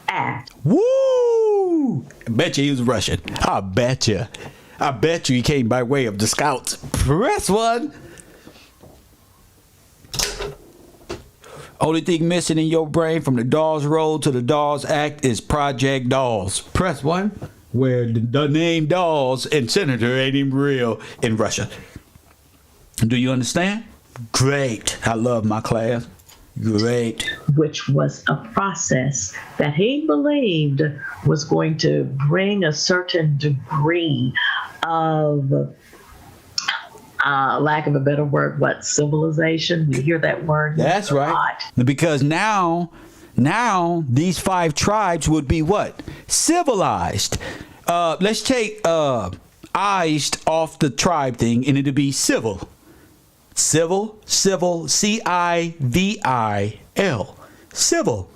Act. Woo! I bet you he was Russian. I bet you he came by way of the Scouts. Press 1. Only thing missing in your brain from the Dawes Roll to the Dawes Act is Project Dawes. Press 1, where the name Dawes and senator ain't even real in Russia. Do you understand? Great. I love my class. Great. Which was a process that he believed was going to bring a certain degree of lack of a better word, civilization? We hear that word. That's right. Lot. Because now these 5 tribes would be what? Civilized. Let's take "ized" off the tribe thing, and it'd be civil. Civil, civil, C-I-V-I-L. Civil.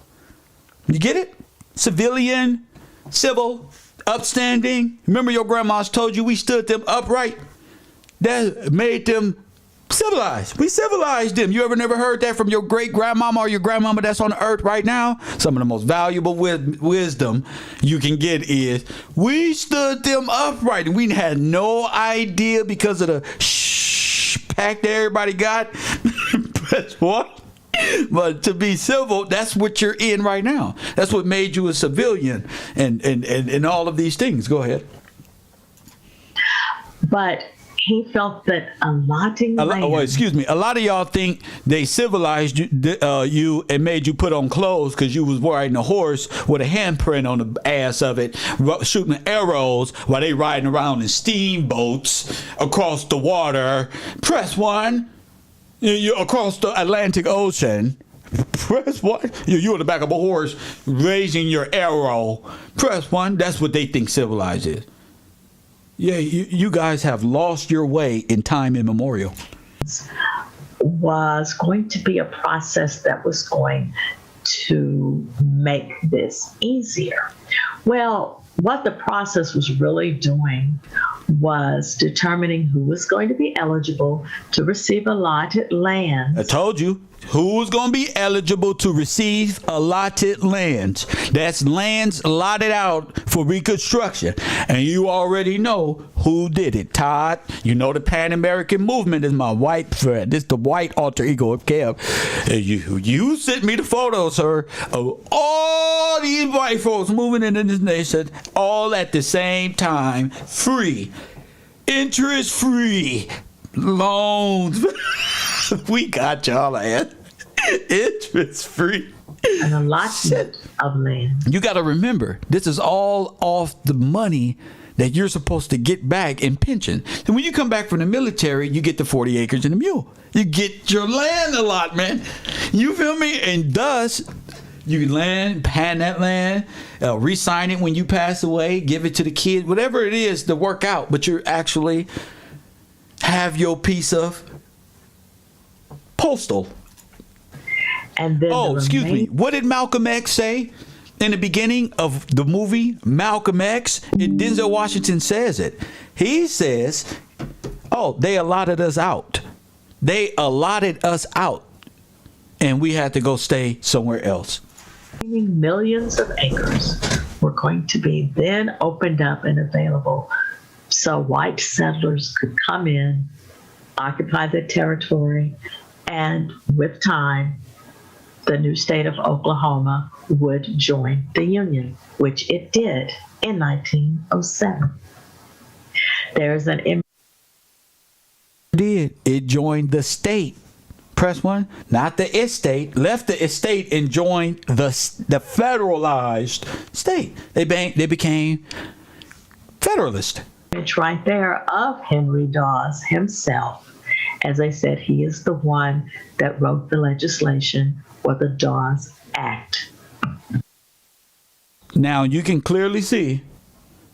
You get it? Civilian, civil, upstanding. Remember your grandmas told you we stood them upright? That made them civilized. We civilized them. You ever never heard that from your great grandmama or your grandmama that's on the earth right now? Some of the most valuable wisdom you can get is we stood them upright, and we had no idea because of the pack that everybody got. That's what. But to be civil, that's what you're in right now. That's what made you a civilian, and all of these things. Go ahead. But he felt that allotting land. A lot of y'all think they civilized you and made you put on clothes because you was riding a horse with a handprint on the ass of it, shooting arrows while they riding around in steamboats across the water. Press 1. You across the Atlantic Ocean. Press 1. You on the back of a horse raising your arrow. Press 1. That's what they think civilized is. Yeah, you guys have lost your way in time immemorial. Was going to be a process that was going to make this easier. Well, what the process was really doing was determining who was going to be eligible to receive allotted land. I told you who's going to be eligible to receive allotted lands. That's lands allotted out for reconstruction. And you already know who did it. Todd, you know the Pan-American movement is my white friend. This is the white alter ego of Kev. You sent me the photos, sir, of all these white folks moving into this nation all at the same time. Free. Interest-free loans. We got y'all, man. Interest-free. An allotment of land. You got to remember, this is all off the money that you're supposed to get back in pension. And when you come back from the military, you get the 40 acres and a mule. You get your land allotment. You feel me? And thus, you can pan that land, re-sign it when you pass away, give it to the kid, whatever it is to work out. But you actually have your piece of postal. And then excuse me. What did Malcolm X say in the beginning of the movie Malcolm X? Denzel Washington says it. He says, they allotted us out. They allotted us out. And we had to go stay somewhere else. Millions of acres were going to be then opened up and available so white settlers could come in, occupy the territory, and with time, the new state of Oklahoma would join the Union, which it did in 1907. There's an It joined the state. Press 1, not the estate, left the estate and joined the federalized state. They became federalist. It's right there of Henry Dawes himself. As I said, he is the one that wrote the legislation for the Dawes Act. Now you can clearly see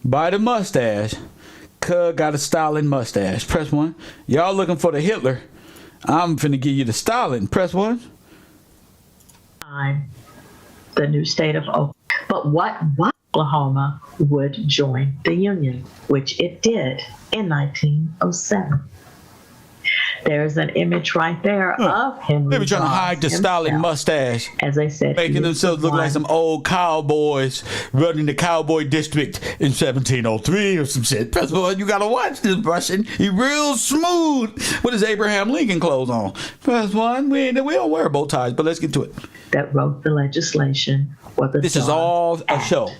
by the mustache, Cug got a Stalin mustache. Press 1. Y'all looking for the Hitler. I'm finna give you the Stalin. Press 1. The new state of Oklahoma. But what Oklahoma would join the Union, which it did in 1907. There's an image right there of Henry. They were trying to hide the Stalin mustache. As I said, making themselves look like some old cowboys running the cowboy district in 1703 or some shit. First of all, you gotta watch this Russian. He real smooth with his Abraham Lincoln clothes on. First one, we don't wear bow ties, but let's get to it. That wrote the legislation. This is all a show.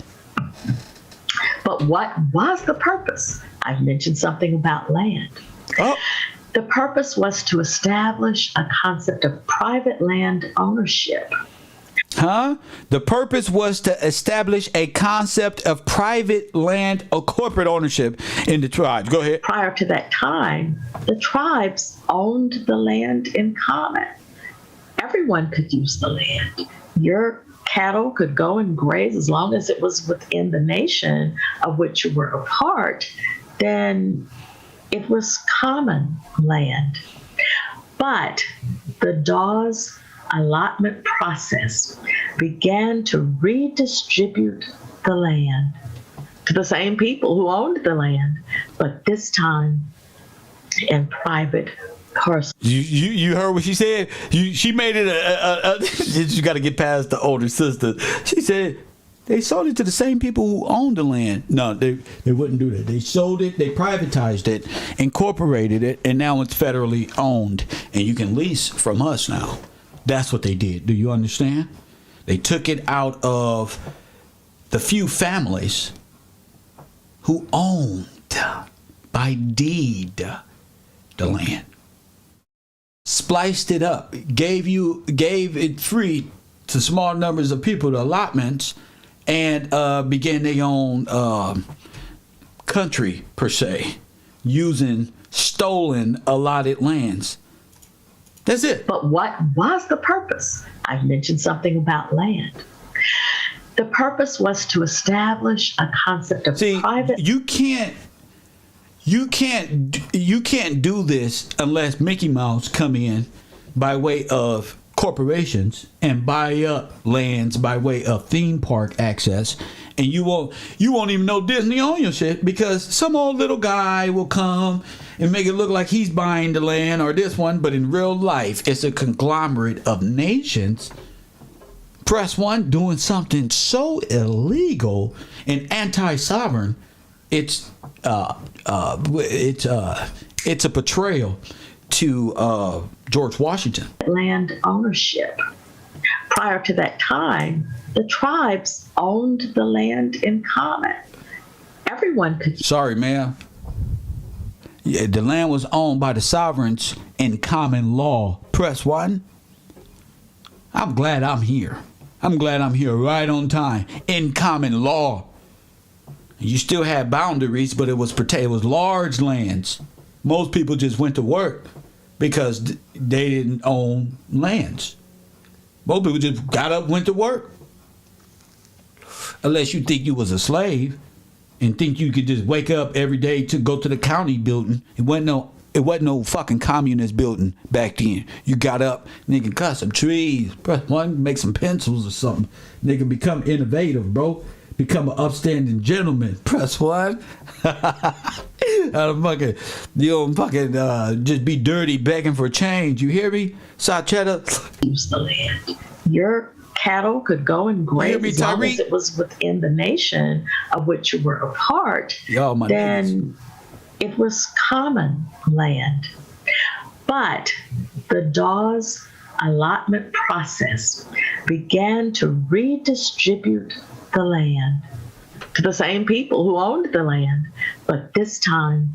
But what was the purpose? I've mentioned something about land. The purpose was to establish a concept of private land ownership. The purpose was to establish a concept of private land or corporate ownership in the tribes. Go ahead. Prior to that time, the tribes owned the land in common. Everyone could use the land. Your cattle could go and graze as long as it was within the nation of which you were a part. Then it was common land. But the Dawes allotment process began to redistribute the land to the same people who owned the land, but this time in private parcels. You heard what she said? She made it you got to get past the older sister. She said, they sold it to the same people who owned the land. No, they wouldn't do that. They sold it, they privatized it, incorporated it, and now it's federally owned. And you can lease from us now. That's what they did. Do you understand? They took it out of the few families who owned by deed the land. Spliced it up, gave it free to small numbers of people, the allotments, and began their own country, per se, using stolen allotted lands. That's it. But what was the purpose? I've mentioned something about land. The purpose was to establish a concept of private. You can't do this unless Mickey Mouse come in by way of corporations and buy up lands by way of theme park access and you won't even know Disney on your shit because some old little guy will come and make it look like he's buying the land or this one, but in real life, it's a conglomerate of nations. Press one doing something so illegal and anti-sovereign. It's a betrayal to George Washington. Land ownership. Prior to that time, the tribes owned the land in common. Everyone could. Sorry, ma'am. Yeah, the land was owned by the sovereigns in common law. Press one. I'm glad I'm here. I'm glad I'm here right on time. In common law. You still had boundaries, but it was large lands. Most people just went to work because they didn't own lands. Most people just got up, went to work. Unless you think you was a slave and think you could just wake up every day to go to the county building. It wasn't no fucking communist building back then. You got up, nigga, cut some trees, press one, make some pencils or something. Nigga, become innovative, bro. Become an upstanding gentleman. Press one. You don't fucking just be dirty begging for change. You hear me? Sachetta? Use the land. Your cattle could go and graze as long as it was within the nation of which you were a part. Then it was common land. But the Dawes allotment process began to redistribute the land to the same people who owned the land, but this time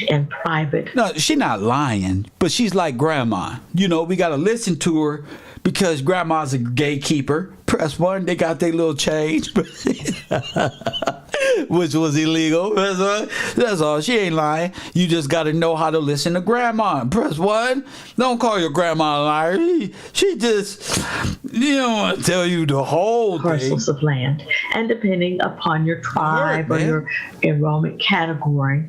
in private. No, she's not lying, but she's like grandma. You know, we got to listen to her because grandma's a gatekeeper. Press one, they got their little change, which was illegal. That's all. She ain't lying. You just got to know how to listen to grandma. Press one. Don't call your grandma a liar. She just, you don't want to tell you the whole parcels of land. And depending upon your tribe or your enrollment category,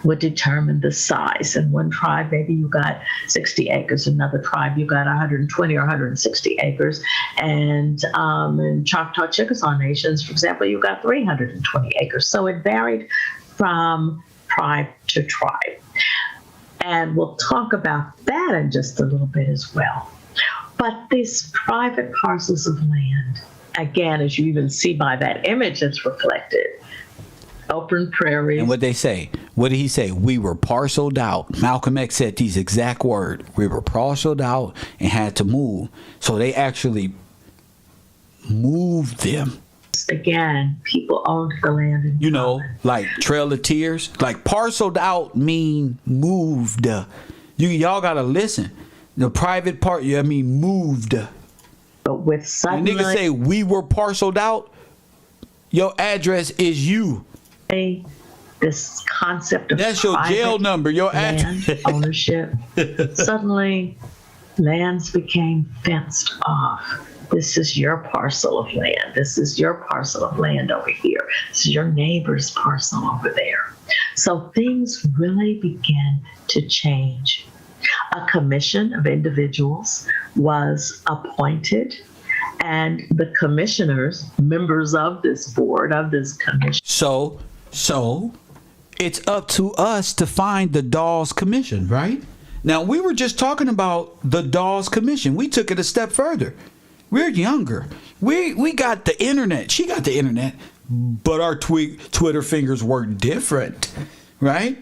would determine the size. In one tribe, maybe you got 60 acres. Another tribe, you got 120 or 160 acres. And in Choctaw Chickasaw nations, for example, you got 320 acres. So it varied from tribe to tribe. And we'll talk about that in just a little bit as well. But these private parcels of land, again, as you even see by that image that's reflected, open prairies. And what they say, what did he say? We were parceled out. Malcolm X said these exact words. We were parceled out and had to move. So they actually moved them. Again, people owned the land. You know, like Trail of Tears. Like parceled out mean moved. Y'all got to listen. The private part, moved. But with suddenly, niggas say we were parceled out. Your address is you. This concept of that's your jail number, your land ownership. Suddenly, lands became fenced off. This is your parcel of land. This is your parcel of land over here. This is your neighbor's parcel over there. So things really began to change. A commission of individuals was appointed, and the commissioners, members of this board, of this commission. So it's up to us to find the Dawes Commission, right? Now, we were just talking about the Dawes Commission. We took it a step further. We're younger. We got the internet. She got the internet, but our Twitter fingers work different, right?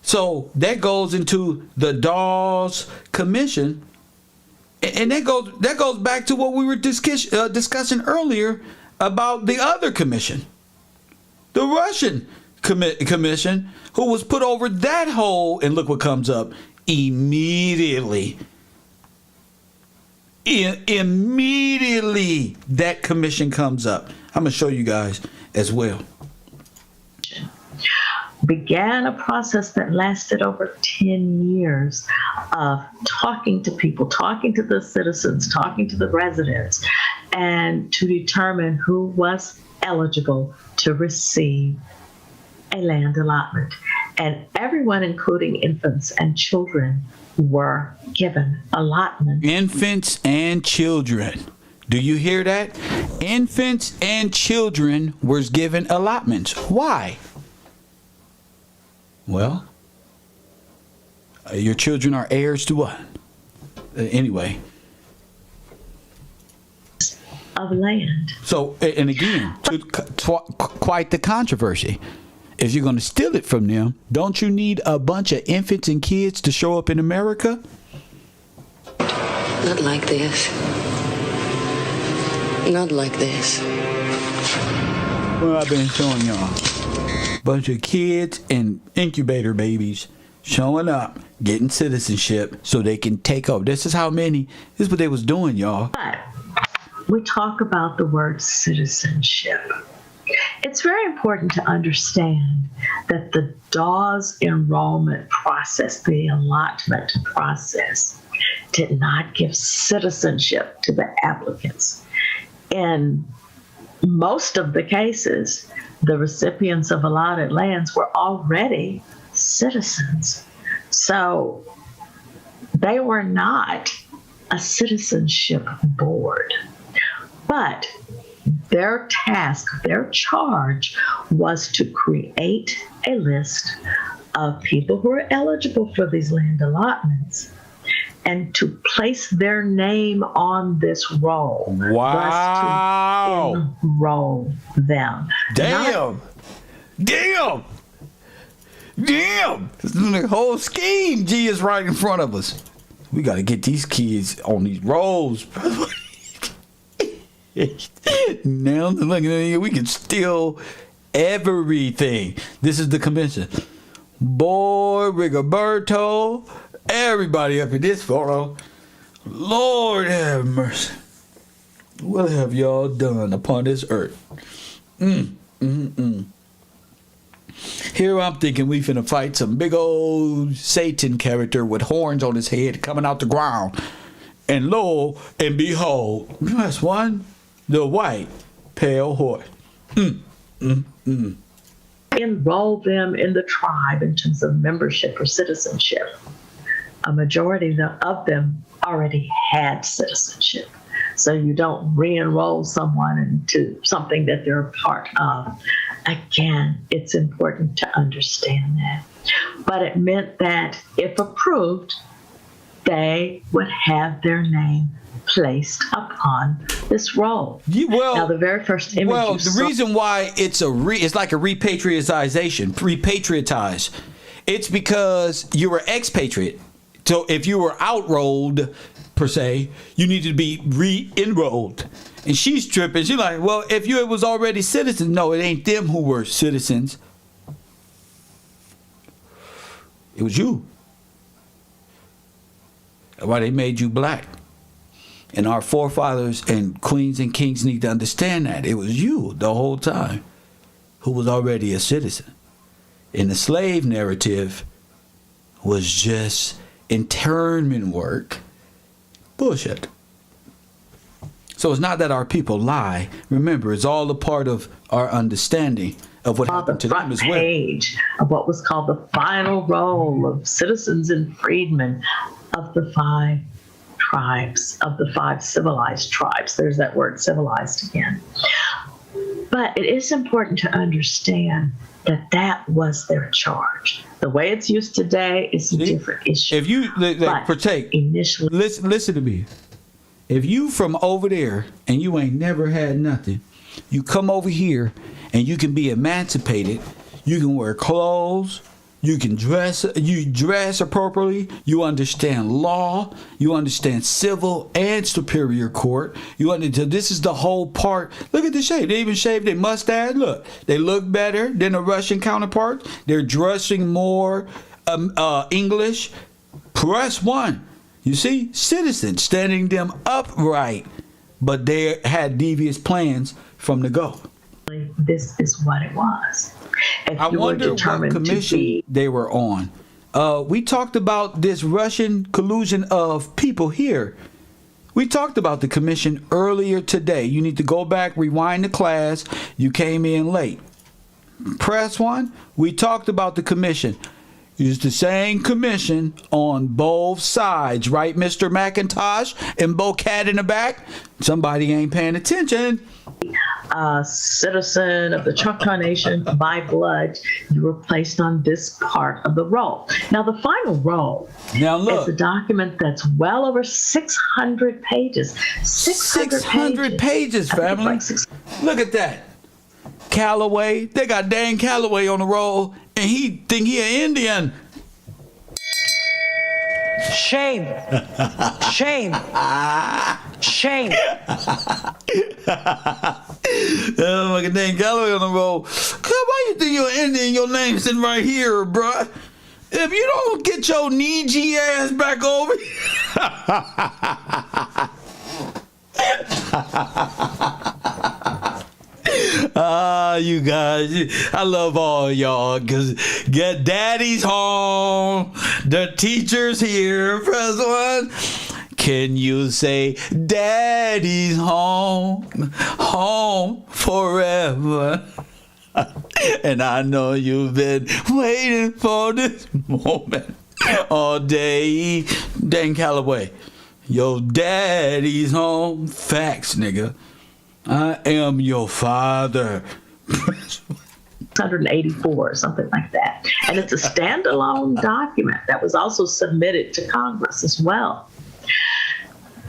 So that goes into the Dawes Commission, and that goes back to what we were discussing earlier about the other commission, the Russian commission, who was put over that hole, and look what comes up immediately. Immediately, that commission comes up. I'm gonna show you guys as well. Began a process that lasted over 10 years of talking to people, talking to the citizens, talking to the residents, and to determine who was eligible to receive a land allotment. And everyone, including infants and children, were given allotment. Infants and children. Do you hear that? Infants and children was given allotments. Why? Well, your children are heirs to what? Anyway. Of land. So, and again, quite the controversy. If you're going to steal it from them, don't you need a bunch of infants and kids to show up in America? Not like this. Not like this. Well, I've been showing y'all. Bunch of kids and incubator babies showing up, getting citizenship so they can take over. This is what they was doing, y'all. But we talk about the word citizenship. It's very important to understand that the Dawes enrollment process, the allotment process, did not give citizenship to the applicants. In most of the cases, the recipients of allotted lands were already citizens. So they were not a citizenship board. But their task, their charge was to create a list of people who are eligible for these land allotments and to place their name on this roll. Wow. Thus to enroll them. Damn. Damn. The whole scheme, G, is right in front of us. We got to get these kids on these rolls. Now, look, we can steal everything. This is the convention. Boy, Rigoberto, everybody up in this photo. Lord have mercy. What have y'all done upon this earth? Here I'm thinking we finna fight some big old Satan character with horns on his head coming out the ground. And lo and behold, that's one, the white pale horse. Enroll them in the tribe in terms of membership or citizenship. A majority of them already had citizenship. So you don't re-enroll someone into something that they're a part of. Again, it's important to understand that. But it meant that if approved, they would have their name placed upon this roll. Now, the very first image. Well, the reason why it's like a repatriatize. It's because you were expatriate. So if you were outrolled, per se, you needed to be re-enrolled. And she's tripping. She's like, well, if you was already citizens, no, it ain't them who were citizens. It was you. That's why they made you black. And our forefathers and queens and kings need to understand that. It was you the whole time who was already a citizen. And the slave narrative was just internment work. Bullshit. So it's not that our people lie. Remember, it's all a part of our understanding of what happened to them as well. Page of what was called the final roll of citizens and freedmen of the 5 tribes, of the 5 civilized tribes. There's that word civilized again. But it is important to understand that that was their charge. The way it's used today is a different issue. If you partake, initially, listen to me. If you from over there and you ain't never had nothing, you come over here and you can be emancipated. You can wear clothes. You can dress appropriately. You understand law. You understand civil and superior court. You understand. This is the whole part. Look at the shave. They even shaved their mustache. Look, they look better than the Russian counterpart. They're dressing more English. Press 1. You see, citizens standing them upright, but they had devious plans from the go. This is what it was. I wonder what commission they were on. We talked about this Russian collusion of people here. We talked about the commission earlier today. You need to go back, rewind the class. You came in late. Press 1, we talked about the commission. It's the same commission on both sides, right, Mr. McIntosh and Bo Cat in the back? Somebody ain't paying attention. A citizen of the Choctaw Nation by blood, you were placed on this part of the roll. Now, the final roll is a document that's well over 600 pages. 600 pages, family. Look at that. Callaway, they got Dan Callaway on the roll, and he think he an Indian. Shame. Shame. Shame. Oh, my God, Dan Callaway on the roll. Why you think you're an Indian? Your name's sitting right here, bruh. If you don't get your knee ass back over you guys, I love all y'all, because get daddy's home, the teacher's here. Press 1. Can you say daddy's home, home forever? And I know you've been waiting for this moment all day. Dan Callaway, your daddy's home. Facts, nigga. I am your father. 184 or something like that. And it's a standalone document that was also submitted to Congress as well.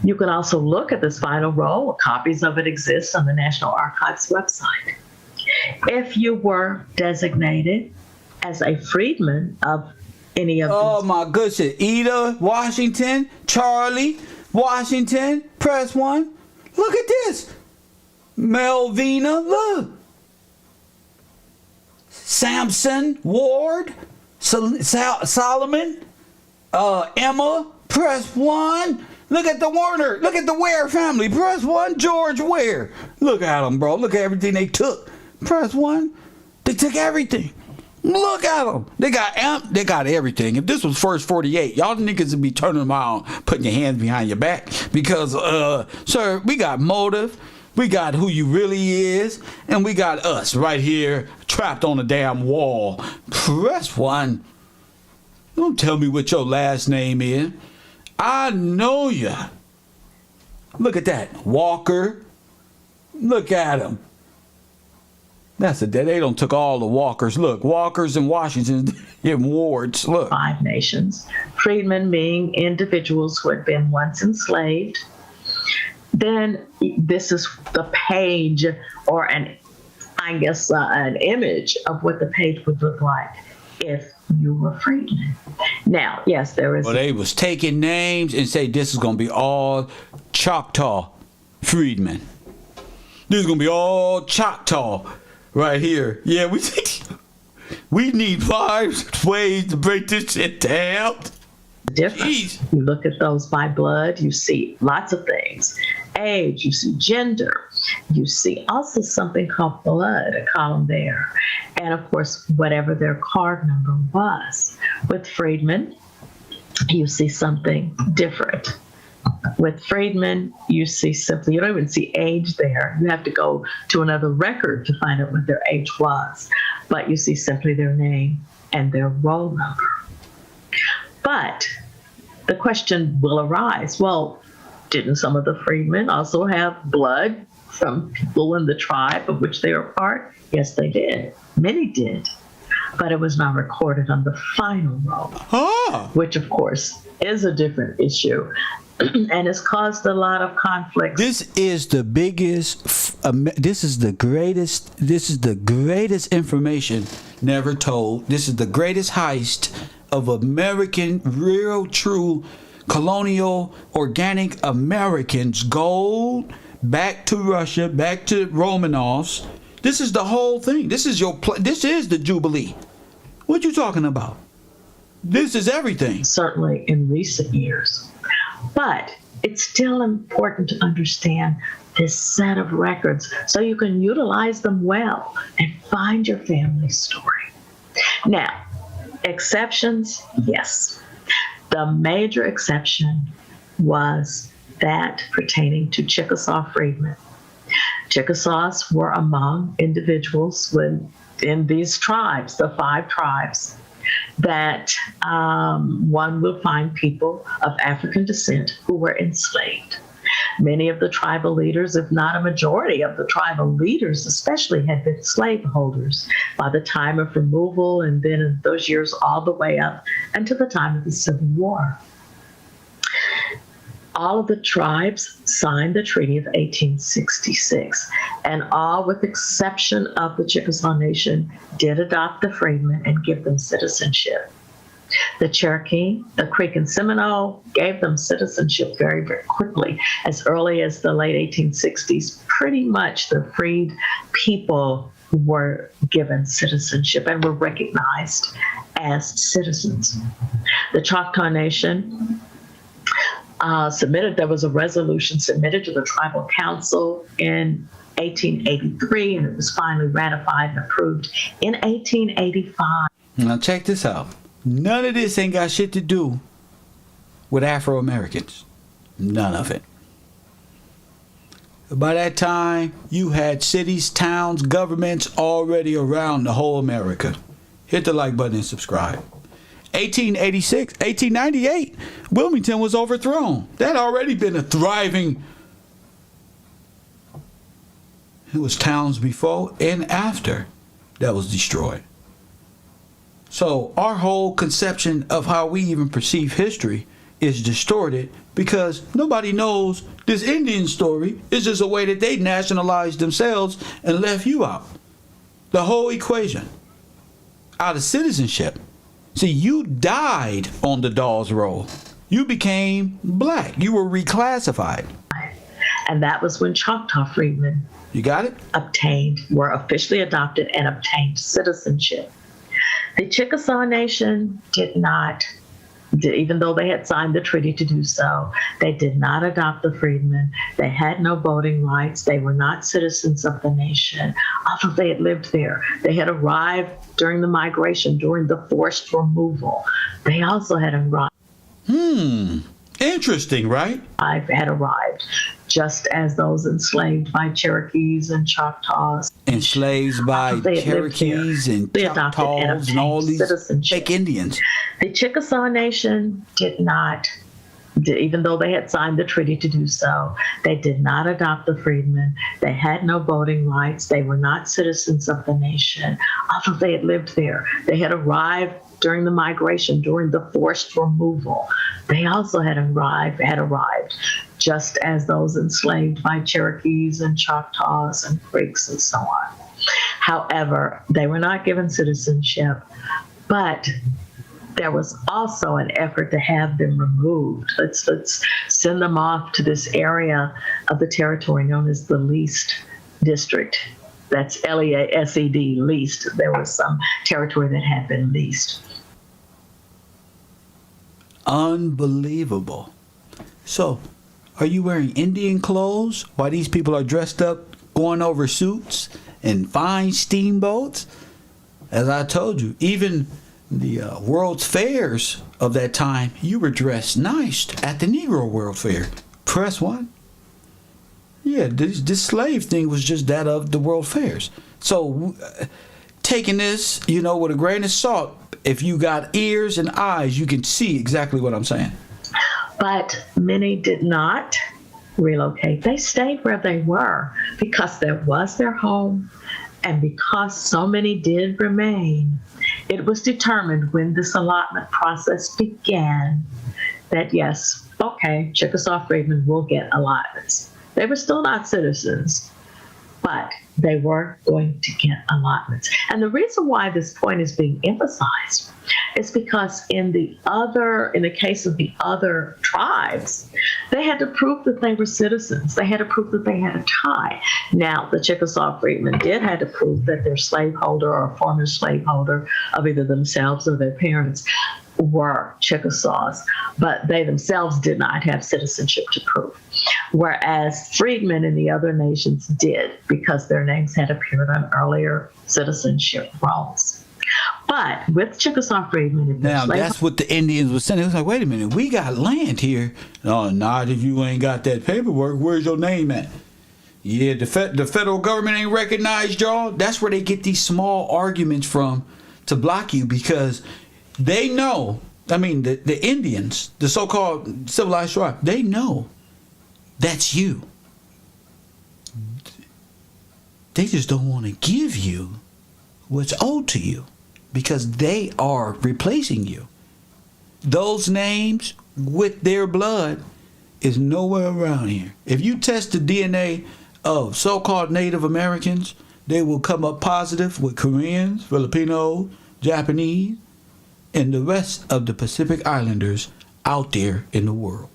You can also look at this final roll. Copies of it exist on the National Archives website. If you were designated as a freedman of any of these. My goodness. Ida Washington, Charlie Washington, press 1. Look at this. Melvina, look. Samson, Ward, Solomon, Emma, press 1. Look at the Warner. Look at the Ware family. Press 1. George Ware. Look at them, bro. Look at everything they took. Press 1. They took everything. Look at them. They got everything. If this was first 48, y'all niggas would be turning around, putting your hands behind your back. Because, sir, we got motive. We got who you really is. And we got us right here trapped on a damn wall. Press 1. Don't tell me what your last name is. I know ya. Look at that. Walker. Look at him. That's it. They don't took all the Walkers. Look, Walkers and Washington and Wards. Look. 5 nations. Freedmen being individuals who had been once enslaved. Then this is the page, or an image of what the page would look like if you were freedmen. Now, yes, there is. Well, they was taking names and say this is going to be all Choctaw freedmen. This is going to be all Choctaw right here. Yeah, we need 5 ways to break this shit down. Different. Jeez. You look at those by blood, you see lots of things. Age, you see gender. You see also something called blood, a column there. And of course, whatever their card number was. With freedmen, you see something different. With freedmen, you see simply, you don't even see age there. You have to go to another record to find out what their age was. But you see simply their name and their roll number. But the question will arise, well, didn't some of the freedmen also have blood from people in the tribe of which they were part? Yes, they did. Many did. But it was not recorded on the final roll, which, of course, is a different issue and has caused a lot of conflict. This is the biggest, this is the greatest information never told. This is the greatest heist of American, real, true, colonial, organic Americans. Gold, back to Russia, back to Romanovs. This is the whole thing. This is this is the Jubilee. What you talking about? This is everything. Certainly in recent years. But it's still important to understand this set of records so you can utilize them well and find your family story. Now, exceptions, yes. The major exception was that pertaining to Chickasaw freedmen. Chickasaws were among individuals in these tribes, the 5 tribes, that one will find people of African descent who were enslaved. Many of the tribal leaders, if not a majority of the tribal leaders especially, had been slaveholders by the time of removal, and then in those years all the way up until the time of the Civil War. All of the tribes signed the Treaty of 1866, and all, with exception of the Chickasaw Nation, did adopt the freedmen and give them citizenship. The Cherokee, the Creek and Seminole gave them citizenship very, very quickly. As early as the late 1860s, pretty much the freed people were given citizenship and were recognized as citizens. The Choctaw Nation there was a resolution submitted to the Tribal Council in 1883, and it was finally ratified and approved in 1885. Now check this out. None of this ain't got shit to do with Afro-Americans. None of it. By that time, you had cities, towns, governments already around the whole America. Hit the like button and subscribe. 1886, 1898, Wilmington was overthrown. That had already been a thriving. It was towns before and after that was destroyed. So our whole conception of how we even perceive history is distorted because nobody knows this Indian story is just a way that they nationalized themselves and left you out. The whole equation. Out of citizenship. See, you died on the Dawes roll. You became black. You were reclassified. And that was when Choctaw freedmen were officially adopted and obtained citizenship. The Chickasaw Nation did not, even though they had signed the treaty to do so, they did not adopt the freedmen. They had no voting rights. They were not citizens of the nation, although they had lived there. They had arrived during the migration, during the forced removal. They also had arrived. Interesting, right? Had arrived, just as those enslaved by Cherokees and Choctaws. Enslaved by Cherokees and Choctaws and all these fake Indians. The Chickasaw Nation did not, even though they had signed the treaty to do so, they did not adopt the freedmen. They had no voting rights. They were not citizens of the nation, although they had lived there. They had arrived during the migration, during the forced removal. They also had arrived, just as those enslaved by Cherokees and Choctaws and Creeks and so on. However, they were not given citizenship, but there was also an effort to have them removed. Let's send them off to this area of the territory known as the Leased District. That's L-E-A-S-E-D, leased. There was some territory that had been leased. Unbelievable. So, are you wearing Indian clothes while these people are dressed up, going over suits and fine steamboats? As I told you, even the World's Fairs of that time, you were dressed nice at the Negro World Fair. Press 1. Yeah, this slave thing was just that of the World Fairs. So, taking this, with a grain of salt, if you got ears and eyes, you can see exactly what I'm saying. But many did not relocate. They stayed where they were because that was their home, and because so many did remain, it was determined when this allotment process began that yes, okay, Chickasaw freedmen will get allotments. They were still not citizens, but they were going to get allotments. And the reason why this point is being emphasized is because in the case of the other tribes, they had to prove that they were citizens. They had to prove that they had a tie. Now, the Chickasaw freedmen did have to prove that their slaveholder or former slaveholder of either themselves or their parents were Chickasaws, but they themselves did not have citizenship to prove. Whereas freedmen in the other nations did, because their names had appeared on earlier citizenship rolls. But with Chickasaw freedmen, now that's what the Indians were saying. It was like, wait a minute, we got land here. Oh, not if you ain't got that paperwork. Where's your name at? Yeah, the federal government ain't recognized y'all. That's where they get these small arguments from to block you, because They know. I mean, the Indians, the so-called civilized tribe, they know that's you. They just don't want to give you what's owed to you because they are replacing you. Those names with their blood is nowhere around here. If you test the DNA of so-called Native Americans, they will come up positive with Koreans, Filipinos, Japanese, and the rest of the Pacific Islanders out there in the world.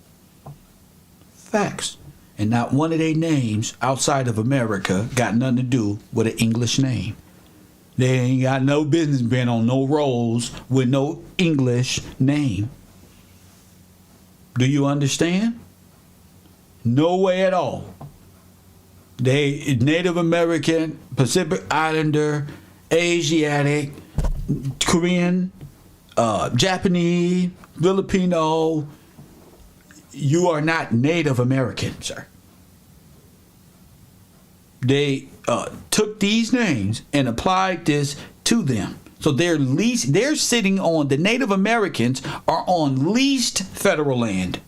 Facts. And not one of their names outside of America got nothing to do with an English name. They ain't got no business being on no rolls with no English name. Do you understand? No way at all. They Native American, Pacific Islander, Asiatic, Korean, Japanese, Filipino. You are not Native American, sir. They took these names and applied this to them. So they're sitting on, the Native Americans are on leased federal land.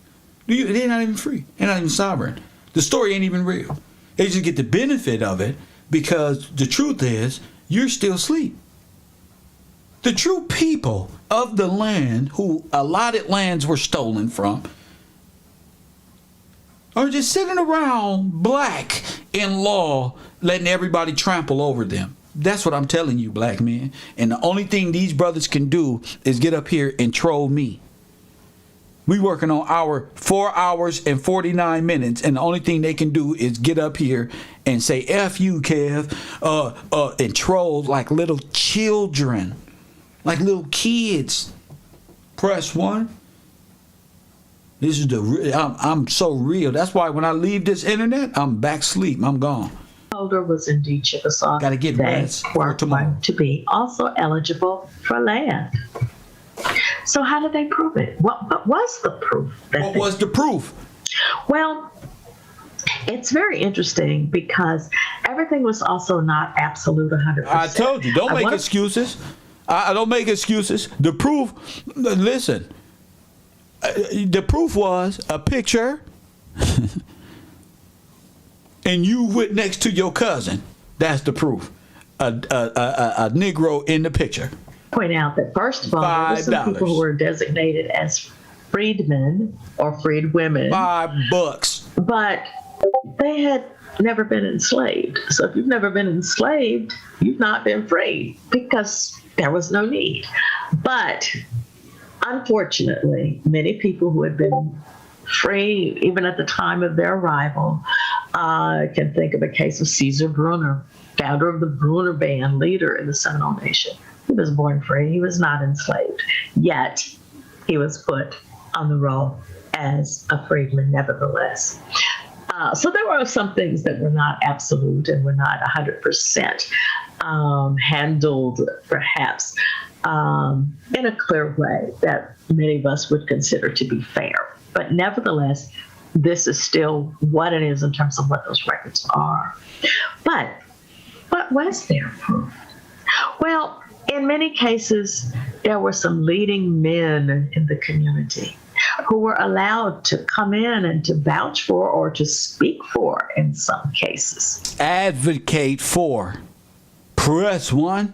They're not even free. They're not even sovereign. The story ain't even real. They just get the benefit of it because the truth is you're still asleep. The true people of the land who allotted lands were stolen from are just sitting around black in law, letting everybody trample over them. That's what I'm telling you, black men. And the only thing these brothers can do is get up here and troll me. We working on our 4 hours and 49 minutes, and the only thing they can do is get up here and say F you, Kev, and troll like little children, like little kids. Press 1. This is I'm so real. That's why when I leave this internet, I'm back sleep. I'm gone. Holder was indeed Chickasaw. Got to get rest for tomorrow. To be also eligible for land. So how did they prove it? What was the proof? What was the proof? Well, it's very interesting because everything was also not absolute 100%. I told you, don't make excuses. I don't make excuses. The proof, listen, the proof was a picture and you went next to your cousin. That's the proof. A Negro in the picture. Point out that first of all, there were some people who were designated as freedmen or freedwomen. $5. But they had never been enslaved. So if you've never been enslaved, you've not been free because there was no need. But unfortunately, many people who had been free, even at the time of their arrival, can think of a case of Caesar Brunner, founder of the Brunner Band, leader in the Seminole Nation. He was born free. He was not enslaved. Yet, he was put on the roll as a freedman nevertheless. So there were some things that were not absolute and were not 100% handled, perhaps, in a clear way that many of us would consider to be fair. But nevertheless, this is still what it is in terms of what those records are. But what was their proof? Well, in many cases, there were some leading men in the community who were allowed to come in and to vouch for or to speak for in some cases. Advocate for. Press 1.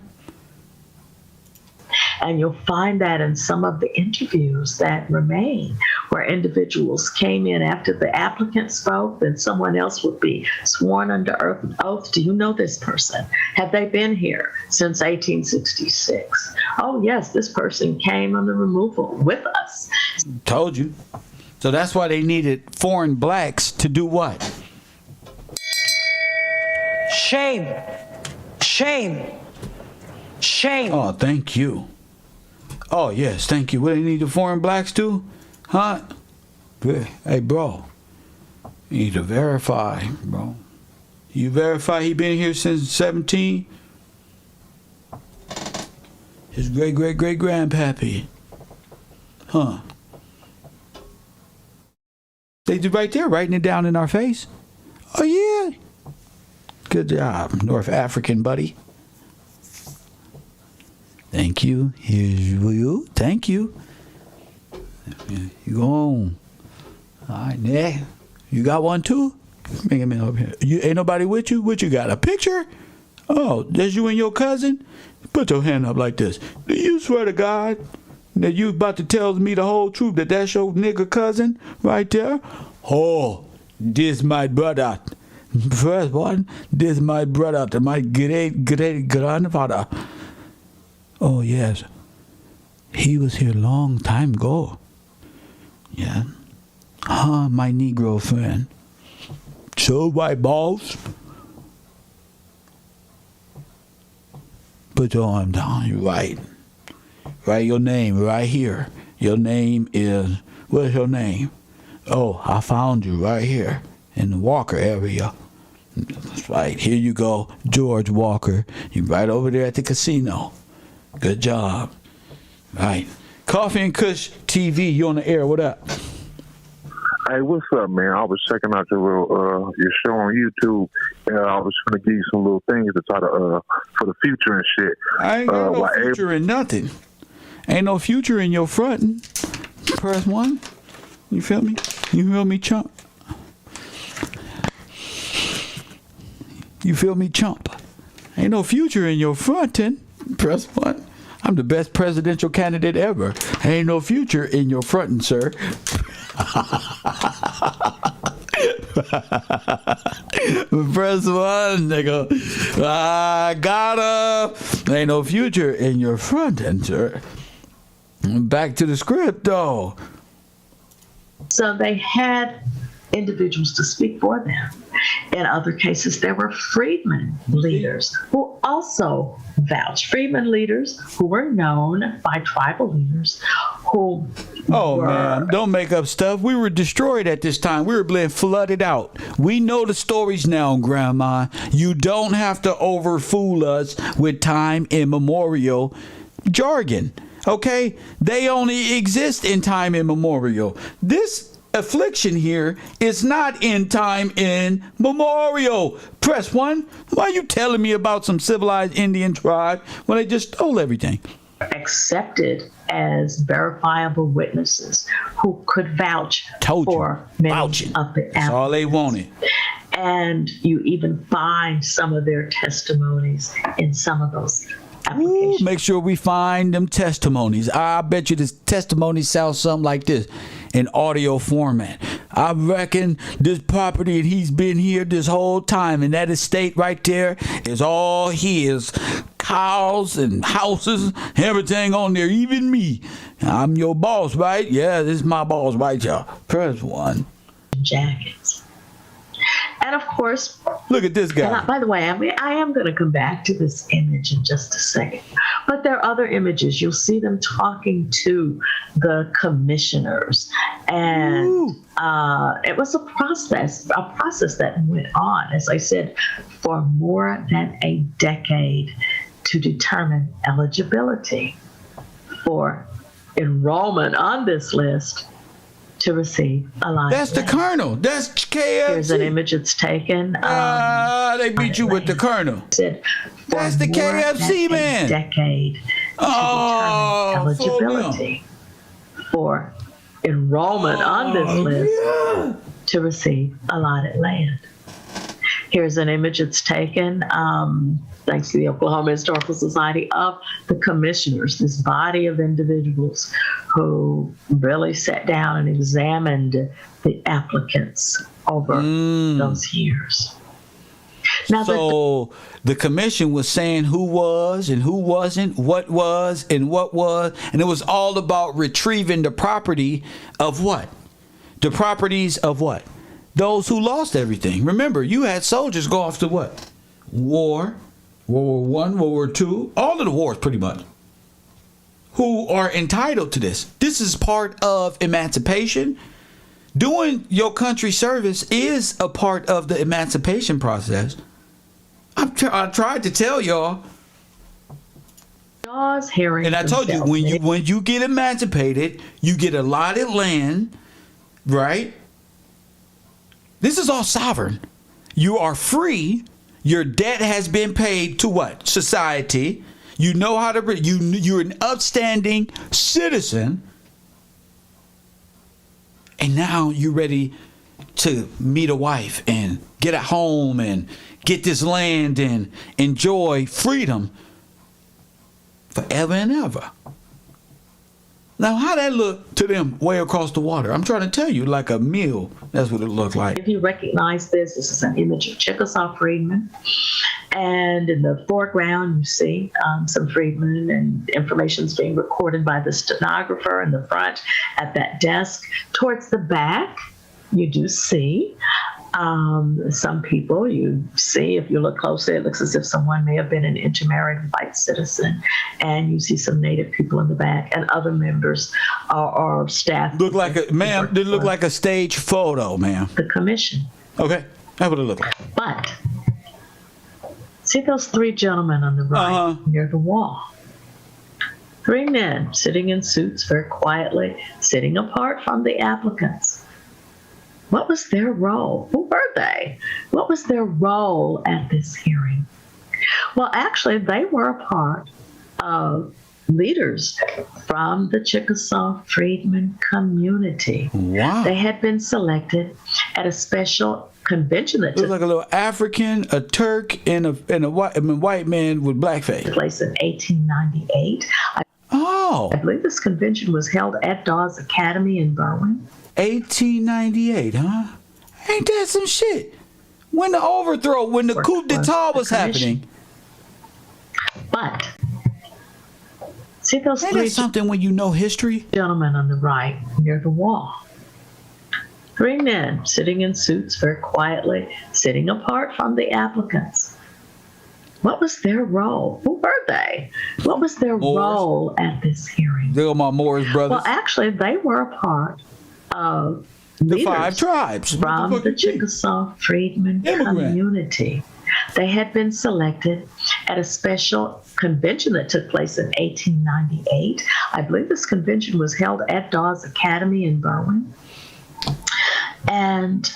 And you'll find that in some of the interviews that remain, where individuals came in after the applicant spoke, then someone else would be sworn under oath. Do you know this person? Have they been here since 1866? Oh, yes, this person came on the removal with us. Told you. So that's why they needed foreign blacks to do what? Shame. Shame. Shame. Oh, thank you. Oh, yes, thank you. What do they need the foreign blacks to? Huh? Hey, bro. You need to verify, bro. You verify he been here since 17? His great-great-great-grandpappy. Huh. They did right there, writing it down in our face. Oh, yeah. Good job, North African buddy. Thank Thank you. Here's you. Thank you. You go on. All right, next. You got one too? Bring him in over here. You ain't nobody with you? What you got? A picture? Oh, that's you and your cousin? Put your hand up like this. Do you swear to God that you about to tell me the whole truth that that's your nigga cousin right there? Oh, this my brother. First one, this my brother, my great grandfather. Oh yes, he was here long time ago. Yeah, my Negro friend. So white balls. Put your arm down. You're right. Write your name right here. Your name is, what's your name? Oh, I found you right here in the Walker area. That's right. Here you go, George Walker. You're right over there at the casino. Good job. Right. Coffee and Kush TV, you on the air. What up? Hey, what's up, man? I was checking out your show on YouTube, and I was trying to give you some little things to try to for the future and shit. I ain't got no future in nothing. Ain't no future in your fronting. Press 1. You feel me? You feel me, chump? You feel me, chump? Ain't no future in your fronting. Press 1. I'm the best presidential candidate ever. Ain't no future in your fronting, sir. Press 1, nigga. I gotta. Ain't no future in your fronting, sir. Back to the script, though. So they had individuals to speak for them. In other cases, there were freedmen leaders who also vouched. Freedmen leaders who were known by tribal leaders who man, don't make up stuff. We were destroyed at this time. We were being flooded out. We know the stories now, Grandma. You don't have to overfool us with time immemorial jargon. Okay? They only exist in time immemorial. This affliction here is not in time immemorial. Press 1. Why are you telling me about some civilized Indian tribe when they just stole everything? Accepted as verifiable witnesses who could vouch for many of the applicants. That's all they wanted. And you even find some of their testimonies in some of those applications. Ooh, make sure we find them testimonies. I bet you this testimony sounds something like this in audio format. I reckon this property, and he's been here this whole time, and that estate right there is all his. Cows and houses, everything on there, even me. I'm your boss, right? Yeah, this is my boss, right, y'all? Press 1. Jackets. And of course, look at this guy. By the way, I am going to come back to this image in just a second. But there are other images. You'll see them talking to the commissioners. And it was a process that went on, as I said, for more than a decade to determine eligibility for enrollment on this list to receive a line. That's the colonel. That's KFC. Here's an image that's taken. They beat you with the colonel. That's the KFC man. Decade to determine eligibility for enrollment on this list to receive allotted land. Here's an image that's taken, thanks to the Oklahoma Historical Society, of the commissioners, this body of individuals who really sat down and examined the applicants over those years. Now, so the commission was saying who was and who wasn't, what was and what was, and it was all about retrieving the property of what? The properties of what? Those who lost everything. Remember, you had soldiers go off to what? War, World War I, World War II, all of the wars pretty much, who are entitled to this. This is part of emancipation. Doing your country service is a part of the emancipation process. I tried to tell y'all. And I told you, when you get emancipated, you get allotted land, right? This is all sovereign. You are free. Your debt has been paid to what? Society. You know how to read. You're an upstanding citizen. And now you're ready to meet a wife and get a home and get this land and enjoy freedom forever and ever. Now, how that look to them way across the water? I'm trying to tell you, like a meal. That's what it looked like. If you recognize this is an image of Chickasaw freedmen. And in the foreground, you see some freedmen, and information's being recorded by the stenographer in the front at that desk. Towards the back, you do see some people. You see, if you look closely, it looks as if someone may have been an intermarried white citizen. And you see some Native people in the back and other members or staff. Look like a, ma'am, they look like a stage photo, ma'am. The commission. Okay, that's what it looked like. But see those three gentlemen on the right near the wall? Three men sitting in suits very quietly, sitting apart from the applicants. What was their role? Who were they? What was their role at this hearing? Well, actually, they were a part of leaders from the Chickasaw freedmen community. Wow. They had been selected at a special convention that took like a little African, a Turk, and a white man with blackface. Place in 1898. I believe this convention was held at Dawes Academy in Berwyn. 1898, huh? Ain't that some shit? When the overthrow, when the coup d'etat was happening. But see those ain't three that something when you know history? Gentlemen on the right near the wall. Three men sitting in suits very quietly, sitting apart from the applicants. What was their role? Who were they? What was their role at this hearing? They were my Moors brothers. Well, actually, they were a part of the 5 tribes from the Chickasaw freedmen community. They had been selected at a special convention that took place in 1898. I believe this convention was held at Dawes Academy in Berwyn. And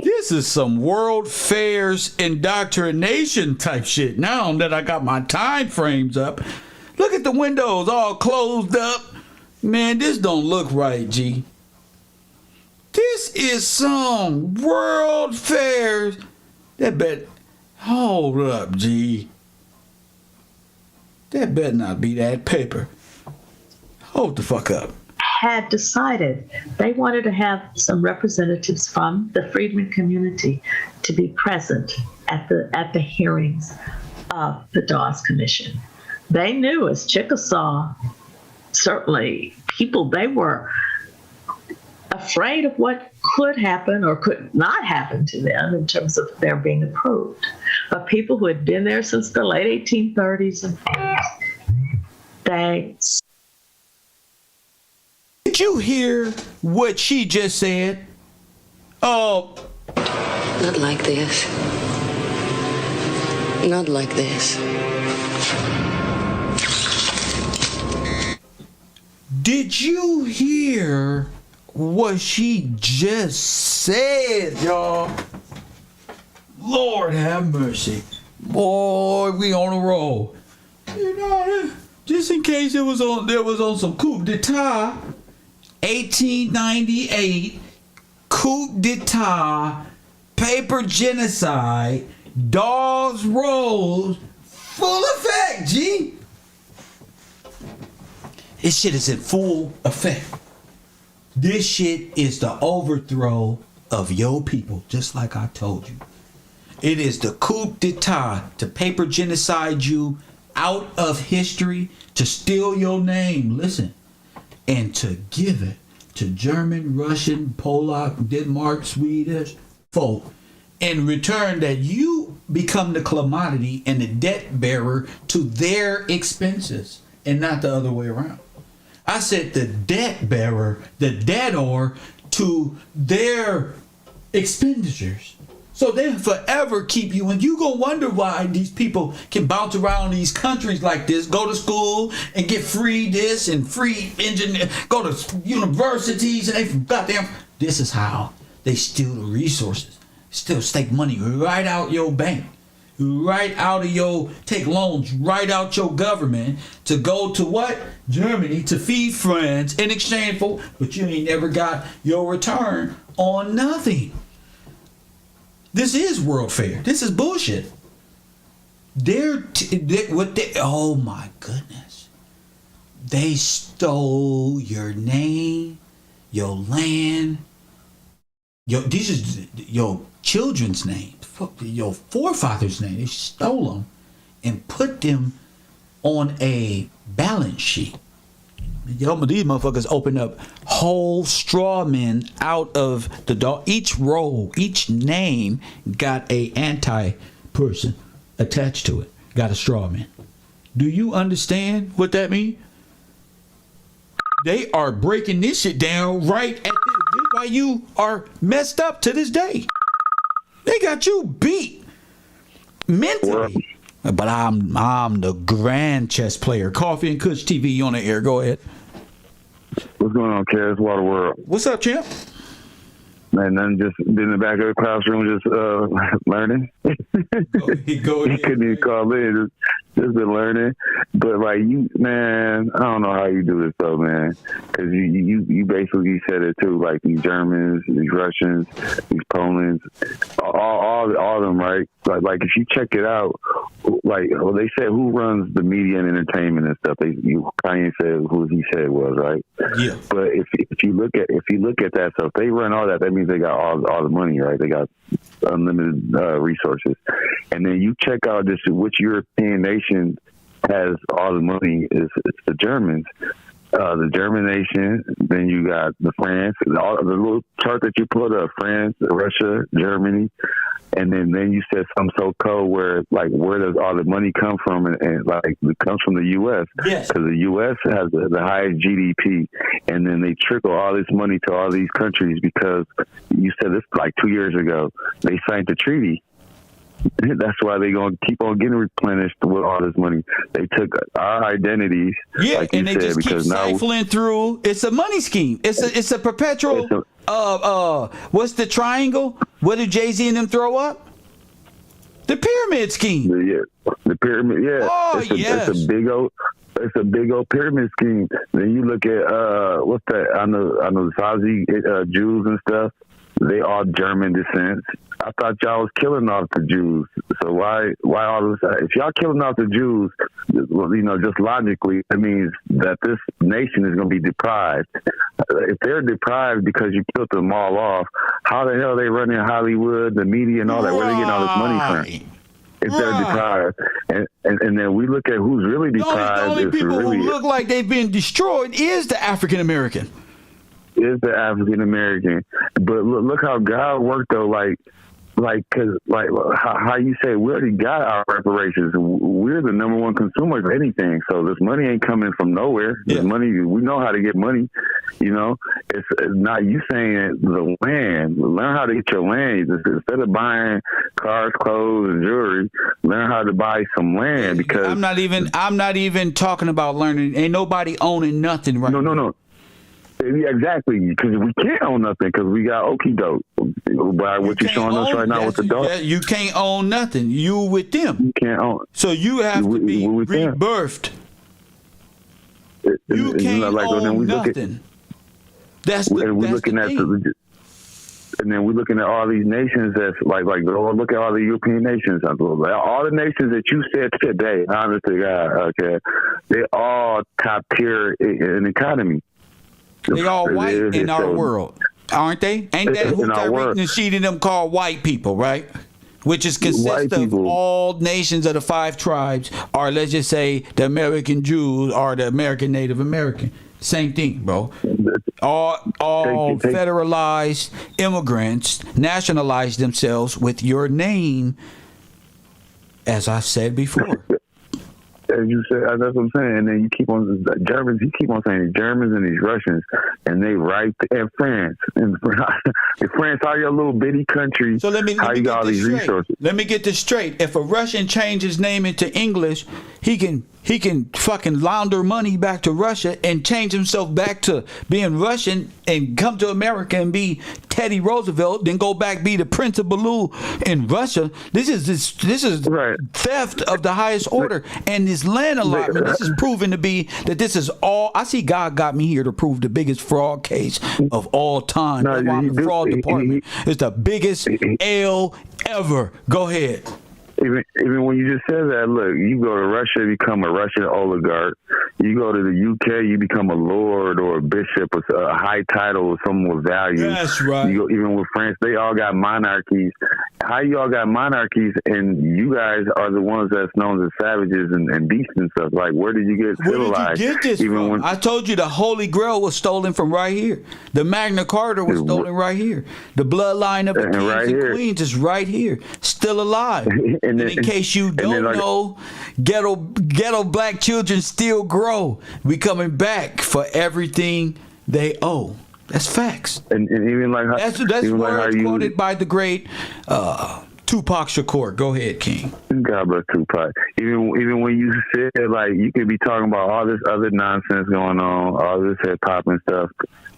This is some World Fairs indoctrination type shit. Now that I got my time frames up, look at the windows all closed up. Man, this don't look right, G. This is some World Fairs. That bet. Hold up, G. That better not be that paper. Hold the fuck up. Had decided they wanted to have some representatives from the freedmen community to be present at the hearings of the Dawes Commission. They knew as Chickasaw, certainly people, they were afraid of what could happen or could not happen to them in terms of their being approved. But people who had been there since the late 1830s and 40s, they... Did you hear what she just said? Oh. Not like this. Not like this. Did you hear what she just said, y'all? Lord have mercy. Boy, we on a roll. You know, just in case there was on some coup d'etat. 1898 coup d'etat, paper genocide, Dawes Road, full effect, G. This shit is in full effect. This shit is the overthrow of your people, just like I told you. It is the coup d'etat to paper genocide you out of history, to steal your name. Listen. And to give it to German, Russian, Polak, Denmark, Swedish folk in return that you become the commodity and the debt bearer to their expenses and not the other way around. I said the debt bearer, the debtor to their expenditures. So they forever keep you, and you gonna wonder why these people can bounce around these countries like this, go to school and get free this and free engineer, go to universities, and they goddamn. This is how they steal the resources, still stake money right out your bank, right out of take loans right out your government to go to what? Germany to feed friends in exchange for, but you ain't never got your return on nothing. This is World Fair. This is bullshit. Oh my goodness. They stole your name, your land, these is your children's name, your forefathers' name. They stole them and put them on a balance sheet. These motherfuckers opened up whole straw men out of the dog. Each roll, each name got a anti-person attached to it. Got a straw man. Do you understand what that means? They are breaking this shit down right at this. This is why you are messed up to this day. They got you beat mentally. But I'm the grand chess player. Coffee and Kush TV on the air. Go ahead. What's going on, Cass? Water World. What's up, champ? Man, nothing, just been in the back of the classroom, just learning. He couldn't even call in, just been learning. But like you, man, I don't know how you do this though, man. Because you basically said it too, like these Germans, these Russians, these Polands, all of them, right? Like if you check it out, like they said, who runs the media and entertainment and stuff? Kanye said who he said it was, right? Yeah. But if you look at that stuff, they run all that. That means they got all the money, right? They got unlimited resources. And then you check out which European nation has all the money? It's the Germans. The German nation, then you got the France, all the little chart that you put up, France, Russia, Germany, and then you said something so cold where does all the money come from? And like it comes from the U.S. Yes, because the U.S. has the highest GDP, and then they trickle all this money to all these countries because you said this like 2 years ago they signed the treaty. That's why they're going to keep on getting replenished with all this money. They took our identities, like and they said, just keep siphoning through. It's a money scheme. It's a perpetual. What's the triangle? What did Jay-Z and them throw up? The pyramid scheme. Yeah, the pyramid. Yeah. Oh, It's a big old pyramid scheme. Then you look at what's that? I know the Saudi Jews and stuff. They all German descent. I thought y'all was killing off the Jews. So why all this? If y'all killing off the Jews, just logically, it means that this nation is going to be deprived. If they're deprived because you killed them all off, how the hell are they running Hollywood, the media, and all that? Where are they getting all this money from? If they're deprived, and then we look at who's really deprived. The only people who look like they've been destroyed is the African American. Is the African American, but look how God worked though. How you say we already got our reparations. We're the number one consumer of anything. So this money ain't coming from nowhere. This money, we know how to get money. It's not you saying the land. Learn how to get your land. Instead of buying cars, clothes, and jewelry, learn how to buy some land. Because I'm not even talking about learning. Ain't nobody owning nothing right now. No. Yeah, exactly, because we can't own nothing because we got okie doke. By what you're showing us right now with the dog, you can't own nothing. You with them. You can't own. So you have to be rebirthed. You can't own nothing. That's the thing. And then we're looking at all these nations that's look at all the European nations. All the nations that you said today, honestly, God, okay, they're all top tier in economy. They all white in our world, aren't they? Ain't that who Tariq Nasheed and them called white people, right? Which is consist of all nations of the 5 tribes, or let's just say the American Jews or the American Native American. Same thing, bro. All federalized immigrants nationalized themselves with your name, as I said before. as you said, that's what I'm saying. And then you keep on Germans. You keep on saying Germans and these Russians, and they right and France and France. How your little bitty country? So let me how you get got all this these straight. resources? Let me get this straight. If a Russian change his name into English, he can fucking launder money back to Russia and change himself back to being Russian and come to America and be Teddy Roosevelt, then go back be the Prince of Baloo in Russia. This is right. theft of the highest order, and this land allotment. This is proven to be that this is all. I see God got me here to prove the biggest fraud case of all time. That's why I'm the fraud department. It's the biggest L ever. Go ahead. Even when you just said that, look, you go to Russia, become a Russian oligarch. You go to the UK, you become a lord or a bishop, or a high title or someone with value. That's right. You go, even with France, they all got monarchies. How you all got monarchies and you guys are the ones that's known as savages and beasts and stuff? Like, where did you get civilized? Where did you get this from? I told you the Holy Grail was stolen from right here. The Magna Carta was stolen right here. The bloodline of the kings right and here. queens is right here, still alive. And in case you don't know, ghetto black children still grow. We coming back for everything they owe. That's facts. And even like that's words quoted by the great Tupac Shakur. Go ahead, King. God bless Tupac. Even when you said like you could be talking about all this other nonsense going on, all this hip hop and stuff.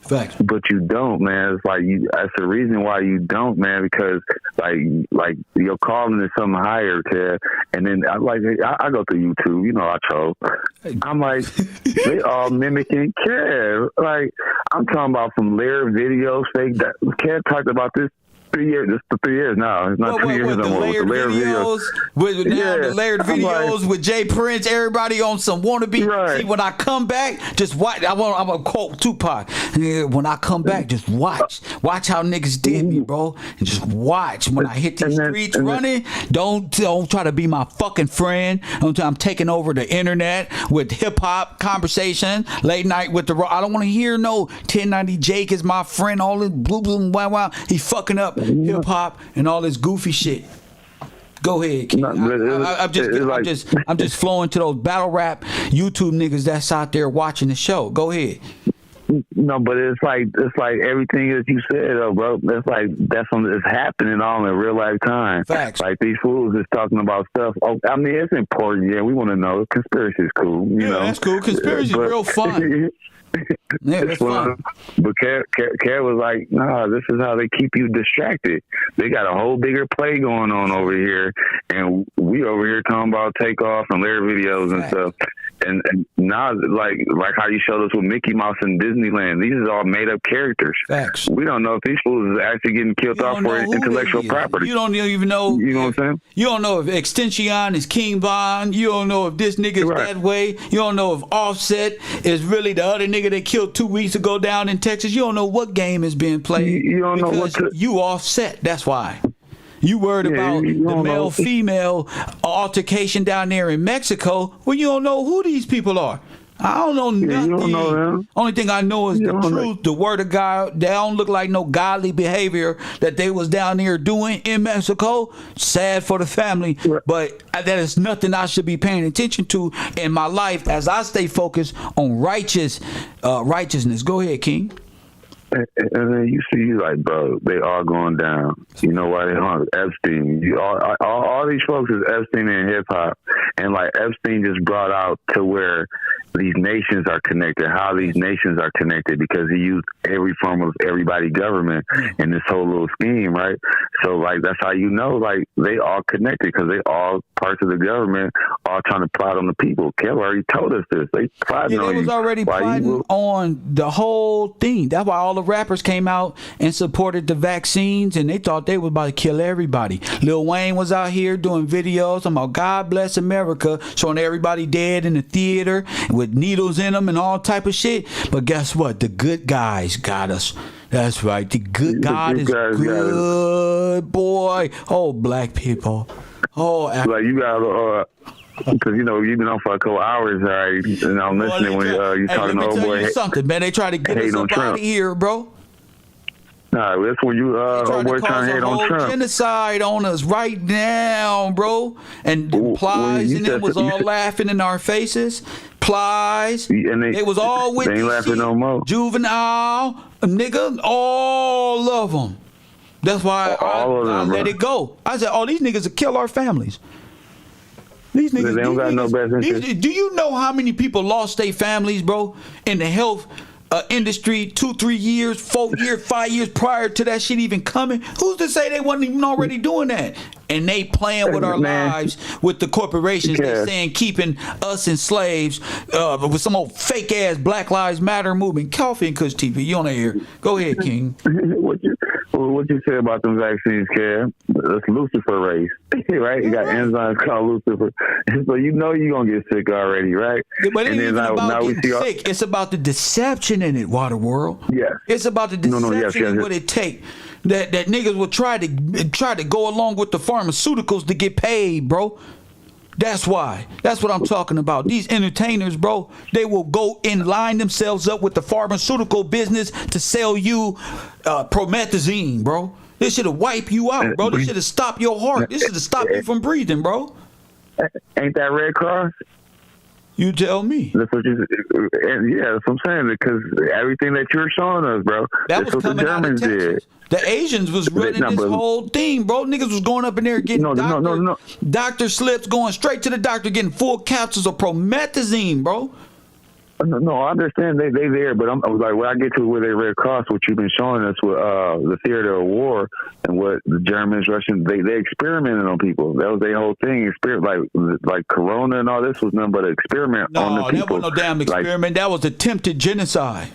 Facts. But you don't, man. It's like that's the reason why you don't, man. Because like your calling is something higher, Ted. And then I go through YouTube. You know, I troll. I'm like, they all mimicking Kev. Like I'm talking about from layered videos. Kev talked about this. 3 years. This is 3 years now. It's not 2 years no more. With the layered videos. The layered videos with Jay Prince, everybody on some wannabe. Right. See, when I come back, just watch. I'm gonna quote Tupac. When I come back, just watch how niggas did me, bro, and just watch. When I hit these streets running, don't try to be my fucking friend. I'm taking over the internet with hip hop conversation, late night with the. I don't want to hear no 1090 Jake is my friend. All this blue wow. He fucking up hip hop and all this goofy shit. Go ahead, King. I'm just flowing to those battle rap YouTube niggas that's out there watching the show. Go ahead. No, but it's like everything that you said, though, bro. It's like that's something that's happening all in real life time. Facts. Like these fools is talking about stuff. Oh, I mean, it's important. Yeah, we want to know. Conspiracy is cool. You know, that's cool. Conspiracy is real fun. Yeah, that's fun. But Kev was like, nah, this is how they keep you distracted. They got a whole bigger play going on over here, and we over here talking about takeoff and layer videos and stuff. And now, like how you showed us with Mickey Mouse and Disneyland, these are all made up characters. Facts. We don't know if these fools is actually getting killed off for intellectual property. You don't even know. You know what I'm saying? You don't know if Extension is King Von. You don't know if this nigga's that way. You don't know if Offset is really the other nigga they killed 2 weeks ago down in Texas. You don't know what game is being played. You don't know what you Offset. That's why. You worried about the male-female altercation down there in Mexico when you don't know who these people are. I don't know nothing. You don't know them. Only thing I know is the truth, the word of God. They don't look like no godly behavior that they was down there doing in Mexico. Sad for the family, but that is nothing I should be paying attention to in my life as I stay focused on righteousness. Go ahead, King. And then you see, like, bro, they all going down. You know why they hung Epstein? All these folks is Epstein in hip hop, and like Epstein just brought out to where these nations are connected. How these nations are connected because he used every form of everybody government in this whole little scheme, right? So like that's how you know, like they all connected because they all parts of the government, all trying to plot on the people. Kev already told us this. They plotting on you. They was already plotting on the whole thing. That's why all the rappers came out and supported the vaccines, and they thought they was about to kill everybody. Lil Wayne was out here doing videos about God bless America, showing everybody dead in the theater with needles in them and all type of shit. But guess what? The good guys got us. That's right. The good God is good, boy. Oh, black people. Oh, like you got because you know you've been on for a couple hours, right? And I'm listening when you talking to old boy. Something, man. They try to get us up out of here, bro. Nah, that's when you boy trying to hate on Trump. Genocide on us right now, bro. And Plies and them was all laughing in our faces. Plies, they was all with they ain't laughing no more. Juvenile, nigga, all of them. That's why I let it go. I said, these niggas will kill our families. These niggas, they don't got no best interest. Do you know how many people lost their families, bro, in the health industry 2, 3 years, 4 years, 5 years prior to that shit even coming? Who's to say they wasn't even already doing that? And they playing with our lives with the corporations. They saying keeping us in slaves with some old fake ass Black Lives Matter movement. Coffee and Kush TV, you on the air? Go ahead, King. What you say about them vaccines, Kev? That's Lucifer race, right? You got enzymes called Lucifer, so you know you're gonna get sick already, right? But it ain't even about getting sick. It's about the deception in it, Water World. Yeah. It's about the deception and what it take. That niggas will try to go along with the pharmaceuticals to get paid, bro. That's why. That's what I'm talking about. These entertainers, bro, they will go and line themselves up with the pharmaceutical business to sell you promethazine, bro. This should have wiped you out, bro. This should have stopped your heart. This should have stopped you from breathing, bro. Ain't that Red Cross? You tell me. That's what you. Yeah, that's what I'm saying. Because everything that you're showing us, bro, that's what the Germans did. The Asians was running this whole thing, bro. Niggas was going up in there getting doctor slips, going straight to the doctor, getting full capsules of promethazine, bro. No, I understand they there, but I'm like, when I get to where they Red Cross, what you've been showing us with the theater of war and what the Germans, Russians, they experimented on people. That was their whole thing. Like Corona and all this was nothing but an experiment on the people. No, that wasn't no damn experiment. That was attempted genocide.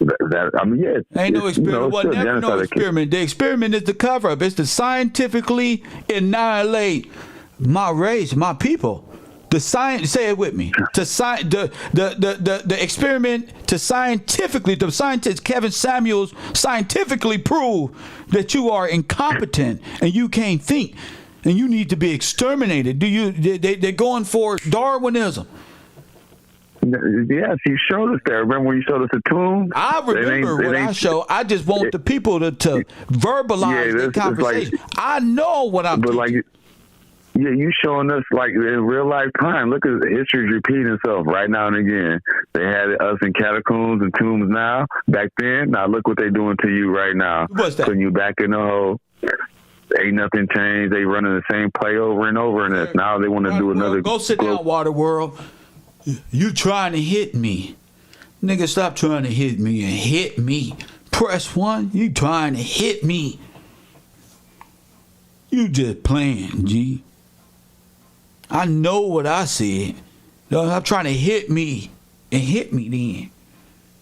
Ain't no experiment. Wasn't never no experiment. The experiment is the cover up. It's to scientifically annihilate my race, my people. The science, say it with me. The experiment to scientifically, the scientist Kevin Samuels scientifically prove that you are incompetent and you can't think and you need to be exterminated. They're going for Darwinism. Yes, you showed us that. Remember when you showed us the tomb? I remember what I showed. I just want the people to verbalize the conversation. I know what I'm teaching. Yeah, you showing us like in real life time. Look at history's repeating itself right now and again. They had us in catacombs and tombs now. Back then, now look what they're doing to you right now. What's that? Putting you back in the hole. Ain't nothing changed. They running the same play over and over, and now they want to do another. Go sit down, Water World. You trying to hit me. Nigga, stop trying to hit me and hit me. Press 1. You trying to hit me. You just playing, G. I know what I said. I'm trying to hit me and hit me then.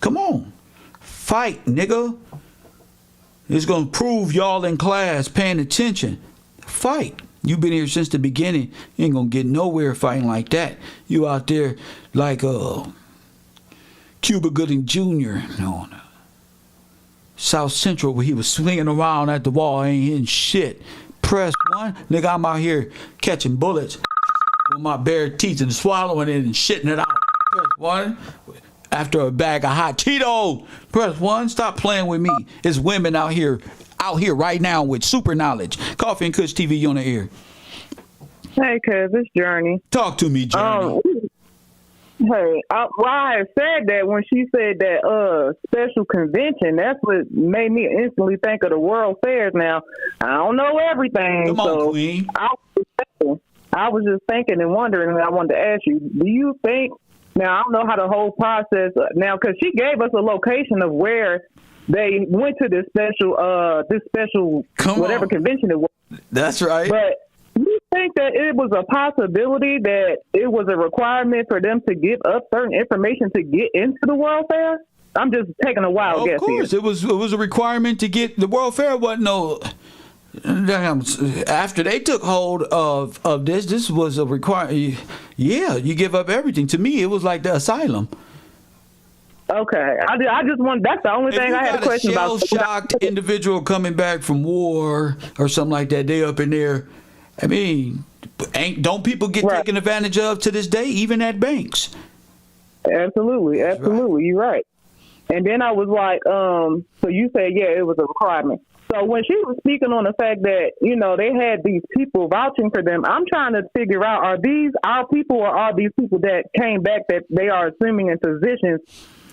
Come on. Fight, nigga. It's going to prove y'all in class paying attention. Fight. You've been here since the beginning. You ain't going to get nowhere fighting like that. You out there like Cuba Gooding Jr. No. South Central where he was swinging around at the wall. Ain't hitting shit. Press 1. Nigga, I'm out here catching bullets with my bare teeth and swallowing it and shitting it out. Press 1. After a bag of hot Cheetos. Press 1. Stop playing with me. It's women out here right now with super knowledge. Coffee and Kush TV on the air. Hey, cuz, it's Journey. Talk to me, Journey. Hey, I had said that when she said that special convention, that's what made me instantly think of the World Fairs. Now, I don't know everything. Come on, Queen. I was just thinking and wondering, and I wanted to ask you, do you think, now I don't know how the whole process, now, because she gave us a location of where they went to this special convention it was. That's right. But do you think that it was a possibility that it was a requirement for them to give up certain information to get into the World Fair? I'm just taking a wild guess here. Of course, it was a requirement to get the World Fair. Wasn't no. After they took hold of this was a requirement. Yeah, you give up everything. To me, it was like the asylum. Okay, I just want. That's the only thing I had a question about. Shell-shocked individual coming back from war or something like that. They up in there. I mean, don't people get taken advantage of to this day, even at banks? Absolutely, you're right. And then I was like, so you said, yeah, it was a requirement. So when she was speaking on the fact that, you know, they had these people vouching for them, I'm trying to figure out, are these our people or are these people that came back that they are assuming in positions?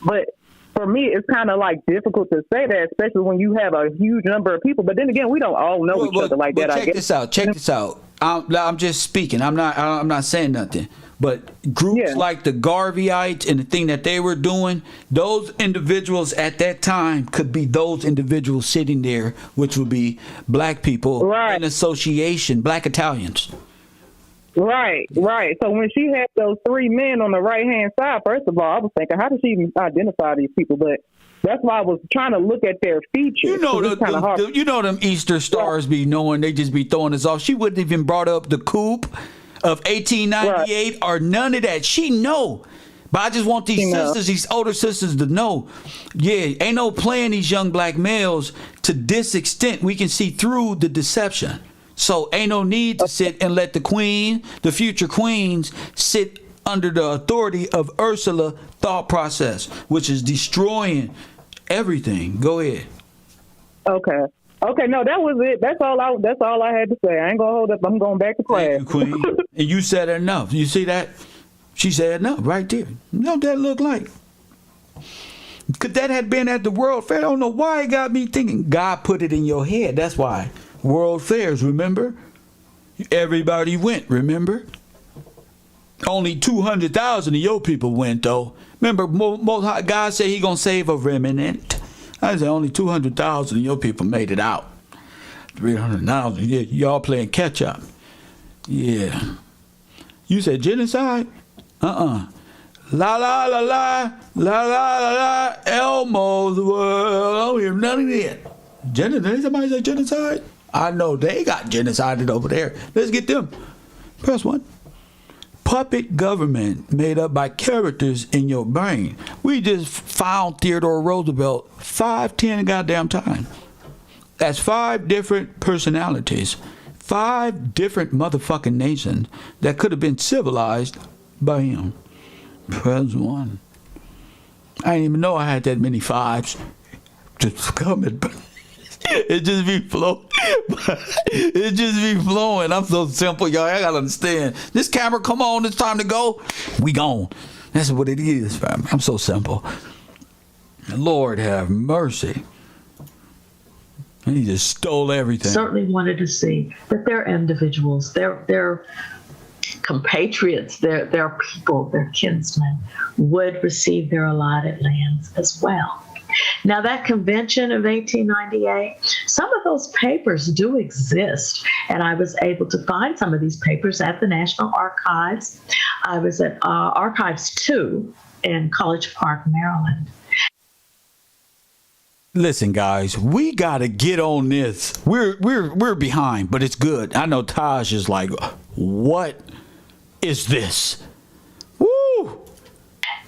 But for me, it's kind of like difficult to say that, especially when you have a huge number of people. But then again, we don't all know each other like that. Check this out. Check this out. I'm just speaking. I'm not saying nothing. But groups like the Garveyites and the thing that they were doing, those individuals at that time could be those individuals sitting there, which would be black people in association, black Italians. Right. So when she had those three men on the right-hand side, first of all, I was thinking, how does she even identify these people? But that's why I was trying to look at their features. You know, you know them Easter stars be knowing, they just be throwing us off. She wouldn't even brought up the coup of 1898 or none of that. She know. But I just want these sisters, these older sisters to know, ain't no playing these young black males to this extent. We can see through the deception. So ain't no need to sit and let the queen, the future queens, sit under the authority of Ursula thought process, which is destroying everything. Go ahead. Okay, no, that was it. That's all I had to say. I ain't gonna hold up. I'm going back to class. Thank you, Queen. And you said enough. You see that? She said enough right there. You know what that looked like? Could that have been at the World Fair? I don't know why it got me thinking. God put it in your head. That's why. World Fairs, remember? Everybody went, remember? Only 200,000 of your people went, though. Remember, God said he going to save a remnant. I said only 200,000 of your people made it out. 300,000, y'all playing catch up. Yeah. You said genocide? La la la la, la la la la, Elmo's world. I don't hear none of that. Did somebody say genocide? I know they got genocided over there. Let's get them. Press one. Puppet government made up by characters in your brain. We just found Theodore Roosevelt 5-10 goddamn time. That's 5 different personalities, 5 different motherfucking nations that could have been civilized by him. Press one. I didn't even know I had that many 5s. Just coming. It just be flowing. It just be flowing. I'm so simple, y'all. I gotta understand. This camera, come on, it's time to go. We gone. That's what it is, fam. I'm so simple. Lord have mercy. He just stole everything. Certainly wanted to see that their individuals, their compatriots, their people, their kinsmen would receive their allotted lands as well. Now, that convention of 1898, some of those papers do exist, and I was able to find some of these papers at the National Archives. I was at Archives 2 in College Park, Maryland. Listen, guys, we gotta get on this. We're behind, but it's good. I know Taj is like, what is this? Woo!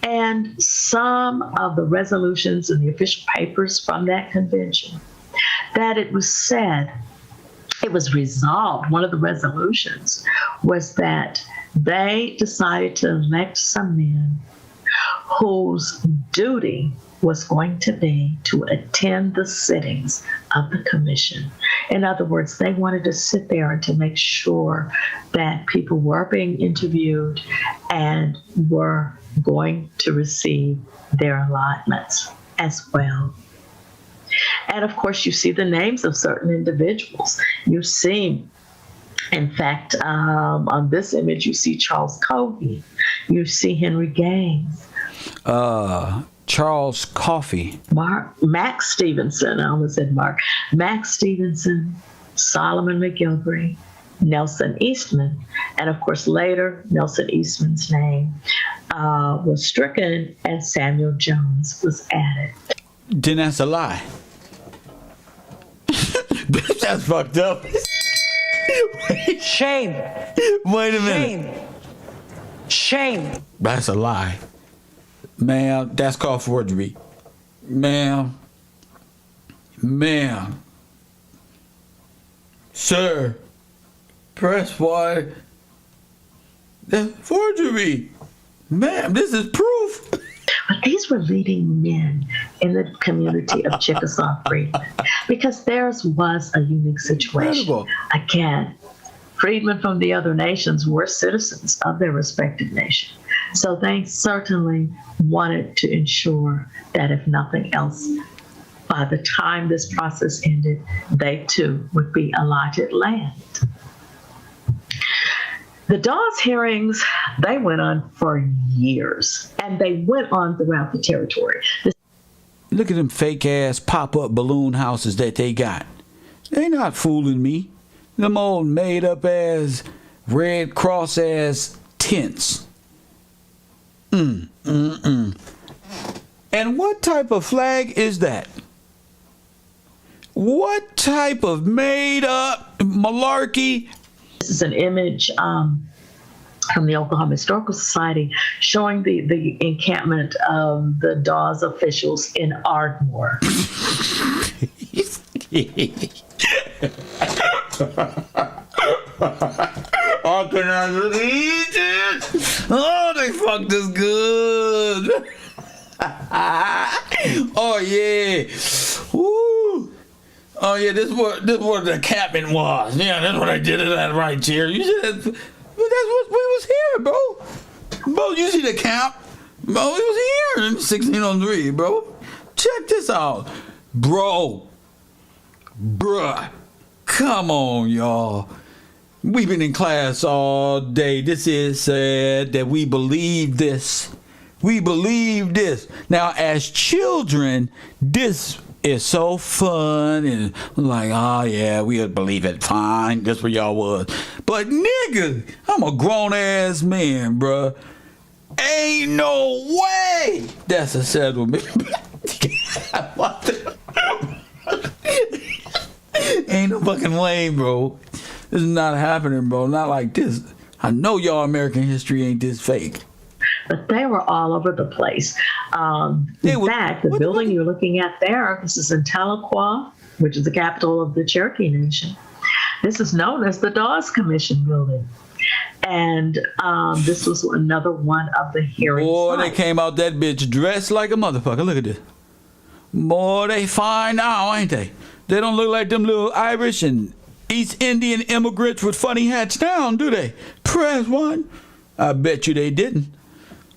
And some of the resolutions in the official papers from that convention, that it was said, it was resolved, one of the resolutions was that they decided to elect some men whose duty was going to be to attend the sittings of the commission. In other words, they wanted to sit there and to make sure that people were being interviewed and were going to receive their allotments as well. And of course, you see the names of certain individuals. You see, in fact, on this image, you see Charles Covey. You see Henry Gaines. Charles Coffey. Max Stevenson. I almost said Mark. Max Stevenson, Solomon McGilvery, Nelson Eastman. And of course, later, Nelson Eastman's name was stricken and Samuel Jones was added. Then that's a lie. That's fucked up. Shame. Wait a minute. Shame. That's a lie. Ma'am, that's called forgery. Ma'am. Sir. Press 1. That's forgery. Ma'am, this is proof. But these were leading men in the community of Chickasaw freedmen because theirs was a unique situation. Incredible. Again, freedmen from the other nations were citizens of their respective nation. So they certainly wanted to ensure that if nothing else, by the time this process ended, they too would be allotted land. The Dawes hearings, they went on for years, and they went on throughout the territory. Look at them fake-ass pop-up balloon houses that they got. They not fooling me. Them old made-up-ass, Red Cross-ass tents. And what type of flag is that? What type of made-up malarkey? This is an image from the Oklahoma Historical Society showing the encampment of the Dawes officials in Ardmore. Oh, they fucked us good. Oh yeah. Woo. Oh yeah, this what the encampment was. Yeah, that's what I did it at right here. You said that's what we was here, bro. Bro, you see the camp? Bro, we was here in 1603, bro. Check this out. Bruh. Come on, y'all. We've been in class all day. This is sad that we believe this. We believe this. Now, as children, this is so fun and like, oh yeah, we'll believe it. Fine, that's what y'all was. But nigga, I'm a grown ass man, bruh. Ain't no way that's a settlement. Ain't no fucking way, bro. This is not happening, bro. Not like this. I know y'all American history ain't this fake. But they were all over the place. In fact, the building you're looking at there, this is in Tahlequah, which is the capital of the Cherokee Nation. This is known as the Dawes Commission building. And this was another one of the hearings. Boy, they came out that bitch dressed like a motherfucker. Look at this. Boy, they fine now, ain't they? They don't look like them little Irish and East Indian immigrants with funny hats now, do they? Press one. I bet you they didn't.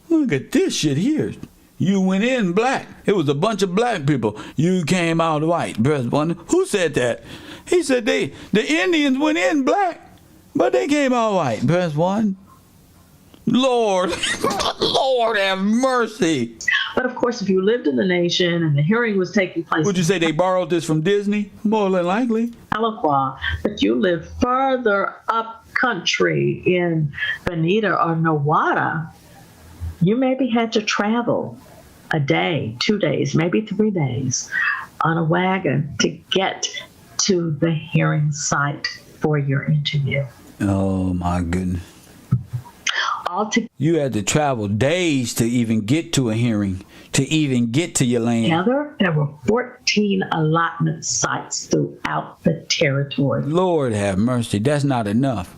Look at this shit here. You went in black. It was a bunch of black people. You came out white. Press one. Who said that? He said the Indians went in black, but they came out white. Press one. Lord, Lord have mercy. But of course, if you lived in the nation and the hearing was taking place, would you say they borrowed this from Disney? More than likely. Tahlequah, but you lived further up country in Bonita or Nowata, you maybe had to travel a day, 2 days, maybe 3 days on a wagon to get to the hearing site for your interview. Oh my goodness. You had to travel days to even get to a hearing, to even get to your land. Together, there were 14 allotment sites throughout the territory. Lord have mercy, that's not enough.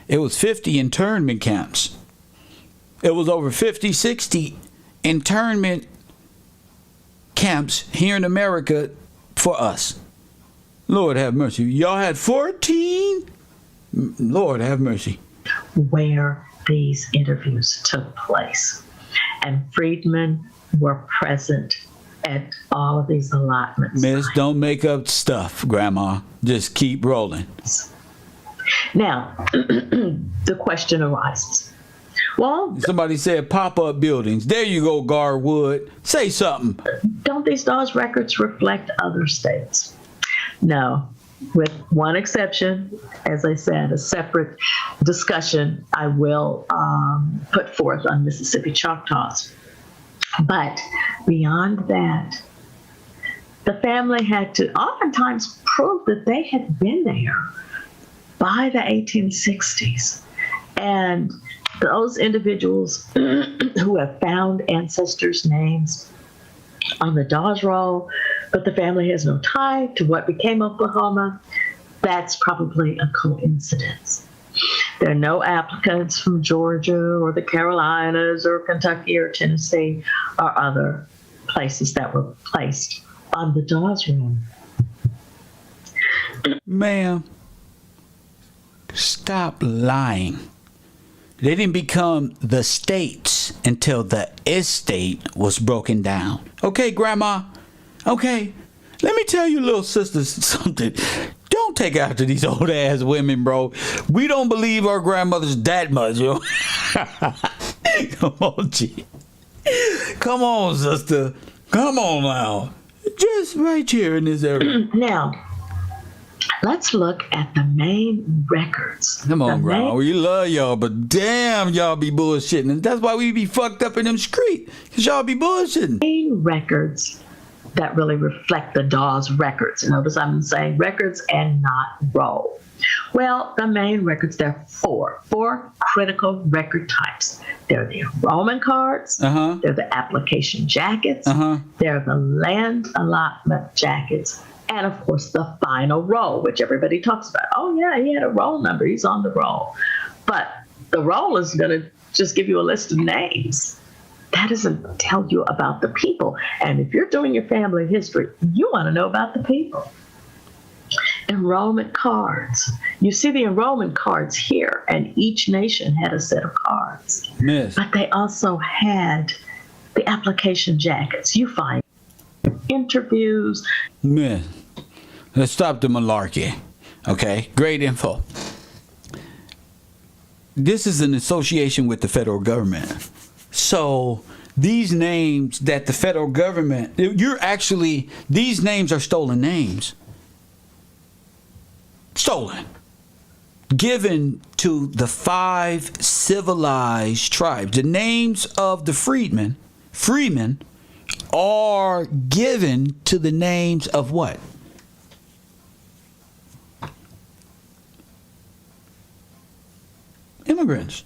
It was 50 internment camps. It was over 50, 60 internment camps here in America for us. Lord have mercy. Y'all had 14? Lord have mercy. Where these interviews took place. And freedmen were present at all of these allotments. Miss, don't make up stuff, Grandma. Just keep rolling. Now, the question arises. Well, somebody said pop-up buildings. There you go, Garwood. Say something. Don't these Dawes records reflect other states? No. With one exception, as I said, a separate discussion I will put forth on Mississippi Choctaws. But beyond that, the family had to oftentimes prove that they had been there by the 1860s. And those individuals who have found ancestors' names on the Dawes roll, but the family has no tie to what became Oklahoma, that's probably a coincidence. There are no applicants from Georgia or the Carolinas or Kentucky or Tennessee or other places that were placed on the Dawes roll. Ma'am, stop lying. They didn't become the states until the estate was broken down. Okay, Grandma? Okay, let me tell you, little sisters, something. Don't take after these old ass women, bro. We don't believe our grandmothers that much, yo. Come on, G. Come on, sister. Come on now. Just right here in this area. Now, let's look at the main records. Come on, Grandma. We love y'all, but damn, y'all be bullshitting. And that's why we be fucked up in them streets. Because y'all be bullshitting. Main records that really reflect the Dawes records. Notice I'm saying records and not roll. Well, the main records, there are four critical record types. They're the enrollment cards, they're the application jackets, they're the land allotment jackets, and of course the final roll, which everybody talks about. Oh yeah, he had a roll number, he's on the roll. But the roll is going to just give you a list of names. That doesn't tell you about the people. And if you're doing your family history, you want to know about the people. Enrollment cards. You see the enrollment cards here, and each nation had a set of cards. Miss. But they also had the application jackets. You find interviews. Miss, let's stop the malarkey. Okay? Great info. This is an association with the federal government. So these names that the federal government, these names are stolen names. Stolen. Given to the 5 civilized tribes. The names of the freedmen are given to the names of what? Immigrants.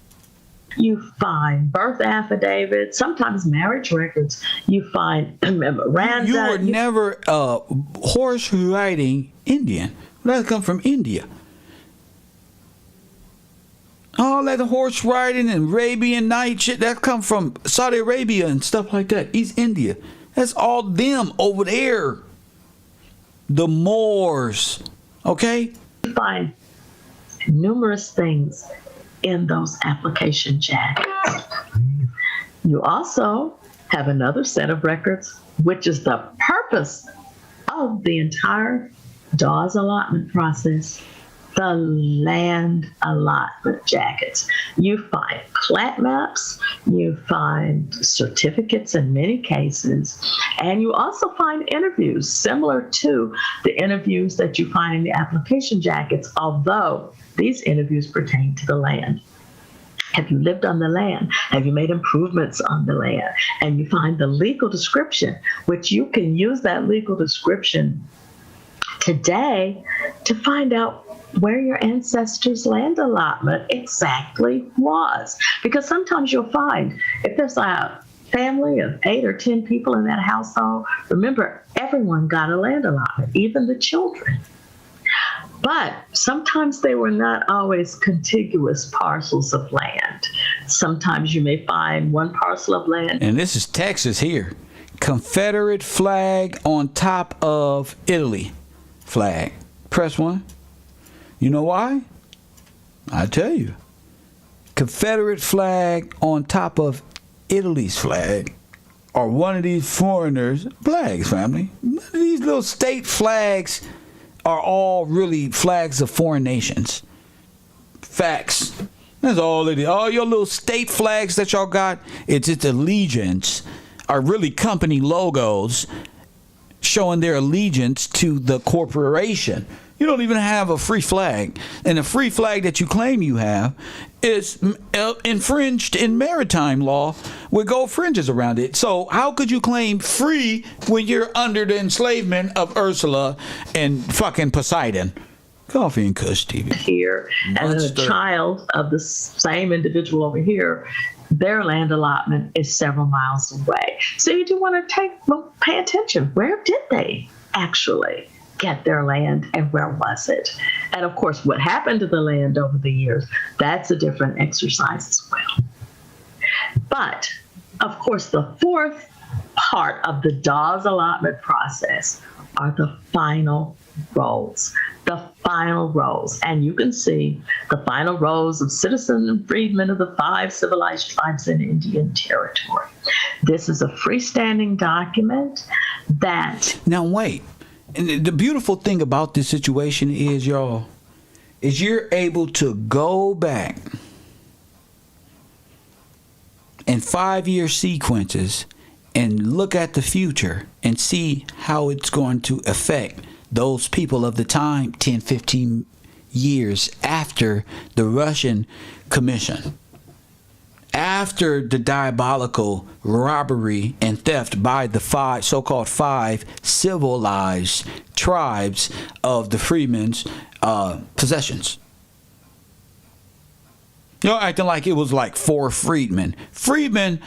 You find birth affidavits, sometimes marriage records. You find memoranda. You were never a horse riding Indian. That come from India. All that horse riding and Arabian Night shit, that come from Saudi Arabia and stuff like that. East India. That's all them over there. The Moors. Okay? You find numerous things in those application jackets. You also have another set of records, which is the purpose of the entire Dawes allotment process, the land allotment jackets. You find plat maps, you find certificates in many cases, and you also find interviews similar to the interviews that you find in the application jackets, although these interviews pertain to the land. Have you lived on the land? Have you made improvements on the land? And you find the legal description, which you can use that legal description today to find out where your ancestors' land allotment exactly was. Because sometimes you'll find if there's a family of 8 or 10 people in that household, remember, everyone got a land allotment, even the children. But sometimes they were not always contiguous parcels of land. Sometimes you may find one parcel of land. And this is Texas here. Confederate flag on top of Italy flag. Press 1. You know why? I tell you. Confederate flag on top of Italy's flag. Or one of these foreigners' flags, family. These little state flags are all really flags of foreign nations. Facts. That's all it is. All your little state flags that y'all got, it's allegiance, are really company logos showing their allegiance to the corporation. You don't even have a free flag. And the free flag that you claim you have is infringed in maritime law with gold fringes around it. So how could you claim free when you're under the enslavement of Ursula and fucking Poseidon? Coffee and Kush TV. Here, and a child of the same individual over here, their land allotment is several miles away. So you do want to pay attention. Where did they actually get their land and where was it? And of course, what happened to the land over the years, that's a different exercise as well. But of course, the fourth part of the Dawes allotment process are the final rolls. The final rolls. And you can see the final rolls of citizens and freedmen of the 5 civilized tribes in Indian Territory. This is a freestanding document that... Now, wait. And the beautiful thing about this situation is, y'all, is you're able to go back in 5-year sequences and look at the future and see how it's going to affect those people of the time 10, 15 years after the Russian Commission, after the diabolical robbery and theft by the so-called 5 civilized tribes of the freedmen's possessions. You're acting like it was like 4 freedmen. Freedmen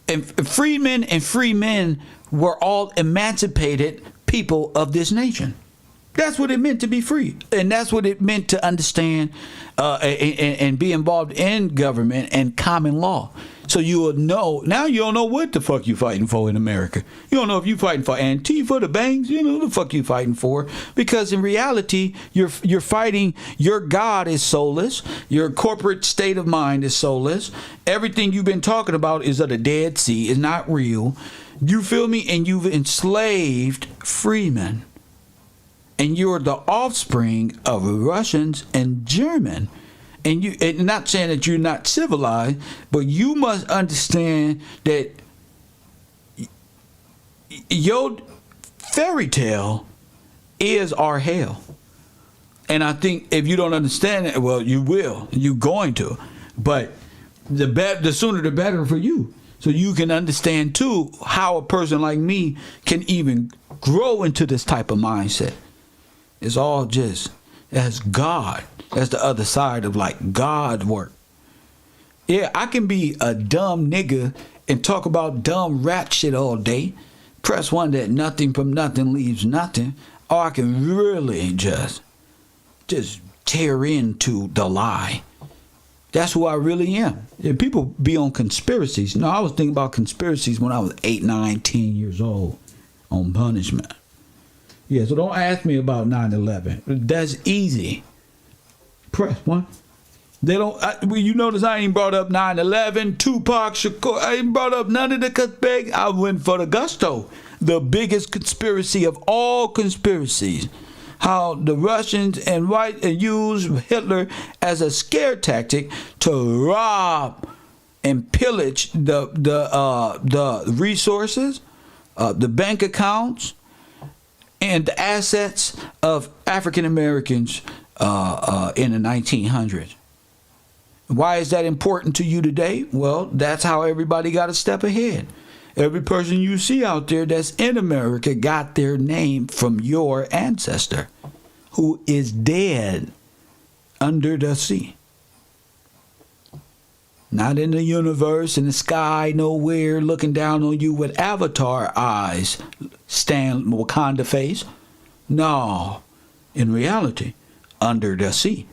and free men were all emancipated people of this nation. That's what it meant to be free. And that's what it meant to understand and be involved in government and common law. So you will know. Now you don't know what the fuck you fighting for in America. You don't know if you fighting for Antifa, the banks. You know what the fuck you fighting for. Because in reality, you're fighting. Your God is soulless. Your corporate state of mind is soulless. Everything you've been talking about is of the Dead Sea. Is not real. You feel me? And you've enslaved freemen. And you're the offspring of Russians and German. And not saying that you're not civilized, but you must understand that your fairy tale is our hell. And I think if you don't understand it, well, you will. You're going to. But the sooner the better for you. So you can understand, too, how a person like me can even grow into this type of mindset. It's all just as God. That's the other side of like God work. Yeah, I can be a dumb nigga and talk about dumb rap shit all day. Press one that nothing from nothing leaves nothing. Or I can really just tear into the lie. That's who I really am. Yeah, people be on conspiracies. No, I was thinking about conspiracies when I was 8, 9, 10 years old on punishment. Yeah, so don't ask me about 9/11. That's easy. Press one. They don't. You notice I ain't brought up 9/11, Tupac Shakur. I ain't brought up none of the conspiracy. I went for the gusto, the biggest conspiracy of all conspiracies. How the Russians and white used Hitler as a scare tactic to rob and pillage the resources, the bank accounts, and the assets of African Americans in the 1900s. Why is that important to you today? Well, that's how everybody got a step ahead. Every person you see out there that's in America got their name from your ancestor who is dead under the sea. Not in the universe, in the sky, nowhere, looking down on you with avatar eyes, Stan Wakanda face. No, in reality, under the sea.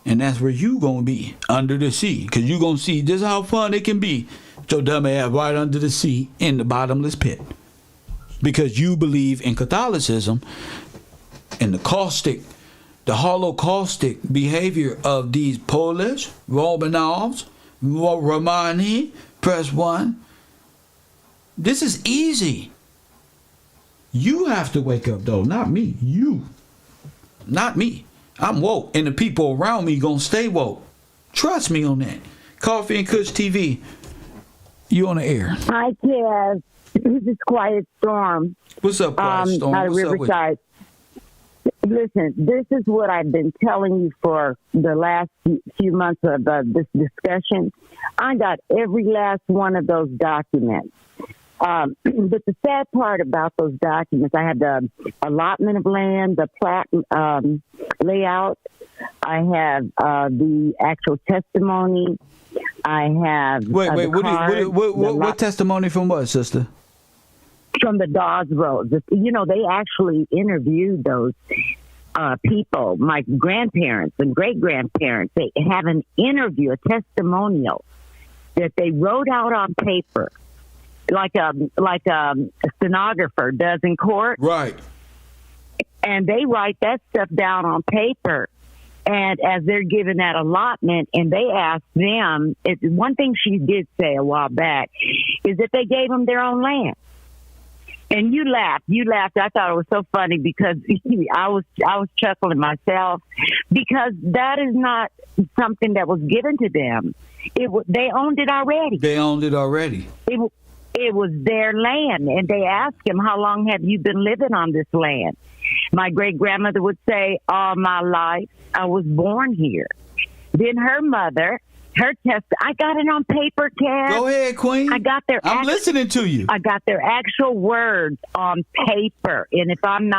And that's where you gonna be, under the sea. Because you gonna see just how fun it can be. So dumb ass right under the sea in the bottomless pit. Because you believe in Catholicism and the hollow caustic behavior of these Polish, Romanovs, Romani, press one. This is easy. You have to wake up though, not me. You. Not me. I'm woke, and the people around me gonna stay woke. Trust me on that. Coffee and Kush TV. You on the air? Hi, Kev. This is Quiet Storm. What's up, Quiet Storm? Out of What's Riverside. Listen, this is what I've been telling you for the last few months of this discussion. I got every last one of those documents. But the sad part about those documents, I have the allotment of land, the plat layout. I have the actual testimony. I have what testimony from what, sister? from the Dawes rolls. You know, they actually interviewed those people, my grandparents and great-grandparents. They have an interview, a testimonial that they wrote out on paper, like a stenographer does in court. Right. And they write that stuff down on paper. And as they're given that allotment, and they asked them, one thing she did say a while back is that they gave them their own land. And you laughed. I thought it was so funny because I was chuckling myself, because that is not something that was given to them. They owned it already. It was their land, and they asked him, "How long have you been living on this land?" My great-grandmother would say, "All my life. I was born here." Then her mother, I got it on paper, Kev. Go ahead, Queen. I'm listening to you. I got their actual words on paper. And if I'm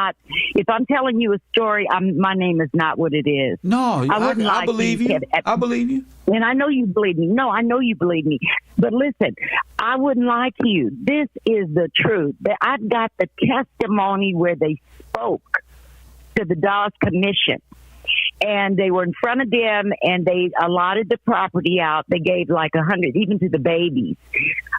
telling you a story, my name is not what it is. No, I believe you. I believe you. And I know you believe me. No, I know you believe me. But listen, I wouldn't lie to you. This is the truth. I've got the testimony where they spoke to the Dawes Commission. And they were in front of them, and they allotted the property out. They gave like 100, even to the babies,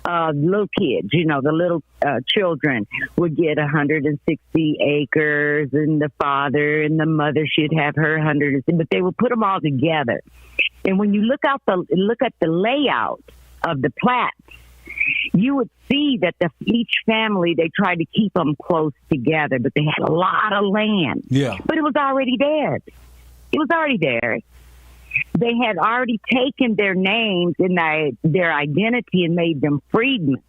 little kids. You know, the little children would get 160 acres, and the father and the mother should have her 100. But they would put them all together. And when you look at the layout of the plats, you would see that each family, they tried to keep them close together, but they had a lot of land. Yeah. But it was already there. It was already there. They had already taken their names and their identity and made them freedmen.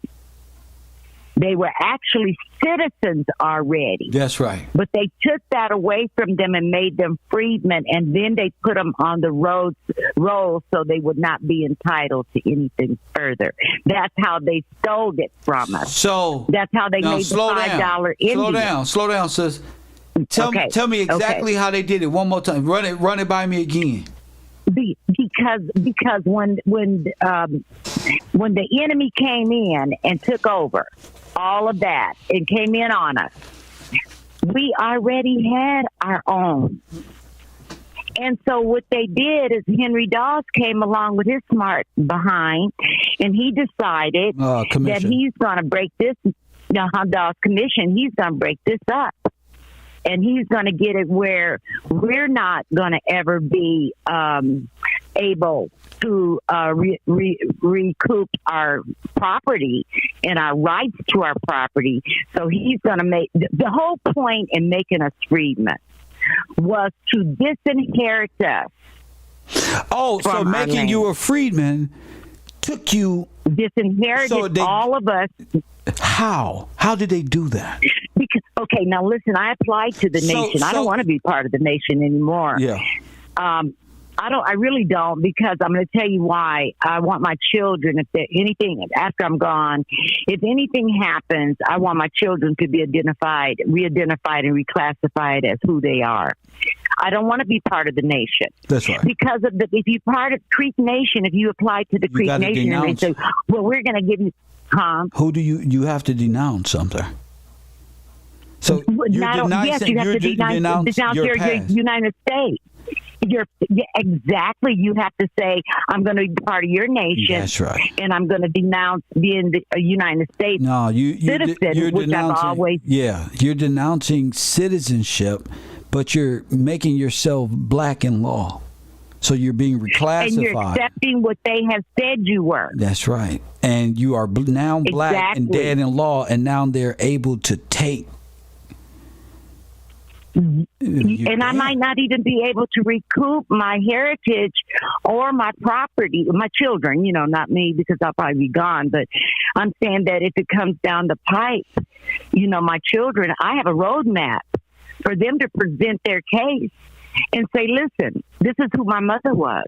They were actually citizens already. That's right. But they took that away from them and made them freedmen, and then they put them on the rolls so they would not be entitled to anything further. That's how they stole it from us. So that's how they made the $5 Indian. Slow down, sis. Tell me exactly how they did it one more time. Run it by me again. Because when the enemy came in and took over all of that and came in on us, we already had our own. And so what they did is Henry Dawes came along with his smart behind, and he decided that he's going to break this, Dawes Commission, he's going to break this up. And he's going to get it where we're not going to ever be able to recoup our property and our rights to our property. So he's going to make the whole point in making us freedmen was to disinherit us. Oh, so making you a freedman took you disinherited all of us. How? How did they do that? Because, okay, now listen, I applied to the nation. I don't want to be part of the nation anymore. Yeah. I really don't, because I'm going to tell you why. I want my children, if there anything after I'm gone, if anything happens, I want my children to be re-identified and reclassified as who they are. I don't want to be part of the nation. That's right. Because if you're part of Creek Nation, if you apply to the Creek Nation and they say, well, we're going to give you, who do you have to denounce something? So you have to denounce your United States. Exactly. You have to say, I'm going to be part of your nation. That's right. And I'm going to denounce being a United States citizen, which I've always... Yeah, you're denouncing citizenship, but you're making yourself black in law. So you're being reclassified. And you're accepting what they have said you were. That's right. And you are now black and dead in law, and now they're able to take. And I might not even be able to recoup my heritage or my property, my children, not me, because I'll probably be gone. But I'm saying that if it comes down the pipe, my children, I have a roadmap for them to present their case and say, listen, this is who my mother was.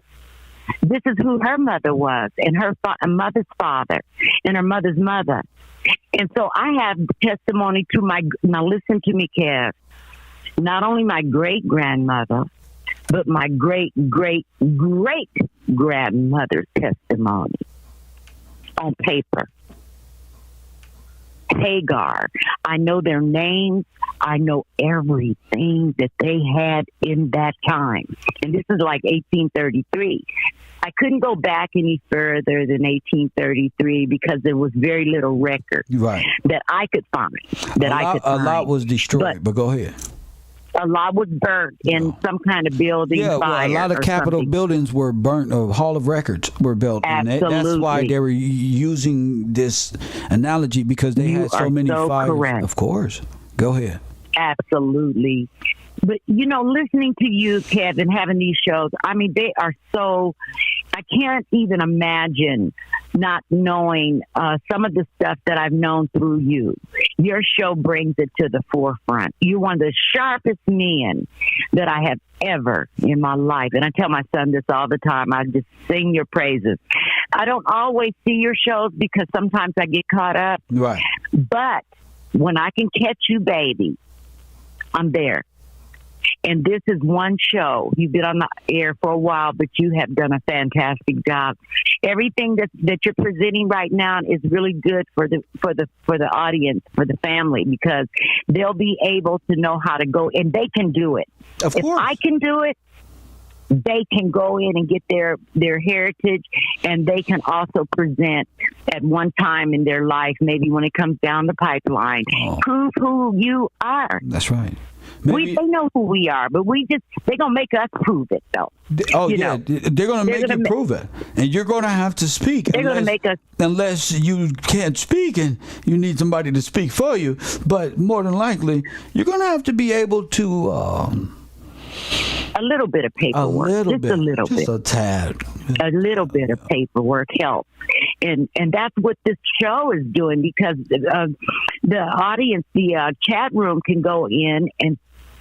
This is who her mother was, and her mother's father, and her mother's mother. And so I have testimony to now listen to me, Kev. Not only my great-grandmother, but my great-great-great-grandmother's testimony on paper. Hagar. I know their names. I know everything that they had in that time. And this is like 1833. I couldn't go back any further than 1833 because there was very little record that I could find. A lot was destroyed, but go ahead. A lot was burnt in some kind of building fire. A lot of Capitol buildings were burnt. A Hall of Records were built. Absolutely. And that's why they were using this analogy, because they had so many fires. Correct. Of course. Go ahead. Absolutely. But, listening to you, Kevin, having these shows, I mean, they are so, I can't even imagine not knowing some of the stuff that I've known through you. Your show brings it to the forefront. You're one of the sharpest men that I have ever in my life. And I tell my son this all the time. I just sing your praises. I don't always see your shows because sometimes I get caught up. Right. But when I can catch you, baby, I'm there. And this is one show. You've been on the air for a while, but you have done a fantastic job. Everything that you're presenting right now is really good for the audience, for the family, because they'll be able to know how to go, and they can do it. Of course. If I can do it, they can go in and get their heritage, and they can also present at one time in their life, maybe when it comes down the pipeline, prove who you are. That's right. They know who we are, but they're going to make us prove it, though. They're going to make you prove it. And you're going to have to speak. They're going to make us. Unless you can't speak and you need somebody to speak for you. But more than likely, you're going to have to be able to... a little bit of paperwork. A little bit. A tad. A little bit of paperwork helps. And that's what this show is doing, because the audience, the chat room can go in and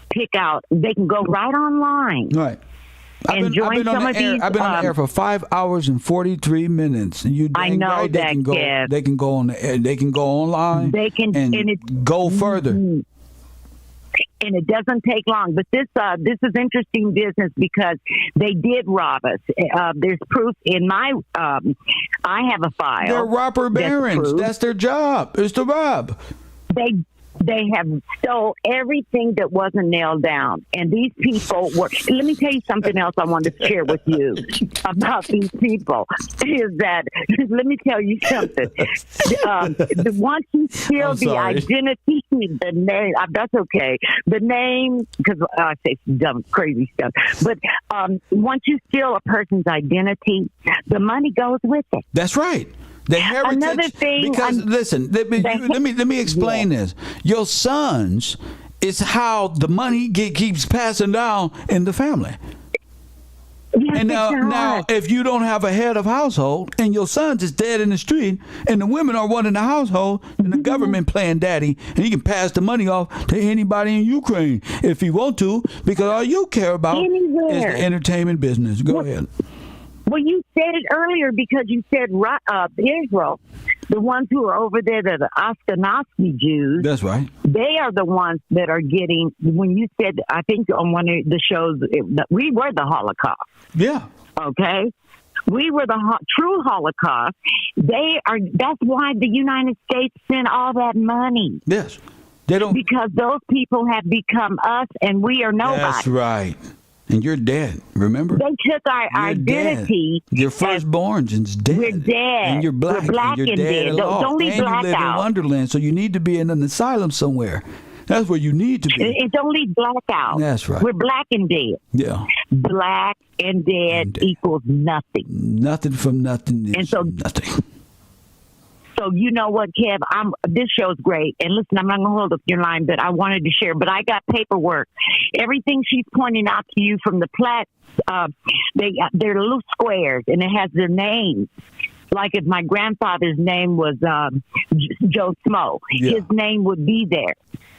pick out. They can go right online. Right. I've been on the air for 5 hours and 43 minutes. I know right, that, Kev. They can go on the air. They can go online. They can go further. Mm-hmm. And it doesn't take long. But this is interesting business because they did rob us. There's proof in my. I have a file. They're robber barons. That's their job. Is to rob. They have stole everything that wasn't nailed down. And these people were... Let me tell you something else I wanted to share with you about these people. Is that... Let me tell you something. Once you steal the identity, the name... That's okay. The name... Because I say some dumb, crazy stuff. But once you steal a person's identity, the money goes with it. That's right. The heritage, another thing, because listen, let me explain this. Your sons is how the money keeps passing down in the family. Yes, and now, if you don't have a head of household and your son's is dead in the street and the women are running the household and the government playing daddy, and he can pass the money off to anybody in Ukraine if he want to, because all you care about is the entertainment business. Go ahead. Well, you said it earlier because you said Israel, the ones who are over there, the Ashkenazi Jews. That's right. They are the ones that are getting, when you said, I think on one of the shows, we were the Holocaust. Yeah. Okay? We were the true Holocaust. That's why the United States sent all that money. Yes. They don't. Because those people have become us and we are nobody. That's right. And you're dead, remember? They took our identity. Dead. Your firstborn's is dead. We're dead. And you're black. We're black and you're dead. Don't leave black you live out. in Wonderland, so you need to be in an asylum somewhere. That's where you need to be. And don't leave black out. That's right. We're black and dead. Yeah. Black and dead equals nothing. Nothing from nothing is nothing. So you know what, Kev? This show's great. And listen, I'm not going to hold up your line, but I wanted to share. But I got paperwork. Everything she's pointing out to you from the plaques, they're little squares, and it has their names. Like if my grandfather's name was Joe Smo, his name would be there.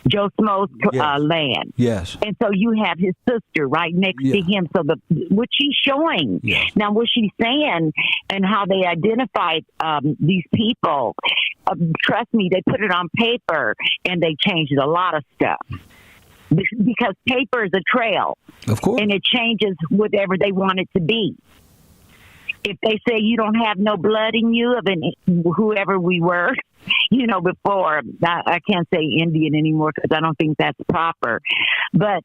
Joe Smo's land. Yes. And so you have his sister right next to him. So what she's showing. Yes. Now, what she's saying and how they identified these people, trust me, they put it on paper and they changed a lot of stuff. Because paper is a trail. Of course. And it changes whatever they want it to be. If they say you don't have no blood in you of whoever we were, before. I can't say Indian anymore because I don't think that's proper. But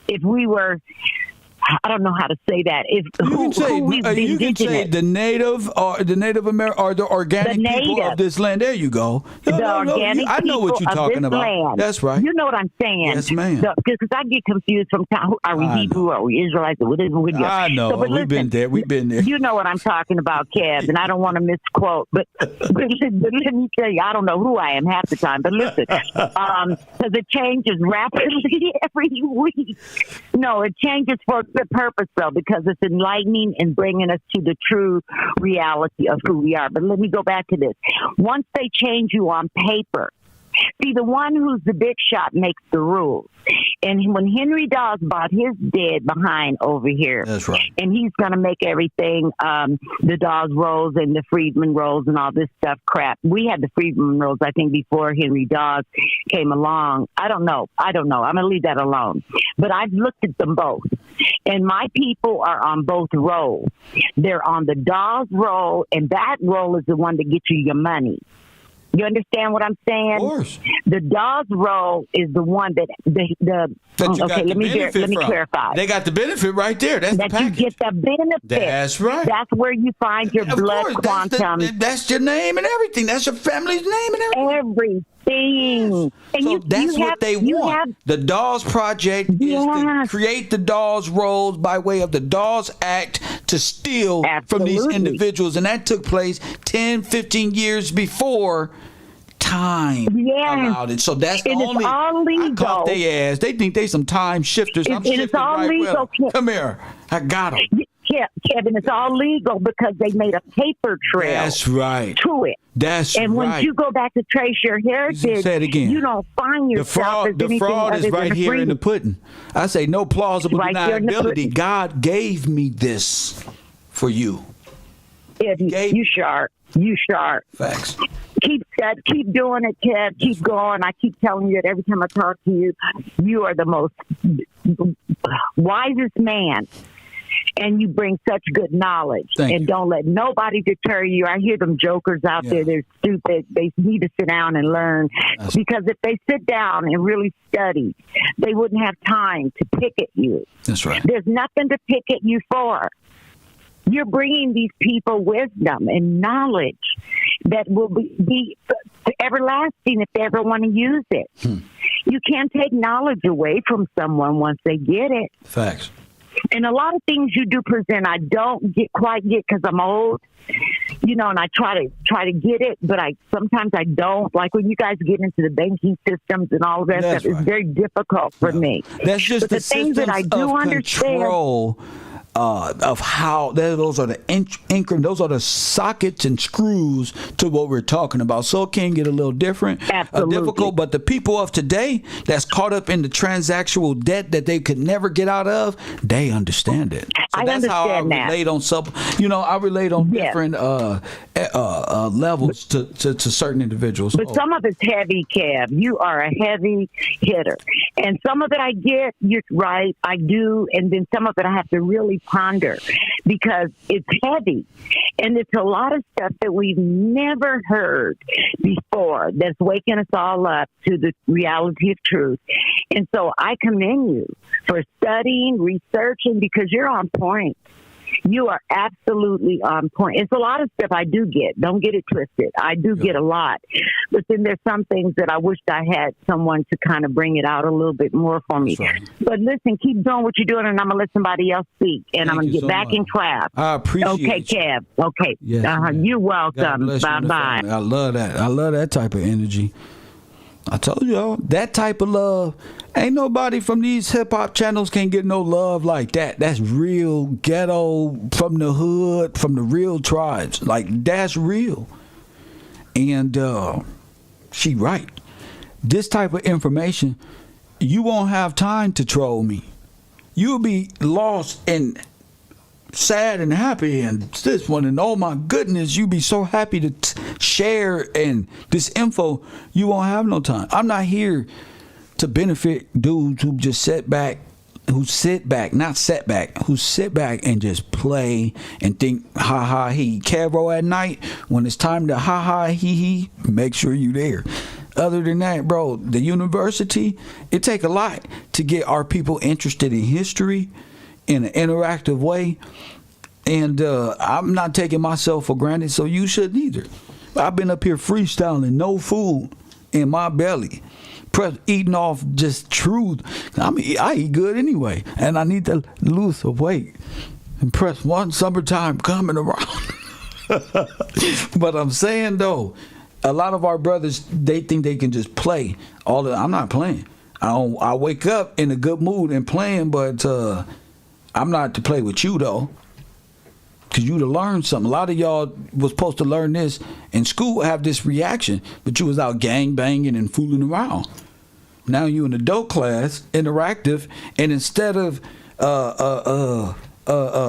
if we were, I don't know how to say that. If you can say the Native or the Native American or the organic people of this land. There you go. Organic I know what you're talking about. Land. That's right. You know what I'm saying? Yes, ma'am. Because I get confused sometimes. Are we Hebrew? Are we Israelites? I know. So, we've been there. We've been there. You know what I'm talking about, Kev, and I don't want to misquote, but let me tell you, I don't know who I am half the time. But listen, because it changes rapidly every week. No, it changes for the purpose, though, because it's enlightening and bringing us to the true reality of who we are. But let me go back to this. Once they change you on paper, see, the one who's the big shot makes the rules. And when Henry Dawes bought his dead behind over here, that's right. And he's going to make everything, the Dawes rolls and the Friedman rolls and all this stuff crap. We had the Friedman rolls, I think, before Henry Dawes came along. I don't know. I'm going to leave that alone. But I've looked at them both. And my people are on both rolls. They're on the Dawes roll, and that roll is the one that gets you your money. You understand what I'm saying? Of course. The Dawes roll is the one that let me clarify. They got the benefit right there. That's the package. You get the benefit. That's right. That's where you find your blood quantum. That's your name and everything. That's your family's name and everything. Everything. And so that's what they want. The Dawes Project is to create the Dawes rolls by way of the Dawes Act to steal from these individuals. And that took place 10, 15 years before time allowed it. So that's the only. I caught their ass. They think they some time shifters. I'm shifting it's all right legal. well. Come here. I got them. Yeah, Kevin, it's all legal because they made a paper trail. That's right. To it. That's and right. when you go back to trace your heritage, say it again. You don't find yourself as the fraud is right here in the pudding. I say no plausible deniability. God gave me this for you. Yeah, you sharp. You sharp. Facts. Keep doing it, Kev. Keep going. I keep telling you that every time I talk to you, you are the most wisest man. And you bring such good knowledge. And don't let nobody deter you. I hear them jokers out there. They're stupid. They need to sit down and learn. Because if they sit down and really study, they wouldn't have time to pick at you. That's right. There's nothing to pick at you for. You're bringing these people wisdom and knowledge that will be everlasting if they ever want to use it. You can't take knowledge away from someone once they get it. Facts. And a lot of things you do present, I don't quite get because I'm old, and I try to get it, but sometimes I don't. Like when you guys get into the banking systems and all of that stuff, it's very difficult for me. That's just the things that I do understand. Control of how those are the those are the sockets and screws to what we're talking about. So it can get a little different, difficult. But the people of today that's caught up in the transactional debt that they could never get out of, they understand it. So that's how I relate on I relate on different levels to certain individuals. But some of it's heavy, Kev. You are a heavy hitter, and some of it I get. You're right, I do, and then some of it I have to really ponder because it's heavy and it's a lot of stuff that we've never heard before that's waking us all up to the reality of truth. And so I commend you for studying, researching, because you're on point. You are absolutely on point. It's a lot of stuff I do get. Don't get it twisted. I do get a lot. But then there's some things that I wished I had someone to kind of bring it out a little bit more for me. But listen, keep doing what you're doing, and I'm going to let somebody else speak. And I'm going to get back in class. I appreciate you. Okay, Kev. Okay. Yes, you're welcome. Bye-bye. I love that. I love that type of energy. I told y'all, that type of love, ain't nobody from these hip-hop channels can get no love like that. That's real ghetto, from the hood, from the real tribes. Like, that's real. And she right. This type of information, you won't have time to troll me. You'll be lost and sad and happy and this one, and oh my goodness, you be so happy to share and this info. You won't have no time. I'm not here to benefit dudes who just sit back, who sit back, not set back, who sit back and just play and think ha ha he. Caro at night, when it's time to ha ha he, make sure you there. Other than that, bro, the university, it take a lot to get our people interested in history in an interactive way. And I'm not taking myself for granted, so you shouldn't either. I've been up here freestyling, no food in my belly. Eating off just truth. I eat good anyway, and I need to lose some weight. And press one, summertime coming around. But I'm saying though, a lot of our brothers, they think they can just play. I'm not playing. I wake up in a good mood and playing, but I'm not to play with you though. Because you to learn something. A lot of y'all was supposed to learn this in school, have this reaction, but you was out gang banging and fooling around. Now you in adult class, interactive, and instead of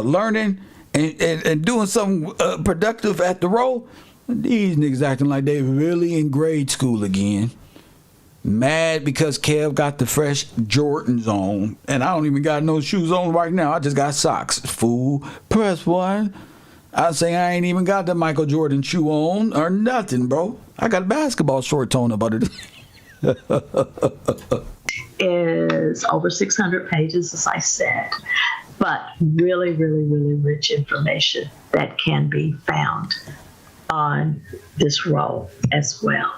learning and doing something productive at the row, these niggas acting like they really in grade school again. Mad because Kev got the fresh Jordans on, and I don't even got no shoes on right now. I just got socks. Fool, press one. I say I ain't even got the Michael Jordan shoe on or nothing, bro. I got basketball shorts on about it. Is over 600 pages, as I said, but really, really, really rich information that can be found on this roll as well.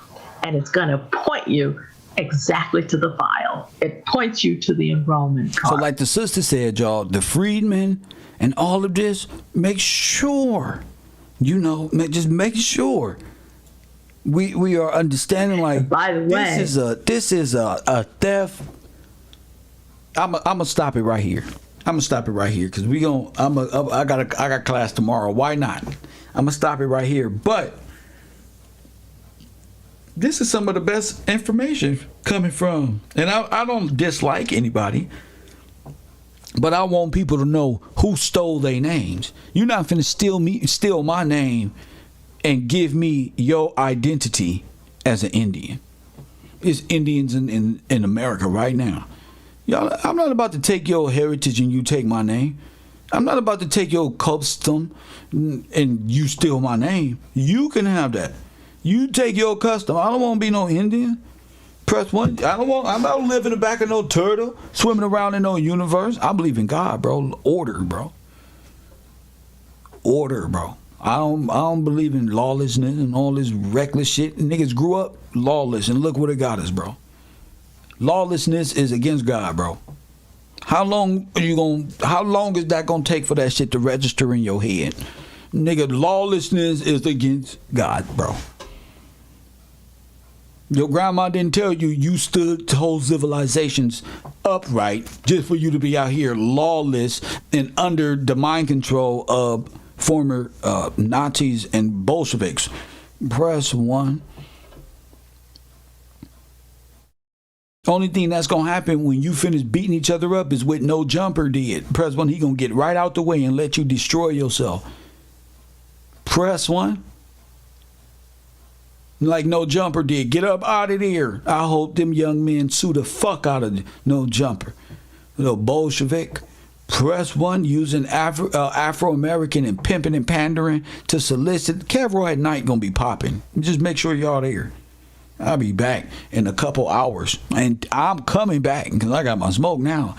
And it's going to point you exactly to the file. It points you to the enrollment card. So like the sister said, y'all, the freedmen and all of this, make sure, just make sure we are understanding, like, by the way, this is a theft. I'm gonna stop it right here. Because I got class tomorrow. Why not? I'm gonna stop it right here. But this is some of the best information coming from, and I don't dislike anybody, but I want people to know who stole their names. You're not finna steal my name and give me your identity as an Indian. It's Indians in America right now. Y'all, I'm not about to take your heritage and you take my name. I'm not about to take your custom and you steal my name. You can have that. You take your custom. I don't want to be no Indian. Press one. I'm not living in the back of no turtle, swimming around in no universe. I believe in God, bro. Order, bro. Order, bro. I don't believe in lawlessness and all this reckless shit. Niggas grew up lawless, and look what it got us, bro. Lawlessness is against God, bro. How long is that gonna take for that shit to register in your head? Nigga, lawlessness is against God, bro. Your grandma didn't tell you stood to hold civilizations upright just for you to be out here lawless and under the mind control of former Nazis and Bolsheviks. Press one. Only thing that's gonna happen when you finish beating each other up is what No Jumper did. Press one, he gonna get right out the way and let you destroy yourself. Press one. Like No Jumper did. Get up out of there. I hope them young men sue the fuck out of No Jumper. Little Bolshevik. Press one, using Afro-American and pimping and pandering to solicit. Cavro at night gonna be popping. Just make sure y'all there. I'll be back in a couple hours. And I'm coming back because I got my smoke now.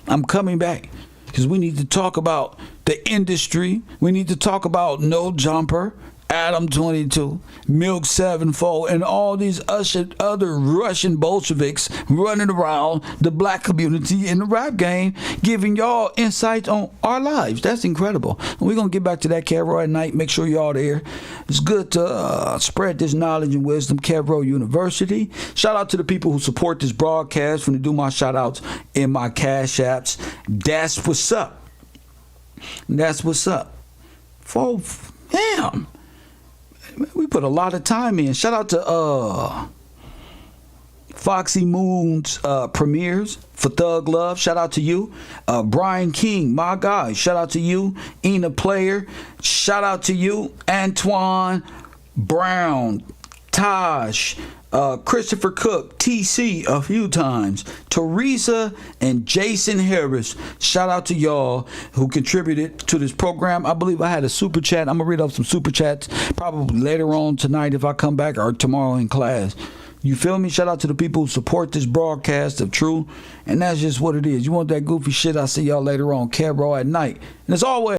I'm coming back because we need to talk about the industry. We need to talk about No Jumper, Adam 22, Milk 7-Fold, and all these other Russian Bolsheviks running around the black community in the rap game, giving y'all insights on our lives. That's incredible. We're going to get back to that, Cavro at night. Make sure y'all there. It's good to spread this knowledge and wisdom. Cavro University. Shout out to the people who support this broadcast. When to do my shout outs in my cash apps. That's what's up. That's what's up. Damn. We put a lot of time in. Shout out to Foxy Moon's premieres for Thug Love. Shout out to you. Brian King, my guy. Shout out to you. Ena Player. Shout out to you. Antoine Brown. Taj. Christopher Cook, TC a few times, Teresa and Jason Harris. Shout out to y'all who contributed to this program. I believe I had a super chat. I'm going to read off some super chats probably later on tonight if I come back or tomorrow in class. You feel me? Shout out to the people who support this broadcast of True. And that's just what it is. You want that goofy shit? I'll see y'all later on. Caro at night. And as always,